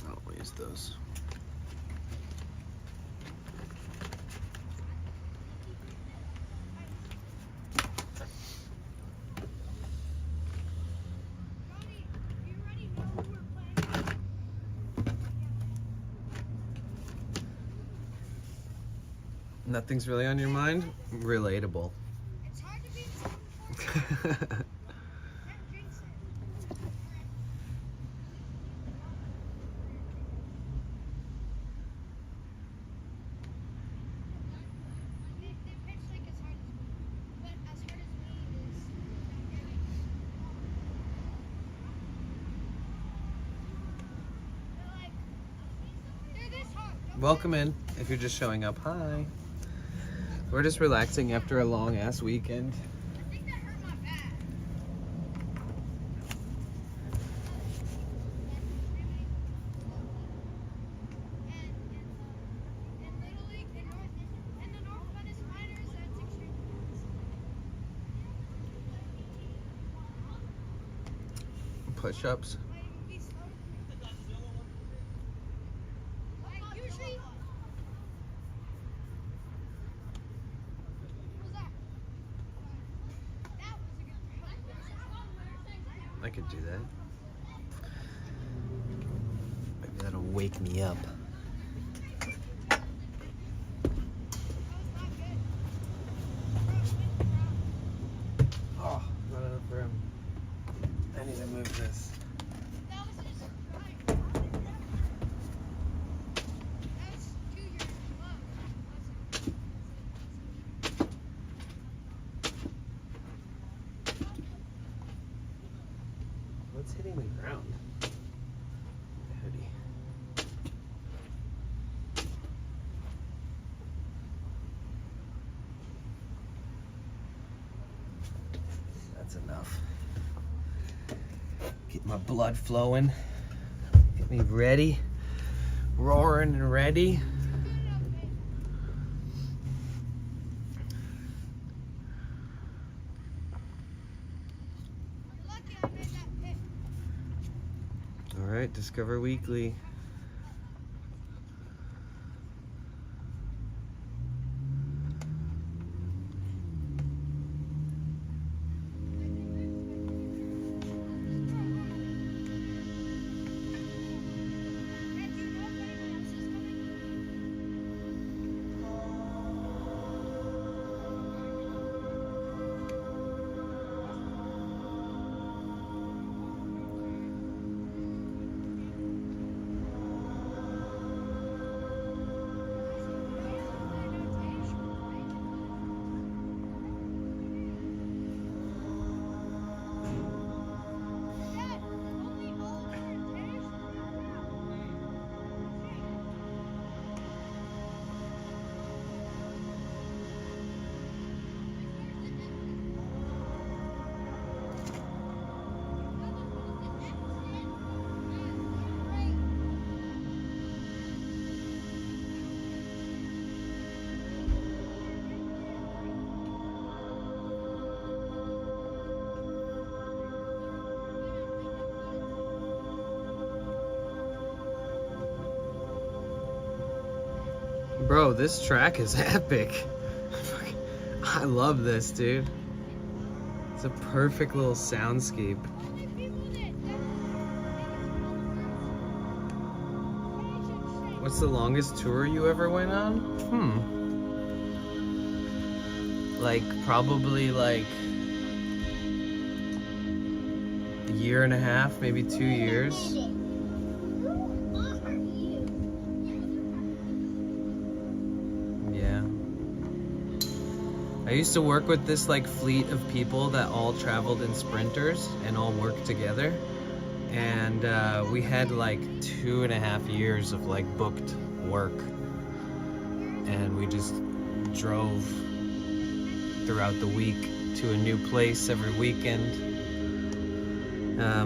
I'll use those. Nothing's really on your mind? Relatable. It's hard to be Welcome in, if you're just showing up. Hi. We're just relaxing after a long ass weekend. I think that hurt my back. And Little League, and the North Venice Miners, that's extreme. Push-ups. Usually, I could do that. Maybe that'll wake me up. Oh, not enough room. I need to move this. What's hitting the ground? Hoodie. That's enough. Get my blood flowing. Get me ready. Roaring and ready. All right, Discover Weekly. Bro, this track is epic. I love this, dude. It's a perfect little soundscape. Only people that make it to all What's the longest tour you ever went on? Like, probably like a year and a half, maybe 2 years. Yeah. I used to work with this like fleet of people that all traveled in sprinters and all worked together. And we had like 2.5 years of like booked work. And we just drove throughout the week to a new place every weekend.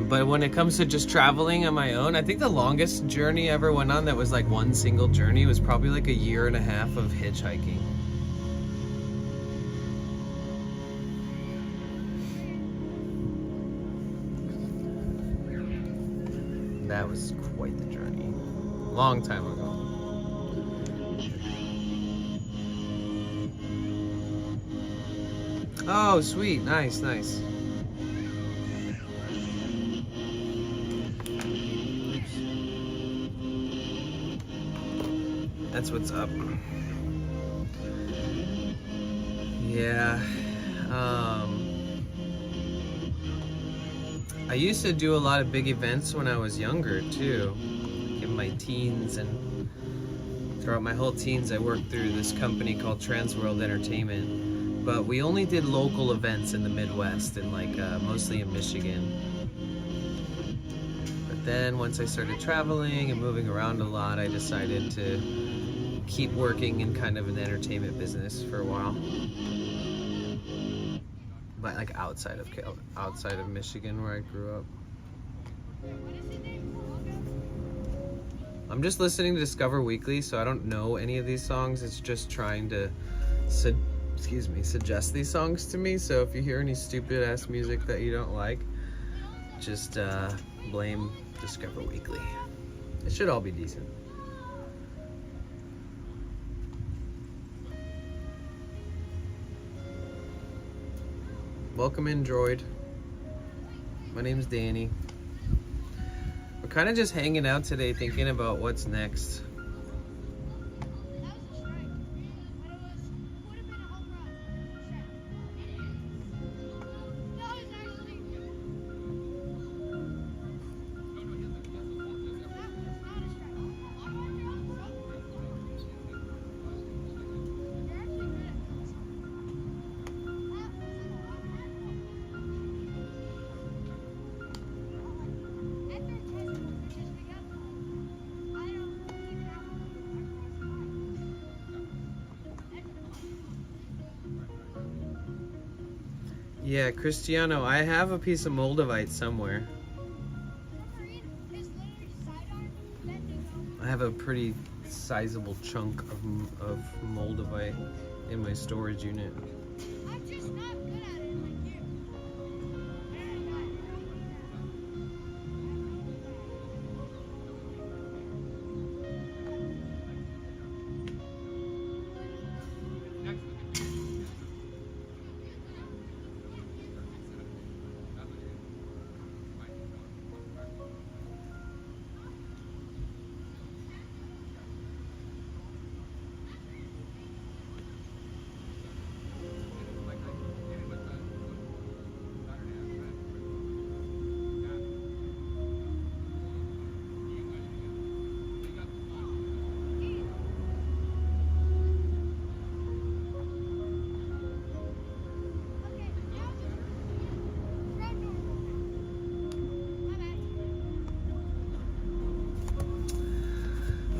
But when it comes to just traveling on my own, I think the longest journey I ever went on that was like one single journey was probably like a year and a half of hitchhiking. That was quite the journey. Long time ago. Oh, sweet. Nice, nice. That's what's up. Yeah. I used to do a lot of big events when I was younger too. In my teens and throughout my whole teens I worked through this company called Transworld Entertainment. But we only did local events in the Midwest and like mostly in Michigan. But then once I started traveling and moving around a lot, I decided to keep working in kind of an entertainment business for a while. But like outside of Michigan where I grew up. I'm just listening to Discover Weekly, so I don't know any of these songs. It's just trying to suggest these songs to me. So if you hear any stupid ass music that you don't like, just blame Discover Weekly. It should all be decent. Welcome in, Droid. My name's Danny. We're kind of just hanging out today thinking about what's next. Yeah, Cristiano, I have a piece of Moldavite somewhere. I have a pretty sizable chunk of Moldavite in my storage unit. I'm just not good at it like you.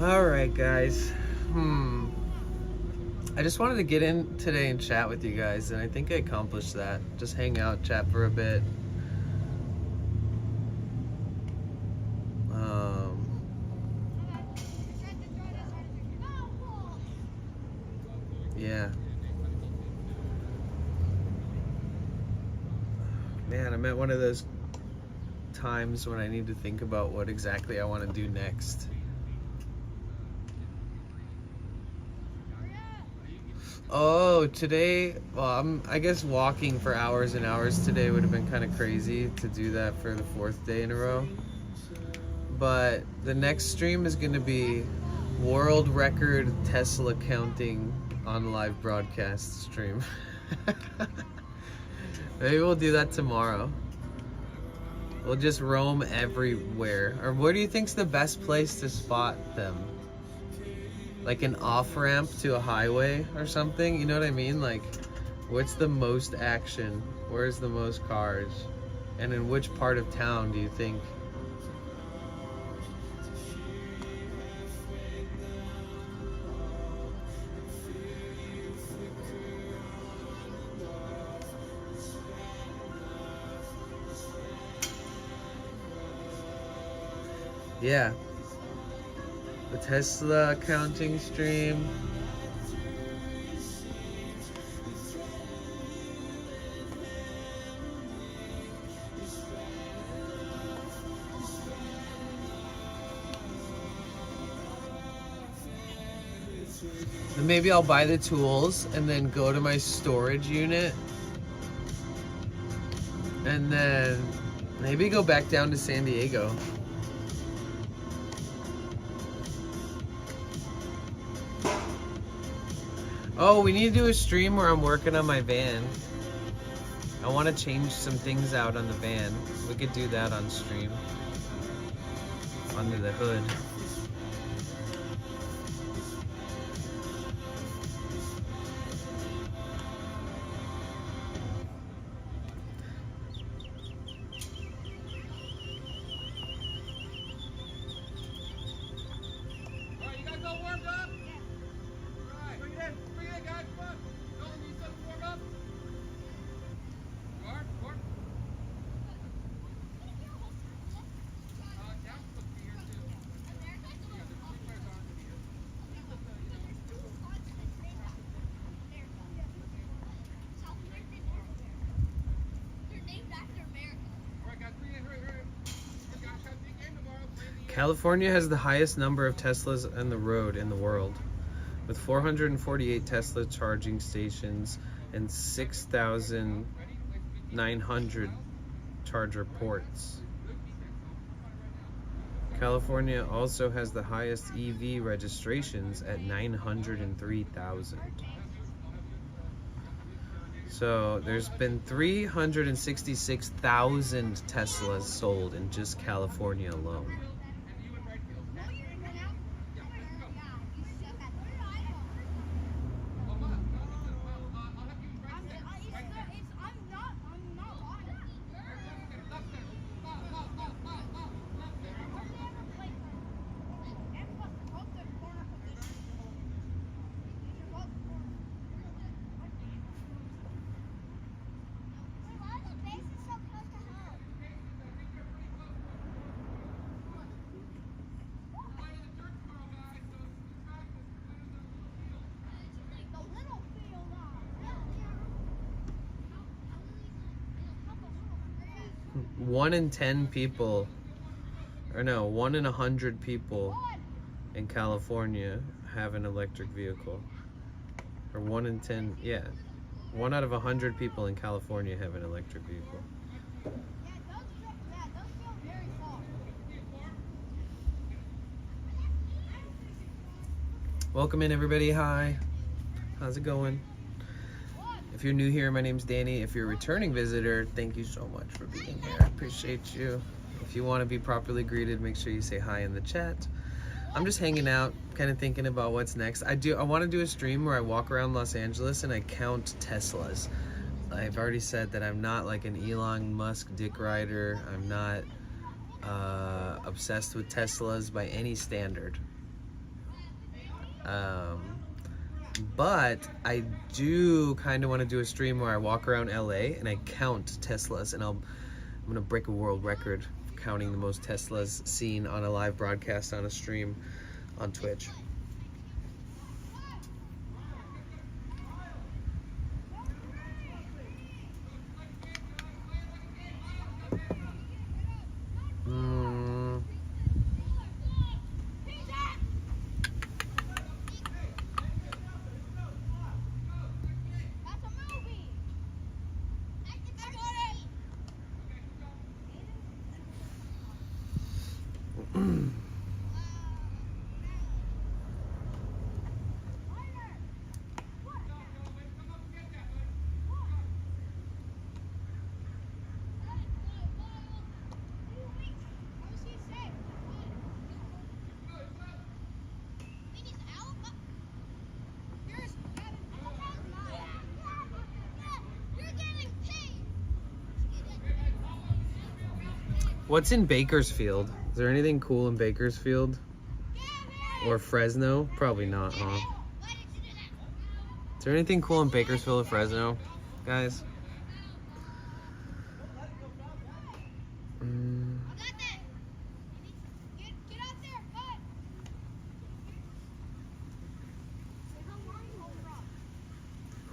Alright guys, I just wanted to get in today and chat with you guys, and I think I accomplished that. Just hang out, chat for a bit. Yeah. Man, I'm at one of those times when I need to think about what exactly I want to do next. Oh, today, well, I guess walking for hours and hours today would have been kind of crazy to do that for the 4th day in a row. But the next stream is going to be world record Tesla counting on live broadcast stream. Maybe we'll do that tomorrow. We'll just roam everywhere. Or where do you think's the best place to spot them? Like an off-ramp to a highway or something? You know what I mean? Like, what's the most action? Where's the most cars? And in which part of town do you think? Yeah. The Tesla counting stream. And maybe I'll buy the tools and then go to my storage unit. And then maybe go back down to San Diego. Oh, we need to do a stream where I'm working on my van. I want to change some things out on the van. We could do that on stream. Under the hood. California has the highest number of Teslas on the road in the world, with 448 Tesla charging stations and 6,900 charger ports. California also has the highest EV registrations at 903,000. So there's been 366,000 Teslas sold in just California alone. One in 10 people, or no, 1 in 100 people in California have an electric vehicle. Or 1 in 10, yeah. 1 out of 100 people in California have an electric vehicle. Welcome in, everybody. Hi. How's it going? If you're new here, my name's Danny. If you're a returning visitor, thank you so much for being here. I appreciate you. If you want to be properly greeted, make sure you say hi in the chat. I'm just hanging out, kind of thinking about what's next. I want to do a stream where I walk around Los Angeles and I count Teslas. I've already said that I'm not like an Elon Musk dick rider. I'm not obsessed with Teslas by any standard. But I do kind of want to do a stream where I walk around LA and I count Teslas, and I'm going to break a world record for counting the most Teslas seen on a live broadcast on a stream on Twitch. What's in Bakersfield? Is there anything cool in Bakersfield? Or Fresno? Probably not, huh? Is there anything cool in Bakersfield or Fresno, guys?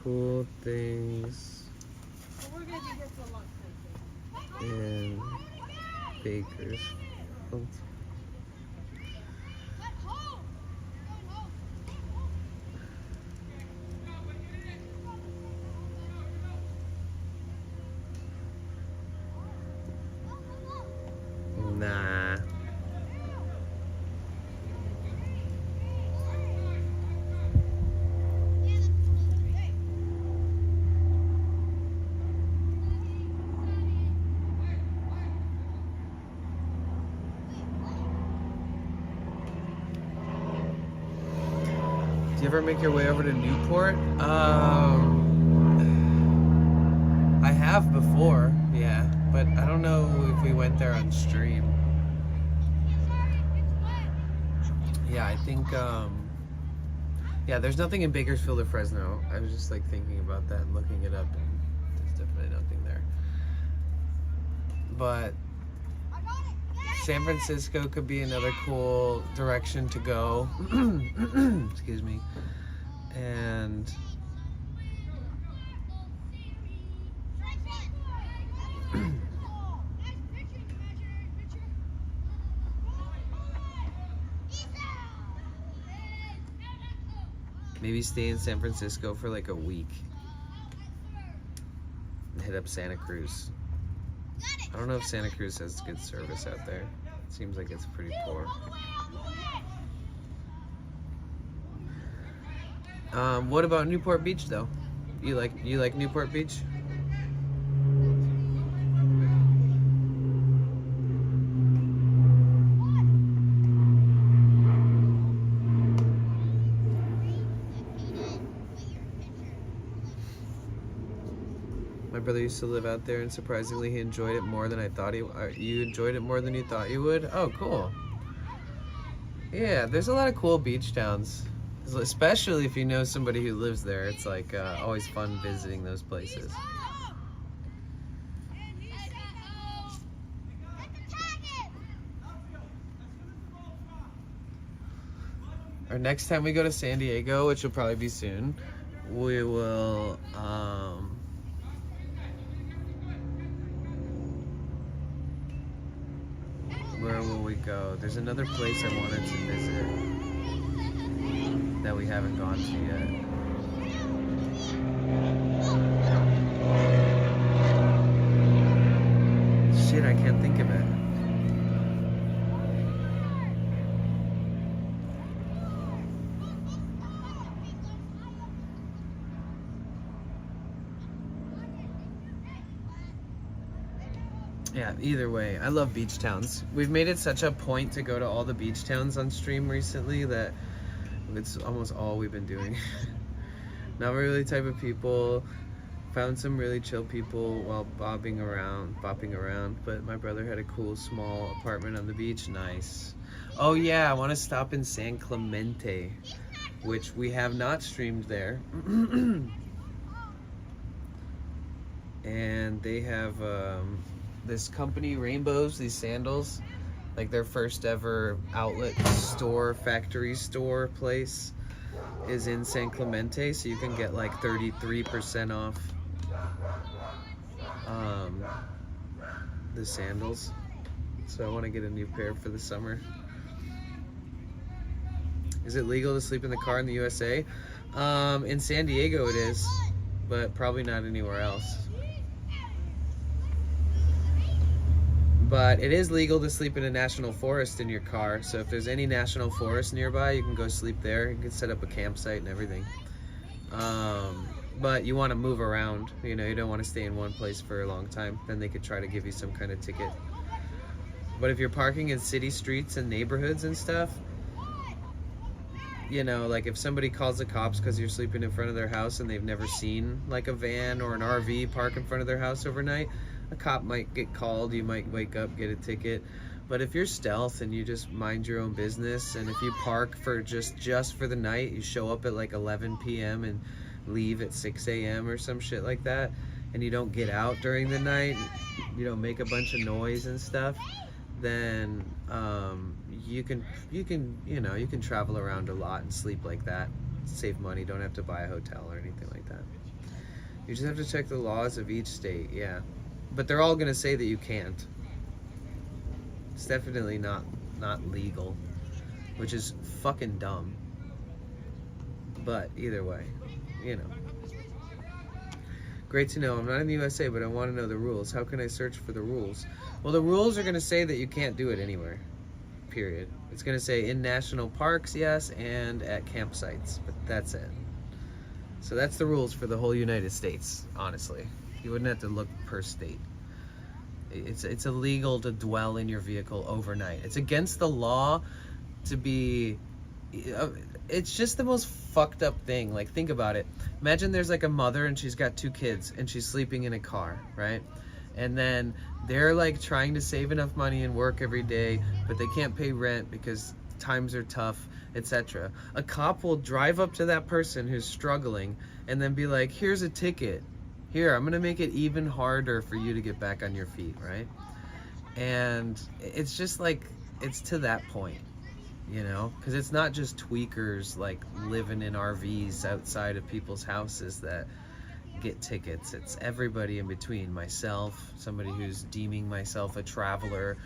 Cool things in Bakersfield. Nah. Do you ever make your way over to Newport? I have before, yeah, but I don't know if we went there on stream. Yeah, I think, yeah, there's nothing in Bakersfield or Fresno. I was just like thinking about that and looking it up, and there's definitely nothing there. But San Francisco could be another cool direction to go. Excuse me. And maybe stay in San Francisco for like a week and hit up Santa Cruz. I don't know if Santa Cruz has good service out there. It seems like it's pretty poor. What about Newport Beach though? You like Newport Beach? My brother used to live out there, and surprisingly, he enjoyed it more than I thought he. You enjoyed it more than you thought you would? Oh, cool. Yeah, there's a lot of cool beach towns, especially if you know somebody who lives there. It's like always fun visiting those places. Or next time we go to San Diego, which will probably be soon, we will. Where will we go? There's another place I wanted to visit that we haven't gone to yet. Shit, I can't think of it. Yeah, either way, I love beach towns. We've made it such a point to go to all the beach towns on stream recently that it's almost all we've been doing. Not really type of people. Found some really chill people while bopping around, but my brother had a cool small apartment on the beach. Nice. Oh yeah, I want to stop in San Clemente, which we have not streamed there. And they have this company, Rainbows, these sandals, like their first ever outlet store, factory store place is in San Clemente, so you can get like 33% off the sandals. So I want to get a new pair for the summer. Is it legal to sleep in the car in the USA? In San Diego it is, but probably not anywhere else. But it is legal to sleep in a national forest in your car. So if there's any national forest nearby, you can go sleep there. You can set up a campsite and everything. But you want to move around. You know, you don't want to stay in one place for a long time. Then they could try to give you some kind of ticket. But if you're parking in city streets and neighborhoods and stuff, you know, like if somebody calls the cops because you're sleeping in front of their house and they've never seen like a van or an RV park in front of their house overnight, a cop might get called, you might wake up, get a ticket. But if you're stealth and you just mind your own business, and if you park for just for the night, you show up at like 11 p.m. and leave at 6 a.m. or some shit like that, and you don't get out during the night, you don't make a bunch of noise and stuff, then you can travel around a lot and sleep like that, save money, don't have to buy a hotel or anything like that. You just have to check the laws of each state, yeah. But they're all gonna say that you can't. It's definitely not legal, which is fucking dumb. But either way, you know. Great to know. I'm not in the USA, but I want to know the rules. How can I search for the rules? Well, the rules are going to say that you can't do it anywhere, period. It's going to say in national parks, yes, and at campsites, but that's it. So that's the rules for the whole United States, honestly. You wouldn't have to look per state. It's illegal to dwell in your vehicle overnight. It's against the law to be... It's just the most fucked up thing. Like, think about it. Imagine there's like a mother and she's got 2 kids and she's sleeping in a car, right? And then they're like trying to save enough money and work every day, but they can't pay rent because times are tough, etc. A cop will drive up to that person who's struggling and then be like, here's a ticket. Here, I'm gonna make it even harder for you to get back on your feet, right? And it's just like, it's to that point. You know, because it's not just tweakers like living in RVs outside of people's houses that get tickets. It's everybody in between. Myself, somebody who's deeming myself a traveler,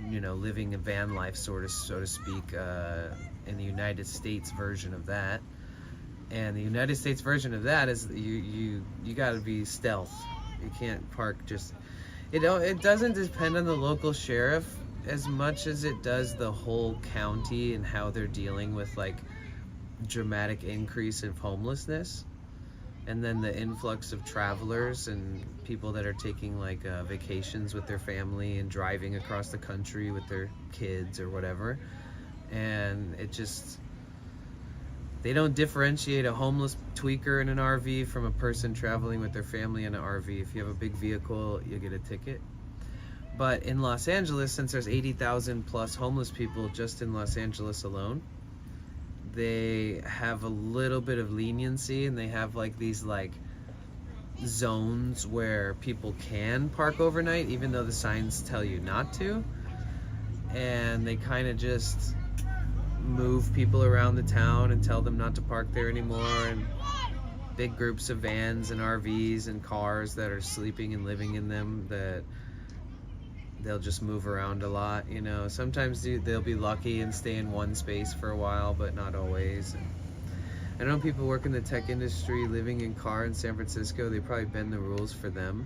you know, living a van life, so to speak, in the United States version of that. And the United States version of that is you got to be stealth. You can't park just. It doesn't depend on the local sheriff as much as it does the whole county and how they're dealing with like dramatic increase of homelessness, and then the influx of travelers and people that are taking like vacations with their family and driving across the country with their kids or whatever. And it just, they don't differentiate a homeless tweaker in an RV from a person traveling with their family in an RV. If you have a big vehicle, you get a ticket. But in Los Angeles, since there's 80,000 plus homeless people just in Los Angeles alone, they have a little bit of leniency, and they have like these like zones where people can park overnight even though the signs tell you not to. And they kind of just move people around the town and tell them not to park there anymore, and big groups of vans and RVs and cars that are sleeping and living in them, that they'll just move around a lot, you know. Sometimes they'll be lucky and stay in one space for a while, but not always. And I know people work in the tech industry living in car in San Francisco. They probably bend the rules for them.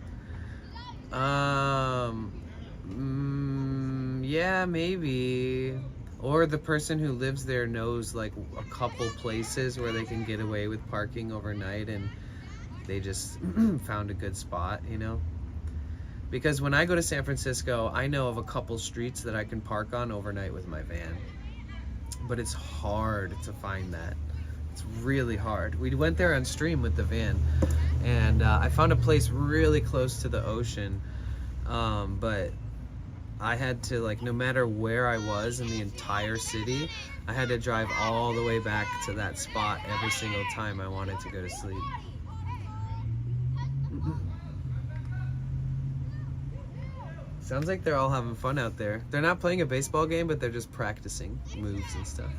Yeah, maybe. Or the person who lives there knows like a couple places where they can get away with parking overnight, and they just found a good spot, you know. Because when I go to San Francisco, I know of a couple streets that I can park on overnight with my van. But it's hard to find that. It's really hard. We went there on stream with the van, and I found a place really close to the ocean, but I had to, like, no matter where I was in the entire city, I had to drive all the way back to that spot every single time I wanted to go to sleep. Sounds like they're all having fun out there. They're not playing a baseball game, but they're just practicing moves and stuff.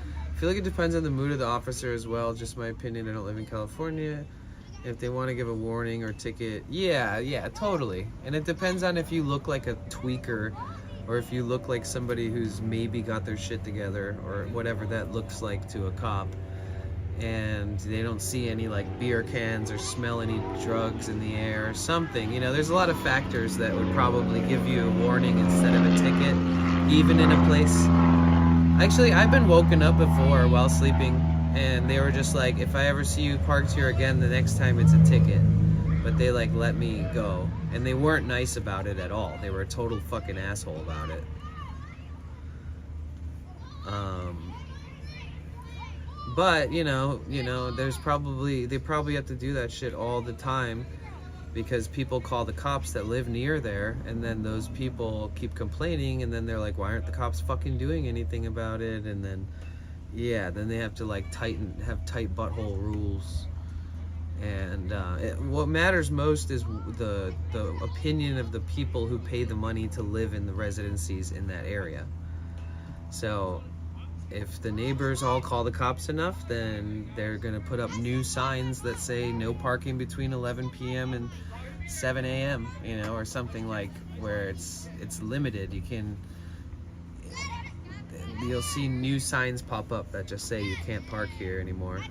I feel like it depends on the mood of the officer as well. Just my opinion. I don't live in California. If they want to give a warning or ticket, yeah, totally. And it depends on if you look like a tweaker or if you look like somebody who's maybe got their shit together or whatever that looks like to a cop. and they don't see any like beer cans or smell any drugs in the air or something. You know, there's a lot of factors that would probably give you a warning instead of a ticket, even in a place. Actually, I've been woken up before while sleeping, and they were just like, if I ever see you parked here again, the next time it's a ticket. But they like let me go, and they weren't nice about it at all. They were a total fucking asshole about it. But you know, there's they probably have to do that shit all the time because people call the cops that live near there, and then those people keep complaining, and then they're like, why aren't the cops fucking doing anything about it? And then, yeah, then they have to like have tight butthole rules. And what matters most is the opinion of the people who pay the money to live in the residencies in that area. So if the neighbors all call the cops enough, then they're gonna put up new signs that say no parking between 11 p.m. and 7 a.m. You know, or something like where it's limited. You'll see new signs pop up that just say you can't park here anymore.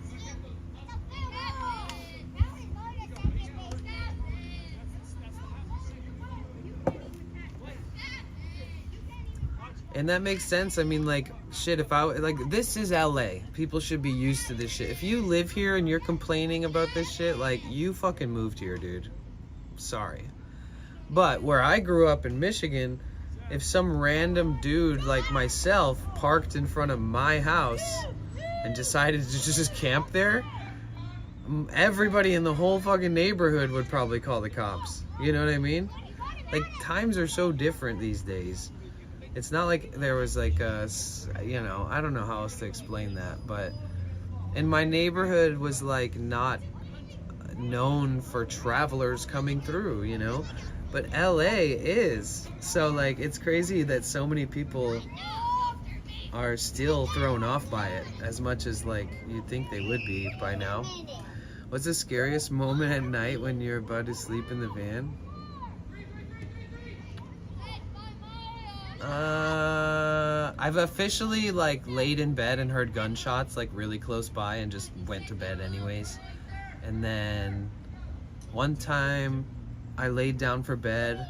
And that makes sense. I mean, like, shit, this is LA. People should be used to this shit. If you live here and you're complaining about this shit, like, you fucking moved here, dude. Sorry. But where I grew up in Michigan, if some random dude like myself parked in front of my house and decided to just camp there, everybody in the whole fucking neighborhood would probably call the cops. You know what I mean? Like, times are so different these days. It's not like there was like a, you know, I don't know how else to explain that, but, and my neighborhood was like not known for travelers coming through, you know, but LA is. So like, it's crazy that so many people are still thrown off by it as much as like you'd think they would be by now. What's the scariest moment at night when you're about to sleep in the van? I've officially like laid in bed and heard gunshots like really close by and just went to bed anyways. And then one time I laid down for bed.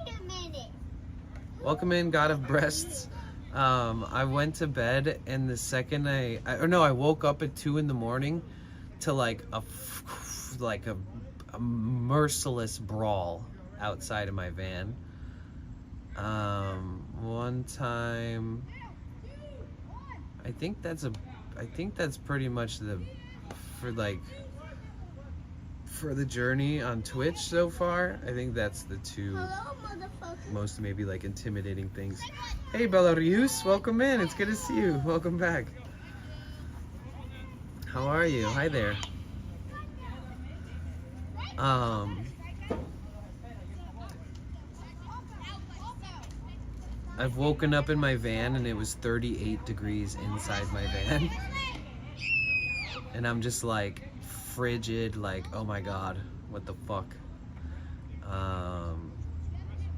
Welcome in, God of Breasts. I went to bed, and the second I woke up at 2 a.m. to like a merciless brawl outside of my van. One time, I think that's pretty much for the journey on Twitch so far. I think that's the two most maybe like intimidating things. Hey Belarus, welcome in. It's good to see you. Welcome back. How are you? Hi there. I've woken up in my van and it was 38 degrees inside my van. And I'm just like frigid, like, oh my God, what the fuck?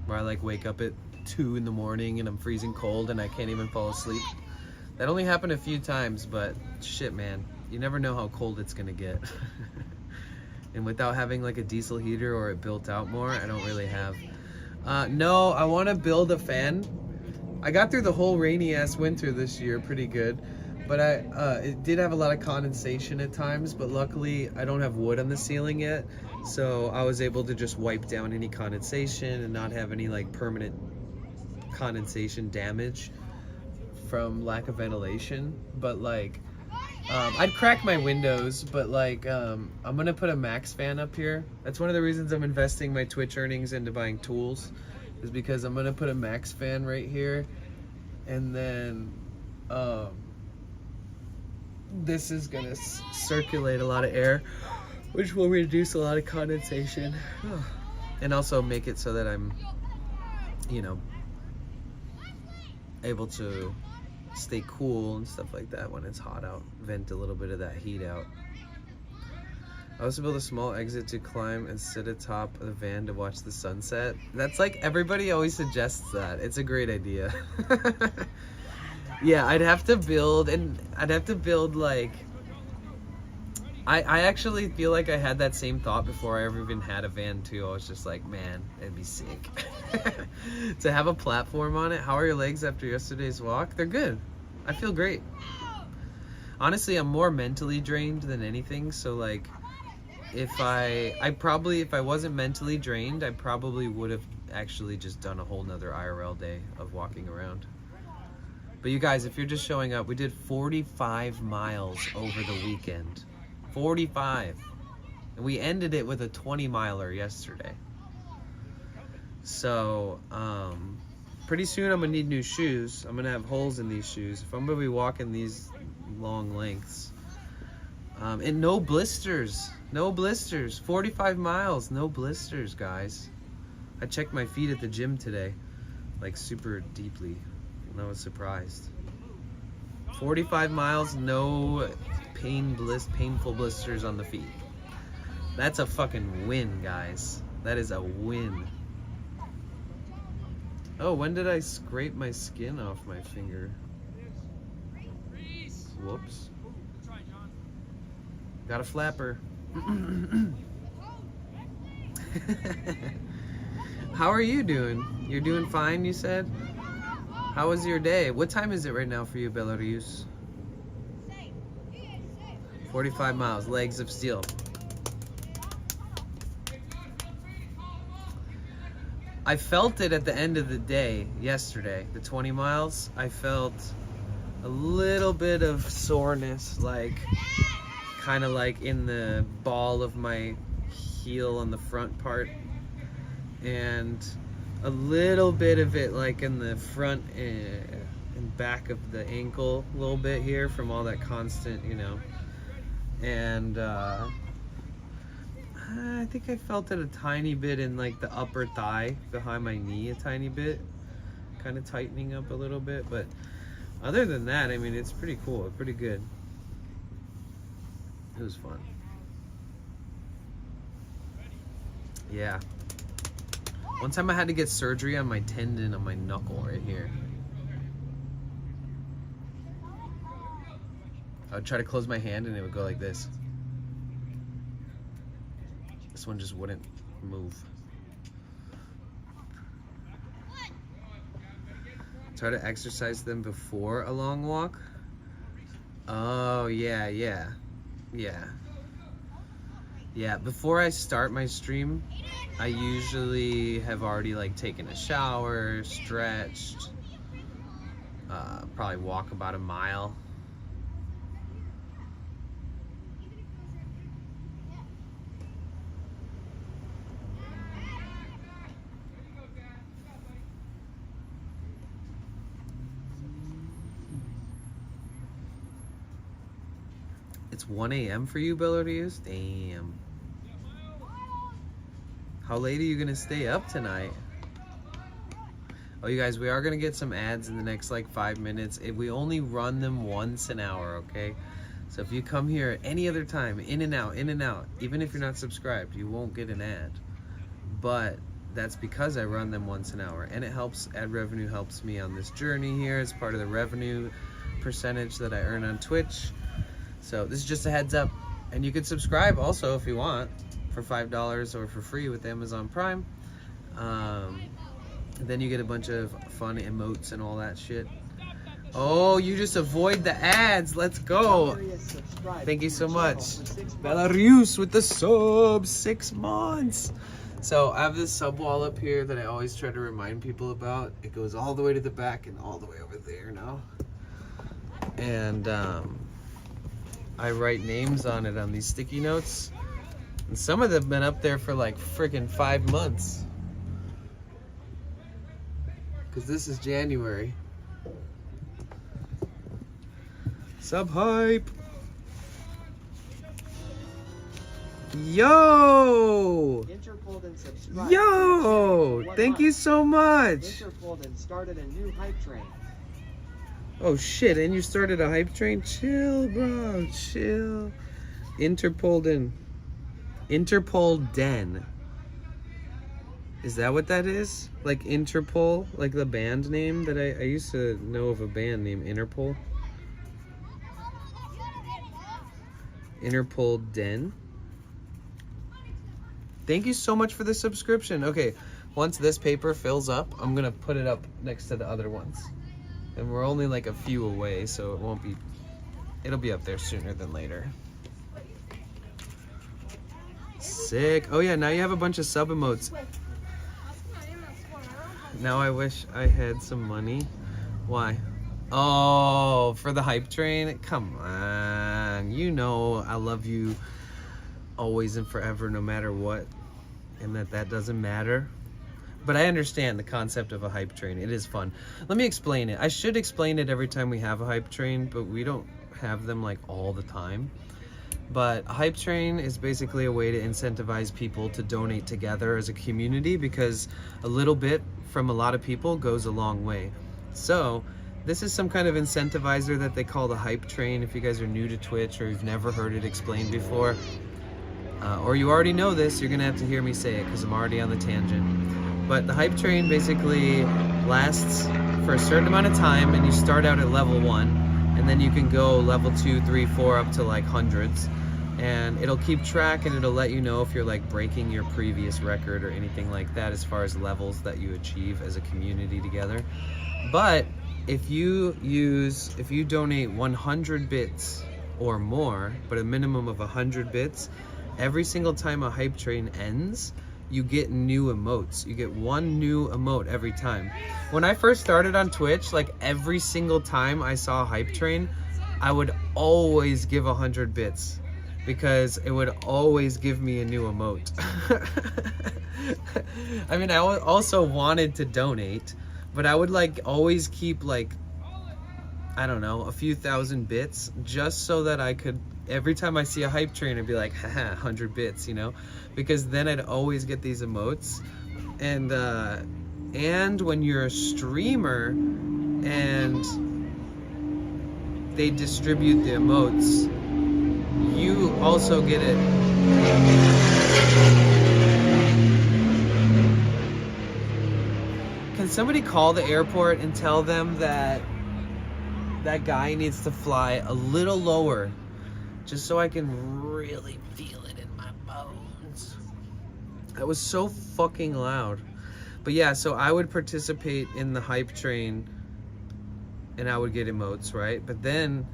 Where I like wake up at 2 a.m. and I'm freezing cold and I can't even fall asleep. That only happened a few times, but shit, man, you never know how cold it's gonna get. And without having like a diesel heater or it built out more, I don't really have. No, I want to build a fan. I got through the whole rainy ass winter this year pretty good, but it did have a lot of condensation at times, but luckily I don't have wood on the ceiling yet, so I was able to just wipe down any condensation and not have any like permanent condensation damage from lack of ventilation. But like I'd crack my windows, but like I'm gonna put a max fan up here. That's one of the reasons I'm investing my Twitch earnings into buying tools, is because I'm gonna put a max fan right here, and then this is gonna circulate a lot of air, which will reduce a lot of condensation and also make it so that I'm, you know, able to stay cool and stuff like that when it's hot out, vent a little bit of that heat out. I also built a small exit to climb and sit atop of the van to watch the sunset. That's like, everybody always suggests that. It's a great idea. Yeah, I'd have to build like I actually feel like I had that same thought before I ever even had a van too. I was just like, man, it'd be sick to have a platform on it. How are your legs after yesterday's walk? They're good. I feel great. Honestly, I'm more mentally drained than anything. So like, if I wasn't mentally drained, I probably would have actually just done a whole nother IRL day of walking around. But you guys, if you're just showing up, we did 45 miles over the weekend. 45. And we ended it with a 20-miler yesterday. So, pretty soon I'm gonna need new shoes. I'm gonna have holes in these shoes if I'm gonna be walking these long lengths. And no blisters. No blisters. 45 miles, no blisters, guys. I checked my feet at the gym today, like super deeply, and I was surprised. 45 miles, no painful blisters on the feet. That's a fucking win, guys. That is a win. Oh, when did I scrape my skin off my finger? Whoops. Got a flapper. How are you doing? You're doing fine, you said? How was your day? What time is it right now for you, Belarus? 45 miles, legs of steel. I felt it at the end of the day yesterday, the 20 miles. I felt a little bit of soreness, like kind of like in the ball of my heel on the front part, and a little bit of it like in the front and back of the ankle a little bit here from all that constant, you know. And I think I felt it a tiny bit in like the upper thigh behind my knee, a tiny bit, kind of tightening up a little bit. But other than that, I mean, it's pretty cool, pretty good. It was fun. Yeah. One time I had to get surgery on my tendon on my knuckle right here. I would try to close my hand and it would go like this. This one just wouldn't move. Try to exercise them before a long walk. Oh, yeah. Before I start my stream, I usually have already like taken a shower, stretched, probably walk about a mile. It's 1 a.m. for you, Belarus? Damn. How late are you gonna stay up tonight? Oh, you guys, we are gonna get some ads in the next like 5 minutes. We only run them once an hour, okay? So if you come here at any other time, in and out, even if you're not subscribed, you won't get an ad. But that's because I run them once an hour, and it helps, ad revenue helps me on this journey here. It's part of the revenue percentage that I earn on Twitch. So this is just a heads up. And you can subscribe also if you want for $5 or for free with Amazon Prime. Then you get a bunch of fun emotes and all that shit. Oh, you just avoid the ads. Let's go. Thank you so much. Belarus with the subs, 6 months. So I have this sub wall up here that I always try to remind people about. It goes all the way to the back and all the way over there now. And I write names on it on these sticky notes. And some of them have been up there for like freaking 5 months. Because this is January. Sub hype. Yo! Interpulled and subscribed. Yo! Thank you so much. Interpulled and started a new hype train. Oh shit, and you started a hype train? Chill, bro, chill. Interpolden. Interpolden. Is that what that is? Like Interpol? Like the band name that I used to know of a band named Interpol? Interpol Den. Thank you so much for the subscription. Okay, once this paper fills up, I'm gonna put it up next to the other ones. And we're only like a few away, so it won't be, it'll be up there sooner than later. Sick. Oh yeah, now you have a bunch of sub emotes. Now I wish I had some money. Why? Oh, for the hype train? Come on. You know I love you always and forever, no matter what. And that doesn't matter. But I understand the concept of a hype train. It is fun. Let me explain it. I should explain it every time we have a hype train, but we don't have them like all the time. But a hype train is basically a way to incentivize people to donate together as a community, because a little bit from a lot of people goes a long way. So this is some kind of incentivizer that they call the hype train. If you guys are new to Twitch or you've never heard it explained before, or you already know this, you're gonna have to hear me say it because I'm already on the tangent. But the hype train basically lasts for a certain amount of time, and you start out at level 1, and then you can go level 2, 3, 4 up to like hundreds, and it'll keep track and it'll let you know if you're like breaking your previous record or anything like that as far as levels that you achieve as a community together. But if you donate 100 bits or more, but a minimum of 100 bits, every single time a hype train ends, you get new emotes. You get one new emote every time. When I first started on Twitch, like every single time I saw a hype train, I would always give 100 bits because it would always give me a new emote. I mean, I also wanted to donate, but I would like always keep like, I don't know, a few thousand bits just so that I could, every time I see a hype train, I'd be like, haha, 100 bits, you know? Because then I'd always get these emotes. And when you're a streamer and they distribute the emotes, you also get it. Can somebody call the airport and tell them that that guy needs to fly a little lower, just so I can really feel it in my bones? That was so fucking loud. But yeah, so I would participate in the hype train and I would get emotes, right? But then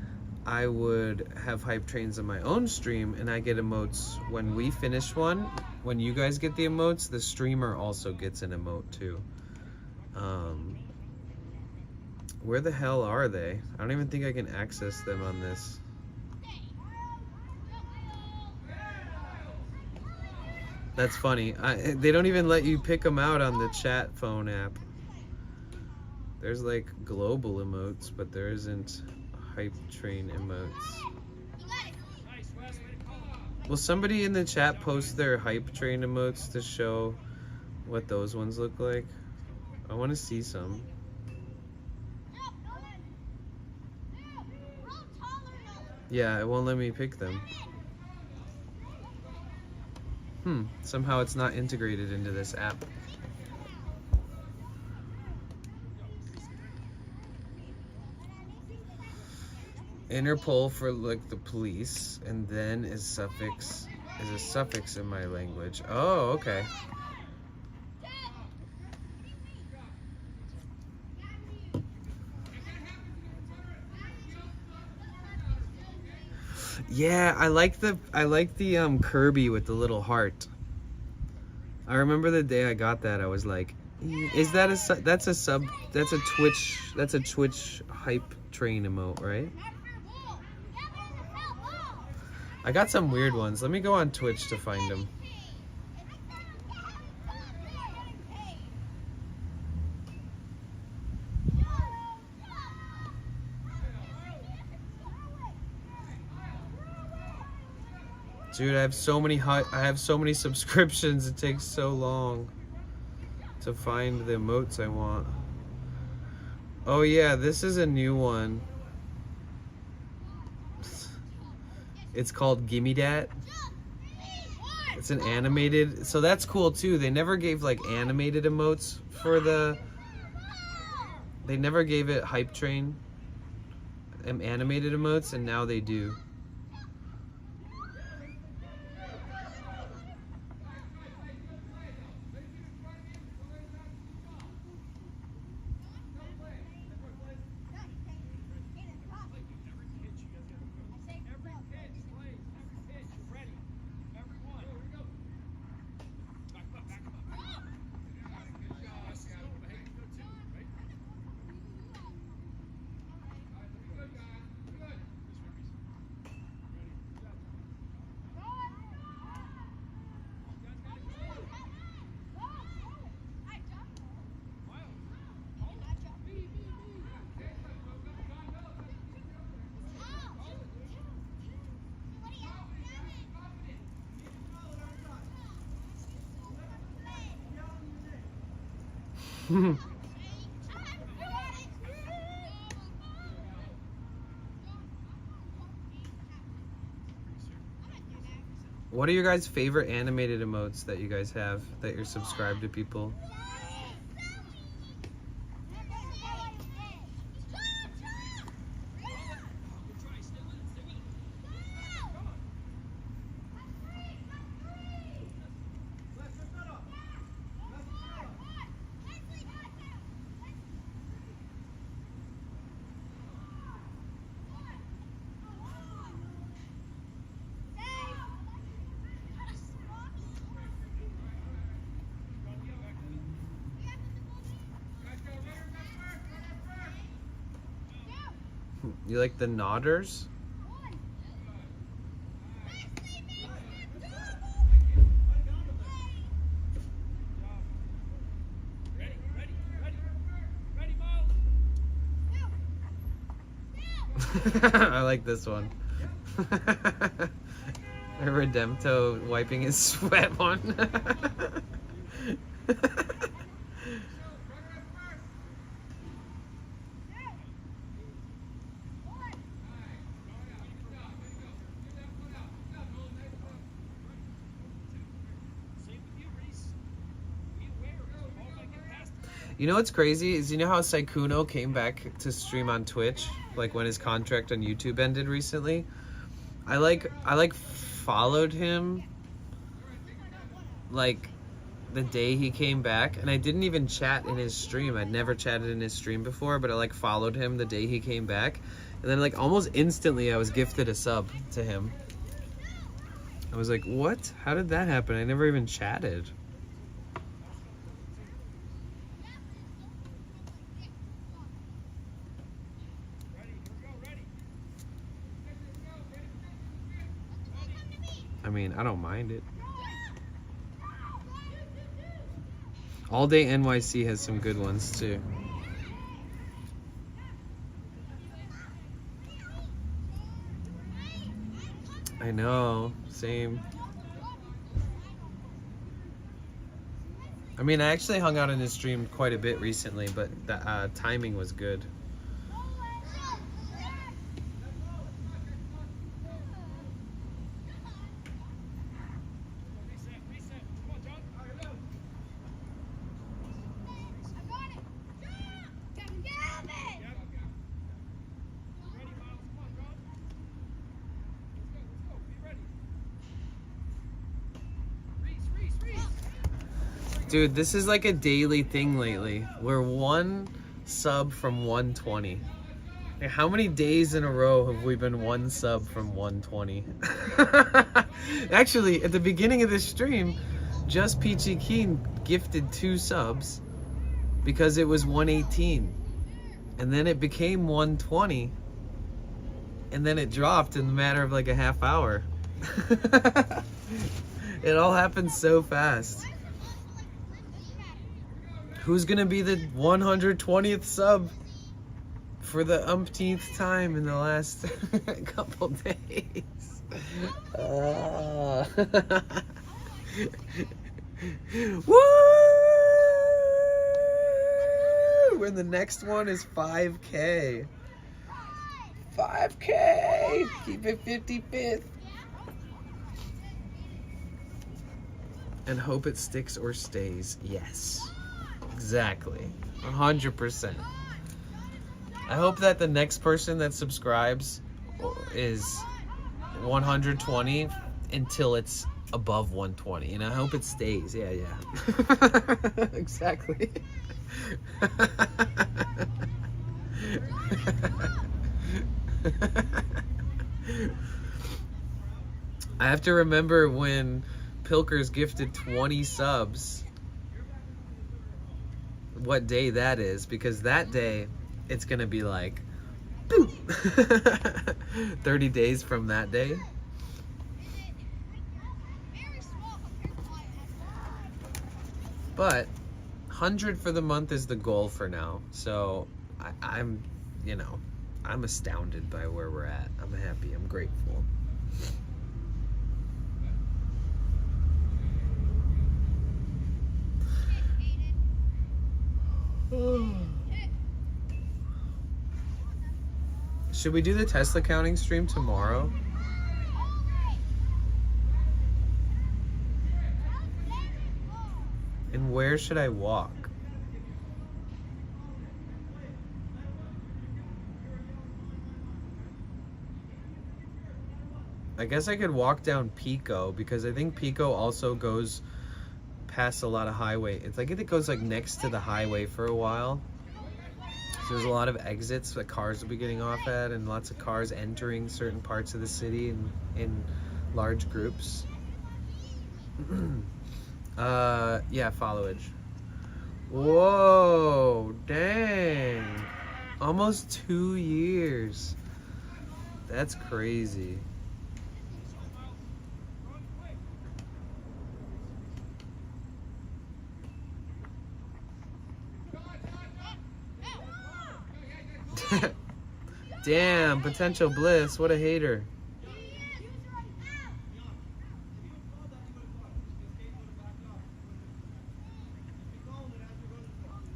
I would have hype trains on my own stream and I get emotes when we finish one. When you guys get the emotes, the streamer also gets an emote too. Where the hell are they? I don't even think I can access them on this. That's funny. They don't even let you pick them out on the chat phone app. There's like global emotes, but there isn't hype train emotes. Will somebody in the chat post their hype train emotes to show what those ones look like? I want to see some. Yeah, it won't let me pick them. Somehow it's not integrated into this app. Interpol for like the police, and then is a suffix in my language. Oh, okay. Yeah, I like the Kirby with the little heart. I remember the day I got that, I was like, is that that's a Twitch hype train emote, right? I got some weird ones. Let me go on Twitch to find them. Dude, I have so many subscriptions. It takes so long to find the emotes I want. Oh yeah, this is a new one. It's called Gimme Dat. It's an animated, so that's cool too. They never gave like animated emotes for they never gave it hype train animated emotes, and now they do. What are your guys' favorite animated emotes that you guys have that you're subscribed to people? You like the nodders? I like this one. A Redempto wiping his sweat one. You know what's crazy is, you know how Saikuno came back to stream on Twitch, like when his contract on YouTube ended recently? I followed him like the day he came back, and I didn't even chat in his stream. I'd never chatted in his stream before, but I like followed him the day he came back, and then like almost instantly I was gifted a sub to him. I was like, what? How did that happen? I never even chatted. I mean, I don't mind it. All Day NYC has some good ones too. I know, same. I mean, I actually hung out in his stream quite a bit recently, but the timing was good. Dude, this is like a daily thing lately. We're one sub from 120. Like, how many days in a row have we been one sub from 120? Actually, at the beginning of this stream, Just Peachy Keen gifted 2 subs because it was 118. And then it became 120. And then it dropped in the matter of like a half hour. It all happened so fast. Who's gonna be the 120th sub for the umpteenth time in the last couple days? Woo! And the next one is 5K. 5K! Keep it 55th. And hope it sticks or stays. Yes. Exactly. 100%. I hope that the next person that subscribes is 120 until it's above 120. And I hope it stays. Yeah. Exactly. I have to remember when Pilkers gifted 20 subs, what day that is, because that day it's gonna be like boom. 30 days from that day. But 100 for the month is the goal for now, so I'm astounded by where we're at. I'm happy, I'm grateful. Should we do the Tesla counting stream tomorrow? And where should I walk? I guess I could walk down Pico because I think Pico also goes past a lot of highway. It's like it goes like next to the highway for a while. So there's a lot of exits that cars will be getting off at, and lots of cars entering certain parts of the city in large groups. Yeah, followage. Whoa, dang. Almost 2 years. That's crazy. Damn, potential bliss. What a hater.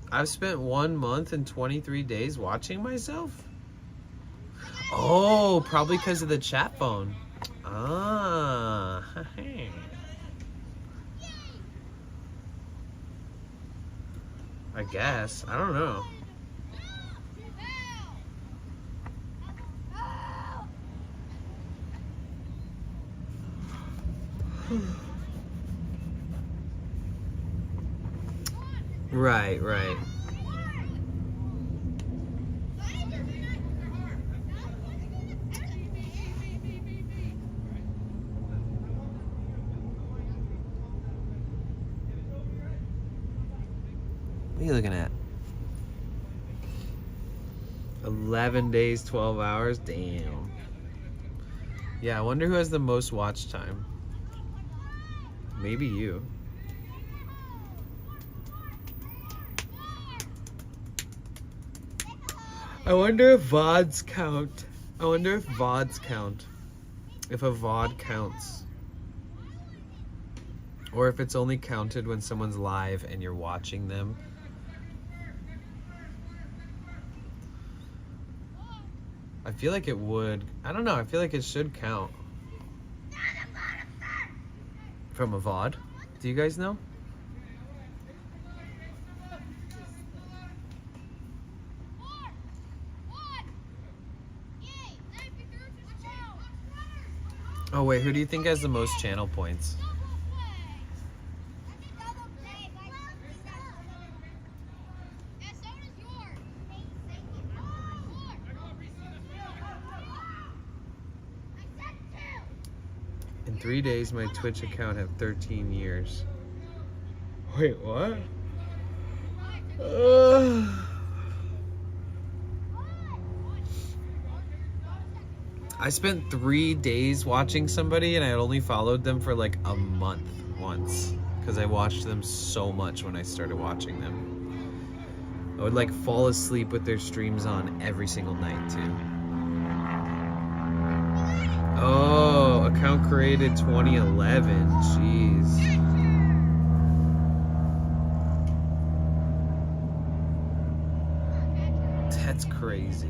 I've spent 1 month and 23 days watching myself. Oh, probably because of the chat phone. Ah. I guess. I don't know. Right. What are you looking at? 11 days, 12 hours. Damn. Yeah, I wonder who has the most watch time. Maybe you. I wonder if VODs count. If a VOD counts. Or if it's only counted when someone's live and you're watching them. I feel like it would. I don't know. I feel like it should count. From a VOD. Do you guys know? Oh wait, who do you think has the most channel points? In 3 days, my Twitch account had 13 years. Wait, what? I spent 3 days watching somebody and I only followed them for like a month once because I watched them so much when I started watching them. I would like fall asleep with their streams on every single night too. Oh, account created 2011. Jeez. That's crazy.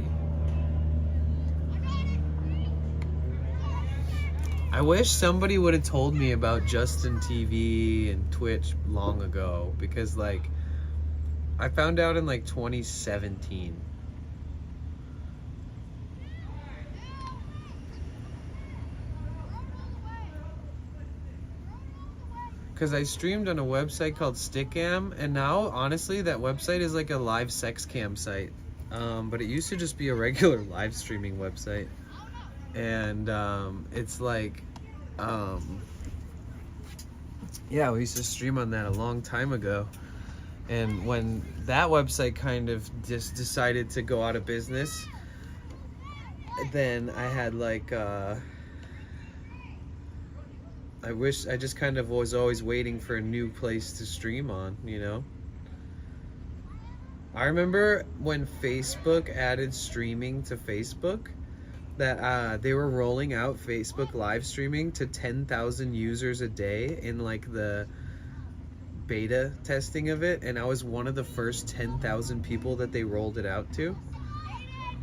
I wish somebody would have told me about Justin TV and Twitch long ago because like I found out in like 2017. Because I streamed on a website called Stickam, and now honestly that website is like a live sex cam site. But it used to just be a regular live streaming website. And it's like yeah, we used to stream on that a long time ago, and when that website kind of just decided to go out of business, then I had like I just kind of was always waiting for a new place to stream on, you know. I remember when Facebook added streaming to Facebook, that they were rolling out Facebook live streaming to 10,000 users a day in like the beta testing of it, and I was one of the first 10,000 people that they rolled it out to.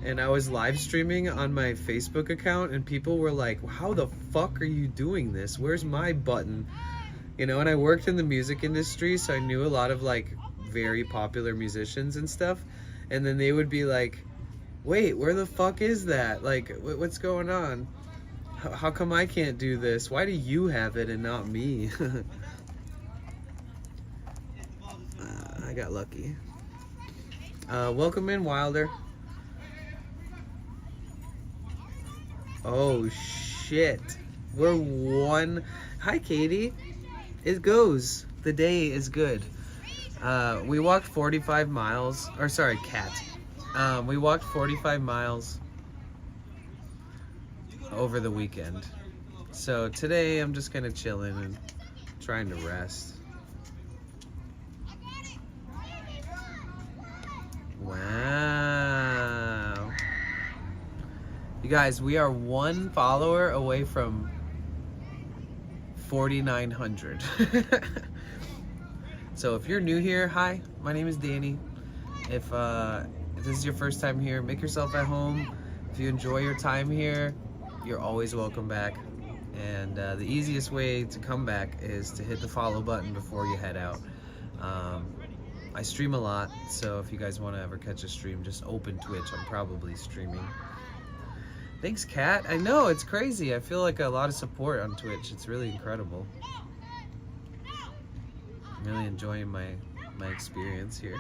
And I was live streaming on my Facebook account, and people were like, how the fuck are you doing this? Where's my button? You know, and I worked in the music industry, so I knew a lot of like very popular musicians and stuff. And then they would be like, wait, where the fuck is that? Like, what's going on? How come I can't do this? Why do you have it and not me? I got lucky. Welcome in, Wilder. Oh shit. We're one. Hi, Katie. It goes. The day is good. We walked 45 miles. Or sorry, Cat. We walked 45 miles over the weekend. So today I'm just kind of chilling and trying to rest. Wow. You guys, we are one follower away from 4,900. So if you're new here, hi, my name is Danny. If this is your first time here, make yourself at home. If you enjoy your time here, you're always welcome back. And the easiest way to come back is to hit the follow button before you head out. I stream a lot, so if you guys want to ever catch a stream, just open Twitch. I'm probably streaming. Thanks, Kat. I know, it's crazy. I feel like a lot of support on Twitch. It's really incredible. I'm really enjoying my experience here.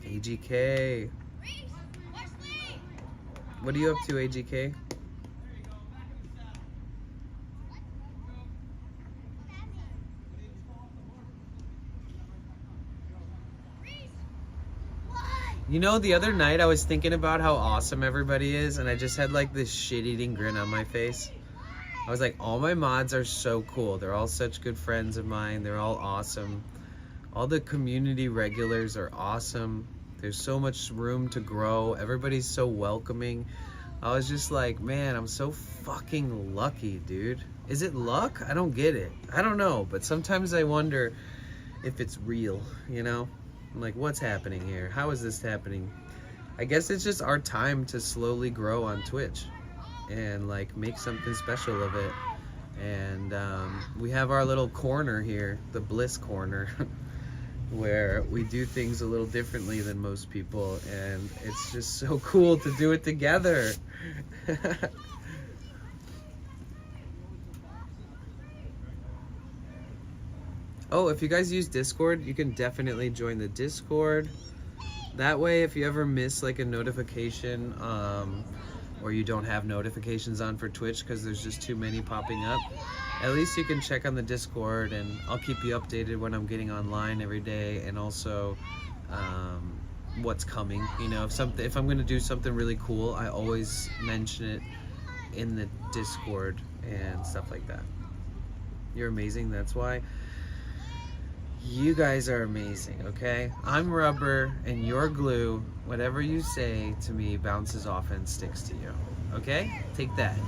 AGK. What are you up to, AGK? You know, the other night I was thinking about how awesome everybody is, and I just had like this shit-eating grin on my face. I was like, all my mods are so cool. They're all such good friends of mine. They're all awesome. All the community regulars are awesome. There's so much room to grow. Everybody's so welcoming. I was just like, man, I'm so fucking lucky, dude. Is it luck? I don't get it. I don't know, but sometimes I wonder if it's real, you know? I'm like, what's happening here? How is this happening? I guess it's just our time to slowly grow on Twitch and like make something special of it. And we have our little corner here, the Bliss Corner, where we do things a little differently than most people, and it's just so cool to do it together. Oh, if you guys use Discord, you can definitely join the Discord. That way, if you ever miss like a notification, or you don't have notifications on for Twitch because there's just too many popping up, at least you can check on the Discord, and I'll keep you updated when I'm getting online every day, and also what's coming. You know, if I'm gonna do something really cool, I always mention it in the Discord and stuff like that. You're amazing, that's why. You guys are amazing, okay? I'm rubber and you're glue. Whatever you say to me bounces off and sticks to you, okay? Take that.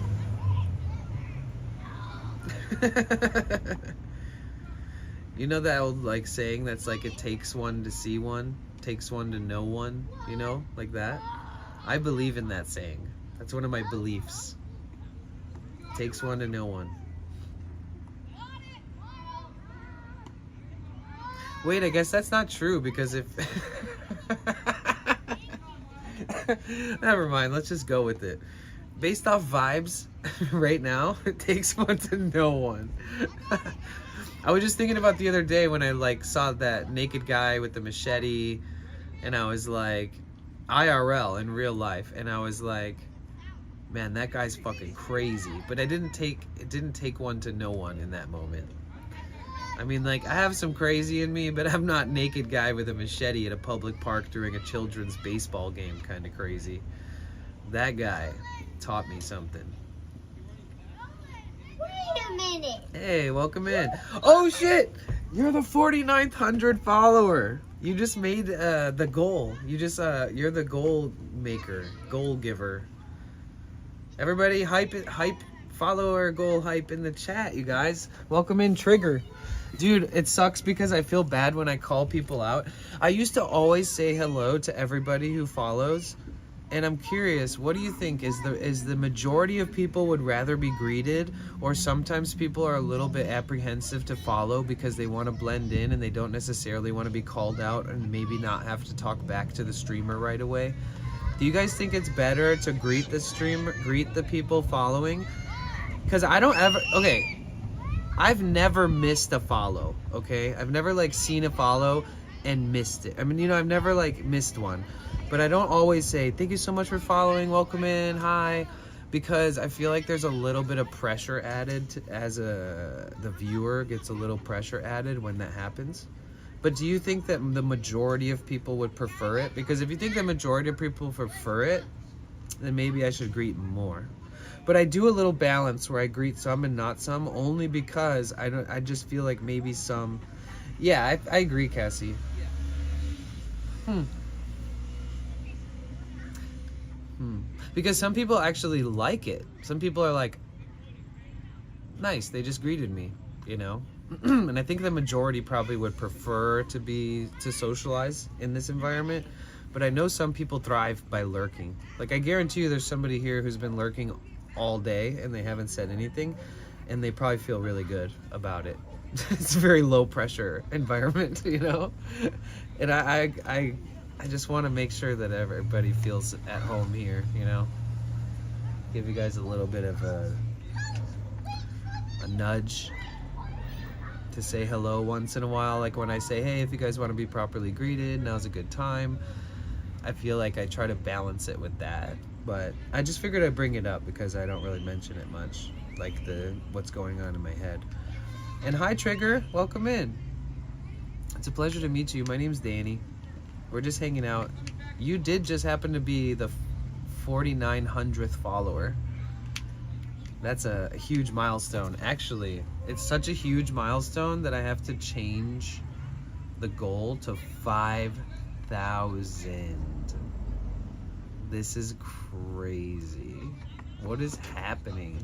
You know that old like saying that's like, it takes one to see one, takes one to know one, you know, like that? I believe in that saying. That's one of my beliefs. Takes one to know one. Wait, I guess that's not true, because if... Never mind, let's just go with it. Based off vibes, right now, it takes one to know one. I was just thinking about the other day when I like saw that naked guy with the machete, and I was like, IRL, in real life, and I was like, man, that guy's fucking crazy. But it didn't take one to know one in that moment. I mean, like, I have some crazy in me, but I'm not naked guy with a machete at a public park during a children's baseball game kind of crazy. That guy taught me something. Wait a minute. Hey, welcome in. Oh, shit! You're the 4900 follower. You just made the goal. You just you're the goal maker, goal giver. Everybody hype it, hype follower goal hype in the chat, you guys. Welcome in Trigger. Dude, it sucks because I feel bad when I call people out. I used to always say hello to everybody who follows. And I'm curious, what do you think? Is the majority of people would rather be greeted, or sometimes people are a little bit apprehensive to follow because they want to blend in and they don't necessarily want to be called out and maybe not have to talk back to the streamer right away? Do you guys think it's better to greet the people following? Because I don't ever, okay, I've never missed a follow, okay? I've never like seen a follow and missed it. I mean, you know, I've never like missed one. But I don't always say, thank you so much for following, welcome in, hi, because I feel like there's a little bit of pressure added the viewer gets a little pressure added when that happens. But do you think that the majority of people would prefer it? Because if you think the majority of people prefer it, then maybe I should greet more. But I do a little balance where I greet some and not some, only because I just feel like maybe some, yeah, I agree, Cassie. Because some people actually like it. Some people are like, nice, they just greeted me, you know? And I think the majority probably would prefer to socialize in this environment. But I know some people thrive by lurking. Like, I guarantee you there's somebody here who's been lurking all day and they haven't said anything, and they probably feel really good about it. It's a very low pressure environment, you know? And I just want to make sure that everybody feels at home here, you know? Give you guys a little bit of a nudge to say hello once in a while. Like when I say, hey, if you guys want to be properly greeted, now's a good time. I feel like I try to balance it with that. But I just figured I'd bring it up because I don't really mention it much, like what's going on in my head. And hi, Trigger. Welcome in. It's a pleasure to meet you. My name's Danny. We're just hanging out. You did just happen to be the 4900th follower. That's a huge milestone. Actually, it's such a huge milestone that I have to change the goal to 5,000. This is crazy. What is happening?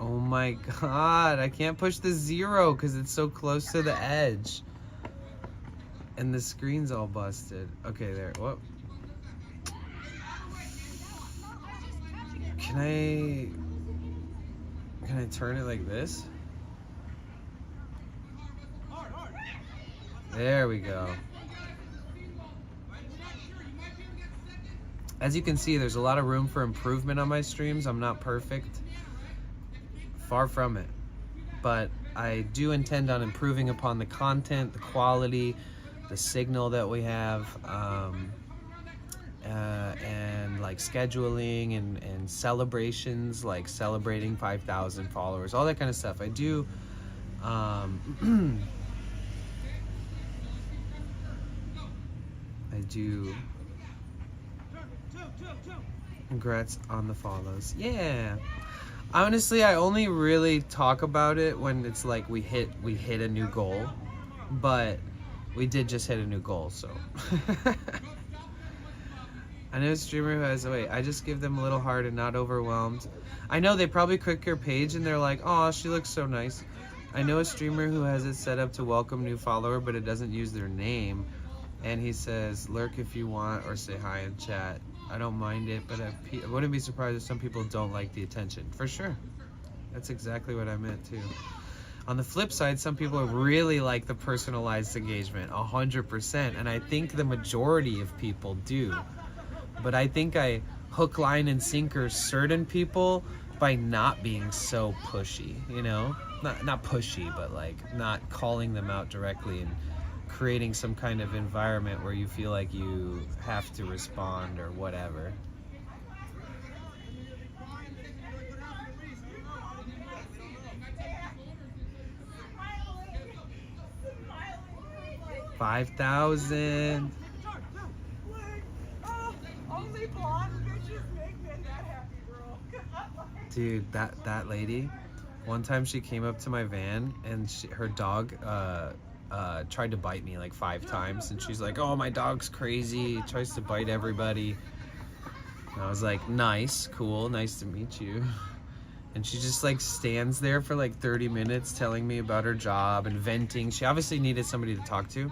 Oh my god, I can't push the 0 because it's so close to the edge. And the screen's all busted. Okay, there. Whoop. Can I turn it like this? There we go. As you can see, there's a lot of room for improvement on my streams. I'm not perfect. Far from it. But I do intend on improving upon the content, the quality, the signal that we have, and like scheduling and celebrations, like celebrating 5,000 followers, all that kind of stuff. I do I do. Congrats on the follows. Yeah. Honestly, I only really talk about it when it's like we hit a new goal, but we did just hit a new goal, so. I know a streamer who has, wait, I just give them a little heart and not overwhelmed. I know they probably click your page and they're like, oh, she looks so nice. I know a streamer who has it set up to welcome new follower, but it doesn't use their name. And he says, lurk if you want or say hi in chat. I don't mind it, but I wouldn't be surprised if some people don't like the attention. For sure. That's exactly what I meant too. On the flip side, some people really like the personalized engagement, 100%. And I think the majority of people do. But I think I hook, line, and sinker certain people by not being so pushy, you know? not pushy, but like not calling them out directly and creating some kind of environment where you feel like you have to respond or whatever. $5,000. Only blonde bitches make men that happy, bro. Dude, that lady, one time she came up to my van and her dog tried to bite me like 5 times, and she's like, oh, my dog's crazy, he tries to bite everybody. And I was like, nice, cool, nice to meet you. And she just like stands there for like 30 minutes telling me about her job and venting. She obviously needed somebody to talk to.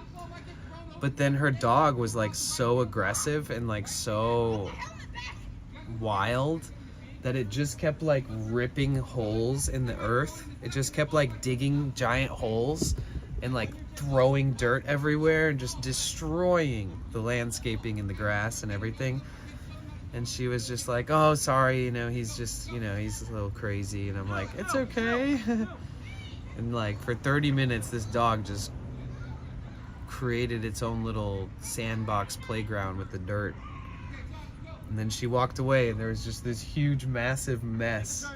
But then her dog was like so aggressive and like so wild that it just kept like ripping holes in the earth. It just kept like digging giant holes and like throwing dirt everywhere and just destroying the landscaping and the grass and everything. And she was just like, oh, sorry, you know, he's just, you know, he's a little crazy. And I'm like, it's okay. And like for 30 minutes, this dog just created its own little sandbox playground with the dirt. And then she walked away and there was just this huge, massive mess.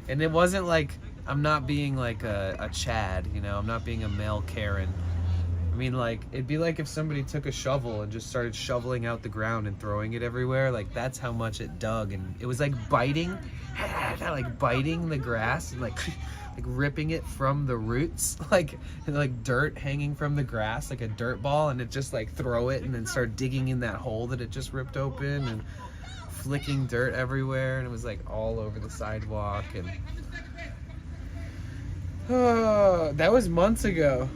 And it wasn't like, I'm not being like a Chad, you know, I'm not being a male Karen. I mean, like, it'd be like if somebody took a shovel and just started shoveling out the ground and throwing it everywhere. Like, that's how much it dug. And it was like biting, like biting the grass and like ripping it from the roots, like dirt hanging from the grass, like a dirt ball. And it just like throw it and then start digging in that hole that it just ripped open and flicking dirt everywhere. And it was like all over the sidewalk. And that was months ago.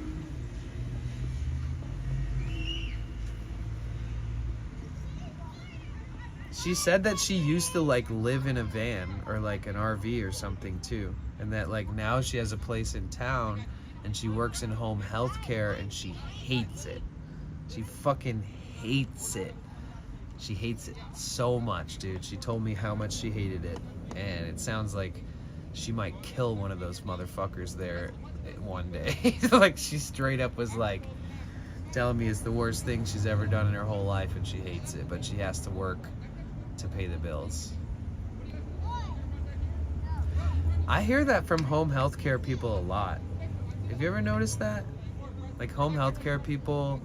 She said that she used to like live in a van or like an RV or something too, and that like now she has a place in town and she works in home health care and she hates it. She fucking hates it. She hates it so much, dude. She told me how much she hated it, and it sounds like she might kill one of those motherfuckers there one day. Like, she straight up was like telling me it's the worst thing she's ever done in her whole life and she hates it, but she has to work to pay the bills. I hear that from home health care people a lot. Have you ever noticed that? Like, home health care people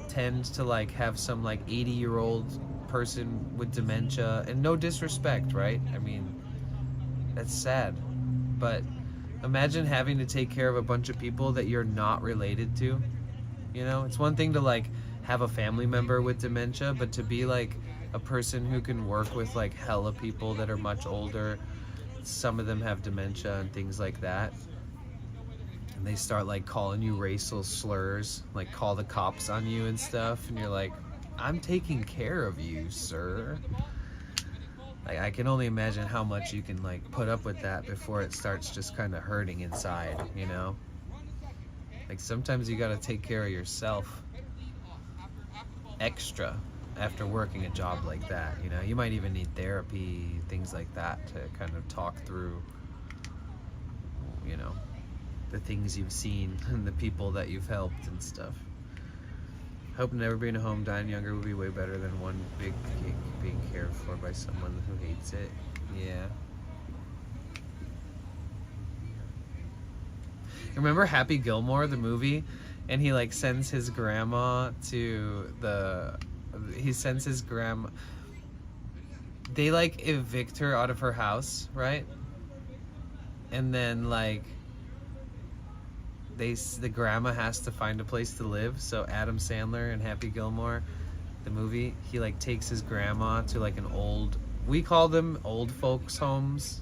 tend to like have some like 80-year-old person with dementia, and no disrespect, right? I mean, that's sad, but imagine having to take care of a bunch of people that you're not related to. You know, it's one thing to like have a family member with dementia, but to be like a person who can work with like hella people that are much older. Some of them have dementia and things like that. And they start like calling you racial slurs, like call the cops on you and stuff. And you're like, I'm taking care of you, sir. Like, I can only imagine how much you can like put up with that before it starts just kind of hurting inside, you know? Like, sometimes you gotta take care of yourself extra after working a job like that, you know? You might even need therapy, things like that, to kind of talk through, you know, the things you've seen and the people that you've helped and stuff. Hope never being a home dying younger would be way better than one big cake being cared for by someone who hates it. Yeah. Remember Happy Gilmore, the movie? And he like sends his grandma to they like evict her out of her house, right? And then like the grandma has to find a place to live. So Adam Sandler in Happy Gilmore, the movie, he like takes his grandma to like an we call them old folks homes,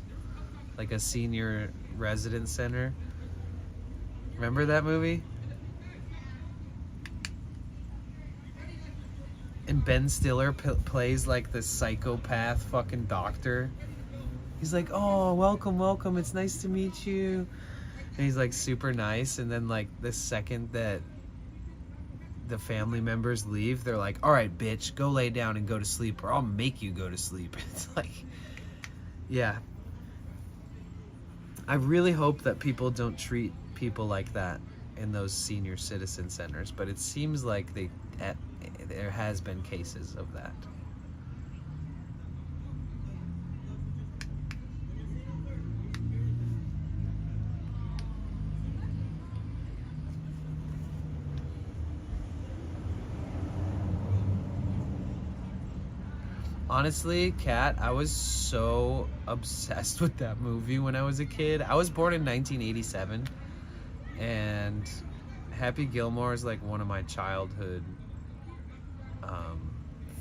like a senior residence center. Remember that movie? And Ben Stiller plays like the psychopath fucking doctor. He's like, oh, welcome, it's nice to meet you. And he's like super nice, and then like the second that the family members leave, they're like, all right, bitch, go lay down and go to sleep, or I'll make you go to sleep. It's like, yeah. I really hope that people don't treat people like that in those senior citizen centers, but it seems like there has been cases of that. Honestly, Kat, I was so obsessed with that movie when I was a kid. I was born in 1987, and Happy Gilmore is like one of my childhood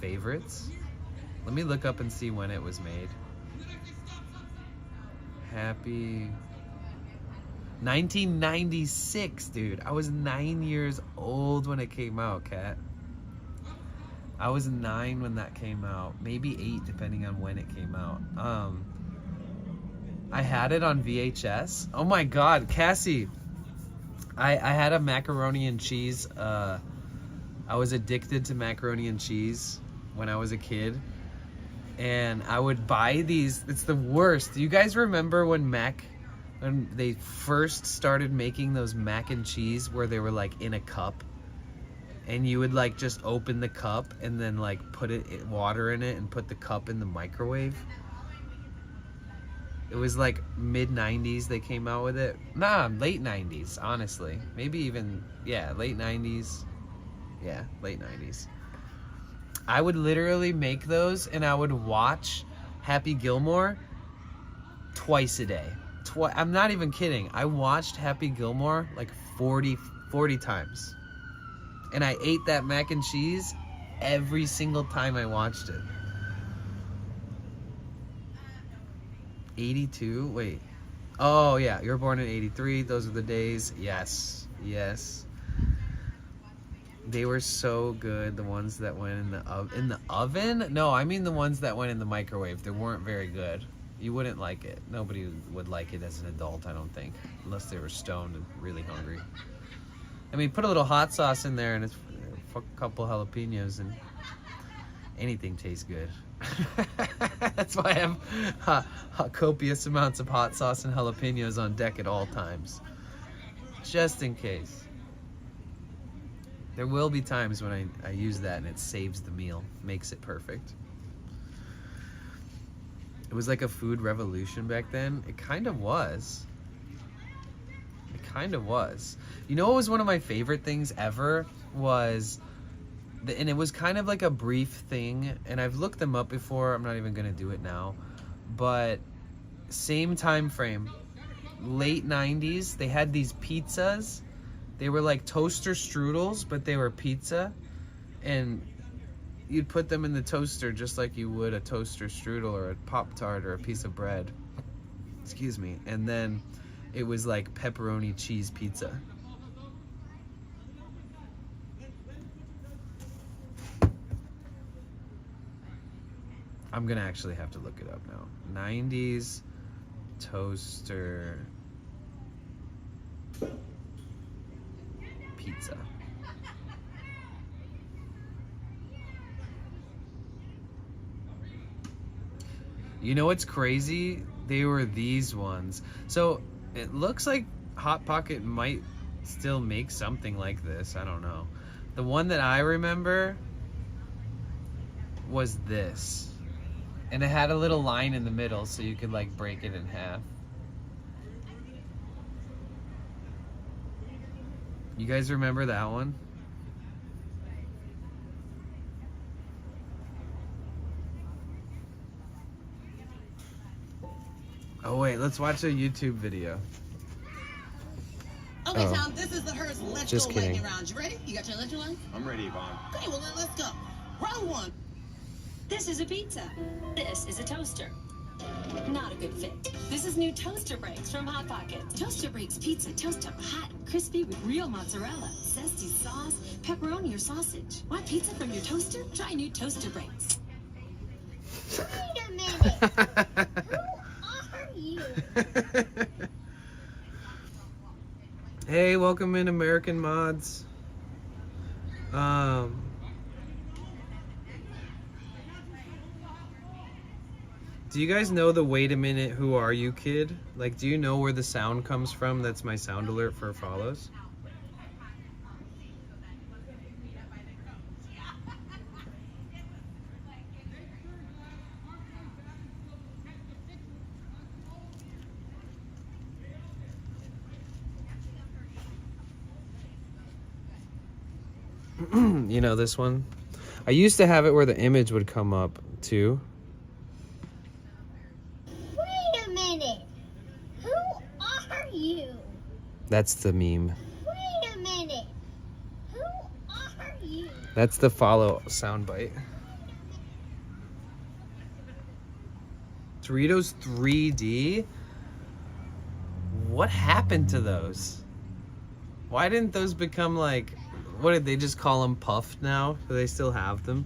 favorites. Let me look up and see when it was made. Happy 1996, dude. I was 9 years old when it came out, Kat. I was 9 when that came out, maybe 8 depending on when it came out. I had it on VHS. Oh my God, Cassie, I had a macaroni and cheese. I was addicted to macaroni and cheese when I was a kid, and I would buy these. It's the worst. Do you guys remember when they first started making those mac and cheese where they were like in a cup? And you would like just open the cup and then like put water in it and put the cup in the microwave. It was like mid-90s they came out with it. Nah, late 90s, honestly. Maybe even, yeah, late 90s. Yeah, late 90s. I would literally make those and I would watch Happy Gilmore twice a day. I'm not even kidding. I watched Happy Gilmore like 40 times. And I ate that mac and cheese every single time I watched it. 82? Wait. Oh, yeah. You were born in 83. Those are the days. Yes. Yes. They were so good. The ones that went in the oven? No, I mean the ones that went in the microwave. They weren't very good. You wouldn't like it. Nobody would like it as an adult, I don't think. Unless they were stoned and really hungry. I mean, put a little hot sauce in there and it's a couple jalapenos and anything tastes good. That's why I have copious amounts of hot sauce and jalapenos on deck at all times. Just in case. There will be times when I use that and it saves the meal, makes it perfect. It was like a food revolution back then. It kind of was. Kind of was. You know what was one of my favorite things ever was, and it was kind of like a brief thing, and I've looked them up before, I'm not even gonna do it now, but same time frame, late 90s, they had these pizzas. They were like toaster strudels, but they were pizza, and you'd put them in the toaster just like you would a toaster strudel or a Pop-Tart or a piece of bread. Excuse me. And then it was like pepperoni cheese pizza. I'm gonna actually have to look it up now. 90s toaster pizza. You know what's crazy? They were these ones. So it looks like Hot Pocket might still make something like this. I don't know. The one that I remember was this. And it had a little line in the middle so you could like break it in half. You guys remember that one? Oh wait, let's watch a YouTube video. Okay, Tom, this is the Hearst. Let's Just go kidding. lightning round. You ready? You got your electrolytes? I'm ready, Yvonne. Okay, well then let's go. Round one. This is a pizza. This is a toaster. Not a good fit. This is new Toaster Breaks from Hot Pockets. Toaster Breaks pizza toast up hot and crispy with real mozzarella, zesty sauce, pepperoni, or sausage. Want pizza from your toaster? Try new Toaster Breaks. Wait a minute. Who are you? Hey, welcome in, American Mods. Do you guys know the "wait a minute, who are you" kid? Like, do you know where the sound comes from? That's my sound alert for follows. You know this one? I used to have it where the image would come up too. Wait a minute. Who are you? That's the meme. Wait a minute. Who are you? That's the follow soundbite. Doritos 3D? What happened to those? Why didn't those become like, what did they just call them, puffed now? Do they still have them?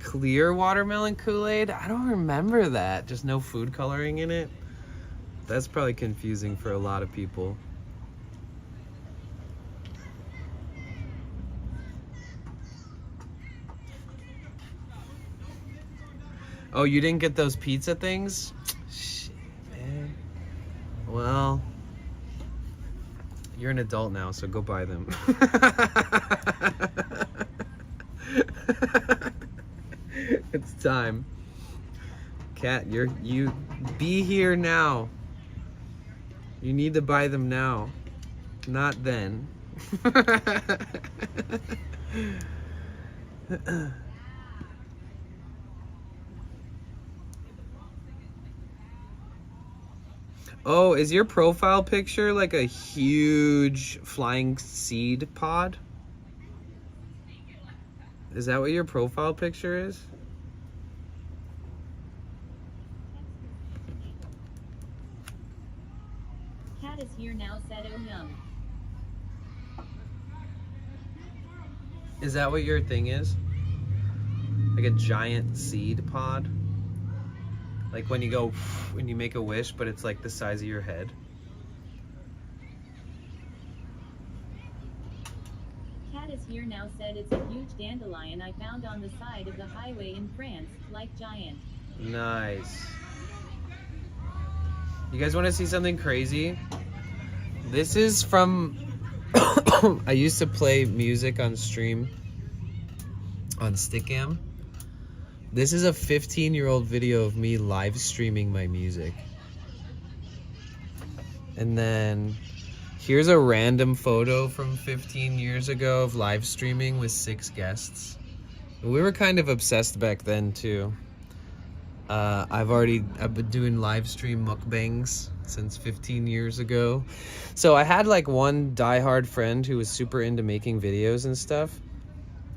Clear watermelon Kool-Aid? I don't remember that. Just no food coloring in it. That's probably confusing for a lot of people. Oh, you didn't get those pizza things? Shit, man. Well, you're an adult now, so go buy them. It's time. Kat, you be here now. You need to buy them now, not then. Oh, is your profile picture like a huge flying seed pod? Is that what your profile picture is? Cat is here now, said oh yum. Is that what your thing is? Like a giant seed pod? Like when you make a wish, but it's like the size of your head. Cat is here now said it's a huge dandelion I found on the side of the highway in France, like giant. Nice. You guys want to see something crazy? This is from, I used to play music on stream on Stickam. This is a 15-year-old video of me live streaming my music. And then here's a random photo from 15 years ago of live streaming with 6 guests. We were kind of obsessed back then too. I've been doing live stream mukbangs since 15 years ago. So I had like one diehard friend who was super into making videos and stuff.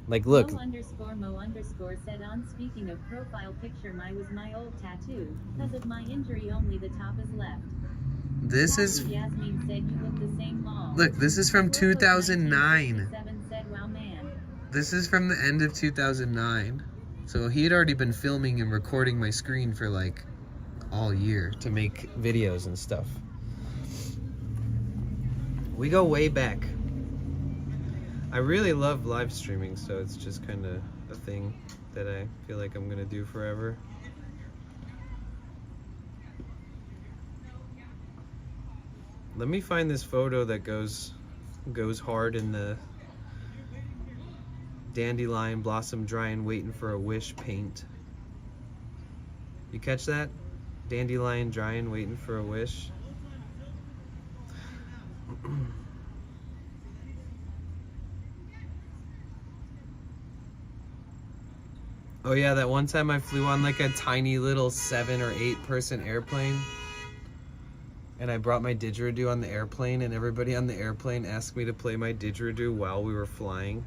Like, look. Mo_mo_ said on speaking of profile picture, was my old tattoo. Because of my injury, only the top is left. This is. Yasmin said you look the same long. Look, this is from 2009. Said, wow, man. This is from the end of 2009. So he had already been filming and recording my screen for like all year to make videos and stuff. We go way back. I really love live streaming, so it's just kind of a thing that I feel like I'm gonna do forever. Let me find this photo that goes hard in the dandelion blossom drying waiting for a wish paint. You catch that? Dandelion drying waiting for a wish. Oh yeah, that one time I flew on like a tiny little 7 or 8 person airplane. And I brought my didgeridoo on the airplane, and everybody on the airplane asked me to play my didgeridoo while we were flying.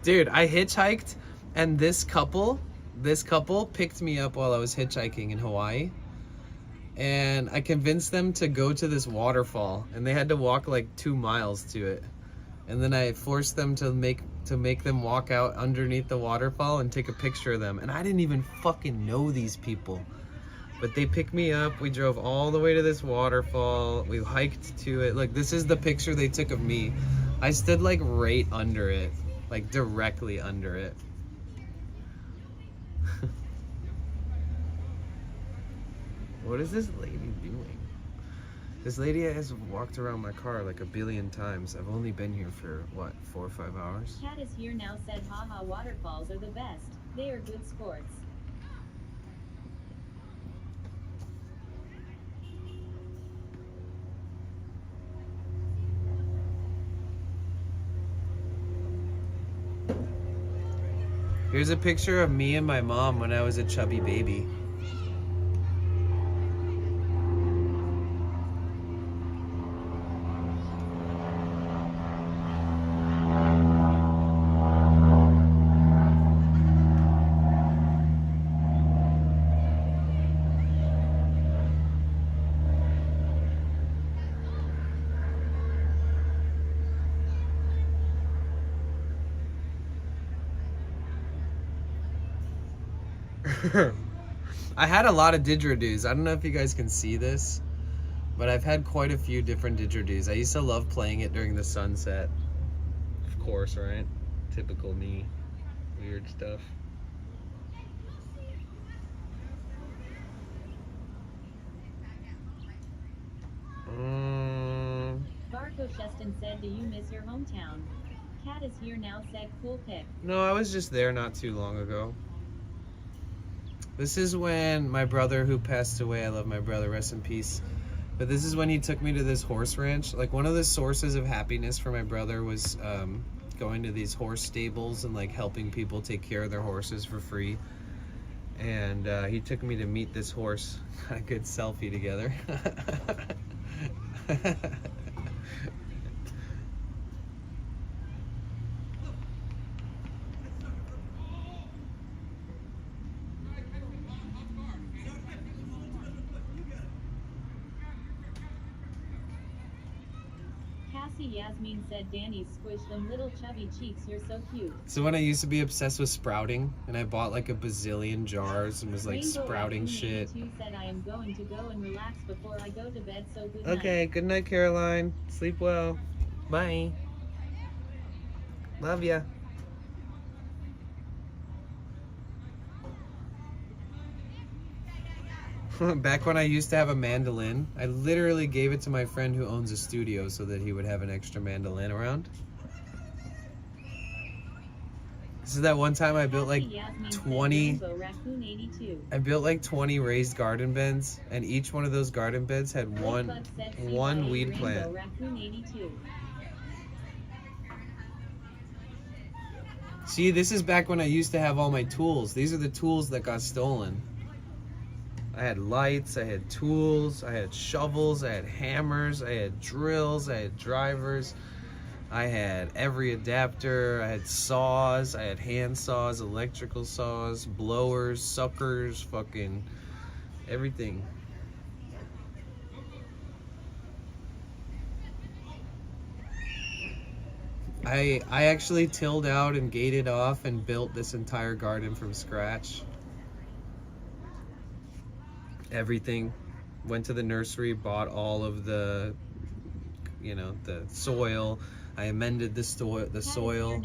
Dude, I hitchhiked, and this couple picked me up while I was hitchhiking in Hawaii, and I convinced them to go to this waterfall, and they had to walk like 2 miles to it. And then I forced them to make them walk out underneath the waterfall and take a picture of them. And I didn't even fucking know these people. But they picked me up. We drove all the way to this waterfall. We hiked to it. Like, this is the picture they took of me. I stood like right under it. Like directly under it. What is this lady doing? This lady has walked around my car like a billion times. I've only been here for, what, 4 or 5 hours? Cat is here now said haha waterfalls are the best. They are good sports. Here's a picture of me and my mom when I was a chubby baby. I had a lot of didgeridoos. I don't know if you guys can see this, but I've had quite a few different didgeridoos. I used to love playing it during the sunset. Of course, right? Typical me. Weird stuff. Barco Sheston said, do you miss your hometown? Cat is here now said, cool pic. No, I was just there not too long ago. This is when my brother who passed away, I love my brother, rest in peace. But this is when he took me to this horse ranch. Like, one of the sources of happiness for my brother was going to these horse stables and like helping people take care of their horses for free. And he took me to meet this horse. Got a good selfie together. Yasmin said, Danny, squish them little chubby cheeks, you're so cute. So when I used to be obsessed with sprouting, and I bought like a bazillion jars and was like Rainbow sprouting shit. Said, I am going to go and relax before I go to bed, so good Okay, night. good night, Caroline. Sleep well. Bye. Love ya. Back when I used to have a mandolin, I literally gave it to my friend who owns a studio so that he would have an extra mandolin around. This is that one time I built like 20 raised garden beds, and each one of those garden beds had one weed plant. See, this is back when I used to have all my tools. These are the tools that got stolen. I had lights, I had tools, I had shovels, I had hammers, I had drills, I had drivers, I had every adapter, I had saws, I had hand saws, electrical saws, blowers, suckers, fucking everything. I actually tilled out and gated off and built this entire garden from scratch. Everything. Went to the nursery, bought all of the, the soil. I amended the soil.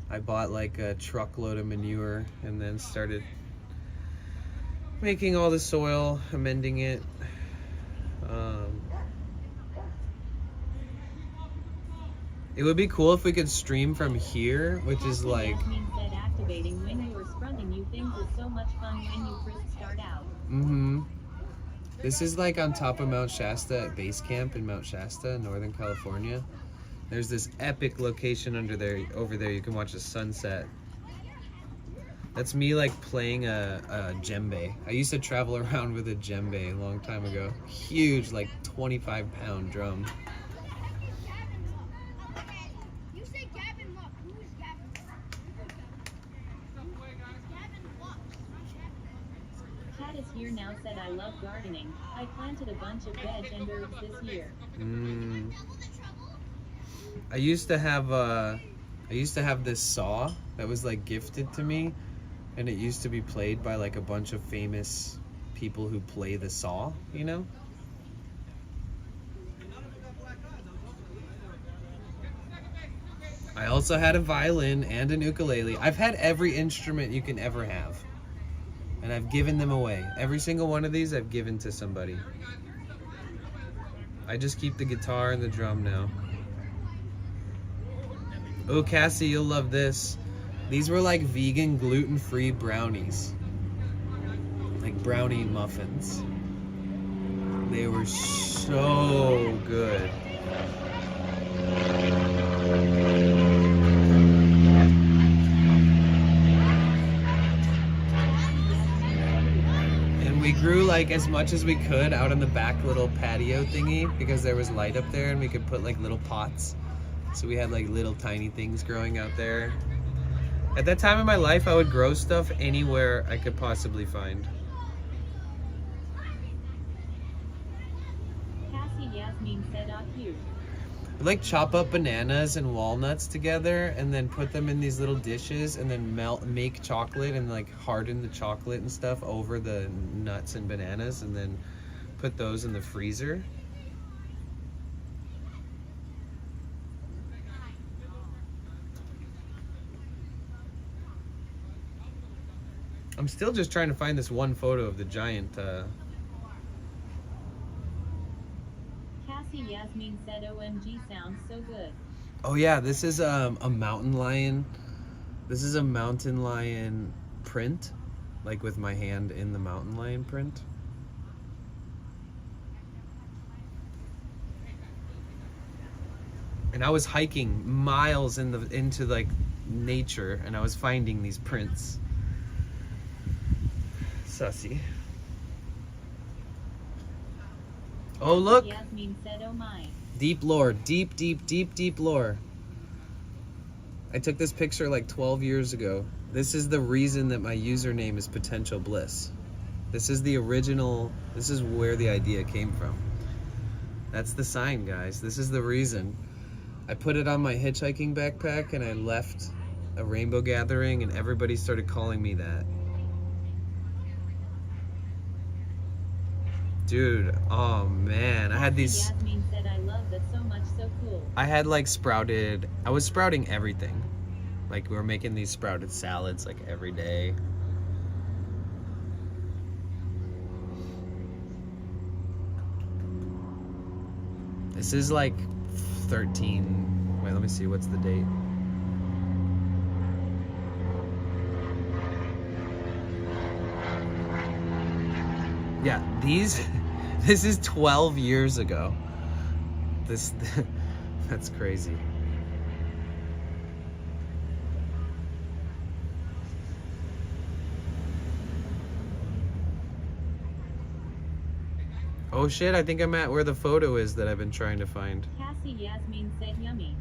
I bought like a truckload of manure and then started making all the soil, amending it. It would be cool if we could stream from here, which is like... activating when you are sprunting you things is so much fun when you first start out. This is like on top of Mount Shasta at base camp in Mount Shasta, Northern California. There's this epic location over there. You can watch the sunset. That's me like playing a djembe. I used to travel around with a djembe a long time ago. Huge, like 25-pound drum. Cat is here now said, I love gardening. I planted a bunch of veg and herbs this year. I used to have this saw that was like gifted to me, and it used to be played by like a bunch of famous people who play the saw, you know? I also had a violin and an ukulele. I've had every instrument you can ever have, and I've given them away. Every single one of these I've given to somebody. I just keep the guitar and the drum now. Oh, Cassie, you'll love this. These were like vegan, gluten-free brownies. Like brownie muffins. They were so good. And we grew like as much as we could out on the back little patio thingy because there was light up there and we could put like little pots. So we had like little tiny things growing out there. At that time in my life, I would grow stuff anywhere I could possibly find. Cassie Yasmin said, "Ah, cute." I'd like chop up bananas and walnuts together and then put them in these little dishes and then make chocolate and like harden the chocolate and stuff over the nuts and bananas and then put those in the freezer. I'm still just trying to find this one photo of the giant. Cassie Yasmin said, "OMG, sounds so good." Oh yeah, this is a mountain lion. This is a mountain lion print, like with my hand in the mountain lion print. And I was hiking miles into like nature, and I was finding these prints. Sussy. Oh look! Yasmin said, "Oh my." Deep lore, deep lore. I took this picture like 12 years ago. This is the reason that my username is Potential Bliss. This is the original, this is where the idea came from. That's the sign, guys. This is the reason. I put it on my hitchhiking backpack and I left a rainbow gathering and everybody started calling me that. Dude, oh man, I had these. Yasmin said, "I love that so much, so cool." I had like I was sprouting everything. Like we were making these sprouted salads like every day. This is like 13, wait, let me see, what's the date? Yeah, this is 12 years ago. That's crazy. Oh shit, I think I'm at where the photo is that I've been trying to find. Cassie Yasmin said, "Yummy."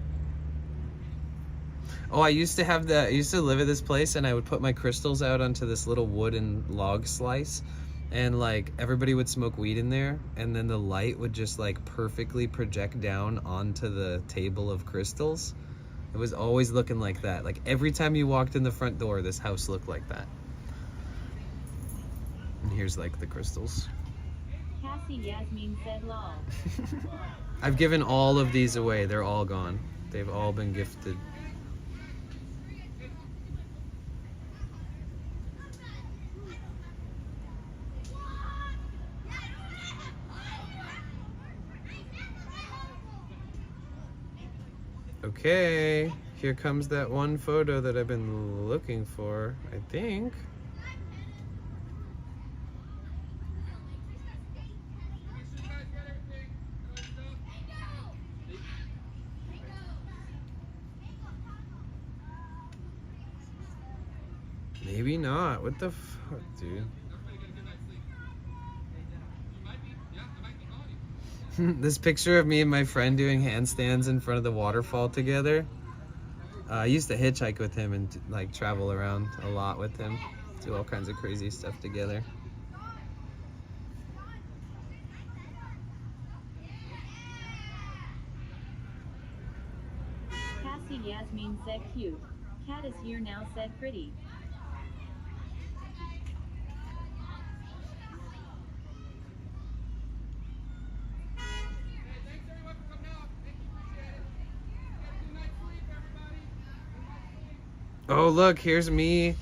Oh, I used to live at this place and I would put my crystals out onto this little wooden log slice. And like everybody would smoke weed in there and then the light would just like perfectly project down onto the table of crystals. It was always looking like that. Like every time you walked in the front door, this house looked like that. And here's like the crystals. Cassie Yasmin said, "Lol." I've given all of these away. They're all gone. They've all been gifted. Okay, here comes that one photo that I've been looking for, I think. Maybe not. What the fuck, dude? This picture of me and my friend doing handstands in front of the waterfall together. I used to hitchhike with him and like travel around a lot with him. Do all kinds of crazy stuff together. Tracy Yasmin said cute. Cat is here now said pretty. Oh, look, here's me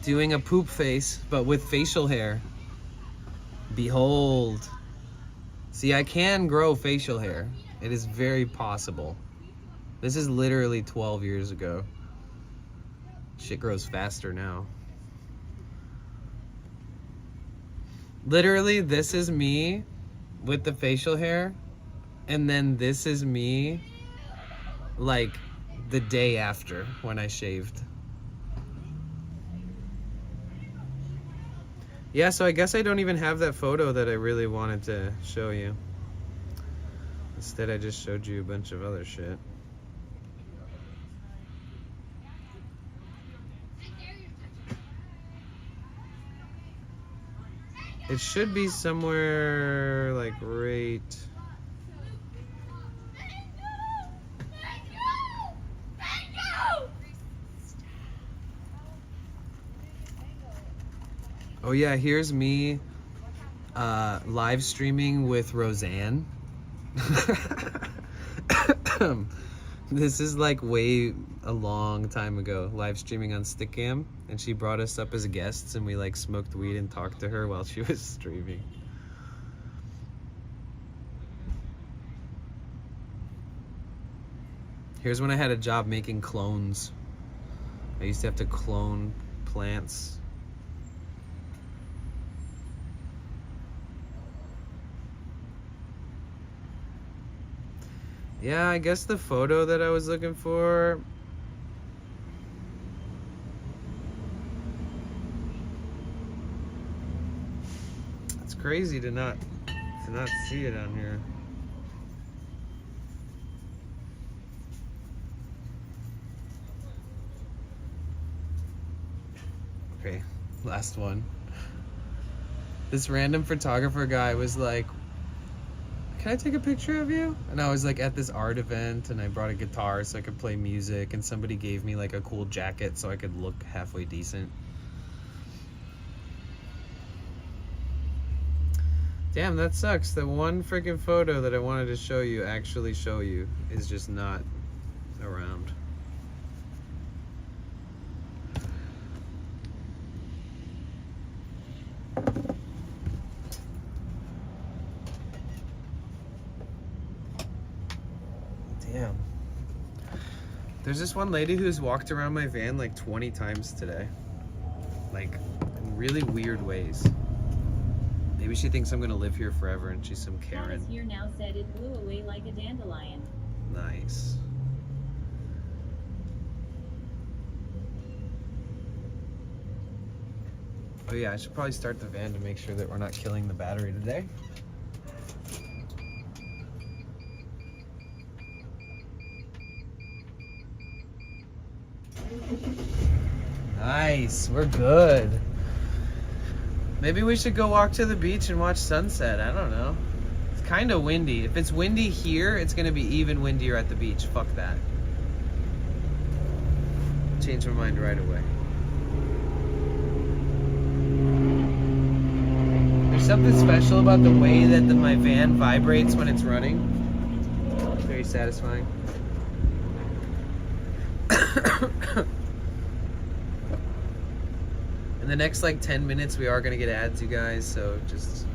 doing a poop face, but with facial hair. Behold. See, I can grow facial hair. It is very possible. This is literally 12 years ago. Shit grows faster now. Literally, this is me with the facial hair, and then this is me like the day after when I shaved. Yeah, so I guess I don't even have that photo that I really wanted to show you. Instead, I just showed you a bunch of other shit. It should be somewhere like right... Oh yeah, here's me live streaming with Roseanne. This is like way a long time ago, live streaming on Stickam, and she brought us up as guests and we like smoked weed and talked to her while she was streaming. Here's when I had a job making clones. I used to have to clone plants. Yeah, I guess the photo that I was looking for. It's crazy to not see it on here. Okay, last one. This random photographer guy was like, "Can I take a picture of you?" And I was like at this art event and I brought a guitar so I could play music, and somebody gave me like a cool jacket so I could look halfway decent. Damn, that sucks. The one freaking photo that I wanted to show you, actually show you, is just not around. Damn. There's this one lady who's walked around my van like 20 times today. Like, in really weird ways. Maybe she thinks I'm gonna live here forever and she's some Cat Karen. is here now said it blew away like a dandelion. Nice. Oh yeah, I should probably start the van to make sure that we're not killing the battery today. Nice, we're good. Maybe we should go walk to the beach and watch sunset. I don't know. It's kind of windy. If it's windy here, it's going to be even windier at the beach. Fuck that. Change my mind right away. There's something special about the way that my van vibrates when it's running. Very satisfying. In the next like 10 minutes we are going to get ads, you guys, so just,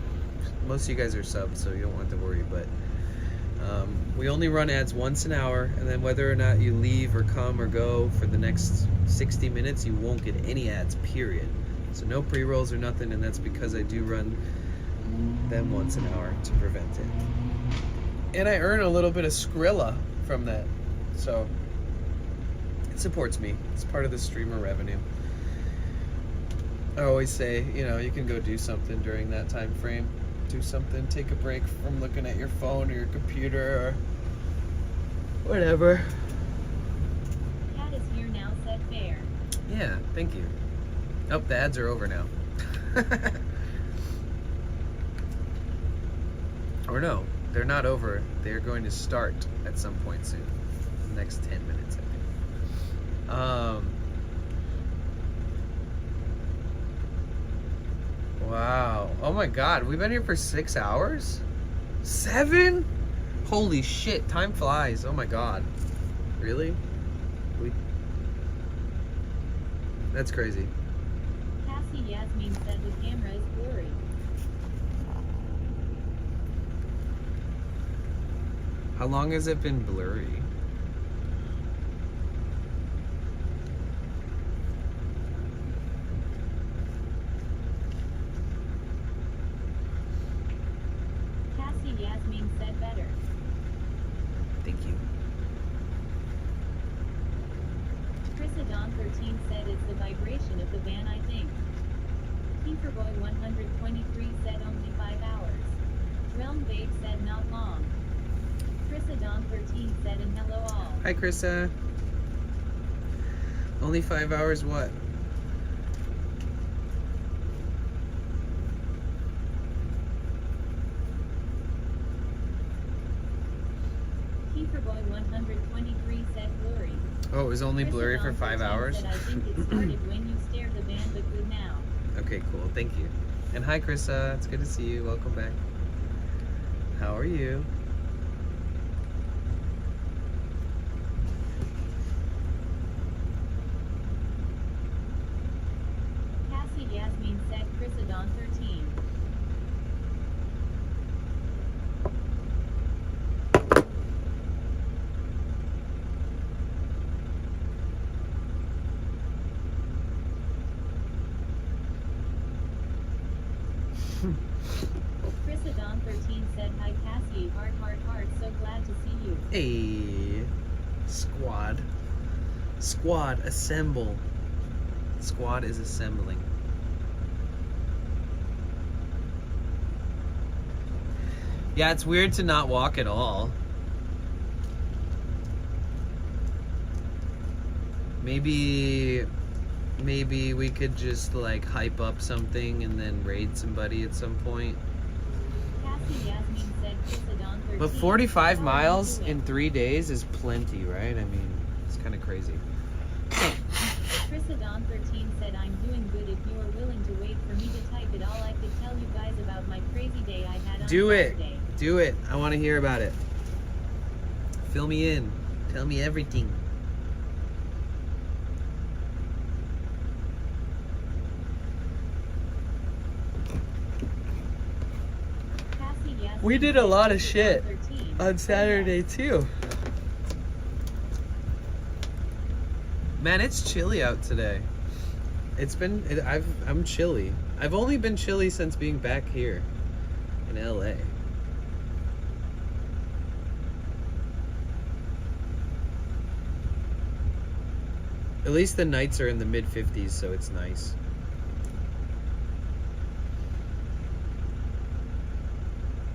most of you guys are subs, so you don't have to worry, but we only run ads once an hour, and then whether or not you leave or come or go for the next 60 minutes, you won't get any ads, period. So no pre-rolls or nothing, and that's because I do run them once an hour to prevent it. And I earn a little bit of Skrilla from that, so it supports me. It's part of the streamer revenue. I always say, you know, you can go do something during that time frame. Do something, take a break from looking at your phone or your computer or whatever. Cat is here now said fair. Yeah, thank you. Oh, the ads are over now. Or no, they're not over. They're going to start at some point soon. next 10 minutes, I think. Wow. Oh my God, we've been here for 6 hours? 7? Holy shit, time flies. Oh my God. Really? That's crazy. Cassie Yasmin said the camera is blurry. How long has it been blurry? Cassie Yasmin said better. Thank you. Chrisadon13 said it's the vibration of the van, I think. Keeperboy123 said only 5 hours. Realm Babe said not long. Chrisadon13 said and hello all. Hi, Krista. Only 5 hours what? Keeperboy123 said blurry. Oh, it was only blurry for 5 hours? Said, I think it started when you stared the van, but good now. Okay, cool. Thank you. And hi, Krista. It's good to see you. Welcome back. How are you? Cassie Yasmin said Chrisadon13. Chrisadon13 said hi Cassie, heart, so glad to see you. Hey, squad. Squad, assemble. Squad is assembling. Yeah, it's weird to not walk at all. Maybe we could just like hype up something and then raid somebody at some point. Cassie Yasmin said Chrisadon13. But 45 miles in 3 days is plenty, right? I mean, it's kind of crazy. Chrisadon13 said I'm doing good. If you are willing to wait for me to type it all, I could tell you guys about my crazy day I had on Do it. Saturday. Do it. I want to hear about it. Fill me in. Tell me everything. Cassie Yasmin We did a lot of said shit Chrisadon13. on Saturday too. Man, it's chilly out today. I'm chilly. I've only been chilly since being back here in LA. At least the nights are in the mid 50s, so it's nice.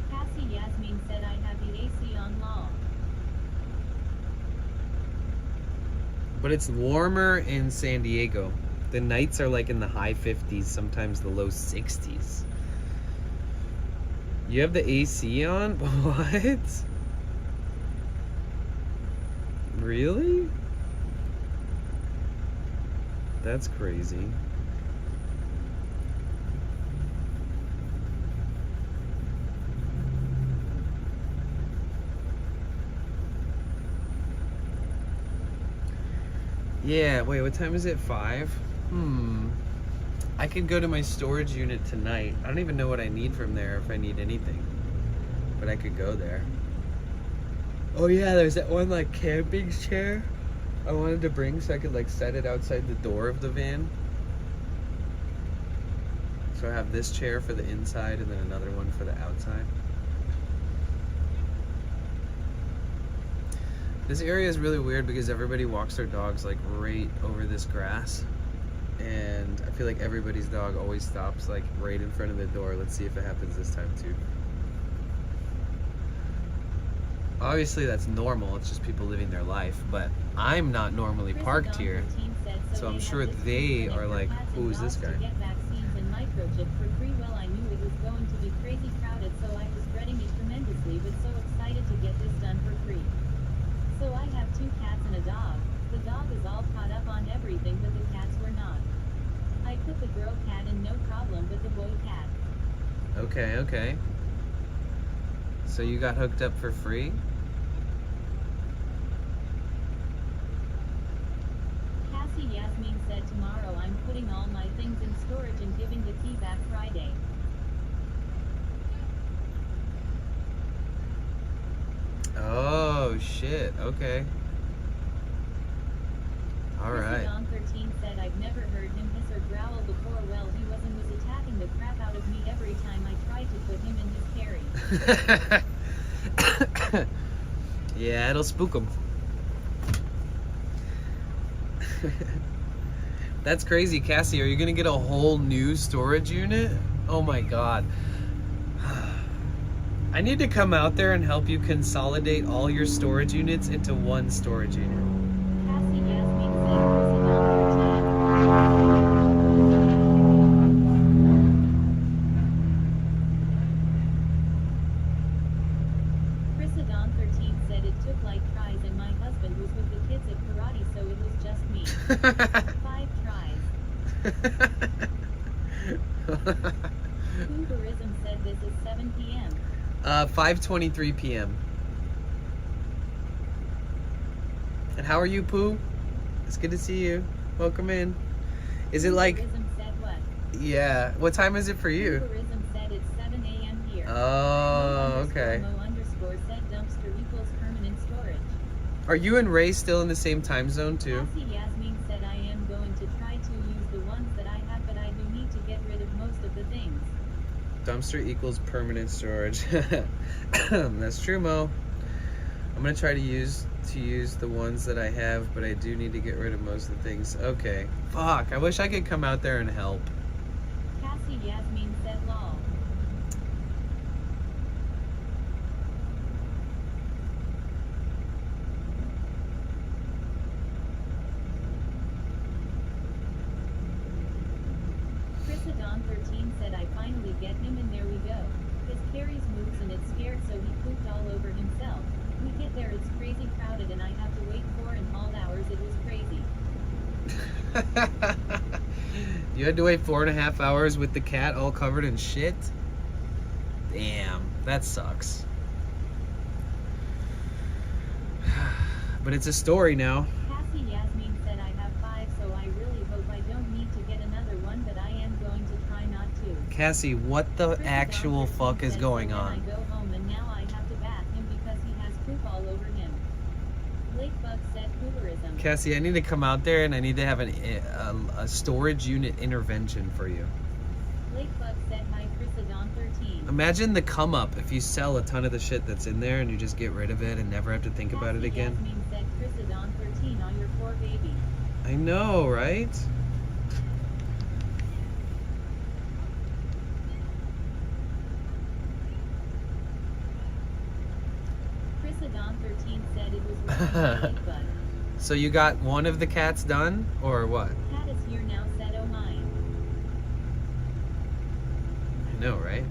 Cassie Yasmin said I have the AC on long. But it's warmer in San Diego. The nights are like in the high 50s, sometimes the low 60s. You have the AC on? What? Really? That's crazy. Yeah, wait, what time is it? 5? I could go to my storage unit tonight. I don't even know what I need from there, if I need anything. But I could go there. Oh yeah, there's that one like camping chair I wanted to bring so I could like set it outside the door of the van. So I have this chair for the inside and then another one for the outside. This area is really weird because everybody walks their dogs like right over this grass. And I feel like everybody's dog always stops like right in front of the door. Let's see if it happens this time too. Obviously that's normal, it's just people living their life, but I'm not normally parked here. So I'm sure they are like, who is this guy? Get vaccines and microchip for free. Well, I knew it was going to be crazy crowded, so I was dreading it tremendously, but so excited to get this done for free. So I have 2 cats and a dog. The dog is all caught up on everything, but the cats were not. I put the girl cat in no problem, but the boy cat. Okay, okay. So you got hooked up for free? Cassie Yasmin said tomorrow I'm putting all my things in storage and giving the key back Friday. Oh shit, okay. Alright. Don 13 said I've never heard him hiss or growl before. Well, he was attacking the crap out of me every time I tried to put him in his carry. Yeah, it'll spook him. That's crazy, Cassie. Are you gonna get a whole new storage unit? Oh my god. I need to come out there and help you consolidate all your storage units into one storage unit. Cassie Yasmin said Chris Adon 13 said it took like tries and my husband was with the kids at karate, so it was just me. 5 tries. Uberism said this is 7 p.m. 5:23 p.m. And how are you, Pooh? It's good to see you. Welcome in. Is it like... Uberism said what? Yeah. What time is it for you? Uberism said it's 7 a.m. here. Oh, okay. Mo_ said dumpster equals permanent storage. Are you and Ray still in the same time zone too? Cassie Yasmin said I am going to try to use the ones that I have, but I do need to get rid of most of the things. Dumpster equals permanent storage. That's true, Mo. I'm gonna try to use the ones that I have, but I do need to get rid of most of the things. Okay. Fuck, I wish I could come out there and help. Cassie Yasmin said lol. Chris Adon 13 said I finally get him, and there we go. His carries moves and it's scared, so he pooped all over himself. We get there, it's crazy crowded, and I have to wait 4 and hauled hours. It was crazy. You had to wait 4.5 hours with the cat all covered in shit? Damn, that sucks. But it's a story now. Cassie Yasmin said I have 5, so I really hope I don't need to get another one, but I am going to try not to. Cassie, what the Chris actual Adon fuck is said, going so then on? I go home and now I have to bath him because he has poop all over him. Lakebug said Hooverism. Cassie, I need to come out there and I need to have a storage unit intervention for you. Lakebug said hi Chris Adon 13. Imagine the come up if you sell a ton of the shit that's in there and you just get rid of it and never have to think about it Cassie again. Yasmin said Chris Adon 13 on your 4 baby. I know, right? Chris Adon 13 said it was wrong. Lakebug. So you got one of the cats done, or what? Cat is here now, said oh mine. I know, right?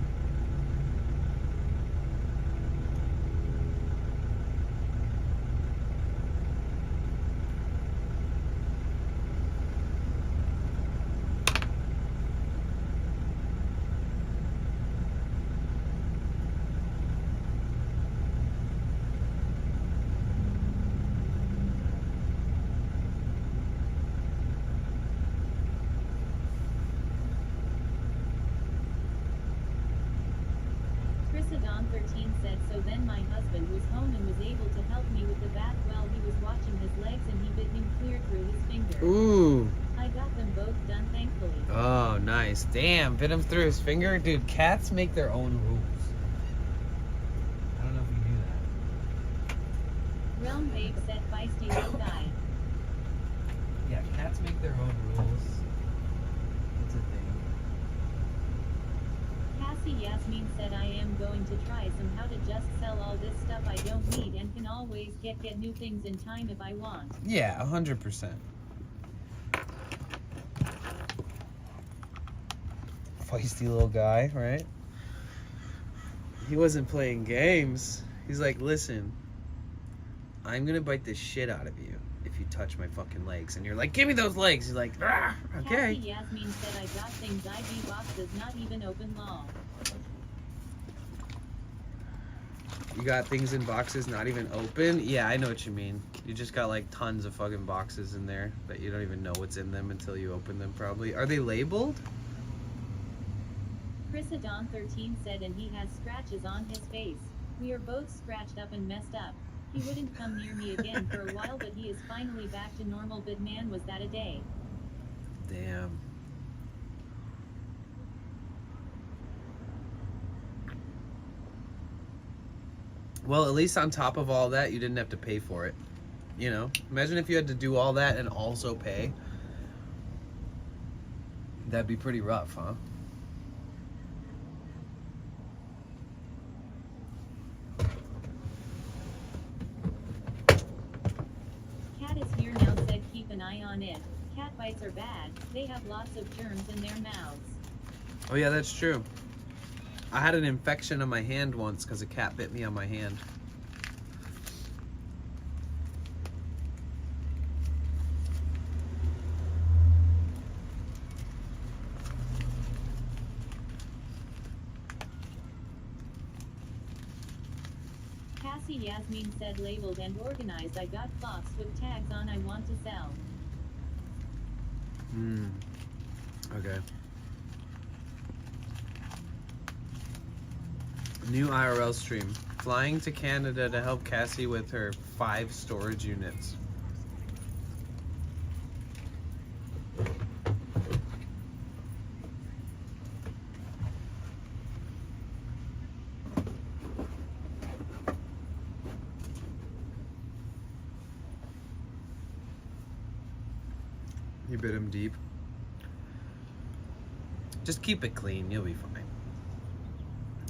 Chris Adon 13 said so then my husband was home and was able to help me with the bath while he was watching his legs and he bit him clear through his finger. Ooh. I got them both done thankfully. Oh, nice. Damn, bit him through his finger. Dude, cats make their own rules. I don't know if you knew that. Realm Babe said feisty little guy. Yeah, cats make their own rules. It's a thing. Cassie Yasmin said I am going to try somehow to just sell all this stuff I don't need and can always get new things in time if I want. Yeah, 100%. Feisty little guy, right? He wasn't playing games. He's like, listen, I'm gonna bite the shit out of you if you touch my fucking legs. And you're like, give me those legs. You're like, ah, okay. Cassie Yasmin said I got things IV boxes not even open lol. You got things in boxes not even open? Yeah, I know what you mean. You just got like tons of fucking boxes in there that you don't even know what's in them until you open them probably. Are they labeled? Chris Adon 13 said and he has scratches on his face. We are both scratched up and messed up. He wouldn't come near me again for a while, but he is finally back to normal. But man, was that a day. Damn. Well, at least on top of all that, you didn't have to pay for it. You know? Imagine if you had to do all that and also pay. That'd be pretty rough, huh? Cat is here now said keep an eye on it. Cat bites are bad. They have lots of germs in their mouths. Oh yeah, that's true. I had an infection on my hand once because a cat bit me on my hand. Cassie Yasmin said labeled and organized. I got clocks with tags on I want to sell. Okay. New IRL stream. Flying to Canada to help Cassie with her 5 storage units. You bit him deep. Just keep it clean, you'll be fine.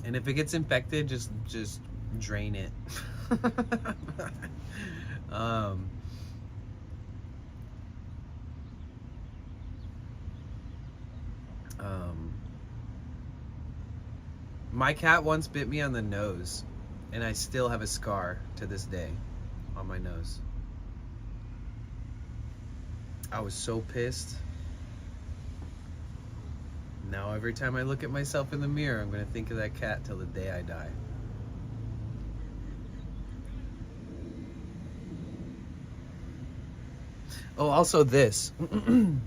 And if it gets infected, just drain it. My cat once bit me on the nose, and I still have a scar to this day on my nose. I was so pissed. Now every time I look at myself in the mirror, I'm gonna think of that cat till the day I die. Oh, also this. You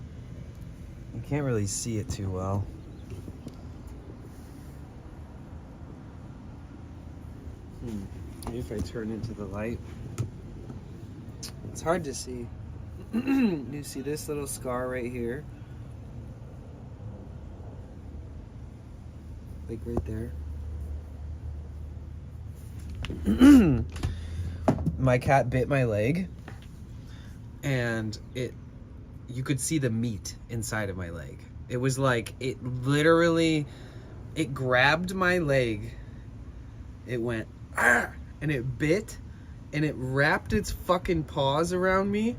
can't really see it too well. Maybe if I turn into the light. It's hard to see. You see this little scar right here? Like right there. My cat bit my leg, and you could see the meat inside of my leg. It was like, it grabbed my leg, it went, ah, and it bit, and it wrapped its fucking paws around me,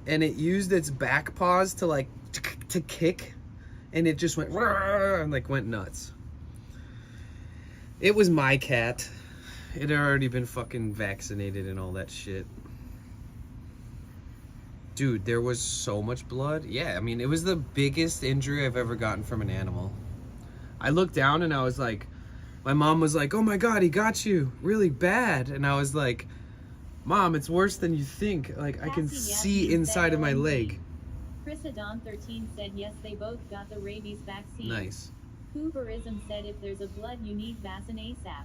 and it used its back paws to like, to kick, and it just went, and like went nuts. It was my cat. It had already been fucking vaccinated and all that shit. Dude, there was so much blood. Yeah, I mean, it was the biggest injury I've ever gotten from an animal. I looked down and I was like, my mom was like, oh my God, he got you really bad. And I was like, Mom, it's worse than you think. Like, I can see inside of my leg. Chris Adon 13 said yes, they both got the rabies vaccine. Nice. Hooverism said if there's a blood you need vaccine ASAP.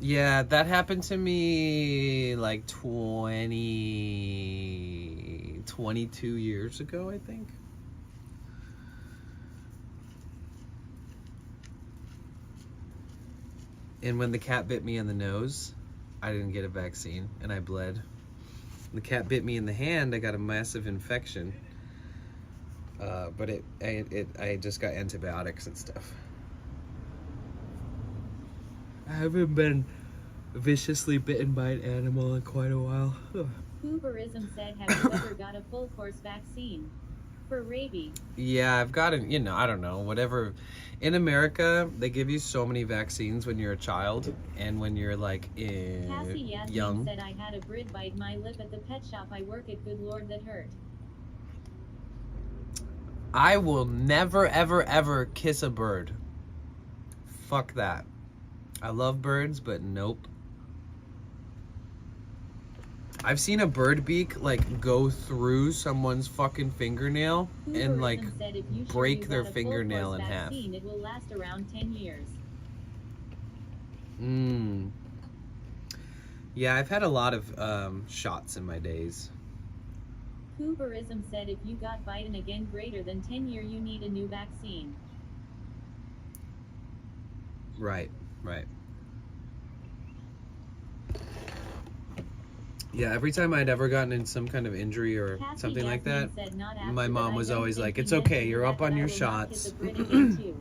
Yeah, that happened to me like 22 years ago, I think. And when the cat bit me on the nose, I didn't get a vaccine and I bled. The cat bit me in the hand, I got a massive infection. But I just got antibiotics and stuff. I haven't been viciously bitten by an animal in quite a while. Hooverism said have you ever got a full course vaccine? For rabies. Yeah, I've gotten, you know, I don't know, whatever. In America, they give you so many vaccines when you're a child and when you're like Cassie Yasmin young. said I had a bird bite my lip at the pet shop I work at. Good Lord, that hurt. I will never, ever, ever kiss a bird. Fuck that. I love birds, but nope. I've seen a bird beak like go through someone's fucking fingernail and like said if you break you their got a full fingernail course in half. vaccine, it will last around 10 years. Yeah, I've had a lot of shots in my days. Cooperism said if you got Biden again greater than 10 year, you need a new vaccine. Right, right. Yeah, every time I'd ever gotten in some kind of injury or Cassie something like Yasmin that, said not after, my mom but I was don't always think like, he it's meant okay, to do you're that, up but on I your will not kiss shots. a Brit again too.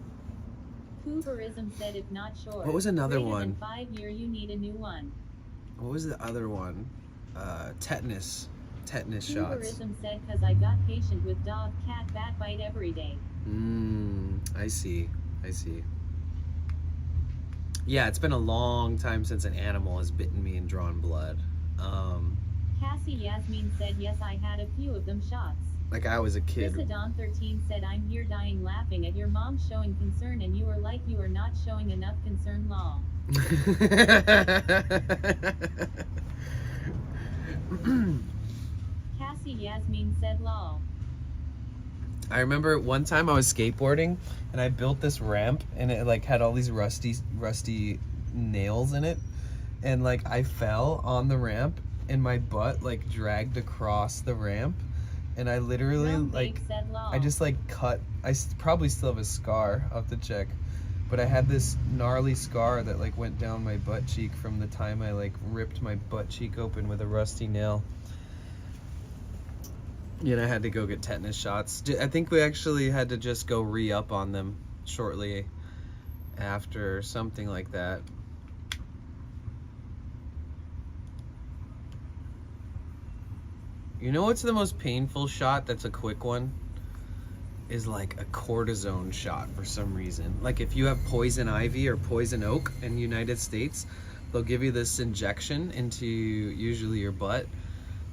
Cooperism said if not sure. What was another greater one? Than 5 year, you need a new one. What was the other one? Tetanus shots. Cooperism said cause I got patient with dog, cat, bat bite every day. I see. Yeah, it's been a long time since an animal has bitten me and drawn blood. Cassie Yasmin said yes, I had a few of them shots. Like I was a kid. Chrisadon 13 said I'm here dying laughing at your mom showing concern and you are like you are not showing enough concern, lol. Cassie Yasmin said lol. I remember one time I was skateboarding and I built this ramp and it like had all these rusty nails in it, and like I fell on the ramp and my butt like dragged across the ramp, and I literally like I just like cut. Probably still have a scar. I'll have to check, but I had this gnarly scar that like went down my butt cheek from the time I like ripped my butt cheek open with a rusty nail. You know, I had to go get tetanus shots. I think we actually had to just go re-up on them shortly after, something like that. You know what's the most painful shot that's a quick one? Is like a cortisone shot for some reason. Like if you have poison ivy or poison oak in the United States, they'll give you this injection into usually your butt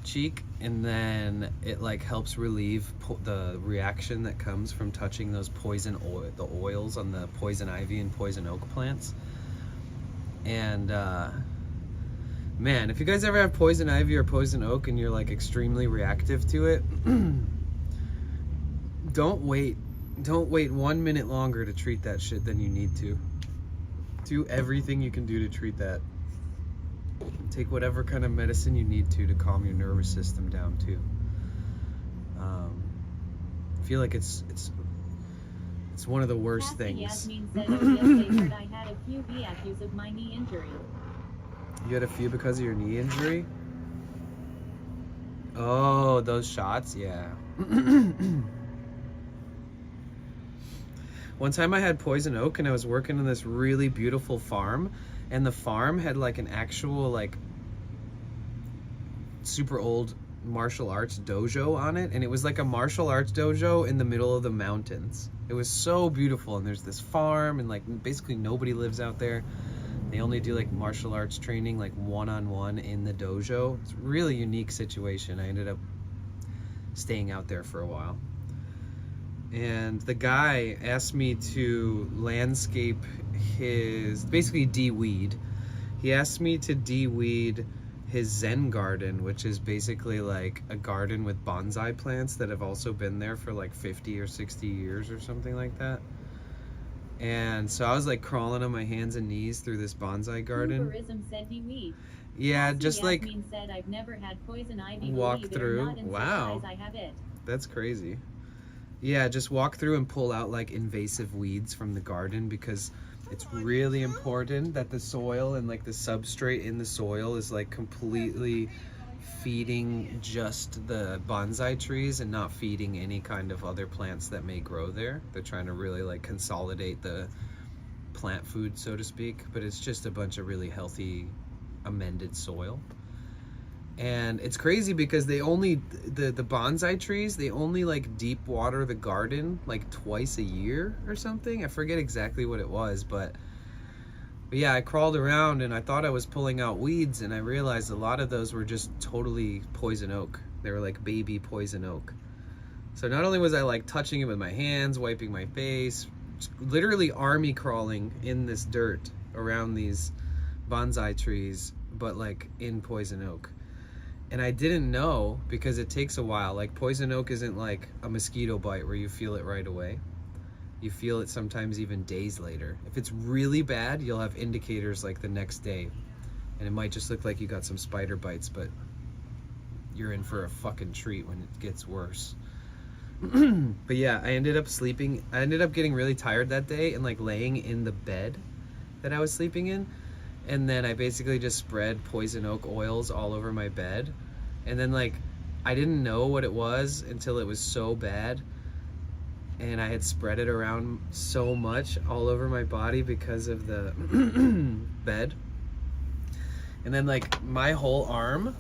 cheek, and then it like helps relieve the reaction that comes from touching those the oils on the poison ivy and poison oak plants. And man, if you guys ever have poison ivy or poison oak and you're like extremely reactive to it, don't wait 1 minute longer to treat that shit than you need to. Do everything you can do to treat that. Take whatever kind of medicine you need to calm your nervous system down too. I feel like it's one of the worst Cassie things. Yasmin said, oh yes, they heard I had a few VAQs of my knee injury. You had a few because of your knee injury? Oh, those shots, yeah. One time I had poison oak and I was working in this really beautiful farm, and the farm had like an actual like super old martial arts dojo on it, and it was like a martial arts dojo in the middle of the mountains. It was so beautiful, and there's this farm and like basically nobody lives out there. They only do like martial arts training like one-on-one in the dojo. It's a really unique situation. I ended up staying out there for a while. And the guy asked me to landscape basically de-weed. He asked me to de-weed his Zen garden, which is basically like a garden with bonsai plants that have also been there for like 50 or 60 years or something like that. And so I was like crawling on my hands and knees through this bonsai garden. Cooperism said de-weed. Yeah, Cassie just like Yasmin said I've never had poison ivy. walk Believe it or through. not, and Wow. surprise, I have it. That's crazy. Yeah, just walk through and pull out like invasive weeds from the garden, because it's really important that the soil and like the substrate in the soil is like completely feeding just the bonsai trees and not feeding any kind of other plants that may grow there. They're trying to really like consolidate the plant food, so to speak, but it's just a bunch of really healthy amended soil. And it's crazy because they only, the bonsai trees, they only like deep water the garden like twice a year or something. I forget exactly what it was, but yeah, I crawled around and I thought I was pulling out weeds, and I realized a lot of those were just totally poison oak. They were like baby poison oak. So not only was I like touching it with my hands, wiping my face, literally army crawling in this dirt around these bonsai trees, but like in poison oak. And I didn't know because it takes a while. Like poison oak isn't like a mosquito bite where you feel it right away. You feel it sometimes even days later. If it's really bad, you'll have indicators like the next day. And it might just look like you got some spider bites, but you're in for a fucking treat when it gets worse. But yeah, I ended up getting really tired that day and like laying in the bed that I was sleeping in. And then I basically just spread poison oak oils all over my bed. And then like, I didn't know what it was until it was so bad. And I had spread it around so much all over my body because of the bed. And then like my whole arm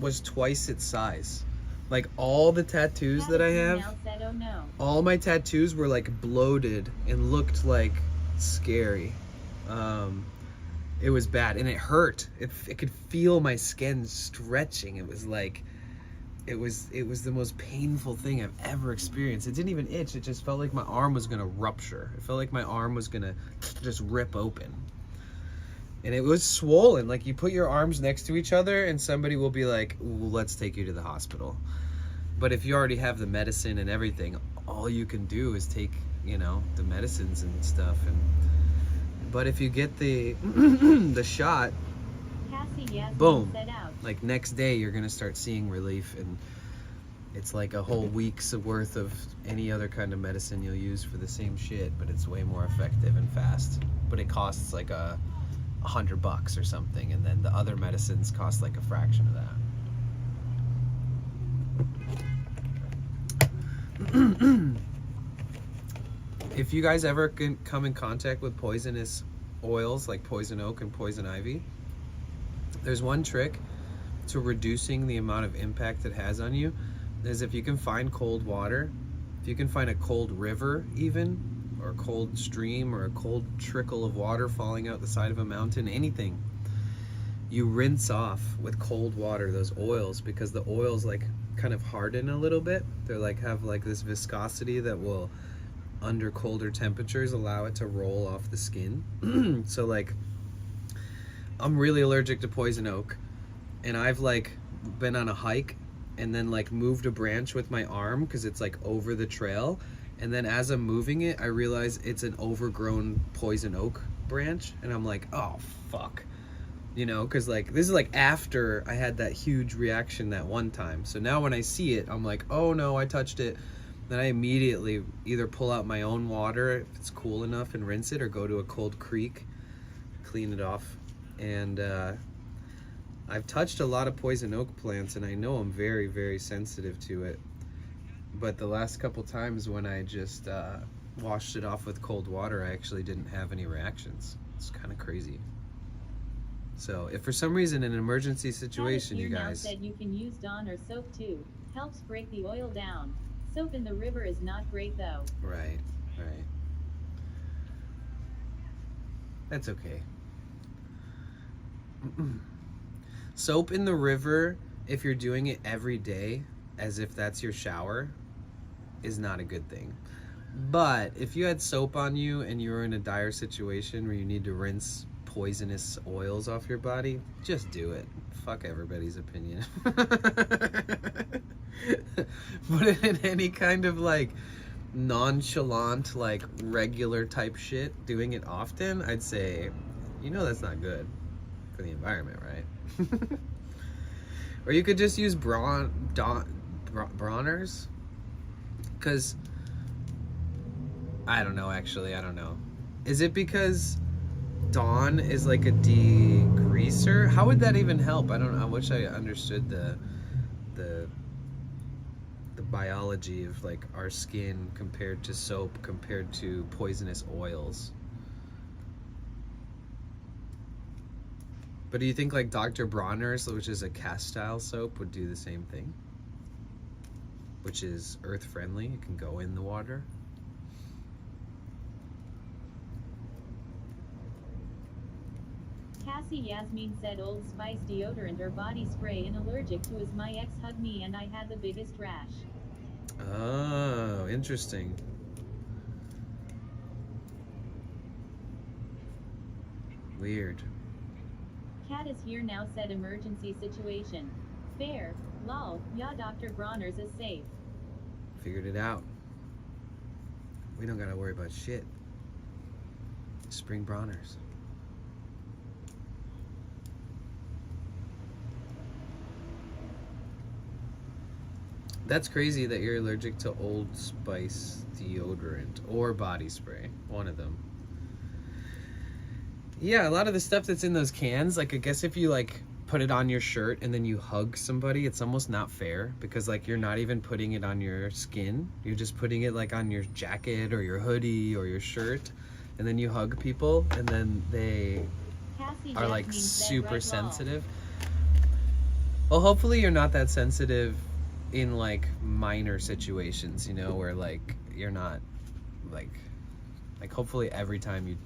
was twice its size. Like all the tattoos that I have, Said, oh no. all my tattoos were like bloated and looked like scary. It was bad and it hurt. It could feel my skin stretching. It was like, it was the most painful thing I've ever experienced. It didn't even itch. It just felt like my arm was gonna rupture. It felt like my arm was gonna just rip open. And it was swollen. Like you put your arms next to each other and somebody will be like, "Ooh, let's take you to the hospital." But if you already have the medicine and everything, all you can do is take, you know, the medicines and stuff. But if you get the the shot, Cassie, yes, boom, said out. like next day you're gonna start seeing relief, and it's like a whole week's worth of any other kind of medicine you'll use for the same shit, but it's way more effective and fast. But it costs like $100 or something, and then the other medicines cost like a fraction of that. If you guys ever can come in contact with poisonous oils like poison oak and poison ivy, there's one trick to reducing the amount of impact it has on you, is if you can find cold water, if you can find a cold river even, or a cold stream, or a cold trickle of water falling out the side of a mountain, anything, you rinse off with cold water those oils, because the oils like kind of harden a little bit. They're like, have like this viscosity that will, under colder temperatures, allow it to roll off the skin. So like, I'm really allergic to poison oak, and I've like been on a hike and then like moved a branch with my arm because it's like over the trail, and then as I'm moving it, I realize it's an overgrown poison oak branch, and I'm like, oh fuck, you know, because like this is like after I had that huge reaction that one time. So now when I see it, I'm like, oh no, I touched it. Then I immediately either pull out my own water if it's cool enough and rinse it, or go to a cold creek, clean it off. And I've touched a lot of poison oak plants, and I know I'm very, very sensitive to it. But the last couple times when I just washed it off with cold water, I actually didn't have any reactions. It's kind of crazy. So if for some reason in an emergency situation, you guys... said you can use Dawn or soap too. Helps break the oil down. Soap in the river is not great though. Right, right. That's okay. Soap in the river, if you're doing it every day, as if that's your shower, is not a good thing. But if you had soap on you and you were in a dire situation where you need to rinse poisonous oils off your body, just do it. Fuck everybody's opinion. Put it in any kind of like nonchalant, like regular type shit, doing it often, I'd say, you know, that's not good for the environment, right? Or you could just use bronzers, because I don't know, actually, I don't know. Is it because Dawn is like a degreaser? How would that even help? I don't know. I wish I understood the biology of like our skin compared to soap, compared to poisonous oils. But do you think like Dr. Bronner's, which is a cast style soap, would do the same thing? Which is earth friendly, it can go in the water. Cassie Yasmin said Old Spice deodorant or body spray and allergic to is my ex hugged me and I had the biggest rash. Oh, interesting. Weird. Cat is here now said emergency situation. Fair. Lol. Yeah, Dr. Bronner's is safe. Figured it out. We don't gotta worry about shit. Spring Bronner's. That's crazy that you're allergic to Old Spice deodorant or body spray. One of them. Yeah, a lot of the stuff that's in those cans, like I guess if you like put it on your shirt and then you hug somebody, it's almost not fair because like you're not even putting it on your skin. You're just putting it like on your jacket or your hoodie or your shirt, and then you hug people and then they Cassie are like Yasmin said super right sensitive. Well, hopefully you're not that sensitive in like minor situations, you know, where like you're not like hopefully every time you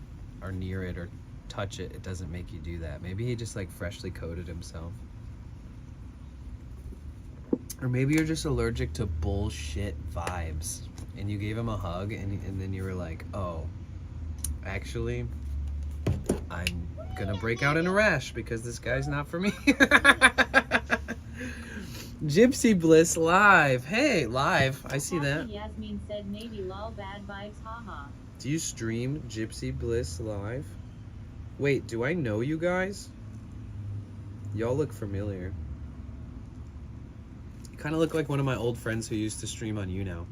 are near it or touch it, it doesn't make you do that. Maybe he just like freshly coated himself. Or maybe you're just allergic to bullshit vibes and you gave him a hug and then you were like, oh, actually, I'm gonna break out in a rash because this guy's not for me. Gypsy Bliss live. Hey, live. I see that. Cassie Yasmin said maybe lol bad vibes haha. Do you stream Gypsy Bliss live? Wait, do I know you guys? Y'all look familiar. You kind of look like one of my old friends who used to stream on YouNow.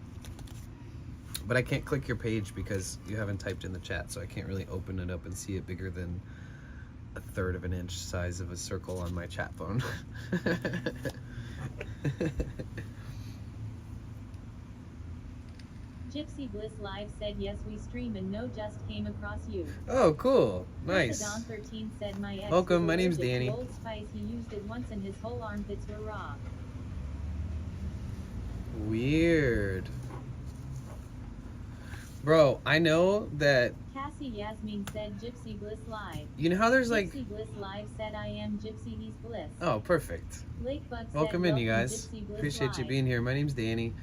But I can't click your page because you haven't typed in the chat, so I can't really open it up and see it bigger than 1/3 of an inch size of a circle on my chat phone. Gypsy Bliss Live said yes we stream and no just came across you. Oh, cool. Nice. Don 13 said my ex Welcome, was my name's allergic to Danny. Old Spice. He used it once and his whole armpits were raw. Weird. Bro, I know that, Cassie Yasmin said Gypsy Bliss Live. you know how there's like, Gypsy Bliss Live said I am Gypsy he's Bliss. oh, perfect. Lakebug said Welcome in, you guys. Gypsy Bliss Appreciate you Live. being here. My name's Danny.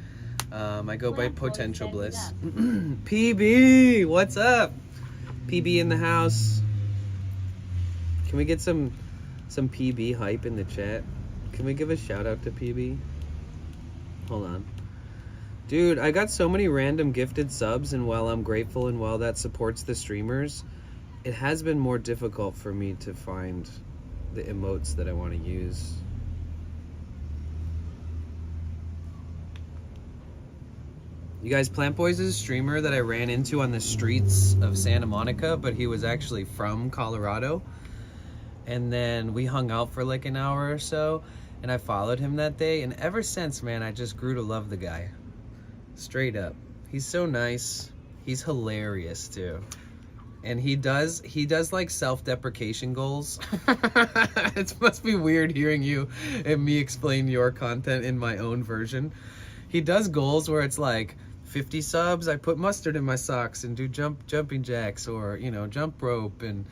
I go by Black Boy Potential said Bliss. what up? PB, what's up? PB in the house. Can we get some PB hype in the chat? Can we give a shout out to PB? Hold on. Dude, I got so many random gifted subs, and while I'm grateful and while that supports the streamers, it has been more difficult for me to find the emotes that I want to use. You guys, Plant Boys is a streamer that I ran into on the streets of Santa Monica, but he was actually from Colorado. And then we hung out for like an hour or so, and I followed him that day, and ever since, man, I just grew to love the guy. Straight up. He's so nice. He's hilarious too. And he does like self-deprecation goals. It must be weird hearing you and me explain your content in my own version. He does goals where it's like 50 subs, I put mustard in my socks and do jumping jacks, or you know, jump rope, and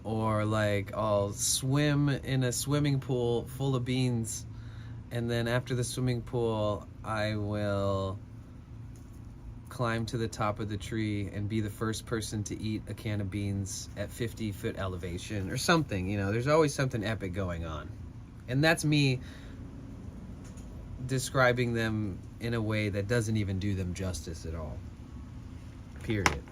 or like I'll swim in a swimming pool full of beans, and then after the swimming pool I will climb to the top of the tree and be the first person to eat a can of beans at 50-foot elevation or something. You know, there's always something epic going on, and that's me describing them in a way that doesn't even do them justice at all. Period.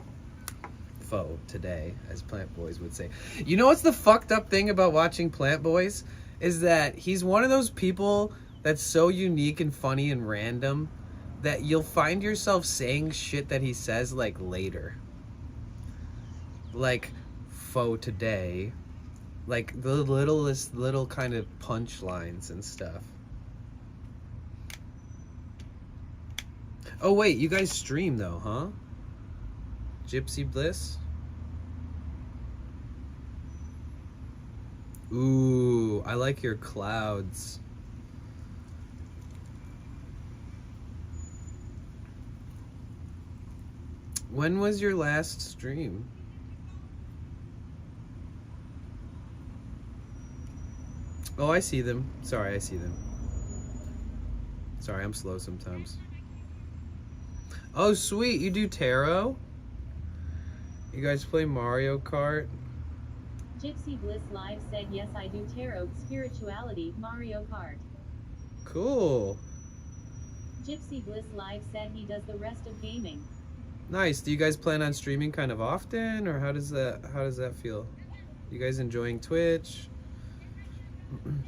Foe today, as Plant Boys would say. You know what's the fucked up thing about watching Plant Boys? Is that he's one of those people that's so unique and funny and random that you'll find yourself saying shit that he says like later. Like, foe today. Like the littlest little kind of punchlines and stuff. Oh wait, you guys stream though, huh? Gypsy Bliss? Ooh, I like your clouds. When was your last stream? Oh, I see them. Sorry, I see them. Sorry, I'm slow sometimes. Oh, sweet. You do tarot? You guys play Mario Kart? Gypsy Bliss Live said yes I do tarot, spirituality, Mario Kart. Cool. Gypsy Bliss Live said he does the rest of gaming. Nice. Do you guys plan on streaming kind of often, or how does that feel? You guys enjoying Twitch?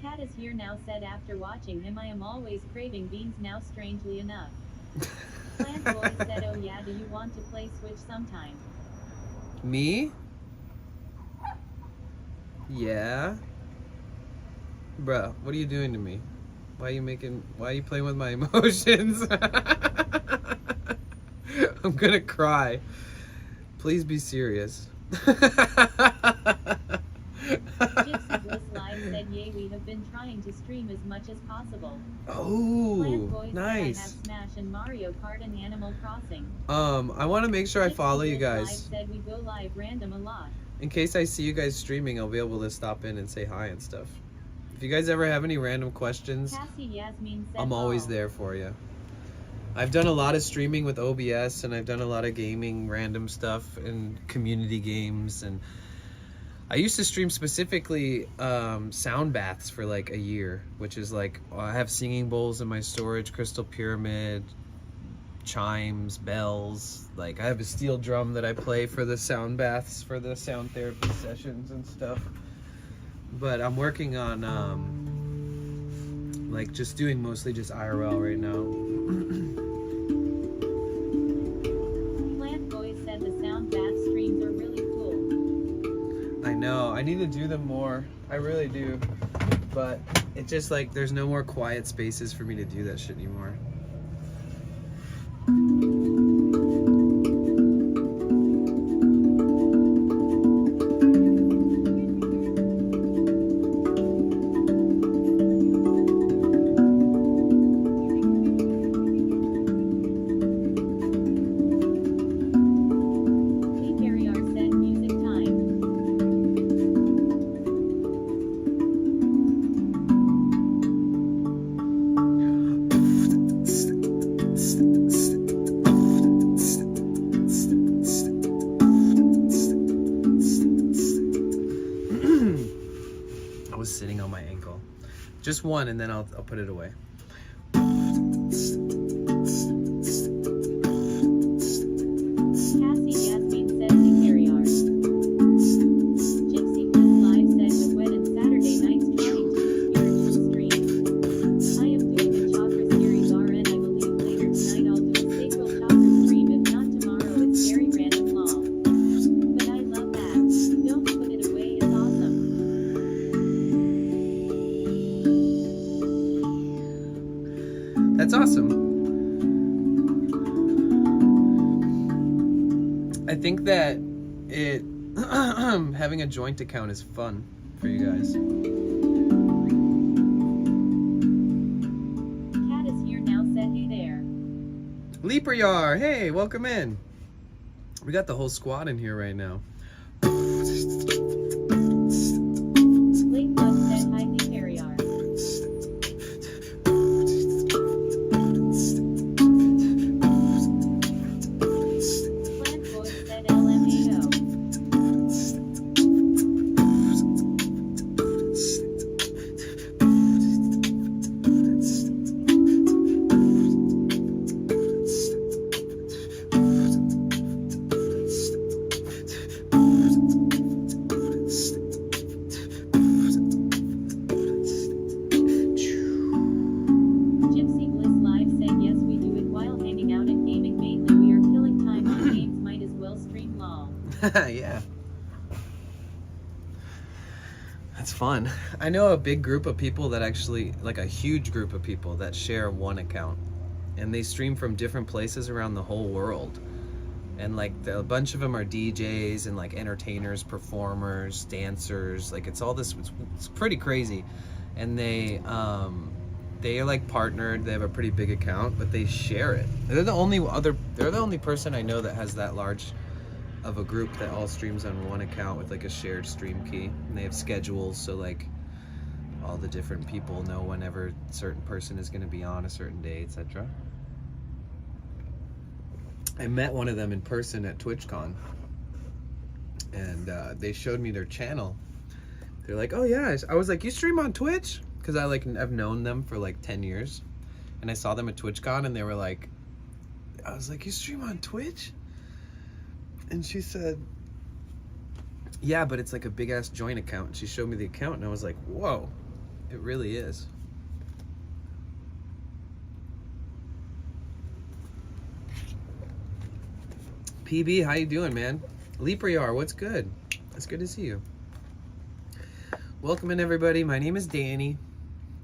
Cat is here now said after watching him I am always craving beans now strangely enough. Plant Boy said oh yeah do you want to play Switch sometime? Me? Yeah. Bruh, what are you doing to me? Why are you playing with my emotions? I'm gonna cry. Please be serious. Gypsy Bliss Live said yay we have been trying to stream as much as possible. Oh, Plant Boy said I have nice. Smash and Mario Kart and Animal Crossing. I want to make sure I Gypsy follow you Bliss Live guys. said we go live random a lot. In case I see you guys streaming, I'll be able to stop in and say hi and stuff. If you guys ever have any random questions, Cassie Yasmin said I'm always lol. there for you. I've done a lot of streaming with OBS, and I've done a lot of gaming, random stuff, and community games. And I used to stream specifically sound baths for like a year, which is like I have singing bowls in my storage, crystal pyramid, chimes, bells. Like I have a steel drum that I play for the sound baths, for the sound therapy sessions and stuff. But I'm working on like just doing mostly just IRL right now. Plant Boy said the sound bath streams are really cool. I know, I need to do them more. I really do. But it's just like there's no more quiet spaces for me to do that shit anymore. P. said music time. I was sitting on my ankle. Just one, and then I'll put it away. Cassie Yasmin said PKR. Gypsy Bliss Live said the wet and Saturday nights trying to do spiritual stream. I am doing a chakra series RN I believe later tonight I'll do a sacral chakra stream if not tomorrow it's very random long. But I love that. Don't put it away it's awesome. That's awesome. I think that it having a joint account is fun for you guys. Cat is here now said hey there. Leaper Yar, hey, welcome in. We got the whole squad in here right now. Lake Bud said hi PKR. Plant Boy said LMAO. Gypsy Bliss Live said yes we do it while hanging out and gaming mainly we are killing time on games might as well stream lol. Yeah. That's fun. I know a big group of people that actually, like a huge group of people that share one account. And they stream from different places around the whole world. and like a bunch of them are DJs and like entertainers, performers, dancers. Like it's all this. It's pretty crazy, and they are like partnered. They have a pretty big account, but they share it. They're the only person I know that has that large of a group that all streams on one account with like a shared stream key, and they have schedules, so like all the different people know whenever a certain person is going to be on a certain day, etc. I met one of them in person at TwitchCon, and they showed me their channel. They're like, oh yeah, I was like, you stream on Twitch? Because I've known them for like 10 years, and I saw them at TwitchCon, and they were like, I was like, you stream on Twitch? And she said, yeah, but it's like a big ass joint account. And she showed me the account, and I was like, whoa, it really is. PB, how you doing, man? Leapriar, what's good? It's good to see you. Welcome in, everybody. My name is Danny.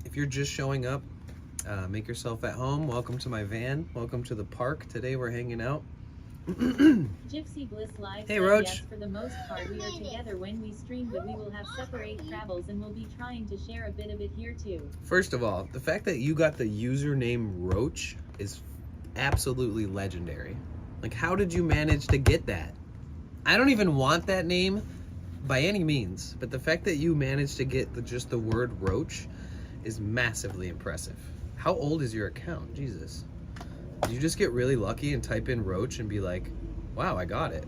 If you're just showing up, make yourself at home. Welcome to my van. Welcome to the park. Today we're hanging out. Gypsy Bliss Live Hey, said Roach. yes, for the most part we are together when we stream, but we will have separate travels and we'll be trying to share a bit of it here too. First of all, the fact that you got the username Roach is absolutely legendary. Like, how did you manage to get that? I don't even want that name by any means, but the fact that you managed to get just the word Roach is massively impressive. How old is your account? Jesus. Did you just get really lucky and type in Roach and be like, wow, I got it?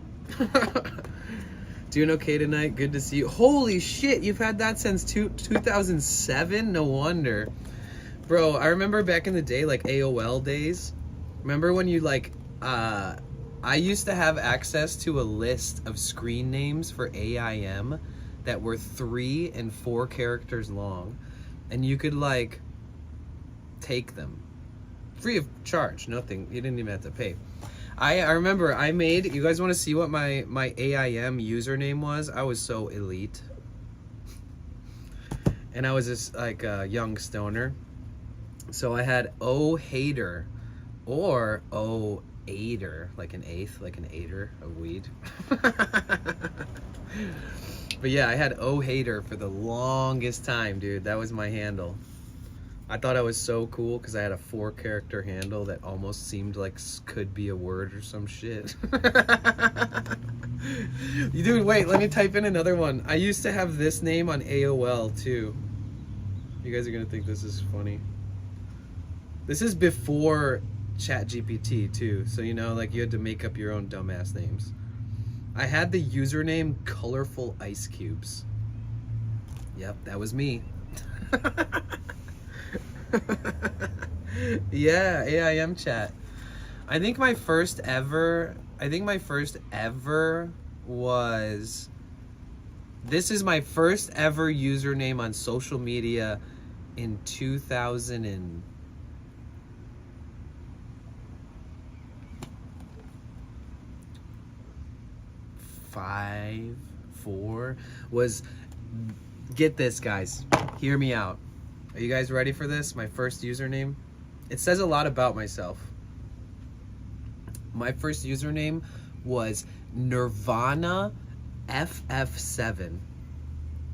Doing okay tonight? Good to see you. Holy shit, you've had that since 2007? No wonder. Bro, I remember back in the day, like AOL days. Remember when you like, I used to have access to a list of screen names for AIM that were 3 and 4 characters long. And you could like take them. Free of charge, nothing. You didn't even have to pay. I remember I made, you guys want to see what my AIM username was? I was so elite. And I was just like a young stoner. So I had O Hater or O Aider, like an eighth, like an aider of weed. But yeah, I had O Hater for the longest time, dude. That was my handle. I thought I was so cool because I had a 4-character handle that almost seemed like could be a word or some shit. Dude, wait, let me type in another one. I used to have this name on AOL too. You guys are gonna think this is funny. This is before ChatGPT too, so you know, like you had to make up your own dumbass names. I had the username Colorful Ice Cubes. Yep, that was me. Yeah, AIM chat. I think my first ever was, this is my first ever username on social media in 2005, 4 was, get this guys, hear me out. Are you guys ready for this? My first username? It says a lot about myself. My first username was Nirvana FF7.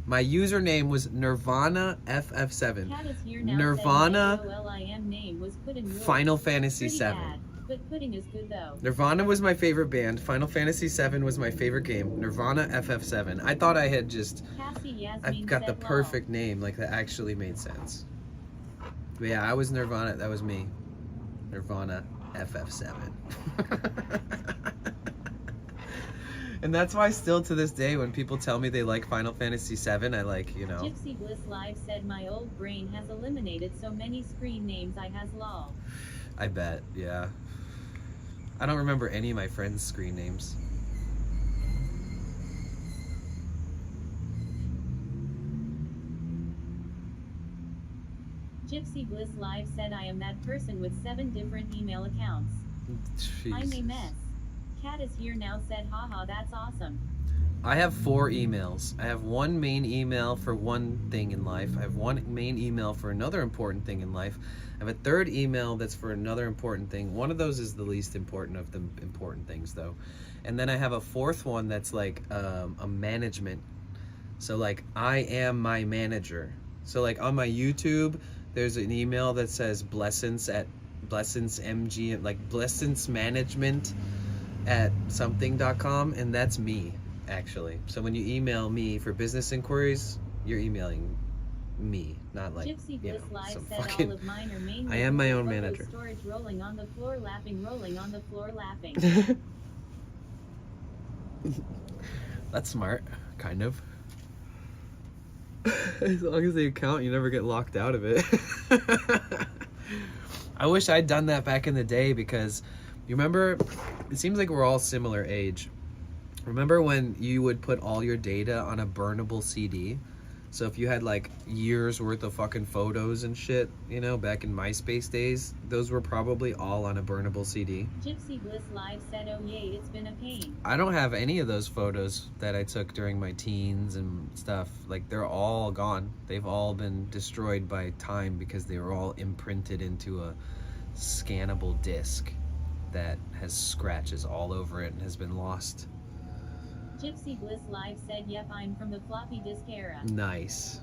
My username was Nirvana FF7. Cat is here now. Nirvana AOLIM name was Puddin' Roach. Final Fantasy Pretty 7. bad, but pudding is good though. Nirvana was my favorite band. Final Fantasy 7 was my favorite game. Nirvana FF7. I thought I had just, Cassie Yasmin I've got the said lol. perfect name, like that actually made sense. But yeah, I was Nirvana, that was me. Nirvana FF7. And that's why still to this day when people tell me they like Final Fantasy 7, I like, you know. Gypsy Bliss Live said my old brain has eliminated so many screen names I has lol. I bet, yeah. I don't remember any of my friends' screen names. Gypsy Bliss Live said I am that person with 7 different email accounts. I'm a Jesus. mess. Cat is here now said haha that's awesome. I have 4 emails. I have one main email for one thing in life. I have one main email for another important thing in life. I have a third email that's for another important thing. One of those is the least important of the important things, though. And then I have a fourth one that's like a management. So like, I am my manager. So like on my YouTube, there's an email that says blessings MG, like blessings management at something.com, and that's me, actually. So when you email me for business inquiries, you're emailing me, not like, Gypsy you know, Bliss Live some said fucking... all of mine are mainly I am my own photo manager. storage, rolling on the floor laughing, rolling on the floor laughing. That's smart, kind of. As long as the account, you never get locked out of it. I wish I'd done that back in the day, because you remember, it seems like we're all similar age. Remember when you would put all your data on a burnable CD? So if you had like years worth of fucking photos and shit, you know, back in MySpace days, those were probably all on a burnable CD. Gypsy Bliss Live said, oh yay, it's been a pain. I don't have any of those photos that I took during my teens and stuff. Like, they're all gone. They've all been destroyed by time because they were all imprinted into a scannable disc that has scratches all over it and has been lost. Gypsy Bliss Live said, yep, I'm from the floppy disk era. Nice.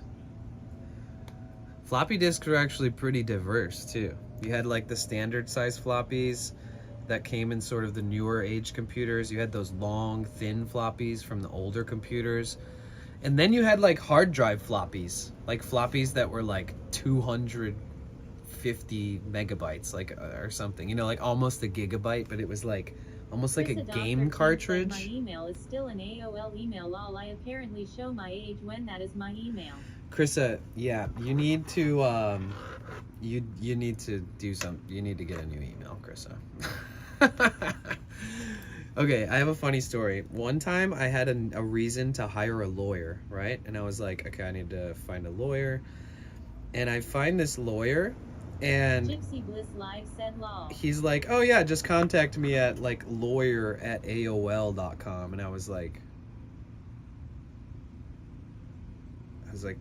Floppy disks were actually pretty diverse too. You had like the standard size floppies that came in sort of the newer age computers. You had those long, thin floppies from the older computers. And then you had like hard drive floppies, like floppies that were like 250 megabytes, like or something, you know, like almost a gigabyte, but it was like almost like a game cartridge. My email is still an AOL email. Lol, I apparently show my age when that is my email. Krissa, yeah, you need to you need to do some. You need to get a new email, Krissa. Okay, I have a funny story. One time I had a reason to hire a lawyer, right? And I was like, okay, I need to find a lawyer. And I find this lawyer, and Gypsy Bliss Live said, lol. he's like, oh yeah, just contact me at like lawyer@aol.com. And I was like,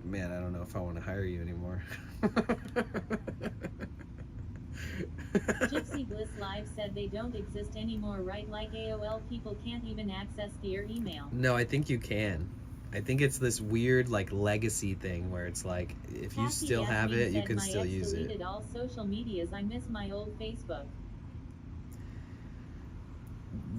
man, I don't know if I want to hire you anymore. Gypsy Bliss Live said they don't exist anymore, right? Like AOL people can't even access their email. No, I think you can. I think it's this weird like legacy thing where it's like, if you Cassie still have Yasmin it, you said, can my still ex use it. deleted all social medias. I miss my old Facebook.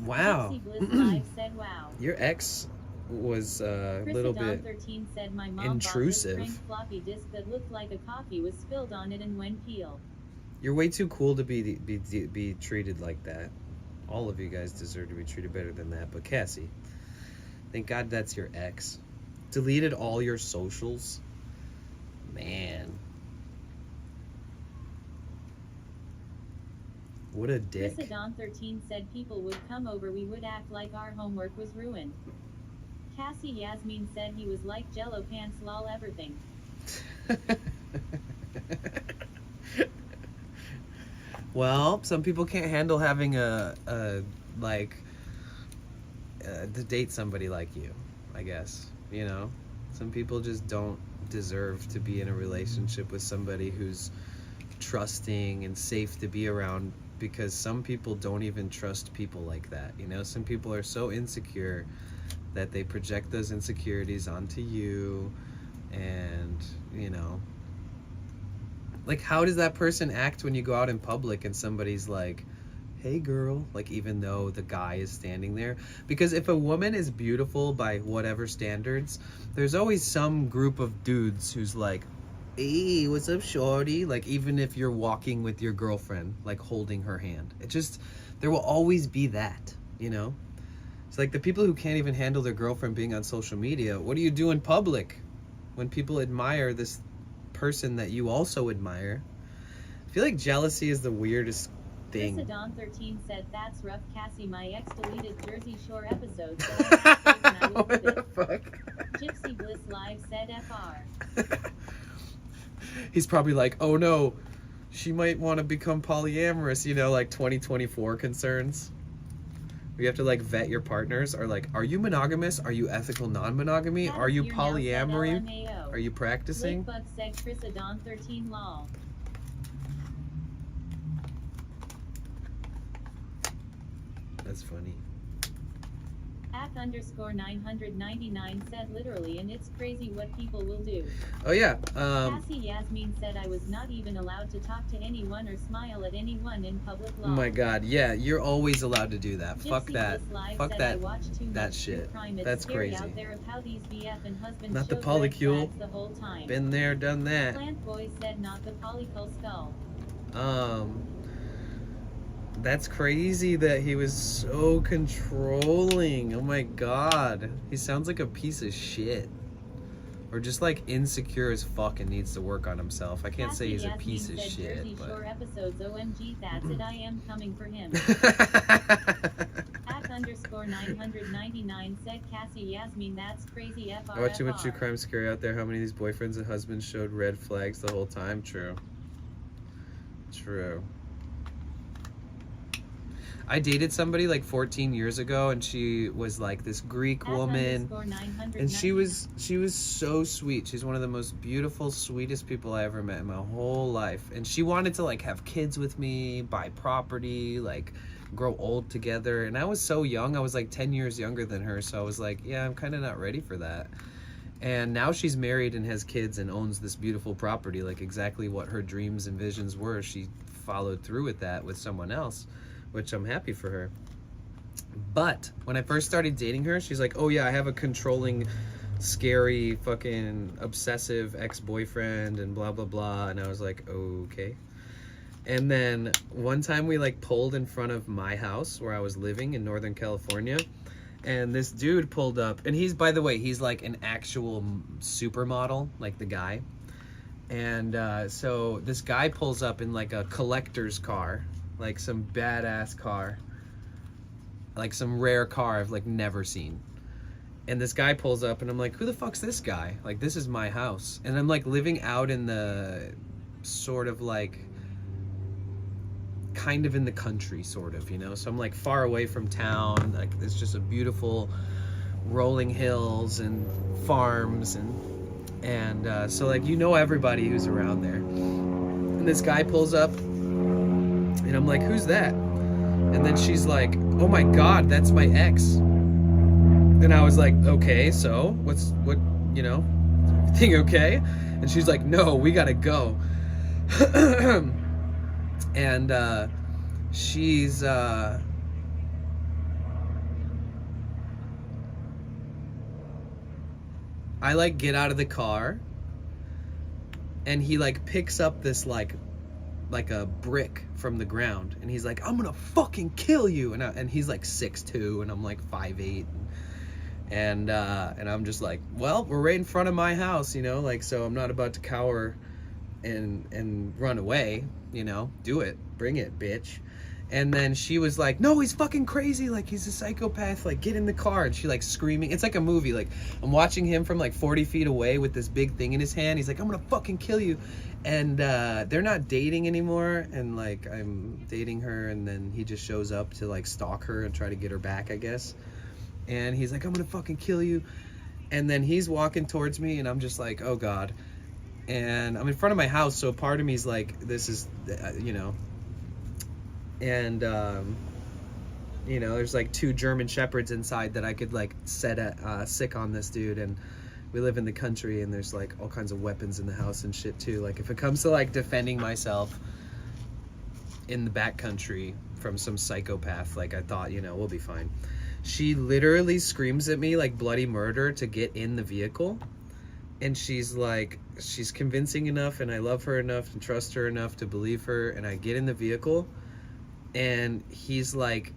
Wow. Gypsy Bliss Live said, wow. Your ex was a little bit 13 said my mom intrusive. bought this crank floppy disk that looked like a coffee was spilled on it and when peeled. You're way too cool to be treated like that. All of you guys deserve to be treated better than that. But Cassie, thank God that's your ex. Deleted all your socials. Man. What a dick. Chris 13 said people would come over, we would act like our homework was ruined. Cassie Yasmin said he was like Jello pants, lol, everything. Well, some people can't handle having to date somebody like you, I guess. You know, some people just don't deserve to be in a relationship with somebody who's trusting and safe to be around, because some people don't even trust people like that. You know, some people are so insecure that they project those insecurities onto you, and you know, like, how does that person act when you go out in public and somebody's like, hey girl, like, even though the guy is standing there? Because if a woman is beautiful by whatever standards, there's always some group of dudes who's like, hey, what's up, shorty? Like, even if you're walking with your girlfriend, like holding her hand, it just, there will always be that, you know? It's like the people who can't even handle their girlfriend being on social media. What do you do in public when people admire this person that you also admire? I feel like jealousy is the weirdest thing. Chris 13 said, that's rough, Cassie. My ex deleted Jersey Shore episodes. What the fuck? Gypsy Bliss Live said FR. He's probably like, oh no, she might want to become polyamorous, you know, like 2024 concerns. You have to like vet your partners. Are like, are you monogamous? Are you ethical non-monogamy? Are you polyamory? Are you practicing? Lake Buck said Chris Adon 13 lol. That's funny. @_999 said literally, and it's crazy what people will do. Oh yeah. Cassie Yasmin said I was not even allowed to talk to anyone or smile at anyone in public Oh law. my God. Yeah, you're always allowed to do that. Gypsy Fuck that. Bliss Live Fuck said, that. I watch too That much shit. true crime. It's That's scary crazy. out there of how these BF and husbands Not the showed red polycule. flags the whole time. Been there, done that. Plant Boy said not the polycule skull. That's crazy that he was so controlling. Oh my God. He sounds like a piece of shit. Or just like insecure as fuck and needs to work on himself. I can't say he's a piece of shit. Jersey But... Shore episodes OMG that's it, I am coming for him. @_999 said Cassie Yasmin that's crazy FRFR. I watch too much true crime scary out there. How many of these boyfriends and husbands showed red flags the whole time? True. True. I dated somebody like 14 years ago, and she was like this Greek woman, and she was so sweet. She's one of the most beautiful, sweetest people I ever met in my whole life. And she wanted to like have kids with me, buy property, like grow old together. And I was so young. I was like 10 years younger than her, so I was like, yeah, I'm kind of not ready for that. And now she's married and has kids and owns this beautiful property, like exactly what her dreams and visions were. She followed through with that with someone else, which I'm happy for her. But when I first started dating her, she's like, oh yeah, I have a controlling, scary, fucking obsessive ex-boyfriend and blah, blah, blah. And I was like, okay. And then one time we like pulled in front of my house where I was living in Northern California. And this dude pulled up, and he's, by the way, he's like an actual supermodel, like the guy. And so this guy pulls up in like a collector's car, like some badass car, like some rare car I've like never seen. And this guy pulls up, and I'm like, who the fuck's this guy? Like, this is my house. And I'm like living out in the sort of like, kind of in the country, sort of, you know? So I'm like far away from town. Like, it's just a beautiful rolling hills and farms, and so like, you know, everybody who's around there. And this guy pulls up, and I'm like, who's that? And then she's like, oh my God, that's my ex. And I was like, okay, so what, you know, everything okay? And she's like, no, we gotta go. And she's I like get out of the car, and he like picks up this like a brick from the ground, and he's like, I'm gonna fucking kill you. And he's like 6'2", and I'm like 5'8", and I'm just like, well, we're right in front of my house, you know, like, so I'm not about to cower and run away, you know. Do it, bring it, bitch. And then she was like, no, he's fucking crazy, like, he's a psychopath, like, get in the car. And she like screaming, it's like a movie, like I'm watching him from like 40 feet away with this big thing in his hand. He's like, I'm gonna fucking kill you. And they're not dating anymore, and like I'm dating her, and then he just shows up to like stalk her and try to get her back, I guess. And he's like, I'm gonna fucking kill you. And then he's walking towards me, and I'm just like, oh God. And I'm in front of my house, so part of me is like, this is, you know. And, you know, there's like 2 German Shepherds inside that I could like set sick on this dude. And we live in the country, and there's like all kinds of weapons in the house and shit too. Like, if it comes to like defending myself in the backcountry from some psychopath, like, I thought, you know, we'll be fine. She literally screams at me like bloody murder to get in the vehicle. And she's like, she's convincing enough, and I love her enough and trust her enough to believe her. And I get in the vehicle, and he's like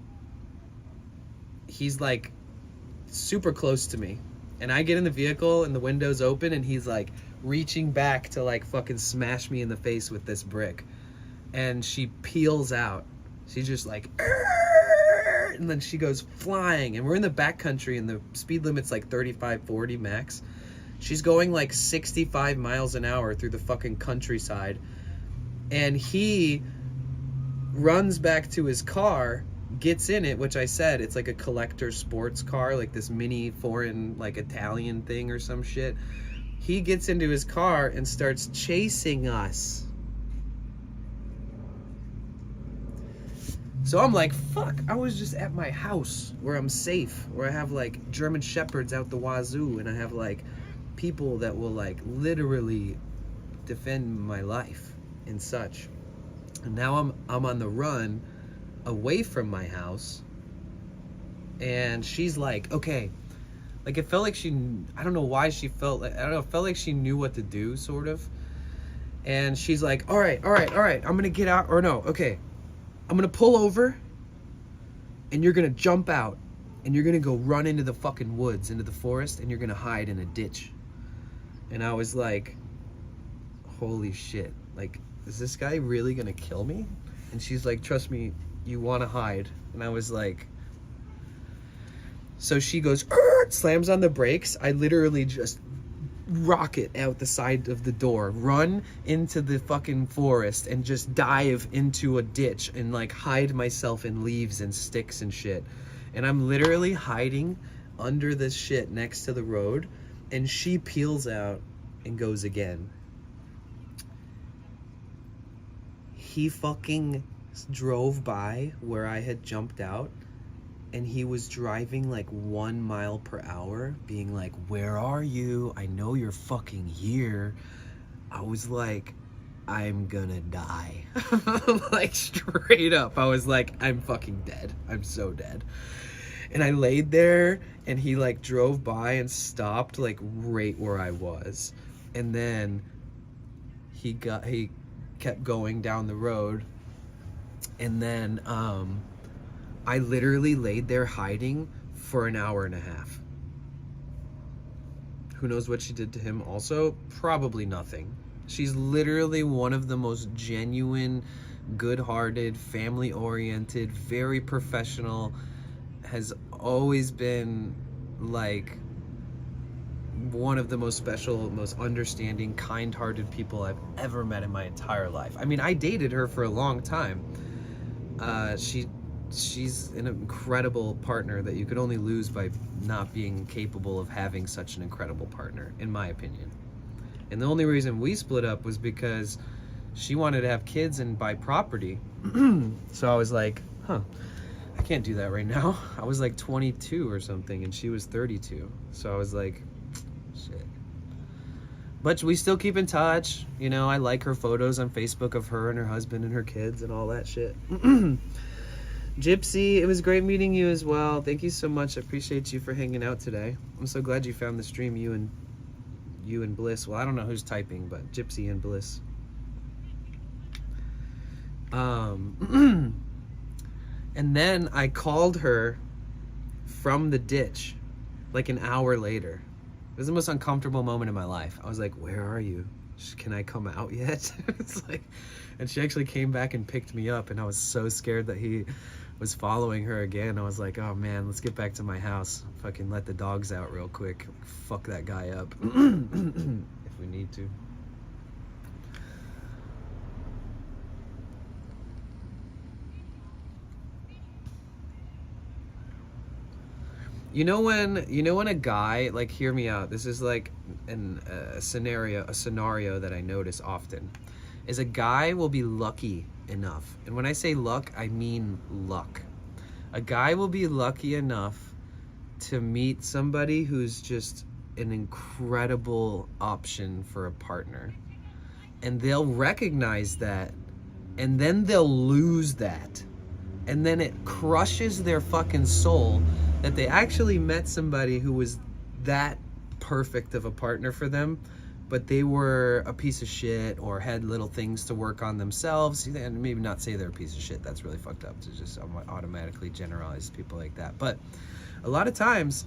super close to me. And I get in the vehicle, and the window's open, and he's like reaching back to like fucking smash me in the face with this brick. And she peels out. She's just like, Arr! And then she goes flying, and we're in the backcountry, and the speed limit's like 35, 40 max. She's going like 65 miles an hour through the fucking countryside. And he runs back to his car gets in it, which I said, it's like a collector sports car, like this mini foreign, like Italian thing or some shit. He gets into his car and starts chasing us. So I'm like, fuck, I was just at my house where I'm safe, where I have like German Shepherds out the wazoo, and I have like people that will like literally defend my life and such. And now I'm on the run away from my house, and she's like, okay, like it felt like she, I don't know why she felt like, I don't know, it felt like she knew what to do, sort of. And she's like, all right, I'm gonna get out, or no, okay, I'm gonna pull over, and you're gonna jump out, and you're gonna go run into the fucking woods, into the forest, and you're gonna hide in a ditch. And I was like, holy shit, like, is this guy really gonna kill me? And she's like, trust me, you wanna hide. And I was like, so she goes, slams on the brakes. I literally just rocket out the side of the door, run into the fucking forest, and just dive into a ditch and like hide myself in leaves and sticks and shit. And I'm literally hiding under this shit next to the road, and she peels out and goes again. He fucking drove by where I had jumped out, and he was driving like 1 mile per hour, being like, where are you? I know you're fucking here. I was like, I'm gonna die. Like straight up. I was like, I'm fucking dead. I'm so dead. And I laid there, and he like drove by and stopped like right where I was. And then he kept going down the road. And then I literally laid there hiding for an hour and a half. Who knows what she did to him also? Probably nothing. She's literally one of the most genuine, good-hearted, family-oriented, very professional, has always been like one of the most special, most understanding, kind-hearted people I've ever met in my entire life. I mean, I dated her for a long time. She's an incredible partner that you could only lose by not being capable of having such an incredible partner, in my opinion. And the only reason we split up was because she wanted to have kids and buy property. So I was like, I can't do that right now. I was like 22 or something, and she was 32. So I was like, shit. But we still keep in touch. You know, I like her photos on Facebook of her and her husband and her kids and all that shit. Gypsy, it was great meeting you as well. Thank you so much. I appreciate you for hanging out today. I'm so glad you found the stream, you and Bliss. Well, I don't know who's typing, but Gypsy and Bliss. And then I called her from the ditch like an hour later. It was the most uncomfortable moment in my life. I was like, where are you? Can I come out yet? It's like, and she actually came back and picked me up, and I was so scared that he was following her again. I was like, oh man, let's get back to my house. Fucking let the dogs out real quick. Fuck that guy up. If we need to. You know when a guy, like, hear me out, this is like a scenario that I notice often, is a guy will be lucky enough, and when I say luck, I mean luck. A guy will be lucky enough to meet somebody who's just an incredible option for a partner, and they'll recognize that, and then they'll lose that, and then it crushes their fucking soul that they actually met somebody who was that perfect of a partner for them, but they were a piece of shit or had little things to work on themselves. And maybe not say they're a piece of shit, that's really fucked up to just automatically generalize people like that. But a lot of times,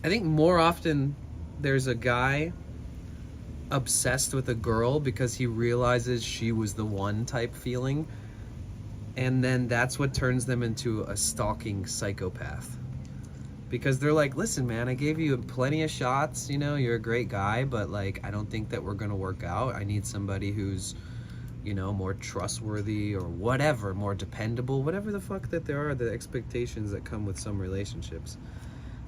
I think more often there's a guy obsessed with a girl because he realizes she was the one type feeling, and then that's what turns them into a stalking psychopath. Because they're like, listen, man, I gave you plenty of shots, you know, you're a great guy, but like, I don't think that we're gonna work out. I need somebody who's, you know, more trustworthy or whatever, more dependable, whatever the fuck that there are, the expectations that come with some relationships.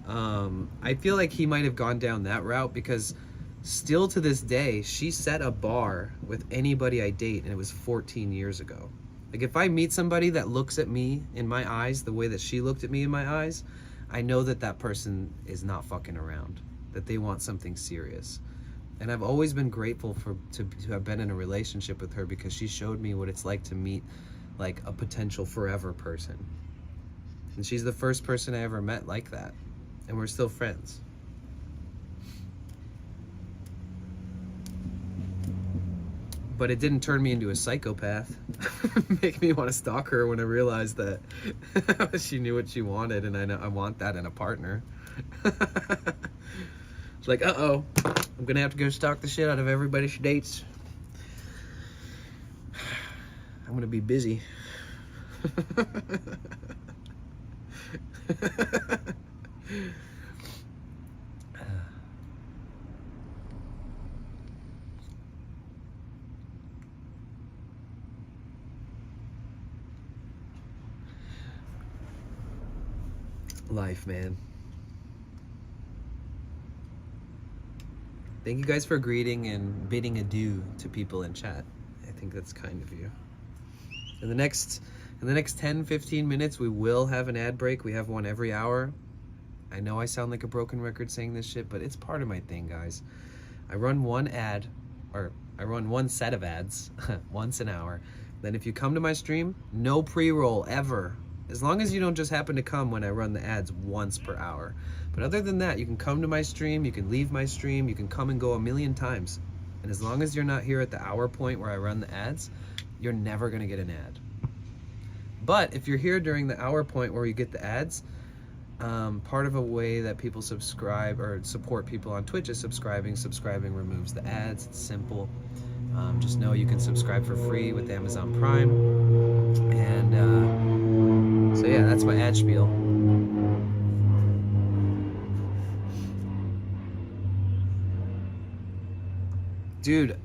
I feel like he might have gone down that route because still to this day, she set a bar with anybody I date, and it was 14 years ago. Like, if I meet somebody that looks at me in my eyes the way that she looked at me in my eyes, I know that that person is not fucking around, that they want something serious. And I've always been grateful to have been in a relationship with her because she showed me what it's like to meet like a potential forever person. And she's the first person I ever met like that. And we're still friends. But it didn't turn me into a psychopath. Make me want to stalk her when I realized that she knew what she wanted, and I want that in a partner. It's like, uh-oh, I'm gonna have to go stalk the shit out of everybody she dates. I'm gonna be busy. Life, man. Thank you guys for greeting and bidding adieu to people in chat. I think that's kind of you. In the next 10-15 minutes, we will have an ad break. We have one every hour. I know I sound like a broken record saying this shit, but it's part of my thing, guys. I run one ad, or I run one set of ads once an hour. Then if you come to my stream, no pre-roll ever. As long as you don't just happen to come when I run the ads once per hour. But other than that, you can come to my stream, you can leave my stream, you can come and go a million times. And as long as you're not here at the hour point where I run the ads, you're never gonna get an ad. But if you're here during the hour point where you get the ads, part of a way that people subscribe or support people on Twitch is subscribing. Subscribing removes the ads, it's simple. Just know you can subscribe for free with Amazon Prime. And so yeah, that's my ad spiel. Dude,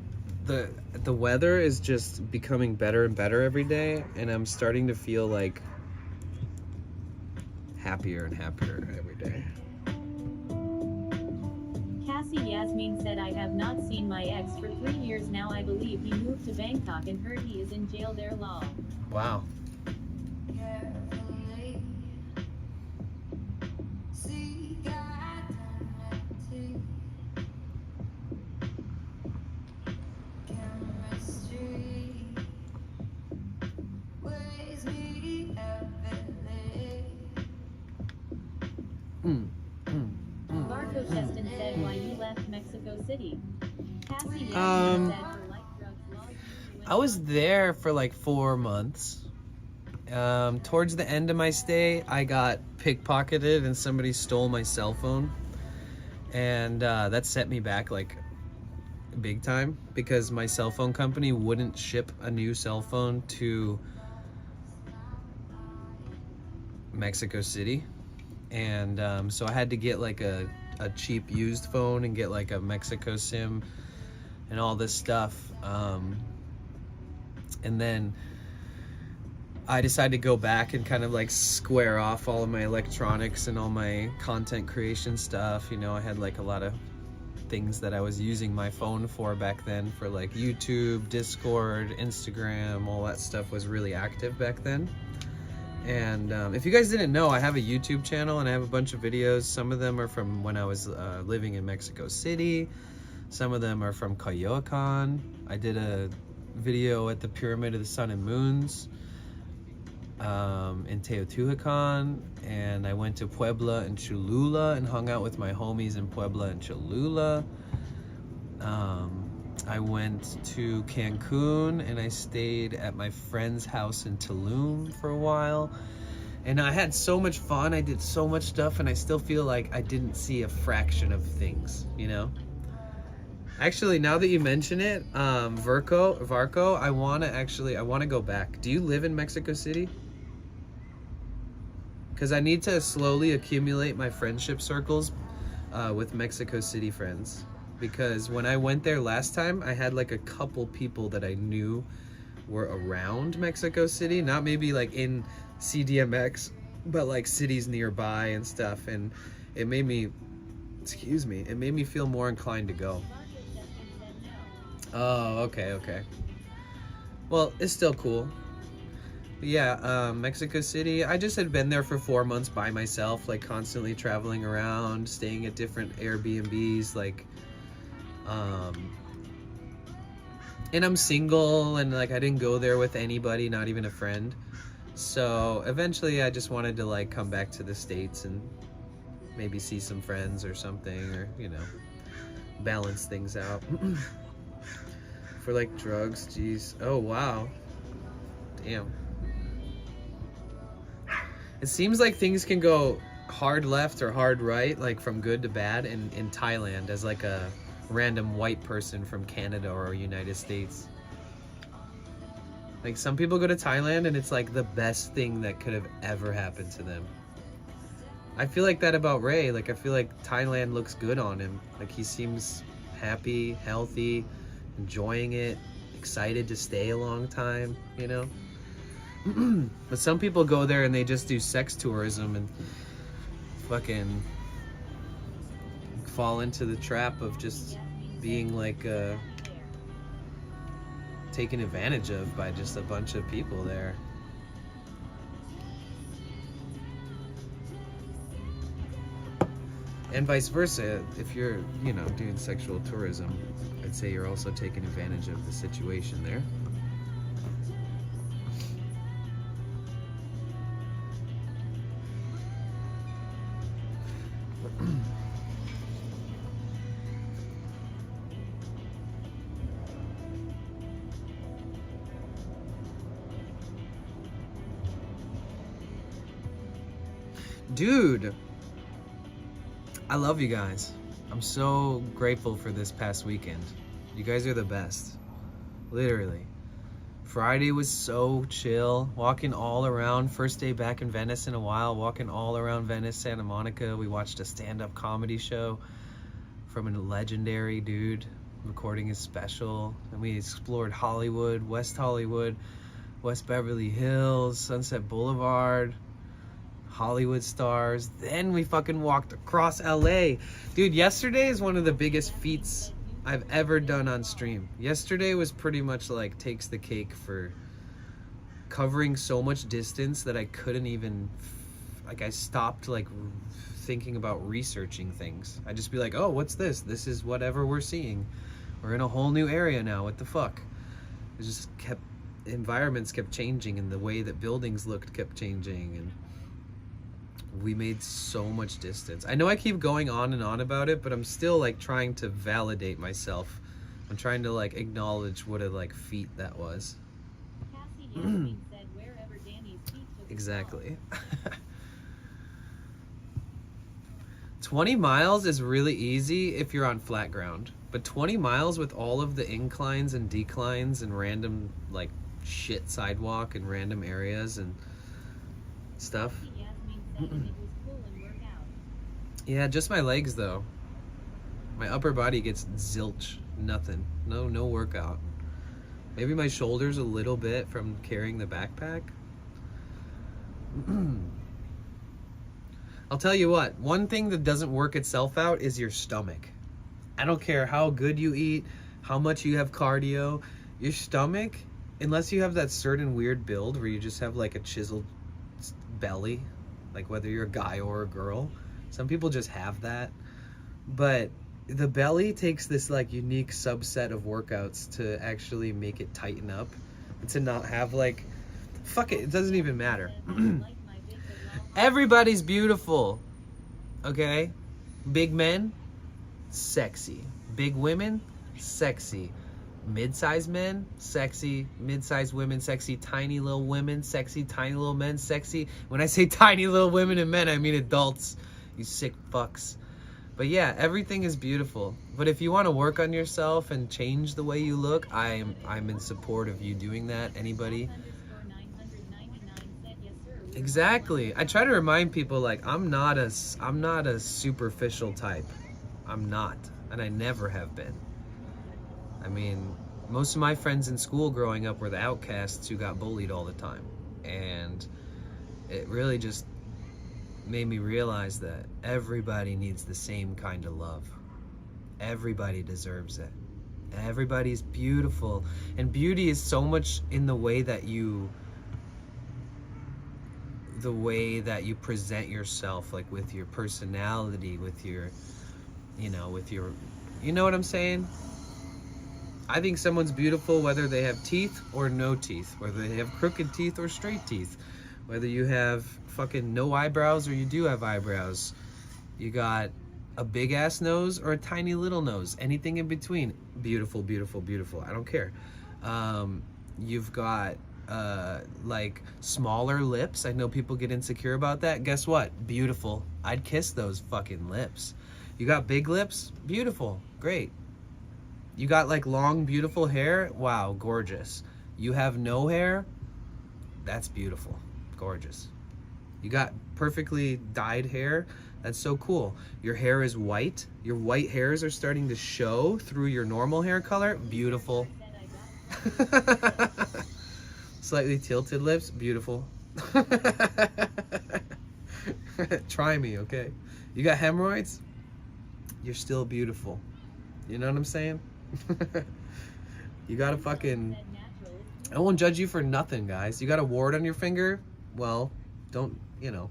the weather is just becoming better and better every day, and I'm starting to feel like happier and happier every day. Cassie Yasmin said, I have not seen my ex for 3 years now. I believe he moved to Bangkok and heard he is in jail there long. Wow. Marco Cheston said, why you left Mexico City? Cassie Yasmin said, for light drugs law. I was there for like 4 months. Towards the end of my stay, I got pickpocketed and somebody stole my cell phone. And that set me back like big time because my cell phone company wouldn't ship a new cell phone to Mexico City. And so I had to get like a cheap used phone and get like a Mexico SIM and all this stuff. And then I decided to go back and kind of like square off all of my electronics and all my content creation stuff. You know, I had like a lot of things that I was using my phone for back then for like YouTube, Discord, Instagram, all that stuff was really active back then. And if you guys didn't know, I have a YouTube channel and I have a bunch of videos. Some of them are from when I was living in Mexico City. Some of them are from Coyoacan. I did a video at the Pyramid of the Sun and Moons in Teotihuacan. And I went to Puebla and Cholula and hung out with my homies in Puebla and Cholula. I went to Cancun and I stayed at my friend's house in Tulum for a while. And I had so much fun, I did so much stuff, and I still feel like I didn't see a fraction of things, you know? Actually, now that you mention it, Varco, I want to go back. Do you live in Mexico City? Because I need to slowly accumulate my friendship circles with Mexico City friends. Because when I went there last time, I had like a couple people that I knew were around Mexico City, not maybe like in CDMX, but like cities nearby and stuff, and it made me, it made me feel more inclined to go. Oh, okay. Well, it's still cool. But yeah, Mexico City, I just had been there for 4 months by myself, like constantly traveling around, staying at different Airbnbs, like, and I'm single, and like I didn't go there with anybody, not even a friend. So eventually I just wanted to like come back to the States and maybe see some friends or something, or, you know, balance things out. For like drugs, geez. Oh, wow. Damn. It seems like things can go hard left or hard right, like from good to bad in Thailand, as like a random white person from Canada or United States. Like some people go to Thailand and it's like the best thing that could have ever happened to them. I feel like that about Ray. Like I feel like Thailand looks good on him. Like he seems happy, healthy, enjoying it, excited to stay a long time, you know? But some people go there and they just do sex tourism and fucking fall into the trap of just being like taken advantage of by just a bunch of people there. And vice versa, if you're, you know, doing sexual tourism, I'd say you're also taking advantage of the situation there. Dude, I love you guys. I'm so grateful for this past weekend. You guys are the best. Literally. Friday was so chill. Walking all around. First day back in Venice in a while. Walking all around Venice, Santa Monica. We watched a stand-up comedy show from a legendary dude recording his special. And we explored Hollywood, West Beverly Hills, Sunset Boulevard, Hollywood stars. Then we fucking walked across LA. Dude, yesterday is one of the biggest feats I've ever done on stream. Yesterday was pretty much like takes the cake for covering so much distance that I couldn't even, like I stopped like thinking about researching things. I'd just be like, oh, what's this? This is whatever we're seeing. We're in a whole new area now. What the fuck? It just kept, environments kept changing, and the way that buildings looked kept changing, and we made so much distance. I know I keep going on and on about it, but I'm still like trying to validate myself. I'm trying to like acknowledge what a like feat that was. Cassie said wherever Danny's feet took Exactly. 20 miles is really easy if you're on flat ground, but 20 miles with all of the inclines and declines and random like shit sidewalk and random areas and stuff. Yeah, just my legs though. My upper body gets zilch, nothing. No workout. Maybe my shoulders a little bit from carrying the backpack. I'll tell you what, one thing that doesn't work itself out is your stomach. I don't care how good you eat, how much you have cardio, your stomach, unless you have that certain weird build where you just have like a chiseled belly, like whether you're a guy or a girl. Some people just have that. But the belly takes this like unique subset of workouts to actually make it tighten up and to not have like, fuck it doesn't even matter. Everybody's beautiful, okay? Big men, sexy. Big women, sexy. Mid-sized men, sexy. Mid-sized women, sexy. Tiny little women, sexy. Tiny little men, sexy. When I say tiny little women and men, I mean adults. You sick fucks. But yeah, everything is beautiful. But if you want to work on yourself and change the way you look, I'm in support of you doing that. Anybody? Exactly. I try to remind people like I'm not a superficial type. I'm not, and I never have been. I mean, Most of my friends in school growing up were the outcasts who got bullied all the time. And it really just made me realize that everybody needs the same kind of love. Everybody deserves it. Everybody's beautiful. And beauty is so much in the way that you present yourself, like with your personality, with your, you know what I'm saying? I think someone's beautiful whether they have teeth or no teeth, whether they have crooked teeth or straight teeth, whether you have fucking no eyebrows or you do have eyebrows, you got a big ass nose or a tiny little nose, anything in between, beautiful, beautiful, beautiful. I don't care. You've got like smaller lips. I know people get insecure about that. Guess what? Beautiful. I'd kiss those fucking lips. You got big lips? Beautiful. Great. You got like long, beautiful hair? Wow, gorgeous. You have no hair? That's beautiful. Gorgeous. You got perfectly dyed hair? That's so cool. Your hair is white. Your white hairs are starting to show through your normal hair color? Beautiful. Slightly tilted lips? Beautiful. Try me, okay? You got hemorrhoids? You're still beautiful. You know what I'm saying? You got a fucking... I won't judge you for nothing, guys. You got a wart on your finger? Well, don't,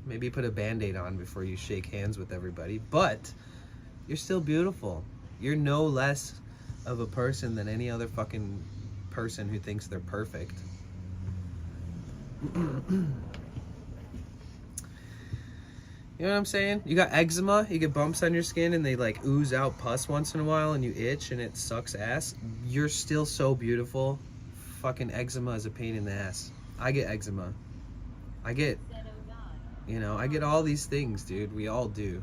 maybe put a Band-Aid on before you shake hands with everybody. But you're still beautiful. You're no less of a person than any other fucking person who thinks they're perfect. You know what I'm saying? You got eczema, you get bumps on your skin and they like ooze out pus once in a while and you itch and it sucks ass. You're still so beautiful. Fucking eczema is a pain in the ass. I get eczema. I get all these things, dude. We all do.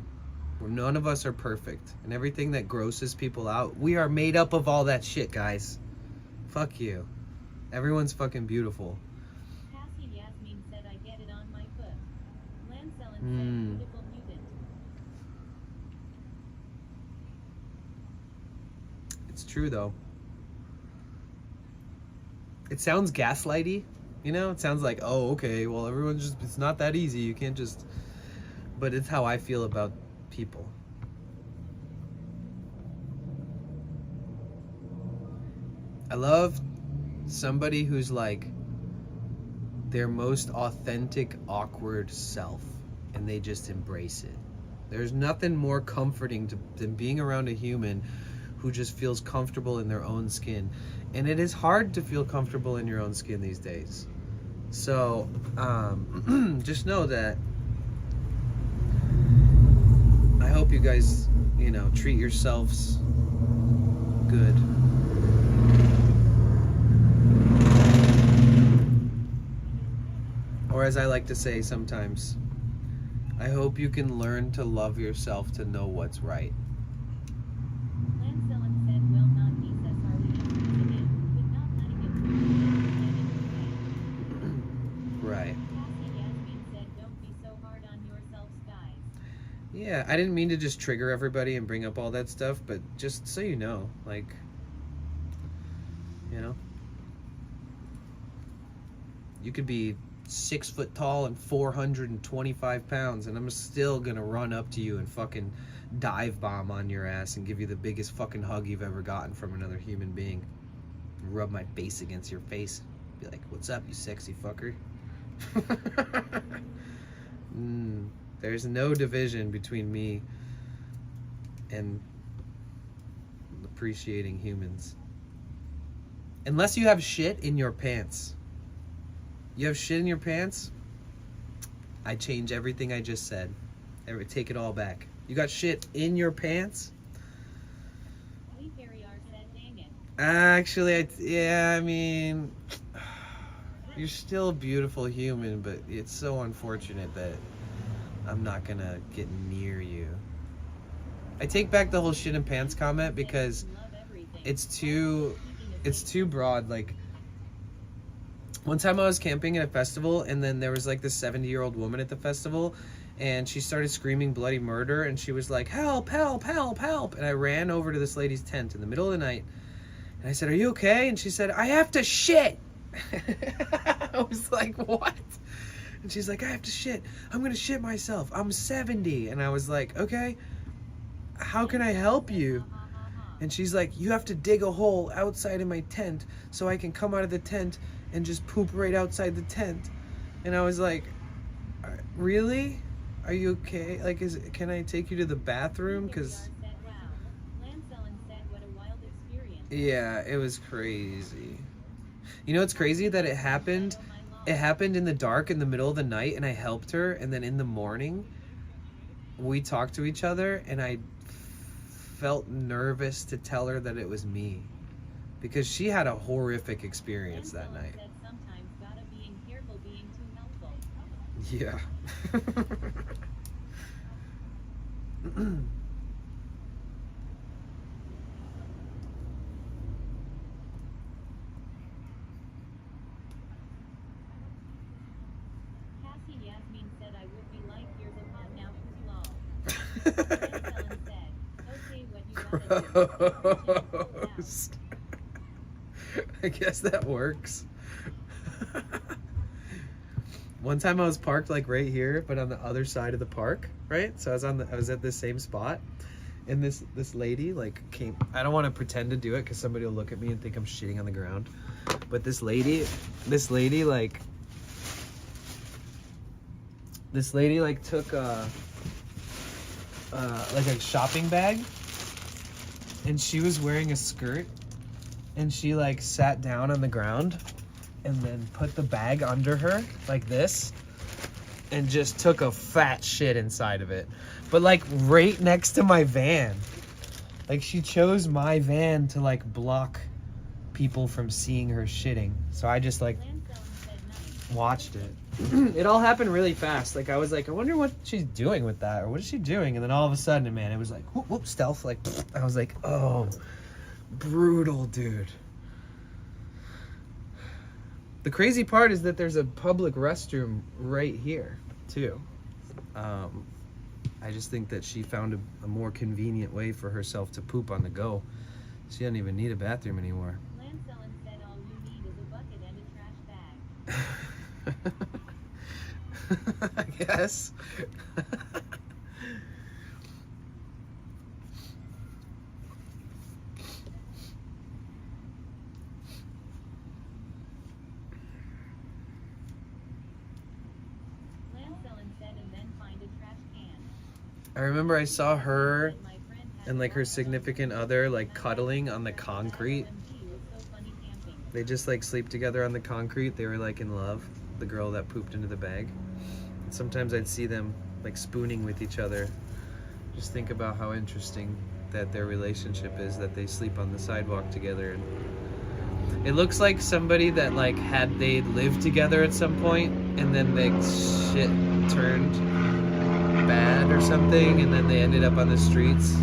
None of us are perfect. And everything that grosses people out, we are made up of all that shit, guys. Fuck you. Everyone's fucking beautiful. It's true though. It sounds gaslighty, it sounds like, oh, okay, well, it's not that easy, you can't just, but it's how I feel about people. I love somebody who's like their most authentic, awkward self, and they just embrace it. There's nothing more comforting than being around a human who just feels comfortable in their own skin. And it is hard to feel comfortable in your own skin these days. So, just know that I hope you guys, treat yourselves good. Or as I like to say sometimes, I hope you can learn to love yourself to know what's right. Right. Yeah, I didn't mean to just trigger everybody and bring up all that stuff, but just so you know, like, you could be 6 foot tall and 425 pounds, and I'm still gonna run up to you and fucking dive bomb on your ass and give you the biggest fucking hug you've ever gotten from another human being. Rub my face against your face. Be like, what's up, you sexy fucker? There's no division between me and appreciating humans. Unless you have shit in your pants. You have shit in your pants? I change everything I just said. Take it all back. You got shit in your pants? Actually, you're still a beautiful human, but it's so unfortunate that I'm not gonna get near you. I take back the whole shit in pants comment because it's too broad. Like, one time I was camping at a festival, and then there was like this 70-year-old woman at the festival, and she started screaming bloody murder, and she was like, help, help, help, help. And I ran over to this lady's tent in the middle of the night, And I said, are you okay? And she said, I have to shit. I was like, what? And she's like, I have to shit. I'm gonna shit myself. I'm 70. And I was like, okay, how can I help you? And she's like, you have to dig a hole outside of my tent so I can come out of the tent and just poop right outside the tent. And I was like, really? Are you okay? Like, can I take you to the bathroom? Because yeah, it was crazy. You know, it's crazy that it happened in the dark in the middle of the night, and I helped her, and then in the morning we talked to each other, and I felt nervous to tell her that it was me, because she had a horrific experience that night. Yeah. Gross. I guess that works. One time I was parked like right here, but on the other side of the park, right? So I was at the same spot, and this lady like came. I don't want to pretend to do it because somebody will look at me and think I'm shitting on the ground. But this lady took like a shopping bag, and she was wearing a skirt, and she like sat down on the ground and then put the bag under her like this and just took a fat shit inside of it, but like right next to my van. Like, she chose my van to like block people from seeing her shitting, so I just like watched it. It all happened really fast. Like, I was like, I wonder what she's doing with that, or what is she doing? And then all of a sudden, man, it was like whoop, whoop, stealth. Like, I was like, oh, brutal, dude. The crazy part is that there's a public restroom right here too. I just think that she found a more convenient way for herself to poop on the go. She doesn't even need a bathroom anymore. Lancellin said all you need is a bucket and a trash bag. I guess. Lancellin said, and then find a trash can. I remember I saw her and like her significant other like cuddling on the concrete. They just like sleep together on the concrete. They were like in love, the girl that pooped into the bag. And sometimes I'd see them like spooning with each other. Just think about how interesting that their relationship is, that they sleep on the sidewalk together. And it looks like somebody that like they lived together at some point, and then the shit turned bad or something, and then they ended up on the streets.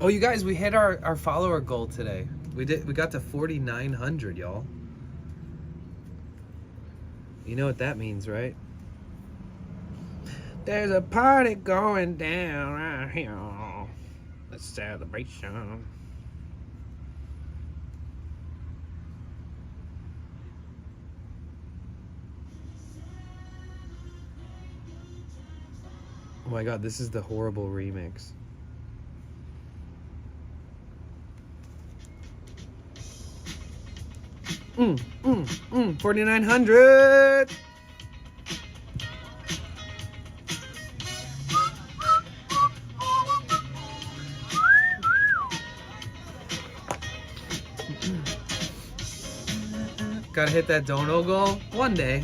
Oh, you guys, we hit our follower goal today. We got to 4,900, y'all. You know what that means, right? There's a party going down right here. A celebration. Oh my god, this is the horrible remix. 4,900. Gotta hit that dono goal one day.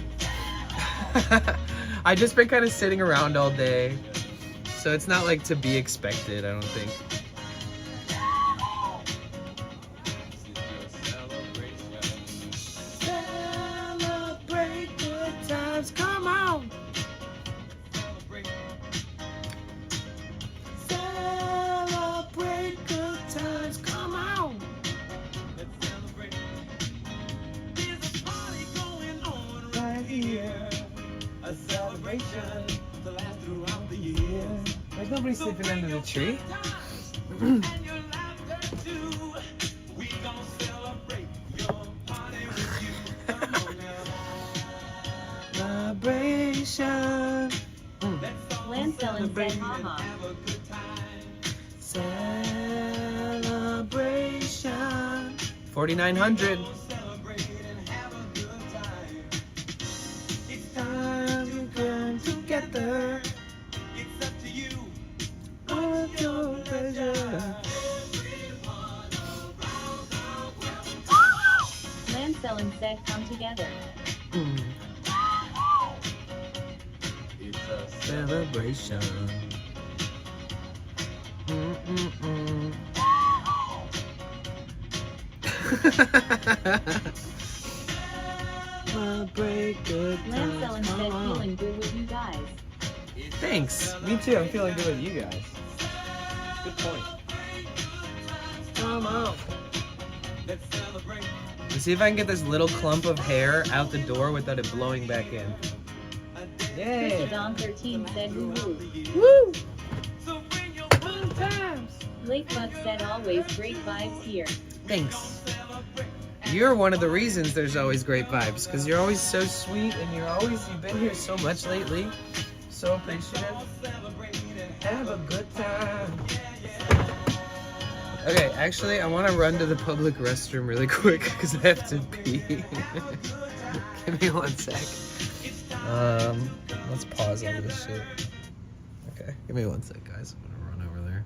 I just been kind of sitting around all day, so it's not like to be expected, I don't think. Celebrate good times, come on. Celebrate good times, come on. Let's celebrate. There's a party going on right here. year. A celebration to last throughout the year. There's nobody sleeping under the tree. And your laughter too. We gon' celebrate your party with you. Come on now. Vibration. Let's all Lancel and said, celebrate and haha. have a good time. Celebration. 4,900. Celebrate and have a good time. It's Time to come together. It's up to you. All of your pleasure. Lancel and said, come together. It's a Celebration. Celebrate good Lancel and times. said, Come on. feeling good with you guys. Thanks. Me too. I'm feeling good with you guys. Good point. Come on. Let's celebrate. Let's see if I can get this little clump of hair out the door without it blowing back in. Yay. Chrisadon13 said, woo woo. Woo. So bring your Fun times. Blake Buck said, always great vibes here. Thanks. You're one of the reasons there's always great vibes, because you're always so sweet and you've been here so much lately. So appreciative. Have a good time. Okay, actually, I want to run to the public restroom really quick because I have to pee. Give me 1 sec. Let's pause all this shit. Okay, give me 1 sec, guys. I'm gonna run over there.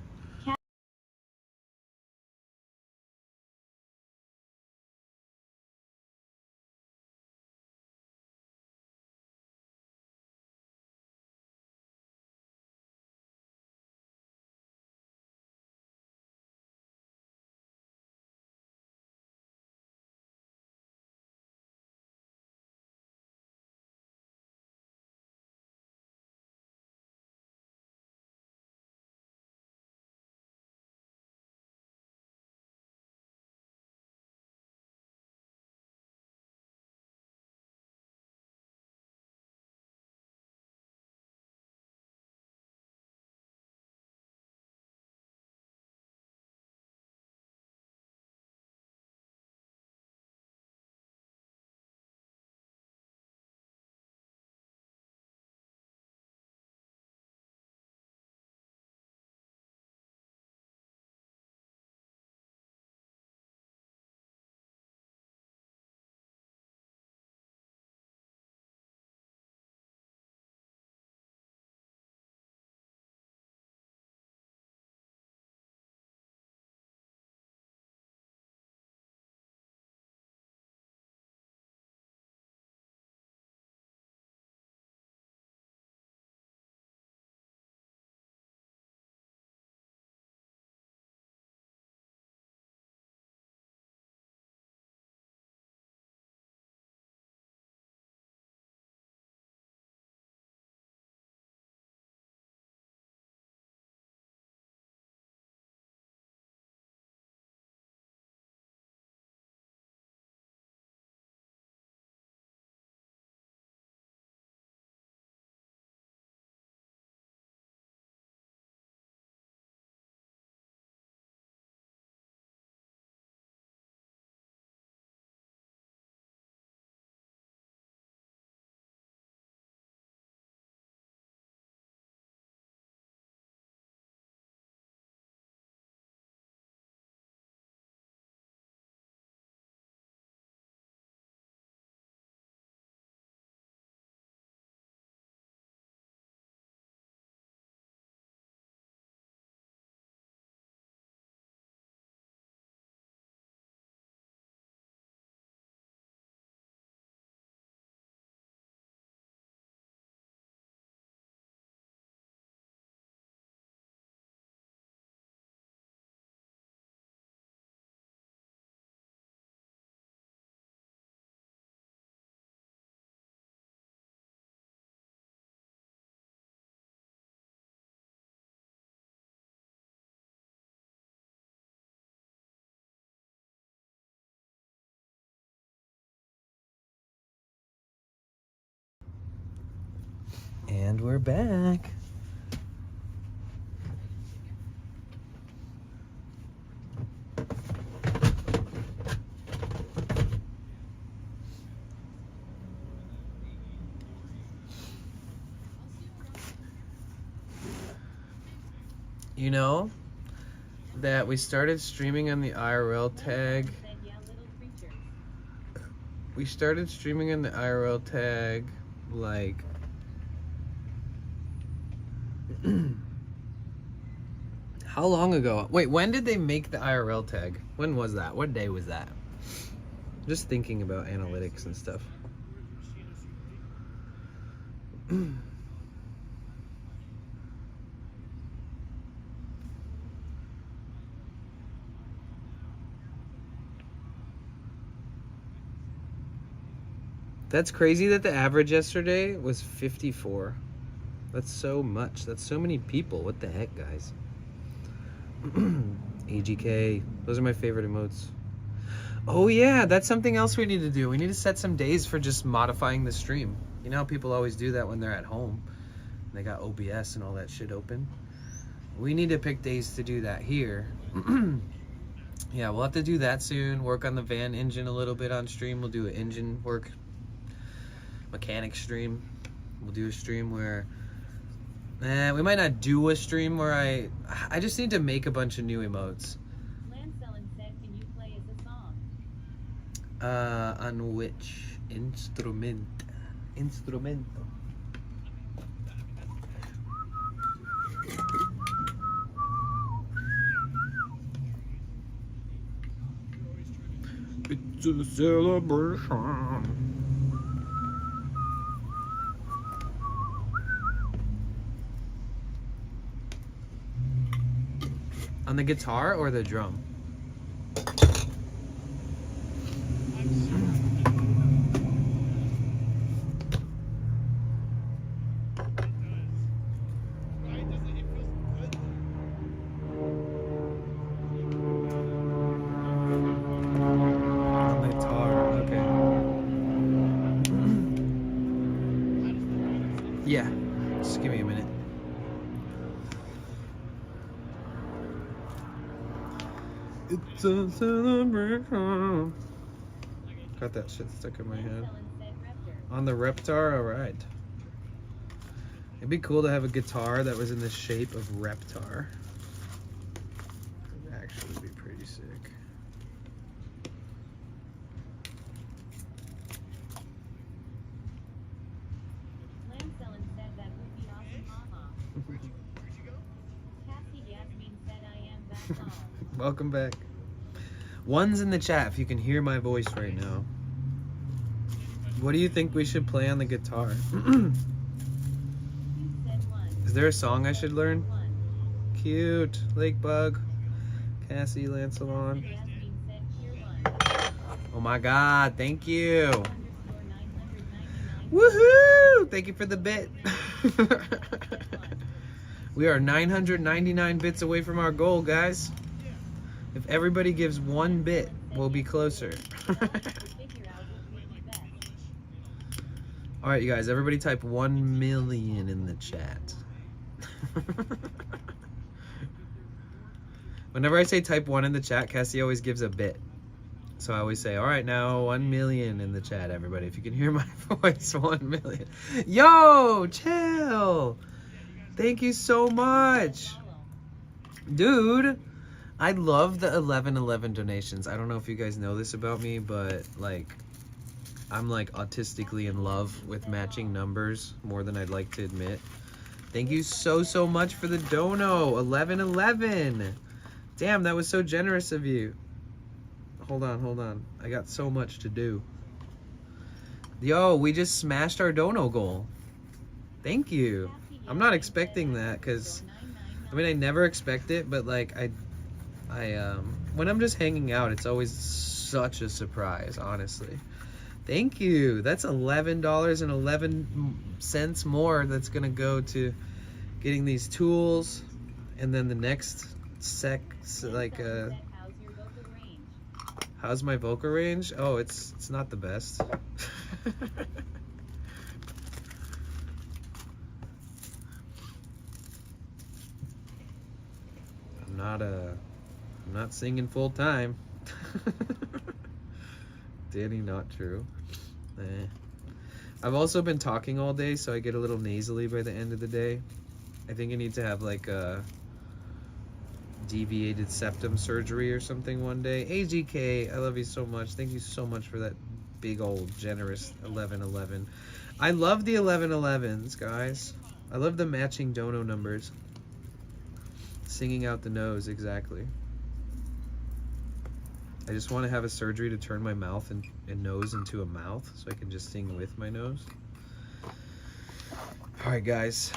And we're back. You know that we started streaming on the IRL tag. Said, yeah, little creatures. We started streaming on the IRL tag like how long ago? Wait, when did they make the IRL tag? When was that? What day was that? Just thinking about analytics and stuff. That's crazy that the average yesterday was 54. That's so much. That's so many people. What the heck, guys? AGK. Those are my favorite emotes. Oh yeah, that's something else we need to do. We need to set some days for just modifying the stream. You know how people always do that when they're at home. They got OBS and all that shit open. We need to pick days to do that here. Yeah, we'll have to do that soon. Work on the van engine a little bit on stream. We'll do an engine work mechanic stream. We'll do a stream where we might not do a stream where I just need to make a bunch of new emotes. Lancelin said, can you play us a song? On which instrument? Instrumento. It's a celebration. On the guitar or the drum? On the guitar, okay. Yeah, just give me a minute. It's a celebration. Got that shit stuck in my head. Lancelin said, Raptor. On the Reptar, alright. It'd be cool to have a guitar that was in the shape of Reptar. It'd actually be pretty sick. Lancelin said that would be awesome, haha. Cassie Yasmin said I am back home. Welcome back. One's in the chat if you can hear my voice right now. What do you think we should play on the guitar? You said one. Is there a song I should learn? One. Cute. Lakebug. Cassie Lancelon. Yasmin said cheer one. Oh my god, thank you. _ 999. Woohoo! Thank you for the bit. We are 999 bits away from our goal, guys. If everybody gives 1 bit, we'll be closer. Alright, you guys, everybody type 1 million in the chat. Whenever I say type 1 in the chat, Cassie always gives a bit. So I always say, alright, now 1 million in the chat, everybody. If you can hear my voice, 1 million. Yo, chill! Thank you so much. Dude, I love the 1111 donations. I don't know if you guys know this about me, but like, I'm like autistically in love with matching numbers more than I'd like to admit. Thank you so much for the dono. 1111. Damn, that was so generous of you. Hold on. I got so much to do. Yo, we just smashed our dono goal. Thank you. I'm not expecting that because I mean I never expect it, but like I when I'm just hanging out, it's always such a surprise, honestly. Thank you. That's $11.11 more that's gonna go to getting these tools, and then the next how's my vocal range? Oh, it's not the best. I'm not singing full time. Danny, not true. I've also been talking all day, so I get a little nasally by the end of the day. I think I need to have like a deviated septum surgery or something one day. AGK, I love you so much. Thank you so much for that big old generous 1111. I love the 1111s, guys. I love the matching dono numbers. Singing out the nose, exactly. I just want to have a surgery to turn my mouth and nose into a mouth so I can just sing with my nose. Alright, guys.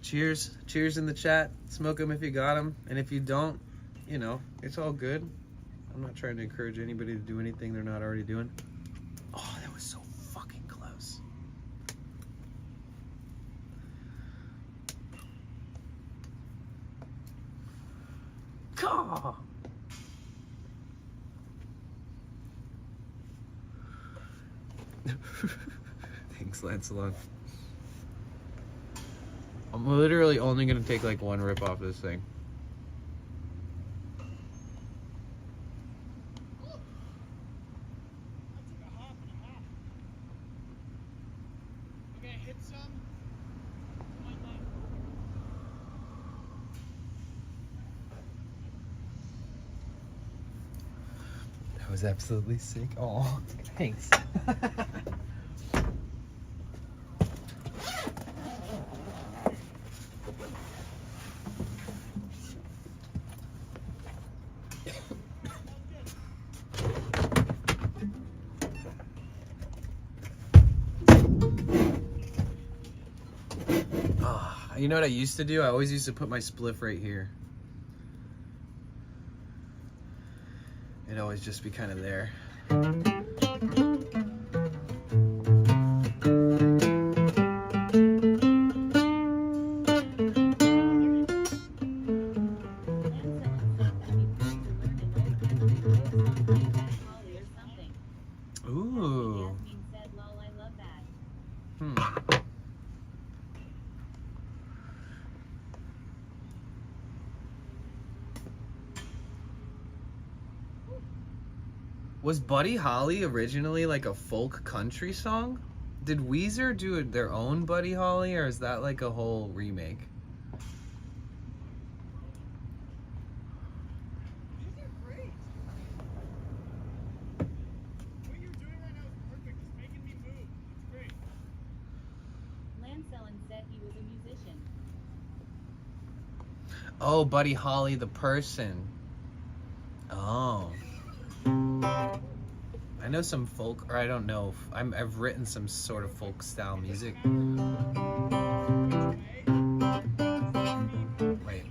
Cheers. Cheers in the chat. Smoke them if you got them. And if you don't, you know, it's all good. I'm not trying to encourage anybody to do anything they're not already doing. Oh, that was so fucking close. Caw. Thanks, Lancelot. I'm literally only gonna take like one rip off this thing. That was absolutely sick. Oh, thanks. You know what I used to do? I always used to put my spliff right here. It'd always just be kind of there. Ooh. Was Buddy Holly originally like a folk country song? Did Weezer do their own Buddy Holly, or is that like a whole remake? These are great. What you're doing right now is perfect. It's making me move. It's great. Lancellin said he was a musician. Oh, Buddy Holly the person. Oh. I know some folk, or I don't know. I've written some sort of folk style music. Wait.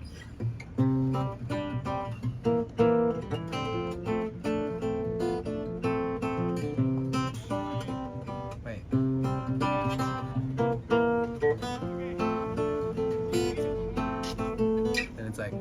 Wait. And it's like.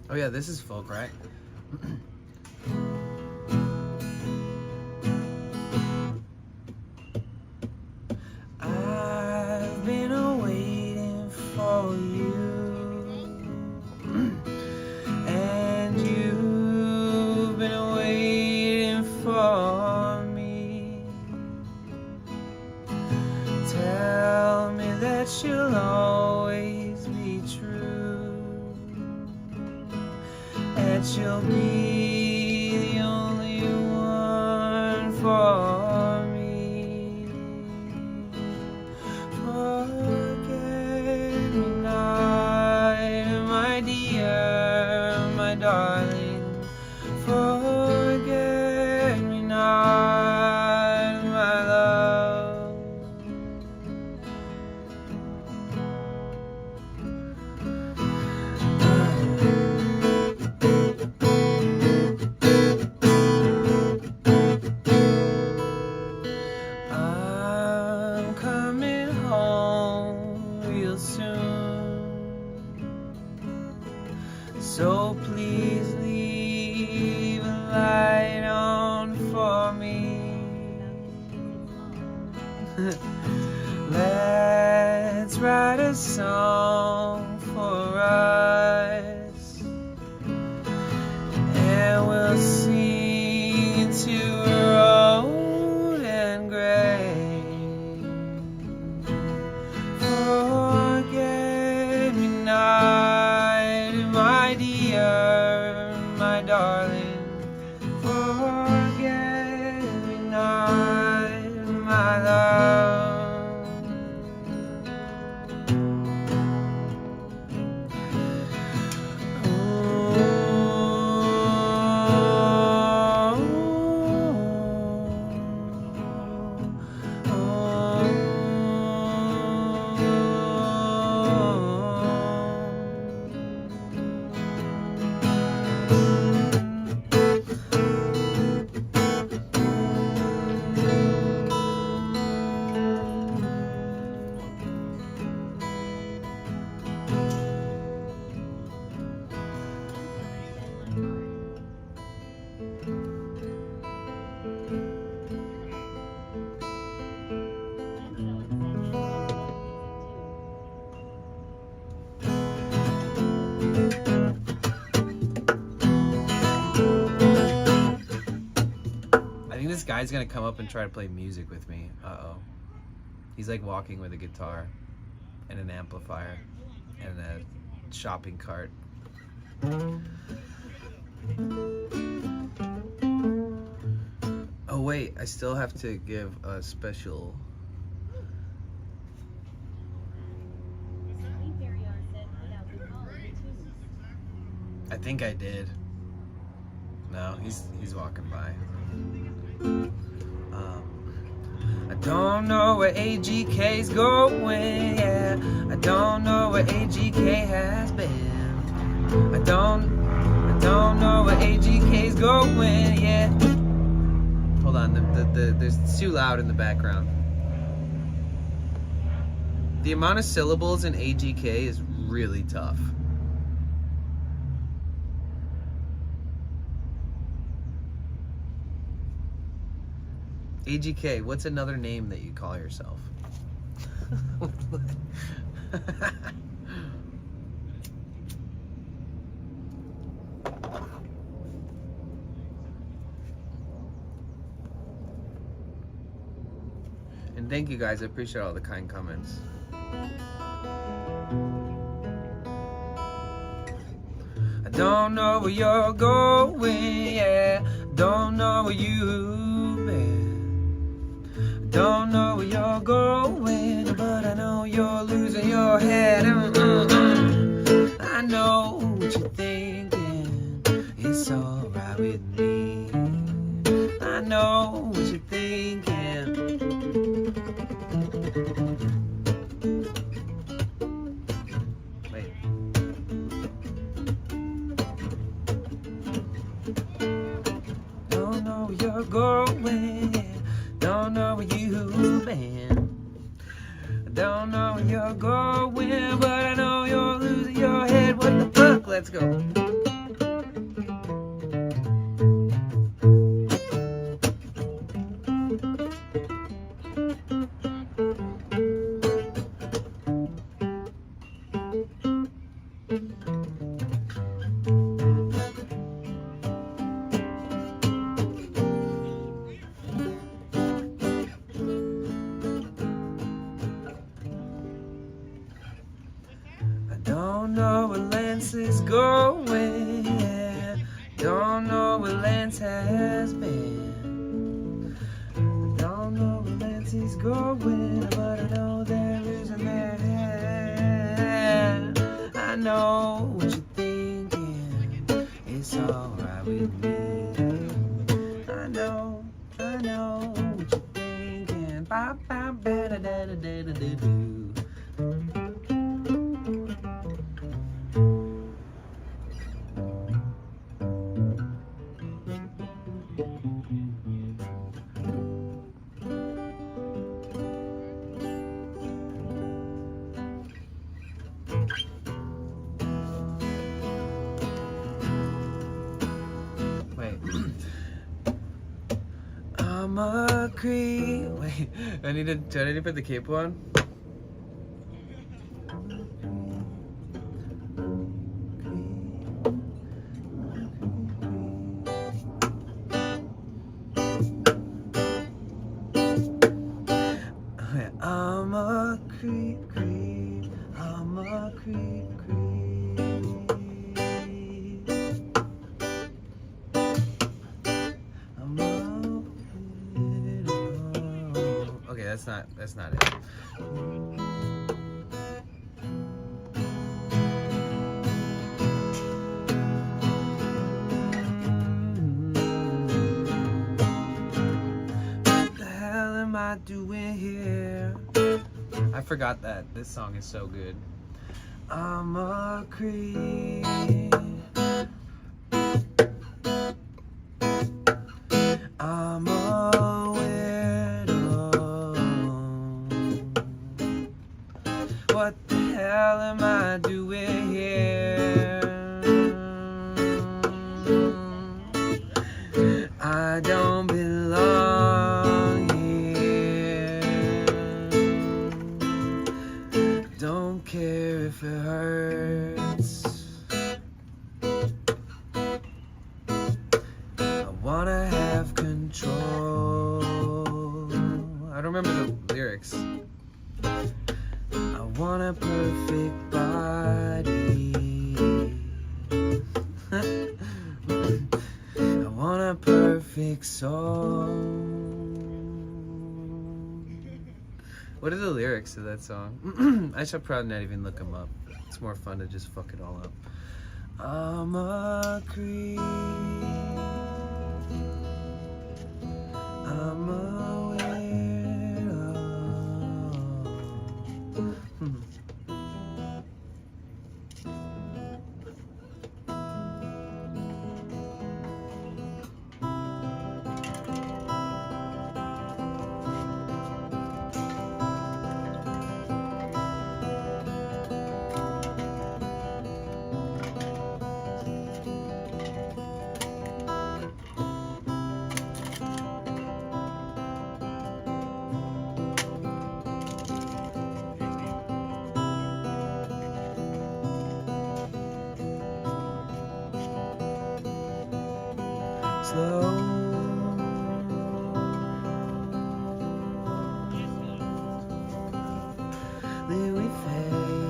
Oh yeah, this is folk, right? I've been waiting for you, and you've been waiting for me. Tell me that you'll always be true, that you'll be the only one for me. Forget me not, my dear, my darling. Forget me not, my love. So please leave a light on for me. Let's write a song for us, and we'll sing to road and gray. Forget me not, my dear, my darling. Forget me not, my love. I think this guy's gonna come up and try to play music with me. Uh-oh. He's like walking with a guitar and an amplifier and a shopping cart. Oh wait, I still have to give a special. I think I did. No, he's walking by. I don't know where AGK's going, yeah. I don't know where AGK has been. I don't know where AGK's going, yeah. Hold on, it's too loud in the background. The amount of syllables in AGK is really tough. AGK, what's another name that you call yourself? And thank you guys, I appreciate all the kind comments. I don't know where you're going, yeah. Don't know where you've been. Don't know where you're going, but I know you're losing your head. I know what you're thinking, it's alright with me. I know what you're thinking. Wait. Don't know where you're going. Don't know where you've been. I don't know where you're going, but I know you're losing your head. What the fuck? Let's go. Don't know where Lance is going, yeah. Don't know where Lance has been. Don't know where Lance is going, but I know they're losing their head. I know what you're thinking, it's alright with me. I know what you're thinking. Ba ba ba da da da da da da. I'm a creep. Wait, do I need to put the capo on? Okay, I'm a creep, creep. I'm a creep, creep. I'm a weirdo. Okay, that's not it. What the hell am I doing here? I forgot that this song is so good. I'm a creep. I'm a weirdo. What the hell am I doing here? I don't belong here. Don't care if it hurts. I wanna have control. I don't remember the lyrics. I want a perfect body. I want a perfect soul. What are the lyrics to that song? I should probably not even look them up. It's more fun to just fuck it all up. I'm a creep. I'm a weirdo. Slowly we fade.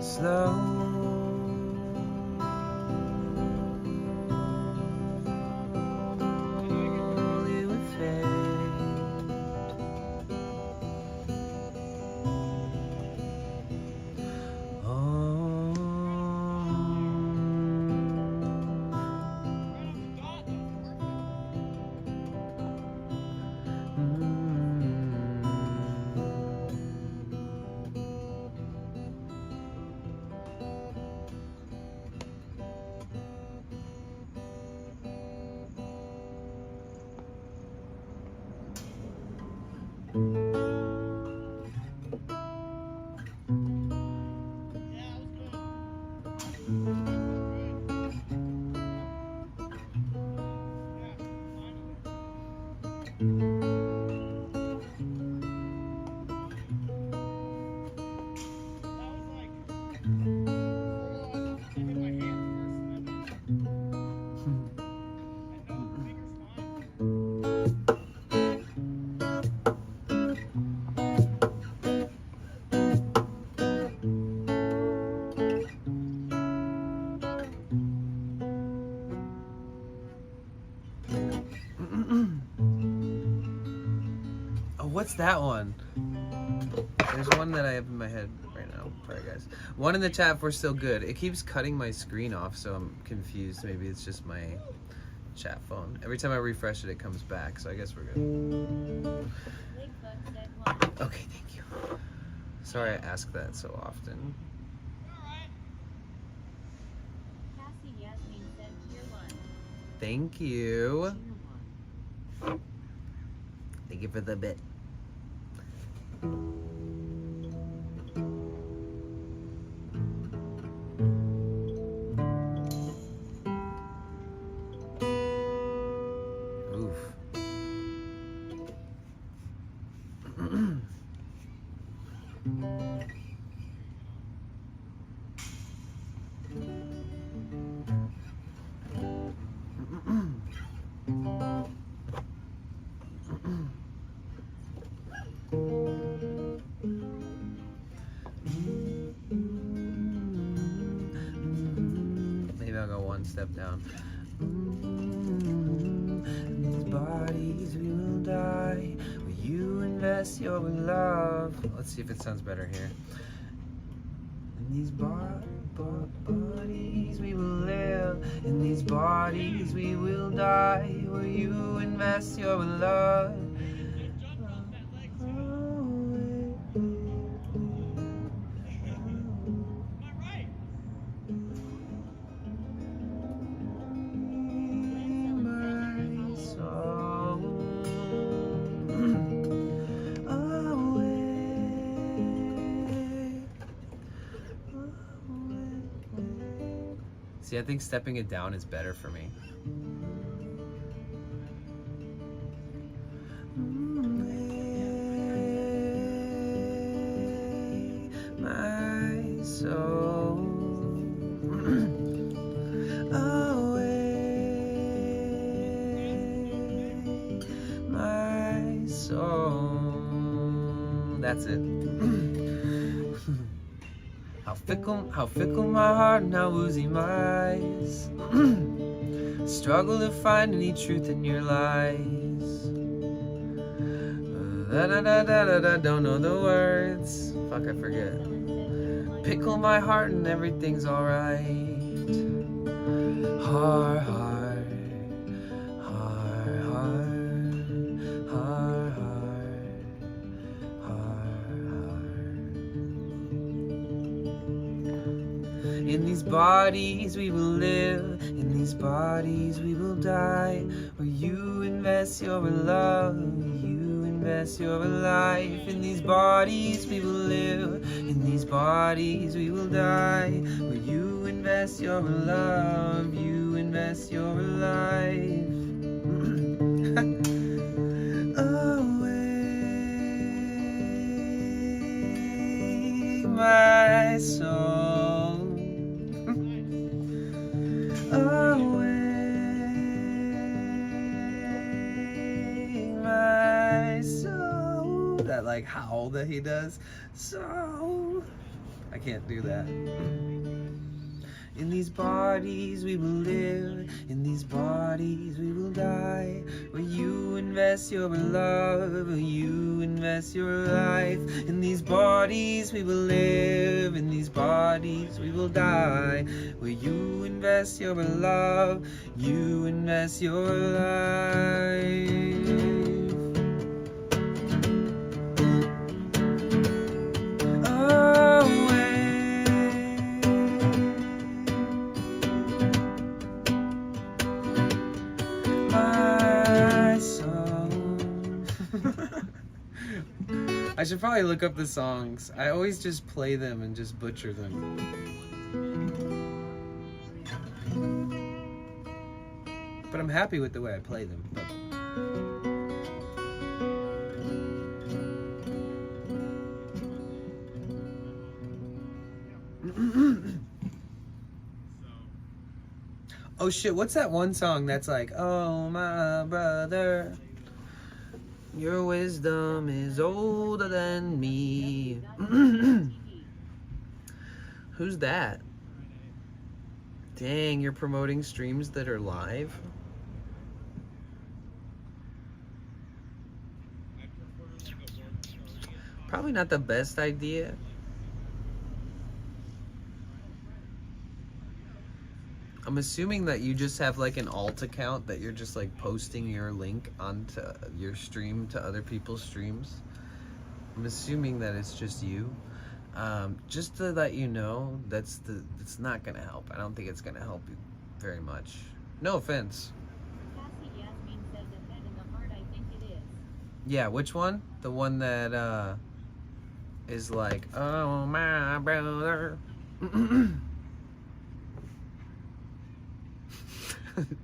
Slowly we fade. Oh, what's that one? There's one that I have in my head right now. Sorry, guys. One in the chat for Still Good. It keeps cutting my screen off, so I'm confused. Maybe it's just my chat phone. Every time I refresh it, it comes back, so I guess we're good. Okay, thank you. Sorry I ask that so often. Cassie Yasmin said tier 1. Thank you. Thank you for the bit. Maybe I'll go one step down. In these bodies we will die. Will you invest your love? Let's see if it sounds better here. In these bodies we will live. In these bodies we will die. Will you invest your love? See, I think stepping it down is better for me. My soul away, my soul. That's it. How fickle my heart and how woozy my eyes. Struggle to find any truth in your lies. Don't know the words. Fuck, I forget. Pickle my heart and everything's alright. Heart, heart, heart, heart, heart, heart. In these bodies we will live, in these bodies we will die. Will you invest your love? Will you invest your life? In these bodies we will live, in these bodies we will die. Will you invest your love? You invest your life. Away, my soul. Away, my soul. That like howl that he does. So I can't do that. In these bodies we will live, in these bodies we will die. Will you invest your love? Will you invest your life? In these bodies we will live, in these bodies we will die. Will you invest your love? You invest your life. I should probably look up the songs. I always just play them and just butcher them. But I'm happy with the way I play them. Oh shit, what's that one song that's like, oh my brother, your wisdom is older than me. Who's that? Dang, you're promoting streams that are live? Probably not the best idea. I'm assuming that you just have like an alt account that you're just like posting your link onto your stream to other people's streams. I'm assuming that it's just you. Just to let you know, it's not gonna help. I don't think it's gonna help you very much. No offense. Cassie Yasmin said the head and the heart, I think it is. Yeah, which one? The one that is like, oh my brother.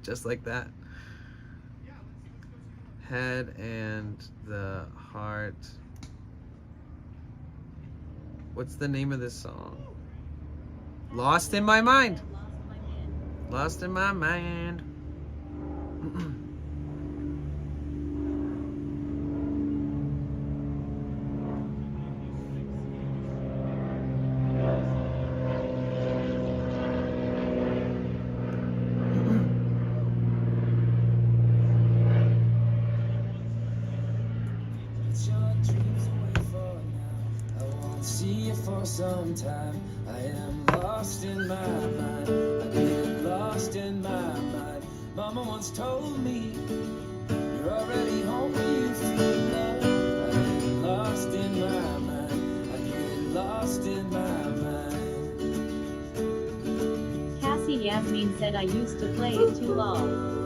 Just like that. Head and the heart. What's the name of this song? Lost in My Mind. Lost in My Mind. For some time, I am lost in my mind. I get lost in my mind. Mama once told me, you're already home when you feel love. I get lost in my mind. I get lost in my mind. Cassie Yasmin said I used to play it too long.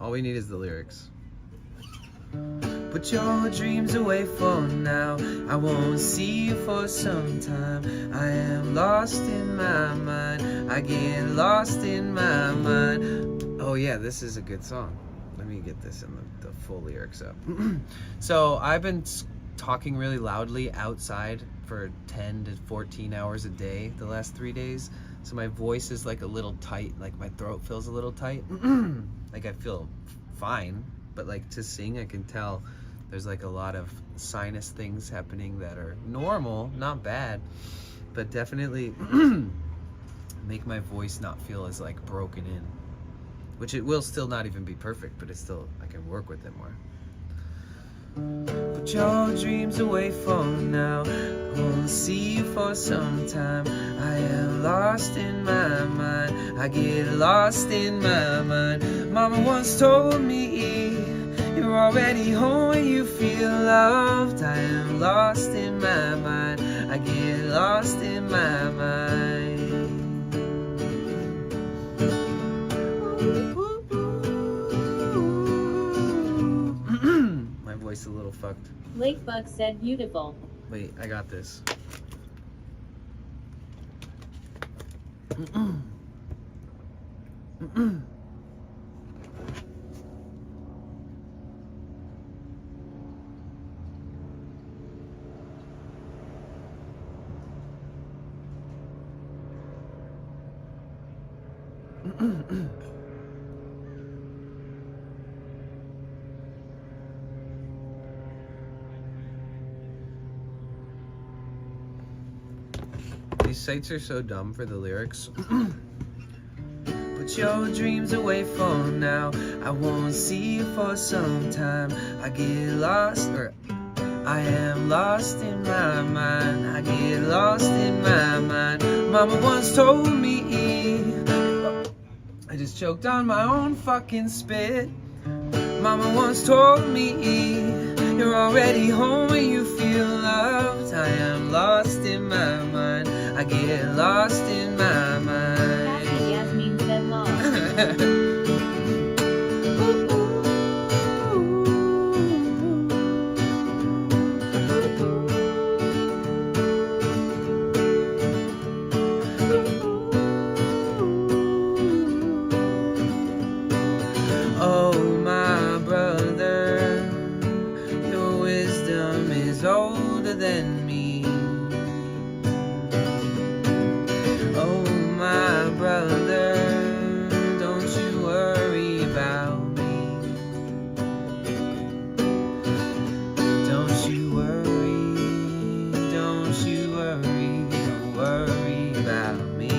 All we need is the lyrics. Put your dreams away for now. I won't see you for some time. I am lost in my mind. I get lost in my mind. Oh yeah, this is a good song. Let me get this in the full lyrics up. So I've been talking really loudly outside for 10 to 14 hours a day the last 3 days. So my voice is like a little tight, like my throat feels a little tight. Like I feel fine, but like to sing, I can tell there's like a lot of sinus things happening that are normal, not bad, but definitely make my voice not feel as like broken in, which it will still not even be perfect, but it's still, I can work with it more. Put your dreams away for now. Won't see you for some time. I am lost in my mind. I get lost in my mind. Mama once told me, you're already home when you feel loved. I am lost in my mind. I get lost in my mind. My voice a little fucked. Lakebug said beautiful. Wait, I got this. These sites are so dumb for the lyrics. Put your dreams away for now. I won't see you for some time. I get lost, or I am lost in my mind. I get lost in my mind. Mama once told me, I just choked on my own fucking spit. Mama once told me, you're already home when you feel loved. I am lost in my mind. I get lost in my mind. Cassie Yasmin said lost. Oh my brother, your wisdom is older than me. Oh my brother, don't you worry about me. Don't you worry, don't you worry, don't worry about me.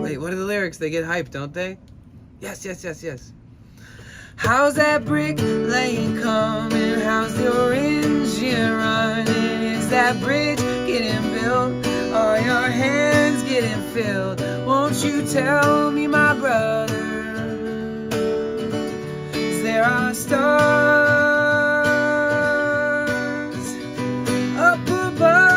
Wait, what are the lyrics? They get hyped, don't they? Yes, yes, yes, yes. How's that brick lane coming? How's your engine running? Is that bridge getting built? Are your hands getting filled? Won't you tell me, my brother? 'Cause there are stars up above.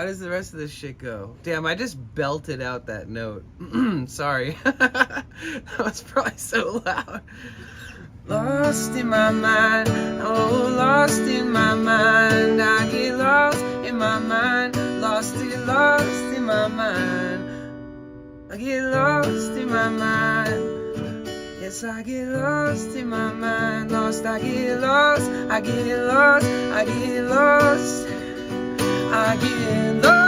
How does the rest of this shit go? Damn, I just belted out that note. Sorry. That was probably so loud. Lost in my mind, oh, lost in my mind. I get lost in my mind, lost in my mind. I get lost in my mind. Yes, I get lost in my mind. Lost, I get lost, I get lost, I get lost, I get lost.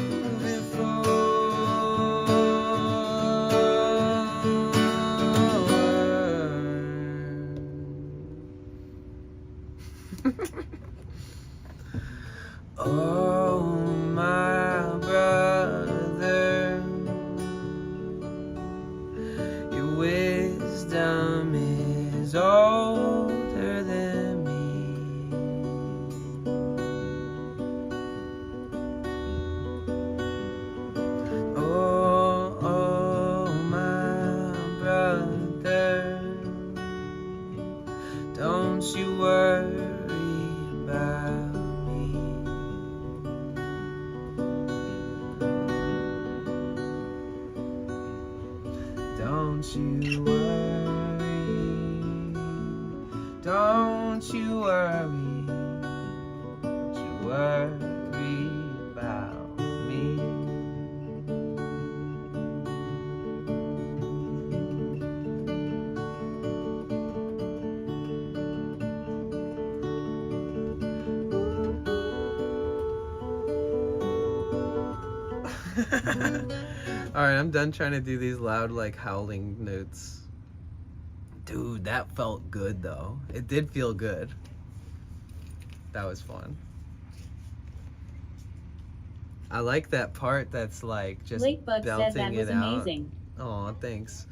Moving forward. Oh, my brother, your wisdom is older than me. Oh, my brother, don't you worry about me. Don't you worry, don't you worry, don't you worry about me. Alright, I'm done trying to do these loud, like, howling notes. Dude, that felt good, though. It did feel good. That was fun. I like that part that's, like, just Lakebug said that belting was it out. amazing. Aw, thanks.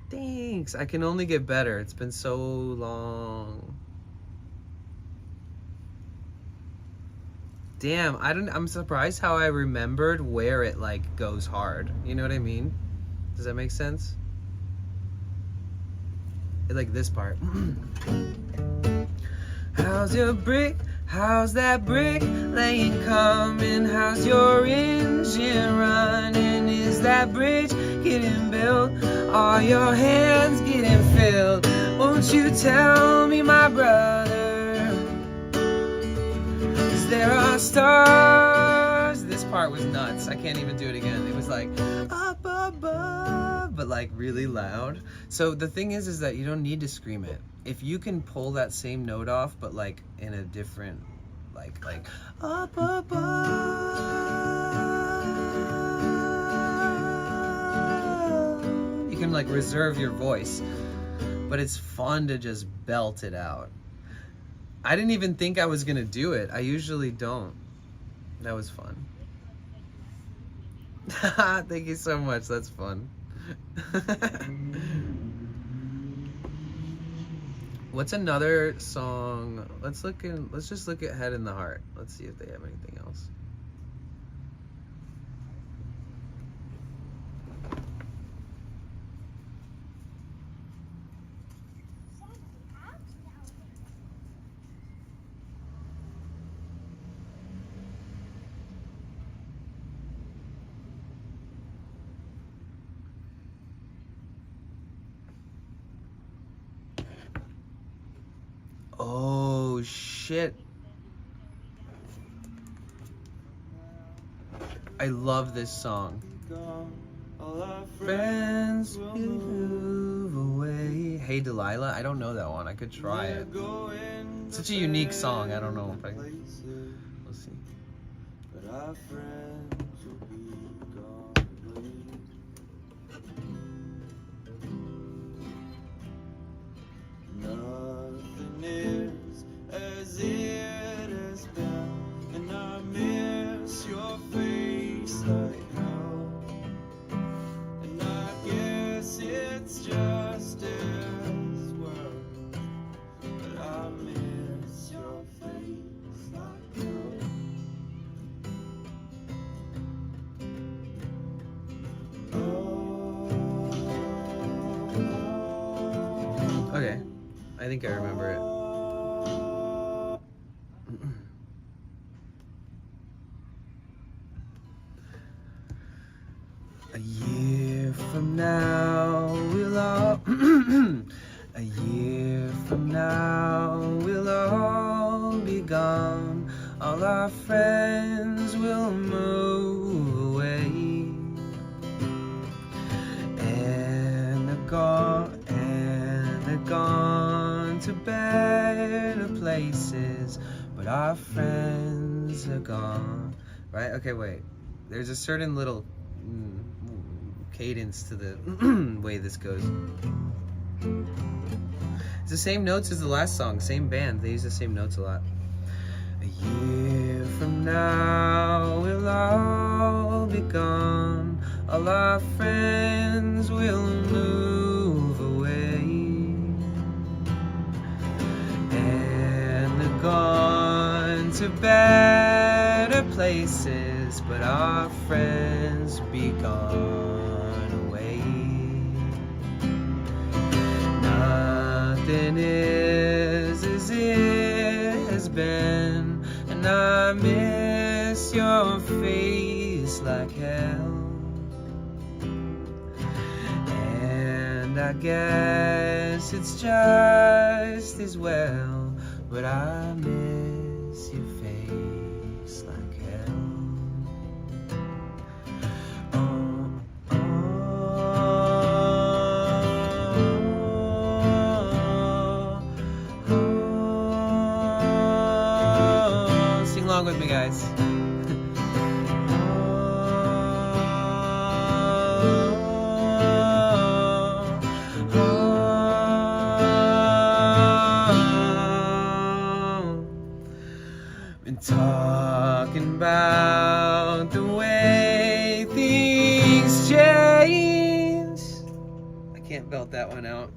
Thanks. I can only get better. It's been so long. Damn, I'm surprised how I remembered where it, like, goes hard. You know what I mean? Does that make sense? Like this part. How's your brick? How's that brick laying coming? How's your engine running? Is that bridge getting built? Are your hands getting filled? Won't you tell me, my brother? There are stars. This part was nuts. I can't even do it again. It was like up above, but like really loud. So the thing is that you don't need to scream it. If you can pull that same note off, but like in a different, like up above, you can like reserve your voice. But it's fun to just belt it out. I didn't even think I was gonna do it. I usually don't. That was fun. Thank you so much. That's fun. What's another song? Let's just look at Head in the Heart. Let's see if they have anything else. Oh shit. I love this song. Friends move away. Hey Delilah, I don't know that one. I could try it. Such a unique song. I don't know if I can. We'll see. But our friends will be gone. Nothing is as it has been, and I miss your face like hell. And I guess it's just as well, but I miss your face like hell. Oh, I think I remember it. A year from now we'll all a year from now we'll all be gone. All our friends will move away, and they're gone to better places, but our friends are gone. Right? Okay, wait. There's a certain little cadence to the way this goes. It's the same notes as the last song, same band. They use the same notes a lot. A year from now we'll all be gone. All our friends will move away, and they're gone to better places, but our friends be gone away. Nothing is as it has been, and I miss your face like hell. And I guess it's just as well, but I miss your face like hell. Sing along with me, guys. Been talking about the way things change. I can't belt that one out.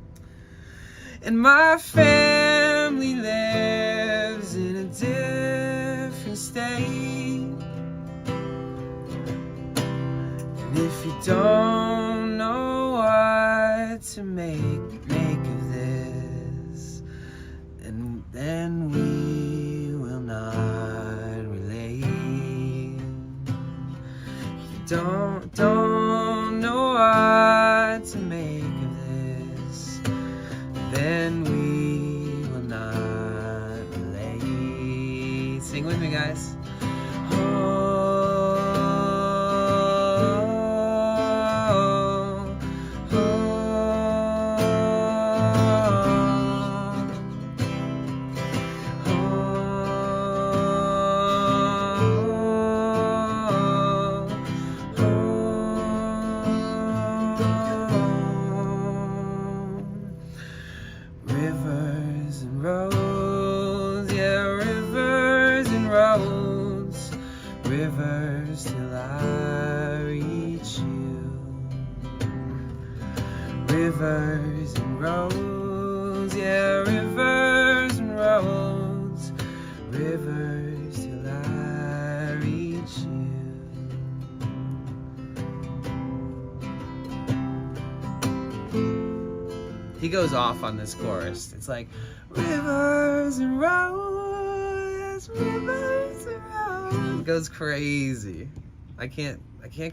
And my family lives in a different state. And if you don't know what to make of this, and then we will not relate. You don't know what to make of this, then we will not relate. Sing with me, guys. Rivers and roads, yeah, rivers and roads, rivers till I reach you. Rivers and roads, yeah, rivers and roads, rivers till I reach you. He goes off on this chorus. It's like, rivers and roads, rivers and roads. It goes crazy. I can't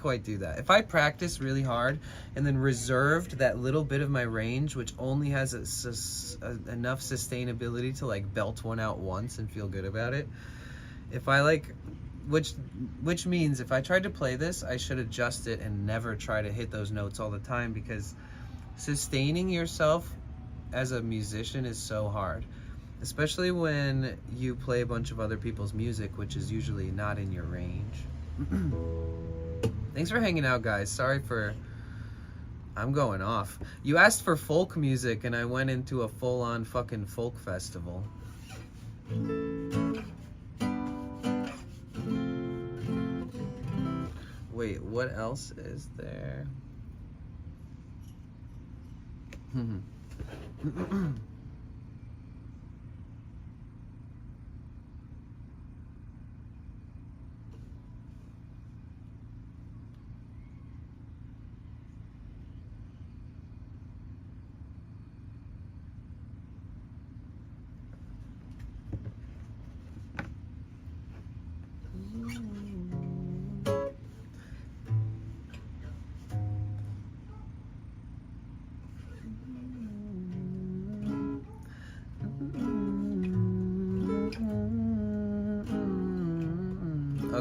quite do that. If I practice really hard and then reserved that little bit of my range, which only has enough sustainability to like belt one out once and feel good about it, if I like, which means if I tried to play this, I should adjust it and never try to hit those notes all the time, because sustaining yourself as a musician is so hard, especially when you play a bunch of other people's music, which is usually not in your range. Thanks for hanging out, guys. Sorry for... I'm going off. You asked for folk music and I went into a full-on fucking folk festival. Wait, what else is there?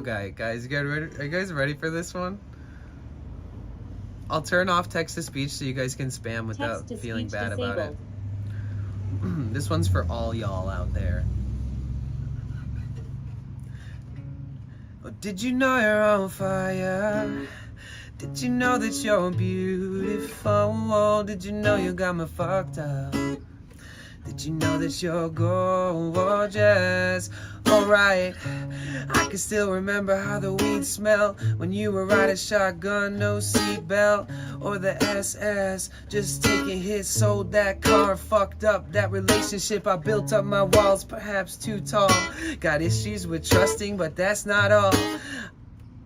Okay, guys, are you guys ready for this one? I'll turn off text-to-speech so you guys can spam without feeling bad about it. This one's for all y'all out there. Oh, did you know you're on fire? Did you know that you're beautiful? Did you know you got me fucked up? Did you know that you're gorgeous? Alright, I can still remember how the weed smelled when you were riding shotgun, no seatbelt, or the SS, just taking hits, sold that car, fucked up that relationship. I built up my walls, perhaps too tall. Got issues with trusting, but that's not all.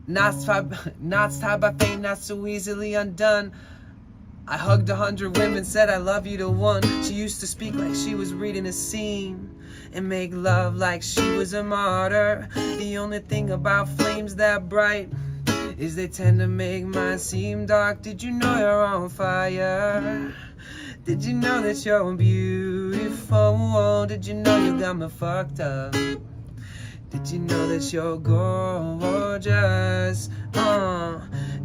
Knots tied by fame, not so easily undone. I hugged 100 women, said I love you to one. She used to speak like she was reading a scene and make love like she was a martyr. The only thing about flames that bright is they tend to make mine seem dark. Did you know you're on fire? Did you know that you're beautiful? Did you know you got me fucked up? Did you know that you're gorgeous?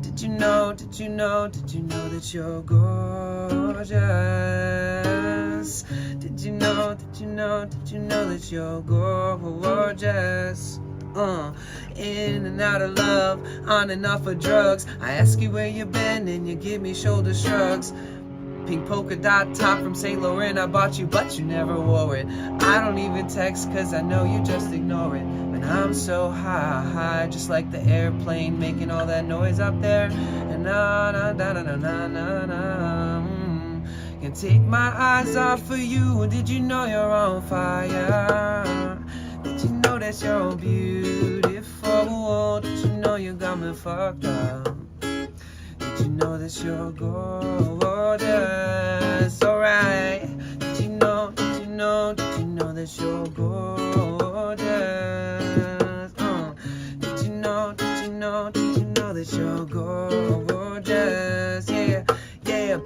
Did you know that you're gorgeous? Did you know that you're gorgeous? In and out of love, on and off of drugs. I ask you where you been and you give me shoulder shrugs. Pink polka dot top from St. Laurent I bought you, but you never wore it. I don't even text cause I know you just ignore it. But I'm so high, just like the airplane making all that noise up there. And na na na na na na na. Can't take my eyes off of you. Did you know you're on fire? Did you know that you're beautiful? Did you know you got me fucked up? Did you know that you're gorgeous? Alright. Did you know that you're gorgeous? Did you know that you're gorgeous? Yeah, yeah.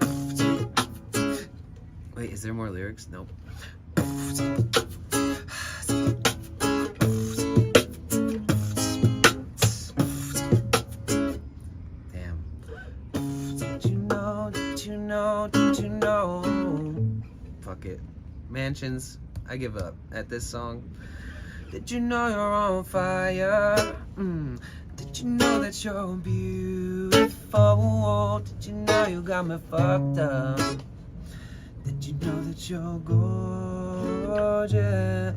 Wait, is there more lyrics? Nope. Did you know? Fuck it. Mansions, I give up at this song. Did you know you're on fire? Did you know that you're beautiful? Did you know you got me fucked up? Did you know that you're gorgeous?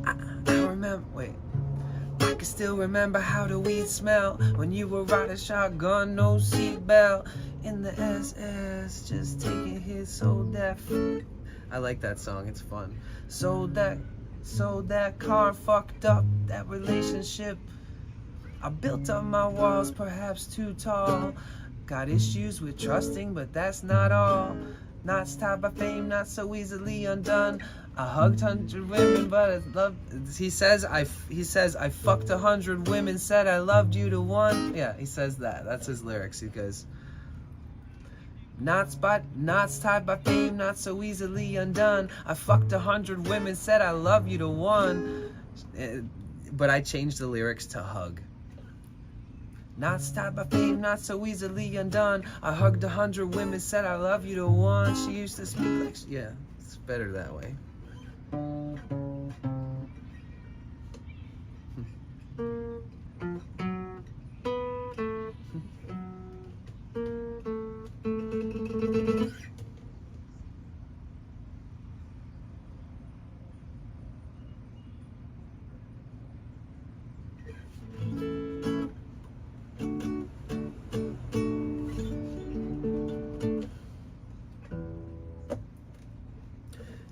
I remember, wait. I can still remember how the weed smelled when you were riding shotgun, no seatbelt, in the SS, just taking hits, sold that. I like that song, it's fun. Sold that car, fucked up that relationship. I built up my walls, perhaps too tall. Got issues with trusting, but that's not all. Knots tied by fame, not so easily undone. I hugged 100 women, but I loved. He says I fucked 100 women, said I loved you to one. Yeah, he says that. That's his lyrics. He goes, knots tied by fame, not so easily undone. I fucked 100 women, said I love you to one. But I changed the lyrics to hug. Knots tied by fame, not so easily undone. I hugged 100 women, said I love you to one. She used to speak like, yeah, it's better that way.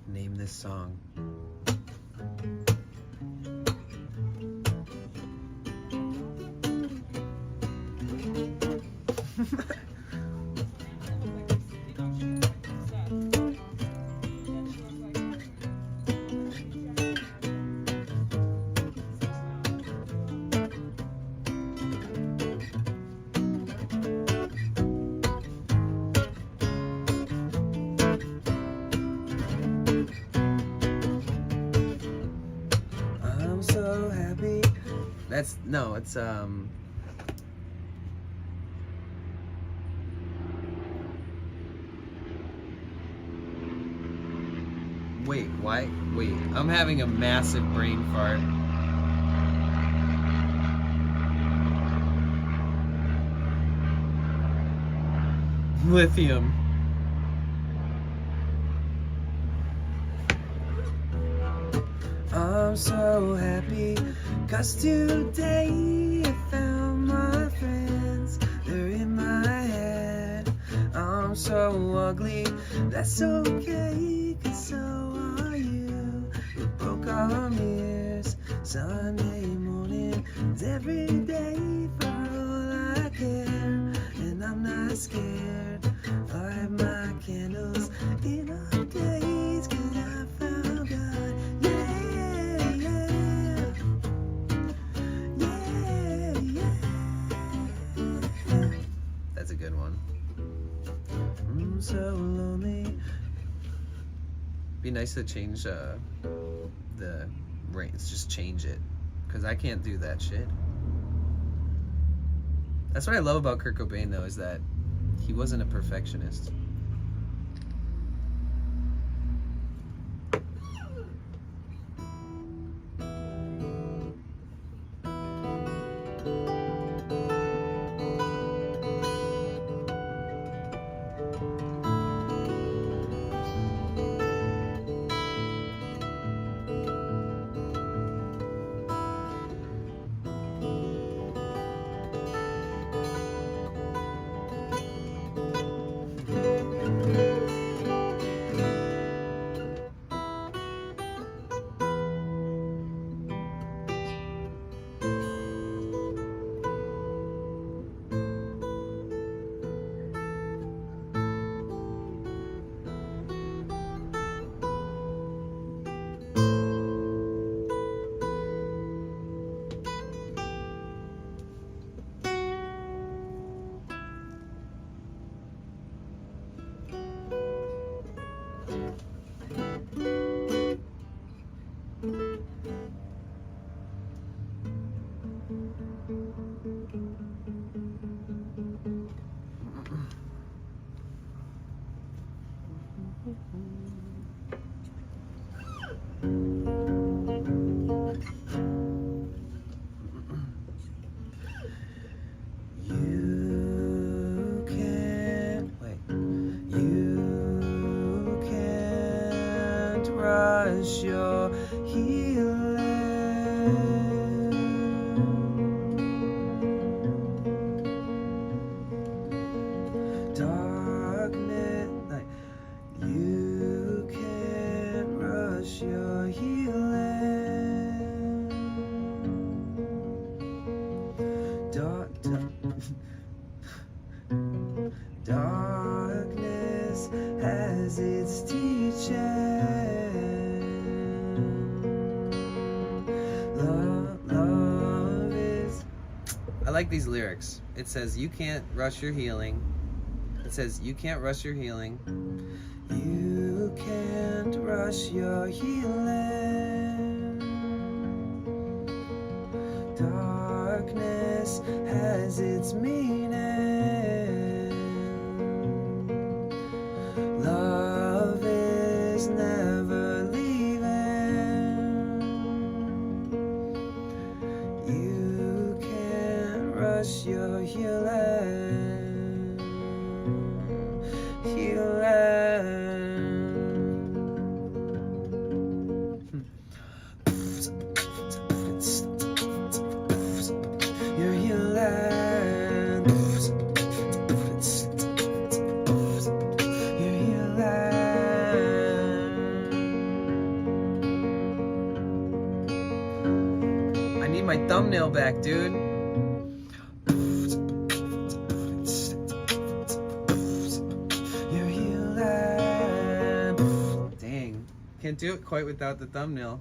Name this song. That's, no, it's, wait, why? Wait, I'm having a massive brain fart. Lithium. I'm so happy, 'cause today I found my friends. They're in my head. I'm so ugly, that's okay, 'cause so are you. We broke our mirrors Sunday morning. It's every day for all I care, and I'm not scared. I have my candles in our days, 'cause I found God. Yeah, yeah. Yeah, yeah. That's a good one. I'm so lonely. Be nice to change the rates. Just change it, because I can't do that shit. That's what I love about Kurt Cobain, though, is that he wasn't a perfectionist. Your healing. Darkness, like you can't rush your healing. Darkness has its teacher. I like these lyrics. It says, you can't rush your healing. It says, you can't rush your healing. You can't rush your healing. Darkness has its meaning. Love is never leaving. You can't rush your healing. Your healing. Your healing. I need my thumbnail back, dude. Your healing. Dang. Can't do it quite without the thumbnail.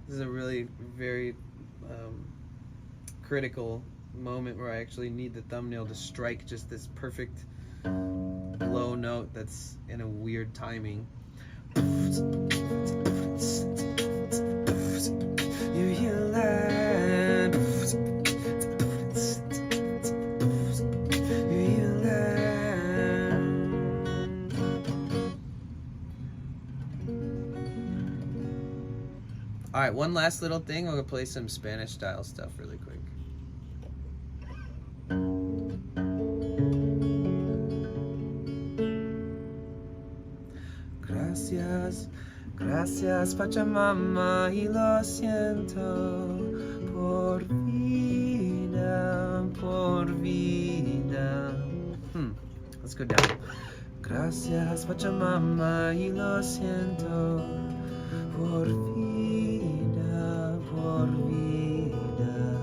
This is a really very critical moment where I actually need the thumbnail to strike just this perfect low note that's in a weird timing. Your healing. All right, one last little thing. We're gonna play some Spanish style stuff really quick. Gracias, gracias Pachamama y lo siento por vida, por vida. Let's go down. Gracias Pachamama y lo siento por vida, por vida.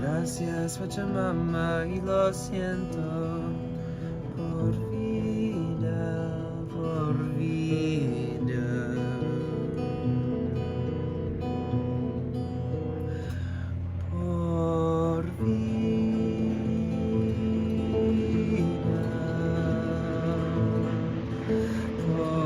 Gracias Pachamama y lo siento por vida, por vida. Por vida. Por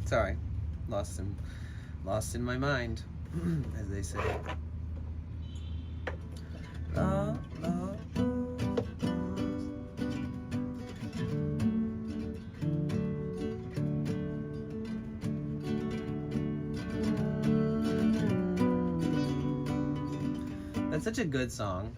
Sorry, lost in my mind, as they say. That's such a good song.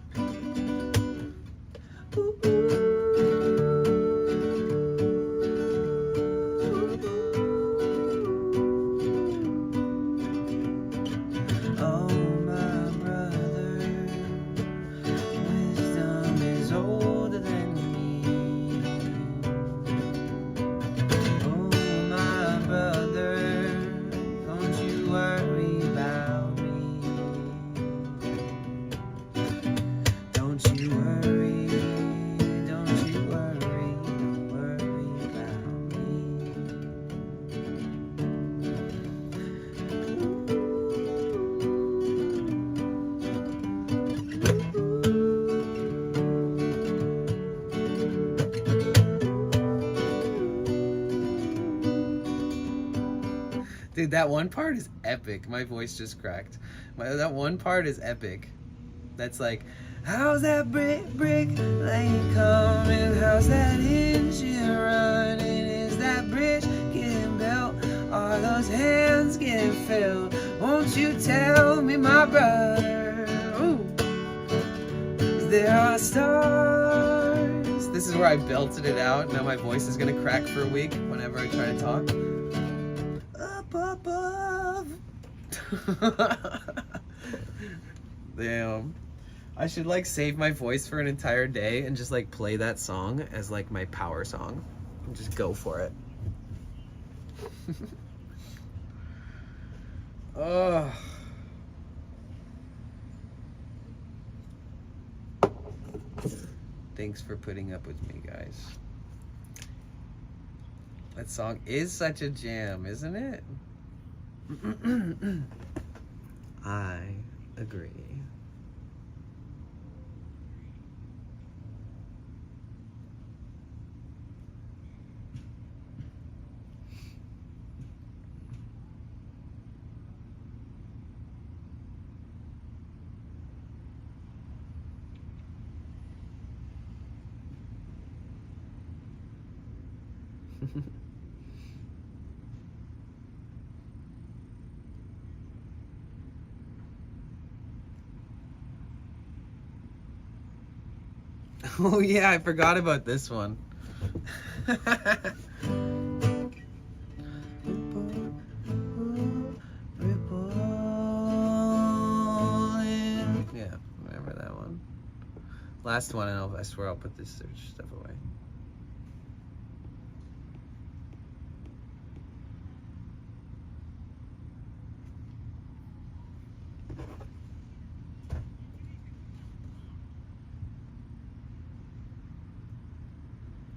Dude, that one part is epic. My voice just cracked. That one part is epic. That's like, how's that brick lane coming? How's that engine running? Is that bridge getting built? Are those hands getting filled? Won't you tell me, my brother? Ooh. 'Cause there are stars. This is where I belted it out. Now my voice is gonna crack for a week whenever I try to talk. Above. Damn. I should like save my voice for an entire day and just like play that song as like my power song and just go for it. Oh. Thanks for putting up with me, guys. That song is such a jam, isn't it? I agree. Oh yeah, I forgot about this one. Last one, and I swear I'll put this search stuff away.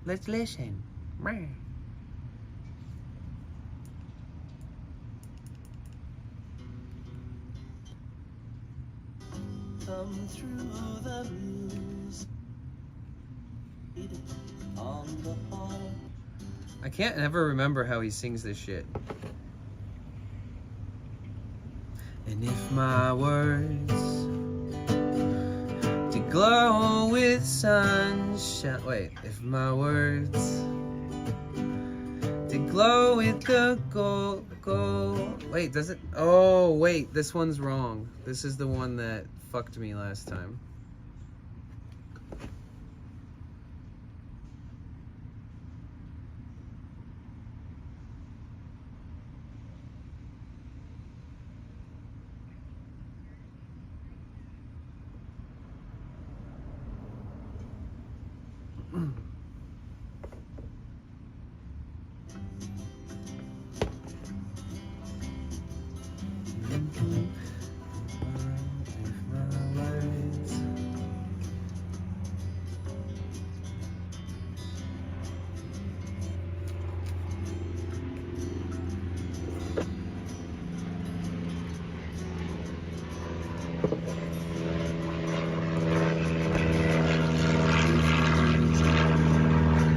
Let's listen. Come through the muse on the heart. I can't ever remember how he sings this shit. And if my words to glow with sunshine. Wait, if my words to glow with the gold. Wait, does it? Oh, wait, this one's wrong. This is the one that fucked me last time.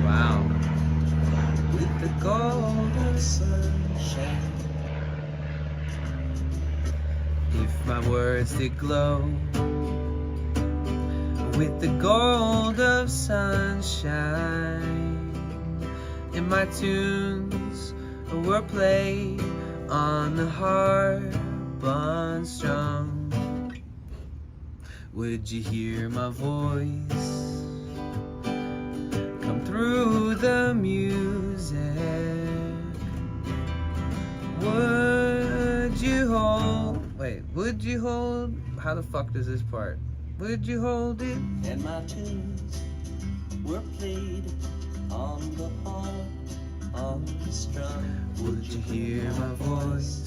Wow. With the golden sunshine. If my words did glow with the gold of sunshine, and my tunes were played on the harp unstrung, would you hear my voice come through the music? Would you hold? Wait, would you hold? How the fuck does this part? Would you hold it? And my tunes were played on the harp, on the strum. Would you hear my voice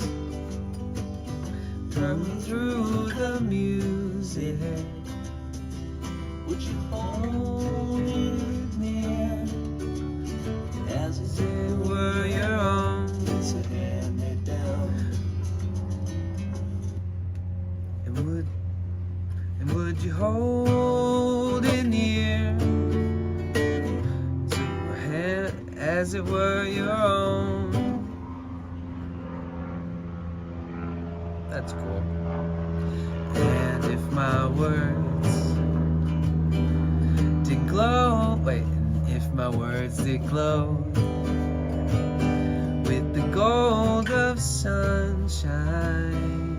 come through the music? Would you hold it near as it were your own? It's a hand-me-down. And would you hold it near to a hand as it were your own? That's cool. And if my words did glow, wait, and if my words did glow with the gold of sunshine,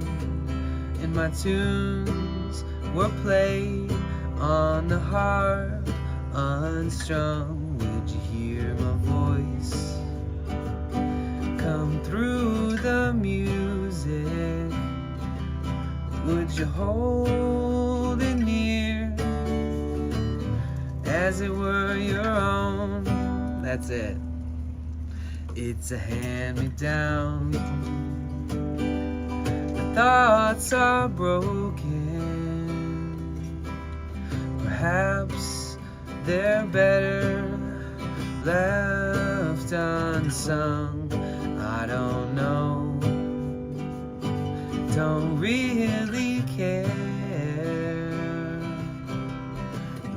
and my tunes were played on the harp unstrung, would you hear my voice come through the music? Would you hold it near as it were your own? That's it. It's a hand-me-down. My thoughts are broken. Perhaps they're better left unsung. I don't know. Don't really care.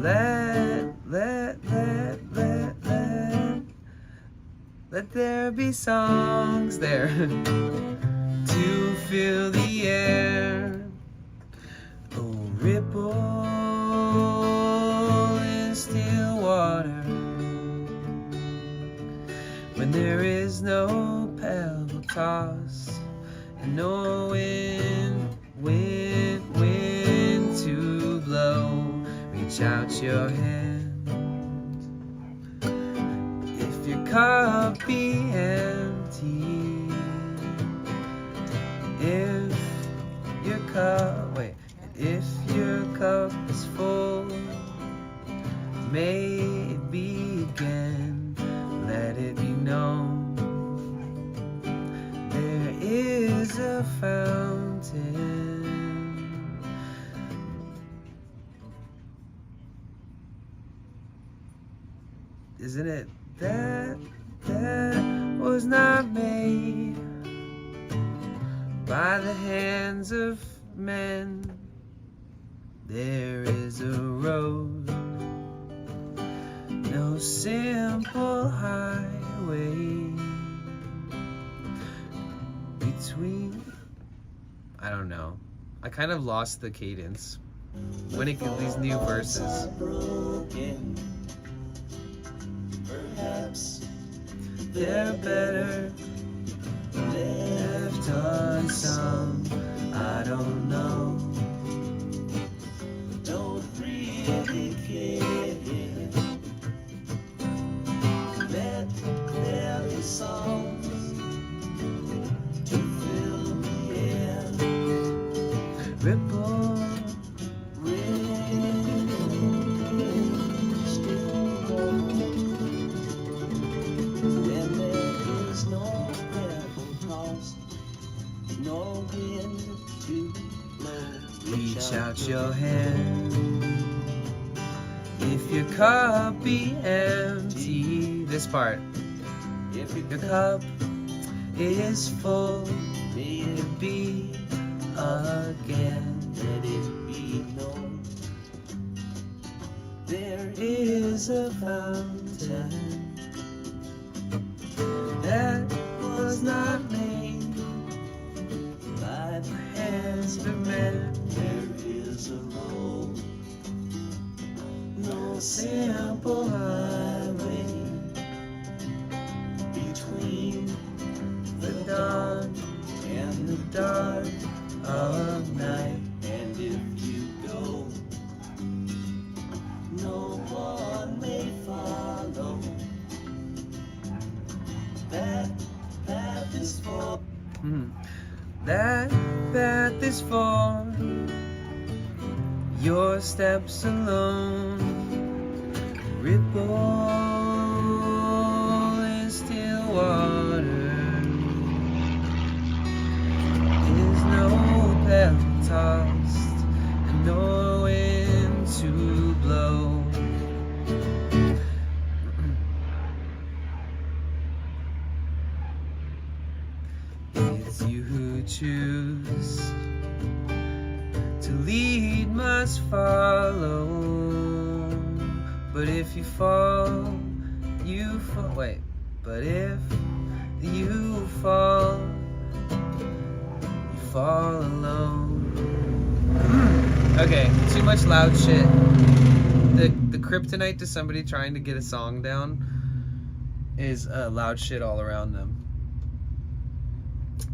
Let there be songs there to fill the air. Oh, ripple in still water when there is no pebble toss and no wind to blow. Reach out your hand. If your cup be empty, if your cup is full, may it begin, let it be known. There is a fountain. Isn't it that was not made by the hands of men? There is a road, no simple highway between. I don't know. I kind of lost the cadence when it gets these new verses. Broken. Perhaps They're better left unsung. I don't know. don't really care. Let there be songs to fill the air. Ripple, When there is no pebble tossed, no wind to blow. reach out your hand. If your cup be empty, this part. If Your cup is full, may it be again. let it be known, There is a fountain that was not made by by hands of men. there is a road, No simple highway between the dawn and the dark of night. and if you go, no one may follow. That path is for That path is for your steps alone. Ripple in still water. Is no pebble tossed and no wind to blow. It's you who choose to lead must follow. But if you fall, you fall. Wait, but if you fall alone. Okay, too much loud shit. The kryptonite to somebody trying to get a song down is loud shit all around them.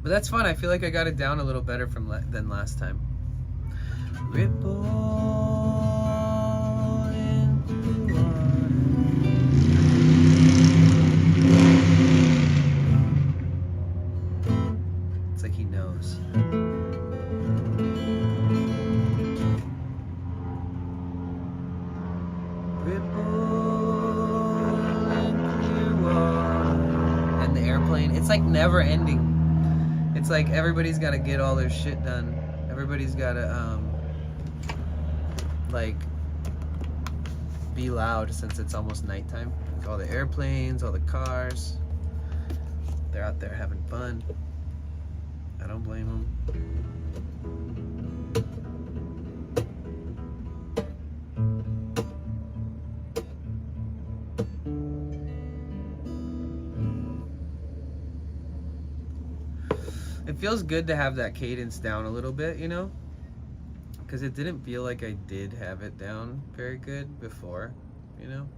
But that's fun. I feel like I got it down a little better than last time. Ripple in the water. It's like he knows. Ripple in the water. And the airplane. It's like never ending. It's like everybody's got to get all their shit done. Everybody's got to like be loud since it's almost nighttime. Like all the airplanes, all the cars, they're out there having fun. I don't blame them. It feels good to have that cadence down a little bit, you know? Because it didn't feel like I did have it down very good before, you know?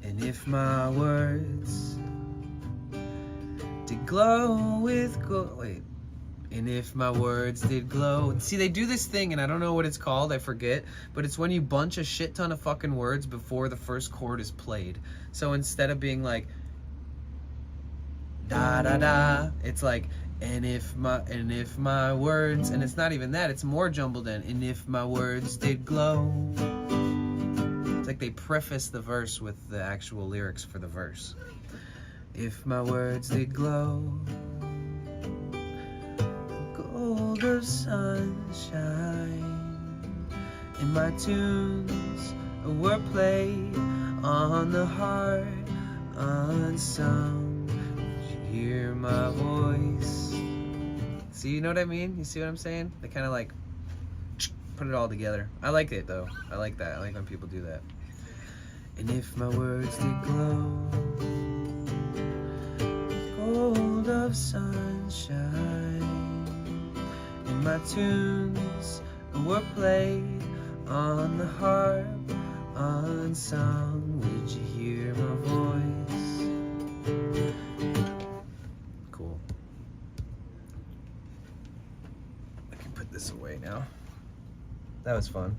And if my words did glow with gold, wait. And if my words did glow. See, they do this thing, and I don't know what it's called, I forget, but it's when you bunch a shit ton of fucking words before the first chord is played. So instead of being like, da da da. It's like, and if my words, and it's not even that, it's more jumbled in. And if my words did glow. It's like they preface the verse with the actual lyrics for the verse. If my words did glow, gold of sunshine, and my tunes were played on the heart unsung, would you hear my voice? See, you know what I mean? You see what I'm saying? They kind of like put it all together. I like it though. I like that. I like when people do that. And if my words did glow, gold of sunshine, and my tunes were played on the harp unsung, would you hear my voice? Cool. I can put this away now. That was fun.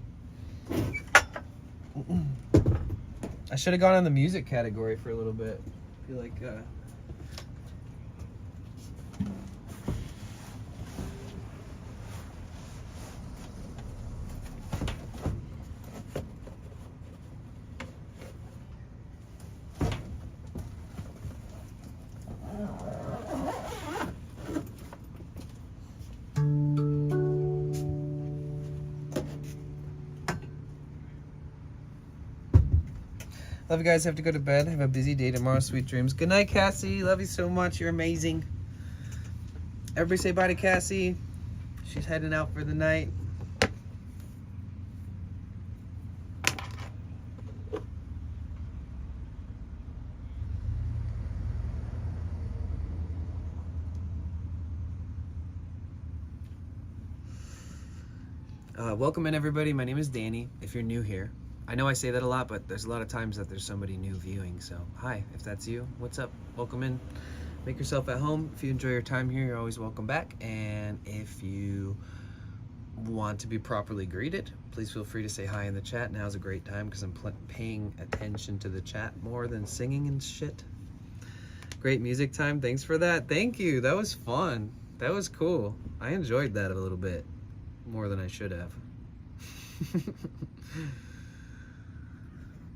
I should have gone in the music category for a little bit. I feel like love you guys. Have to go to bed. Have a busy day tomorrow. Sweet dreams. Good night, Cassie. Love you so much. You're amazing. Everybody say bye to Cassie. She's heading out for the night. Welcome in, everybody. My name is Danny. If you're new here, I know I say that a lot, but there's a lot of times that there's somebody new viewing. So hi, if that's you, what's up? Welcome in. Make yourself at home. If you enjoy your time here, you're always welcome back. And if you want to be properly greeted, please feel free to say hi in the chat. Now's a great time because I'm paying attention to the chat more than singing and shit. Great music time. Thanks for that. Thank you. That was fun. That was cool. I enjoyed that a little bit more than I should have.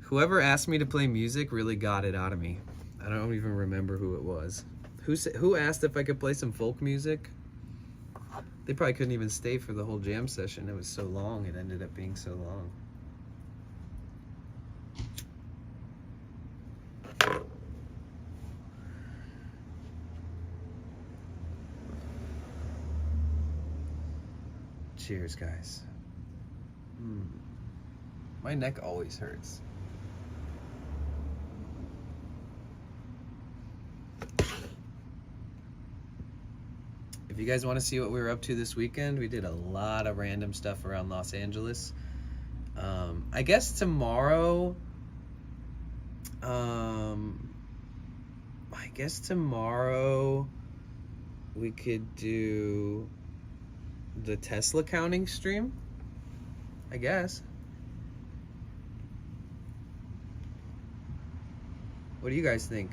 Whoever asked me to play music really got it out of me. I don't even remember who it was. Who asked if I could play some folk music? They probably couldn't even stay for the whole jam session. It was so long. It ended up being so long. Cheers, guys. My neck always hurts. If you guys want to see what we were up to this weekend, we did a lot of random stuff around Los Angeles. I guess tomorrow, we could do the Tesla counting stream, I guess. What do you guys think?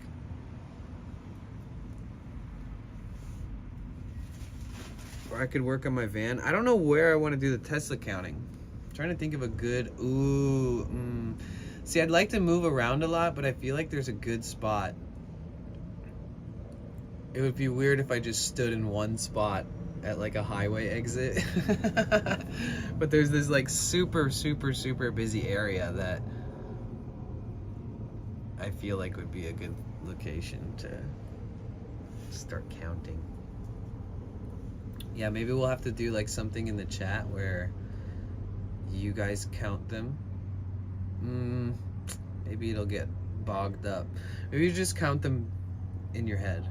Or I could work on my van. I don't know where I want to do the Tesla counting. I'm trying to think of a good, See, I'd like to move around a lot, but I feel like there's a good spot. It would be weird if I just stood in one spot at like a highway exit. But there's this like super, super, super busy area that I feel like would be a good location to start counting. Yeah, maybe we'll have to do like something in the chat where you guys count them. Maybe it'll get bogged up. Maybe you just count them in your head.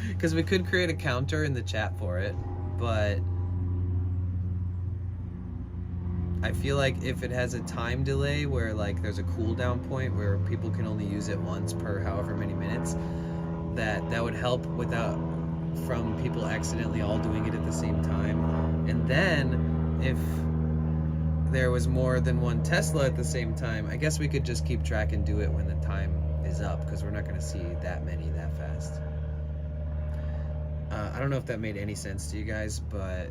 Because we could create a counter in the chat for it, but I feel like if it has a time delay where like there's a cooldown point where people can only use it once per however many minutes, that would help from people accidentally all doing it at the same time. And then if there was more than one Tesla at the same time, I guess we could just keep track and do it when the time is up, because we're not going to see that many that fast. I don't know if that made any sense to you guys, but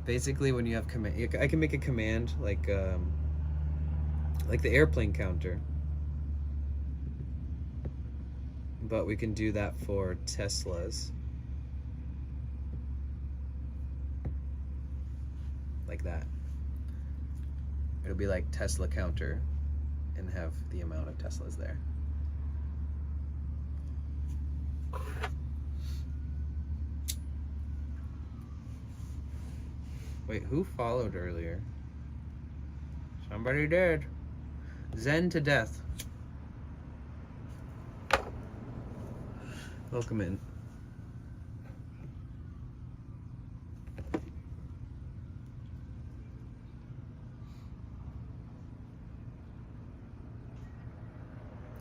basically when you have command, I can make a command like the airplane counter, but we can do that for Teslas, like that. It'll be like Tesla counter and have the amount of Teslas there. Wait, who followed earlier? Somebody did. Zen to death. Welcome in.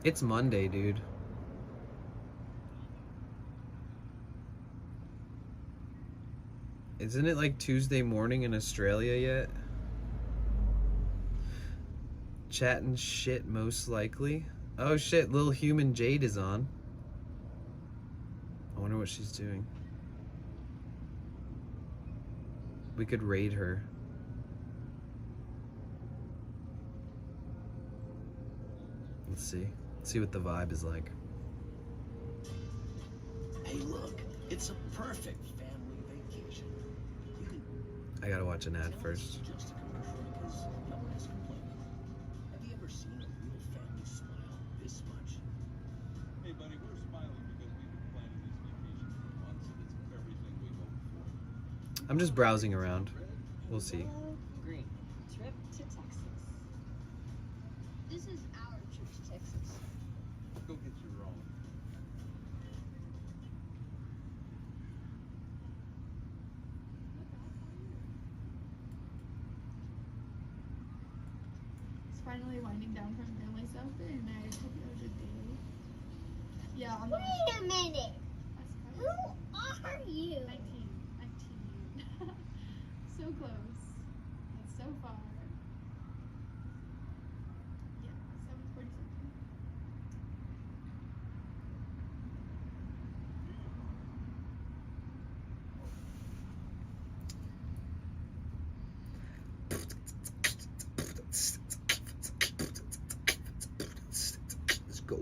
It's Monday, dude. Isn't it like Tuesday morning in Australia yet? Chatting shit most likely. Oh shit, Lil Human Jade is on. I wonder what she's doing. We could raid her. Let's see. See what the vibe is like. Hey, look, it's a perfect family vacation. You can I gotta watch an ad tell first. it's just a commercial because no one is complaining. Have you ever seen a real family smile this much? Hey, buddy, we're smiling because we've been planning this vacation for months and it's everything we hoped for. I'm just browsing around. We'll see. Green. Trip to Texas. This is our trip to Texas. Go get your own. It's finally winding down from family stuff, and I hope you have a good day. Yeah, I'm Wait a minute. That's Who are you? 19. So close. That's so far. Yeah, 7:40 something. Let's go.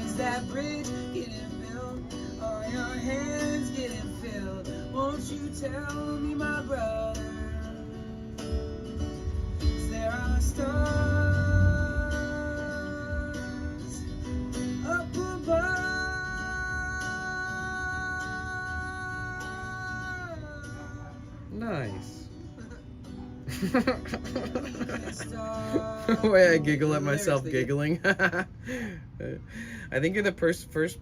Is that bridge getting built? Are your hands getting filled? Won't you tell me, my brother? 'Cause there are stars up above. Nice. The way I giggle at myself giggling. I think you're the first person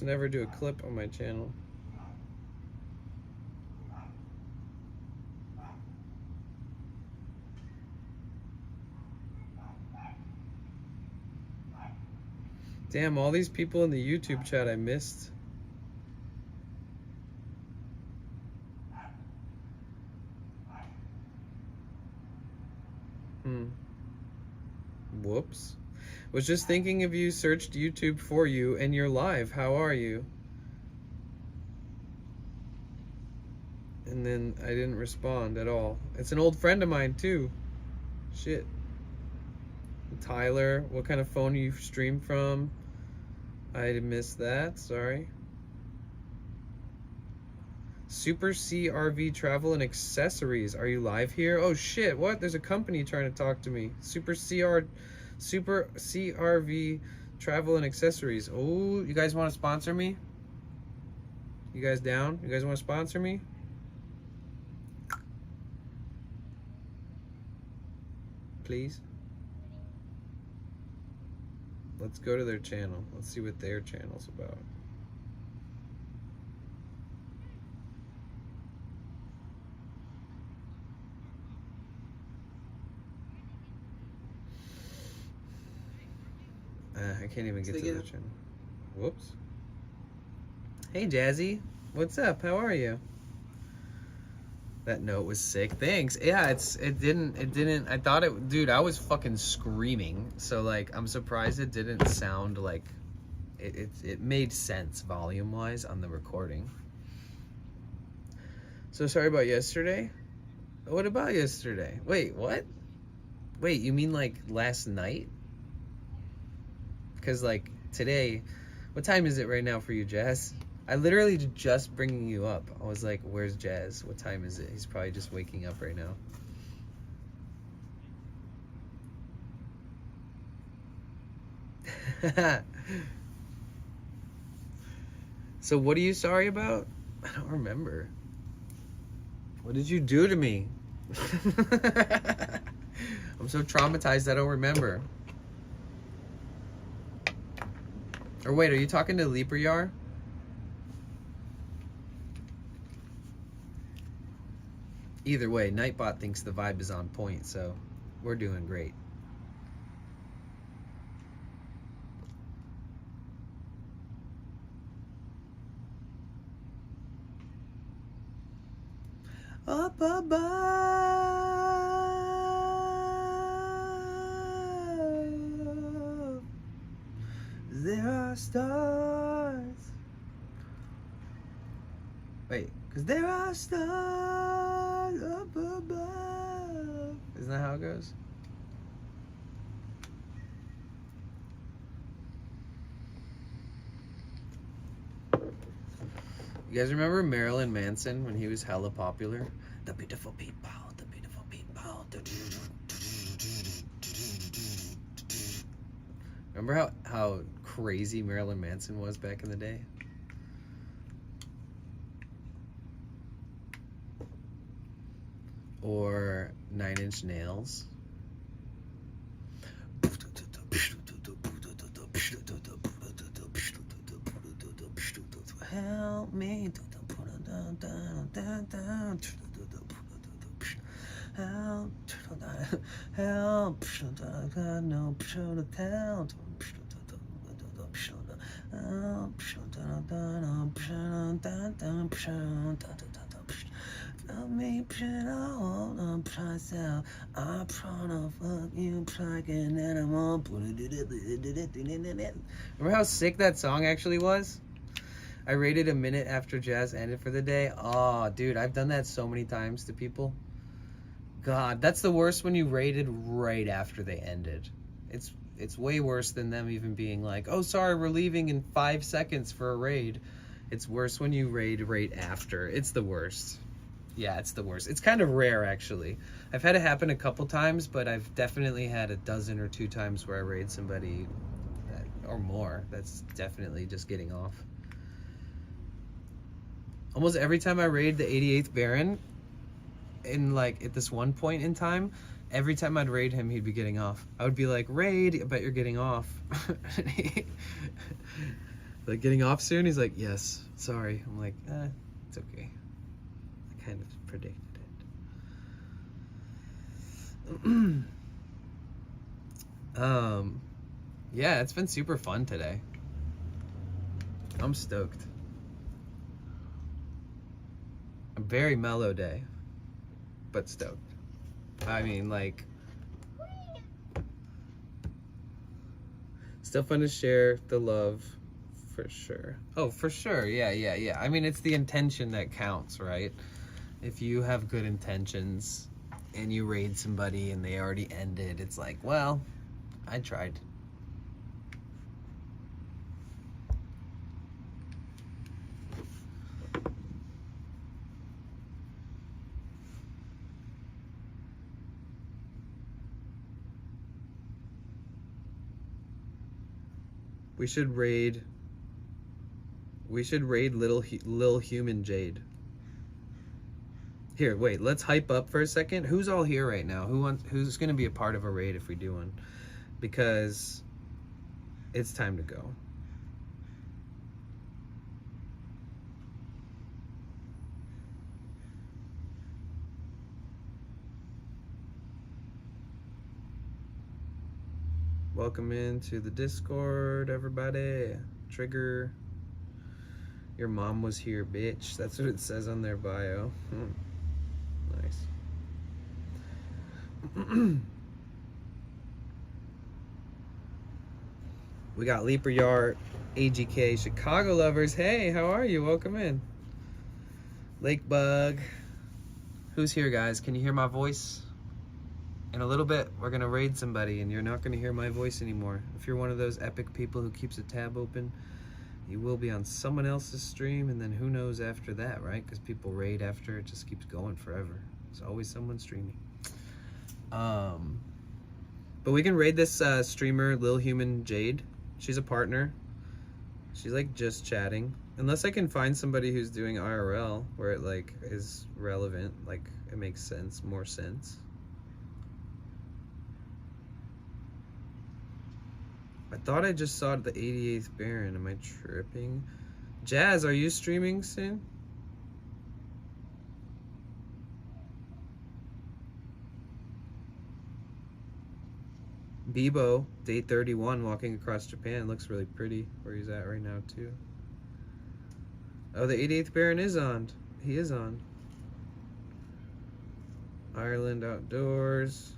to ever do a clip on my channel. Damn, all these people in the YouTube chat I missed. Whoops. Was just thinking of you, searched YouTube for you, and you're live. How are you? And then I didn't respond at all. It's an old friend of mine too. Shit. Tyler, what kind of phone you stream from? I missed that, sorry. Super CRV Travel and Accessories. Are you live here? Oh shit, what? There's a company trying to talk to me. Super CRV Travel and accessories. Oh, you guys want to sponsor me? You guys down? You guys want to sponsor me? Please? Let's go to their channel. Let's see what their channel's about. I can't even get to their channel. Whoops. Hey Jazzy, what's up? How are you? That note was sick. Thanks. Yeah, it didn't I thought it, dude, I was fucking screaming. So like I'm surprised it didn't sound like it made sense volume wise on the recording. So sorry about yesterday. What about yesterday? Wait, what? Wait, you mean like last night? Because like today, what time is it right now for you, Jazz? I literally just bringing you up. I was like, where's Jazz? What time is it? He's probably just waking up right now. So what are you sorry about? I don't remember. What did you do to me? I'm so traumatized I don't remember. Or wait, are you talking to Leaper Yar? Either way, Nightbot thinks the vibe is on point, so we're doing great. Up above, there are stars. Wait, because there are stars up above. Isn't that how it goes? You guys remember Marilyn Manson when he was hella popular? The beautiful people, the beautiful people. Remember how crazy Marilyn Manson was back in the day? Or 9 Inch Nails. Help me. Help. Remember how sick that song actually was? I rated a minute after Jazz ended for the day. Oh, dude, I've done that so many times to people. God, that's the worst when you rated right after they ended. It's way worse than them even being like, oh, sorry, we're leaving in 5 seconds for a raid. It's worse when you raid right after. It's the worst. Yeah, it's the worst. It's kind of rare, actually. I've had it happen a couple times, but I've definitely had a dozen or 2 times where I raid somebody or more. That's definitely just getting off. Almost every time I raid the 88th Baron, in like at this one point in time, every time I'd raid him, he'd be getting off. I would be like, raid, I bet you're getting off. Like, getting off soon? He's like, yes, sorry. I'm like, it's okay. I kind of predicted it. Yeah, it's been super fun today. I'm stoked. A very mellow day, but stoked. I mean, like, still fun to share the love, for sure. Oh, for sure, yeah. I mean, it's the intention that counts, right? If you have good intentions and you raid somebody and they already ended, it's like, well, I tried. We should raid Lil Human Jade. Here, wait, let's hype up for a second. Who's all here right now? Who's gonna be a part of a raid if we do one? Because it's time to go. Welcome into the Discord, everybody. Trigger. Your mom was here, bitch. That's what it says on their bio. Nice. We got Leaper Yard, AGK, Chicago lovers. Hey, how are you? Welcome in. Lake Bug. Who's here, guys? Can you hear my voice? In a little bit, we're gonna raid somebody and you're not gonna hear my voice anymore. If you're one of those epic people who keeps a tab open, you will be on someone else's stream, and then who knows after that, right? Because people raid after, it just keeps going forever. There's always someone streaming. But we can raid this streamer, Lil Human Jade. She's a partner. She's like just chatting. Unless I can find somebody who's doing IRL where it like is relevant, like it makes sense, more sense. I thought I just saw the 88th Baron. Am I tripping? Jazz, are you streaming soon? Bebo, day 31, walking across Japan. Looks really pretty where he's at right now, too. Oh, the 88th Baron is on. He is on. Ireland Outdoors.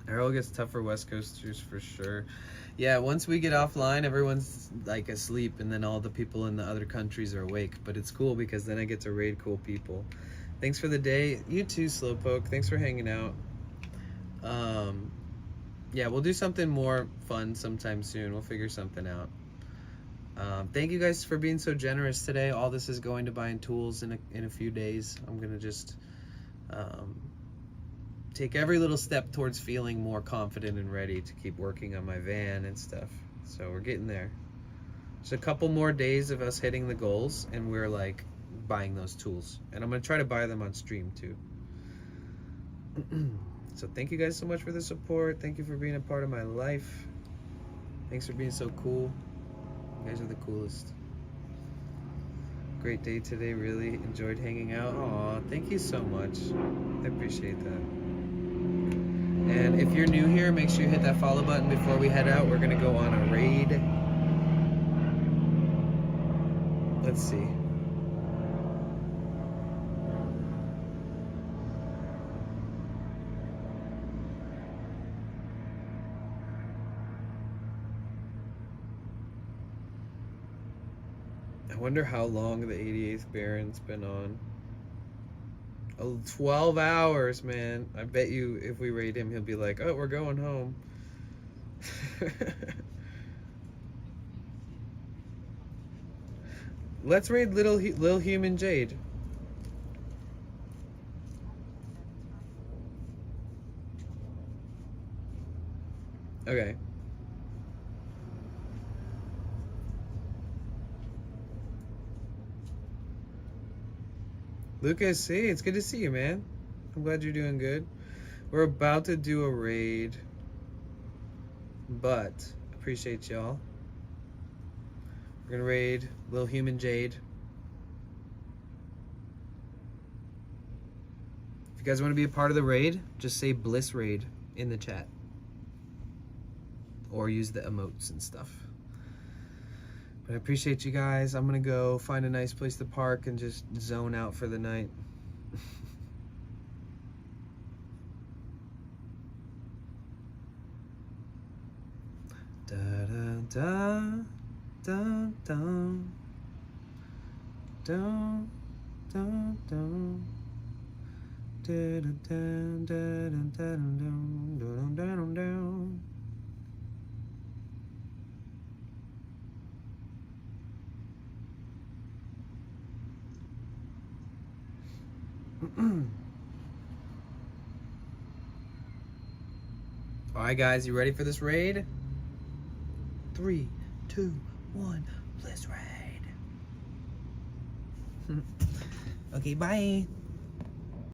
Arrow gets tough for West Coasters for sure. Yeah, once we get offline, everyone's like asleep, and then all the people in the other countries are awake. But it's cool because then I get to raid cool people. Thanks for the day. You too, Slowpoke. Thanks for hanging out. Yeah, we'll do something more fun sometime soon. We'll figure something out. Thank you guys for being so generous today. All this is going to buying tools in a few days. I'm gonna just take every little step towards feeling more confident and ready to keep working on my van and stuff. So we're getting there. Just a couple more days of us hitting the goals, and we're like buying those tools. And I'm gonna try to buy them on stream too. So thank you guys so much for the support. Thank you for being a part of my life. Thanks for being so cool. You guys are the coolest. Great day today, really enjoyed hanging out. Aw, thank you so much. I appreciate that. And if you're new here, make sure you hit that follow button before we head out. We're gonna go on a raid. Let's see. I wonder how long the 88th Baron's been on. Oh, 12 hours, man. I bet you if we raid him, he'll be like, oh, we're going home. Let's raid Lil Human Jade. Okay. Lucas, hey, it's good to see you, man. I'm glad you're doing good. We're about to do a raid, but appreciate y'all. We're gonna raid Lil Human Jade. If you guys want to be a part of the raid, just say Bliss Raid in the chat. Or use the emotes and stuff. But I appreciate you guys. I'm gonna go find a nice place to park and just zone out for the night. Da da da da da da da da da da da da da. right, guys, you ready for this raid? 3, 2, 1, let's raid. Okay, bye.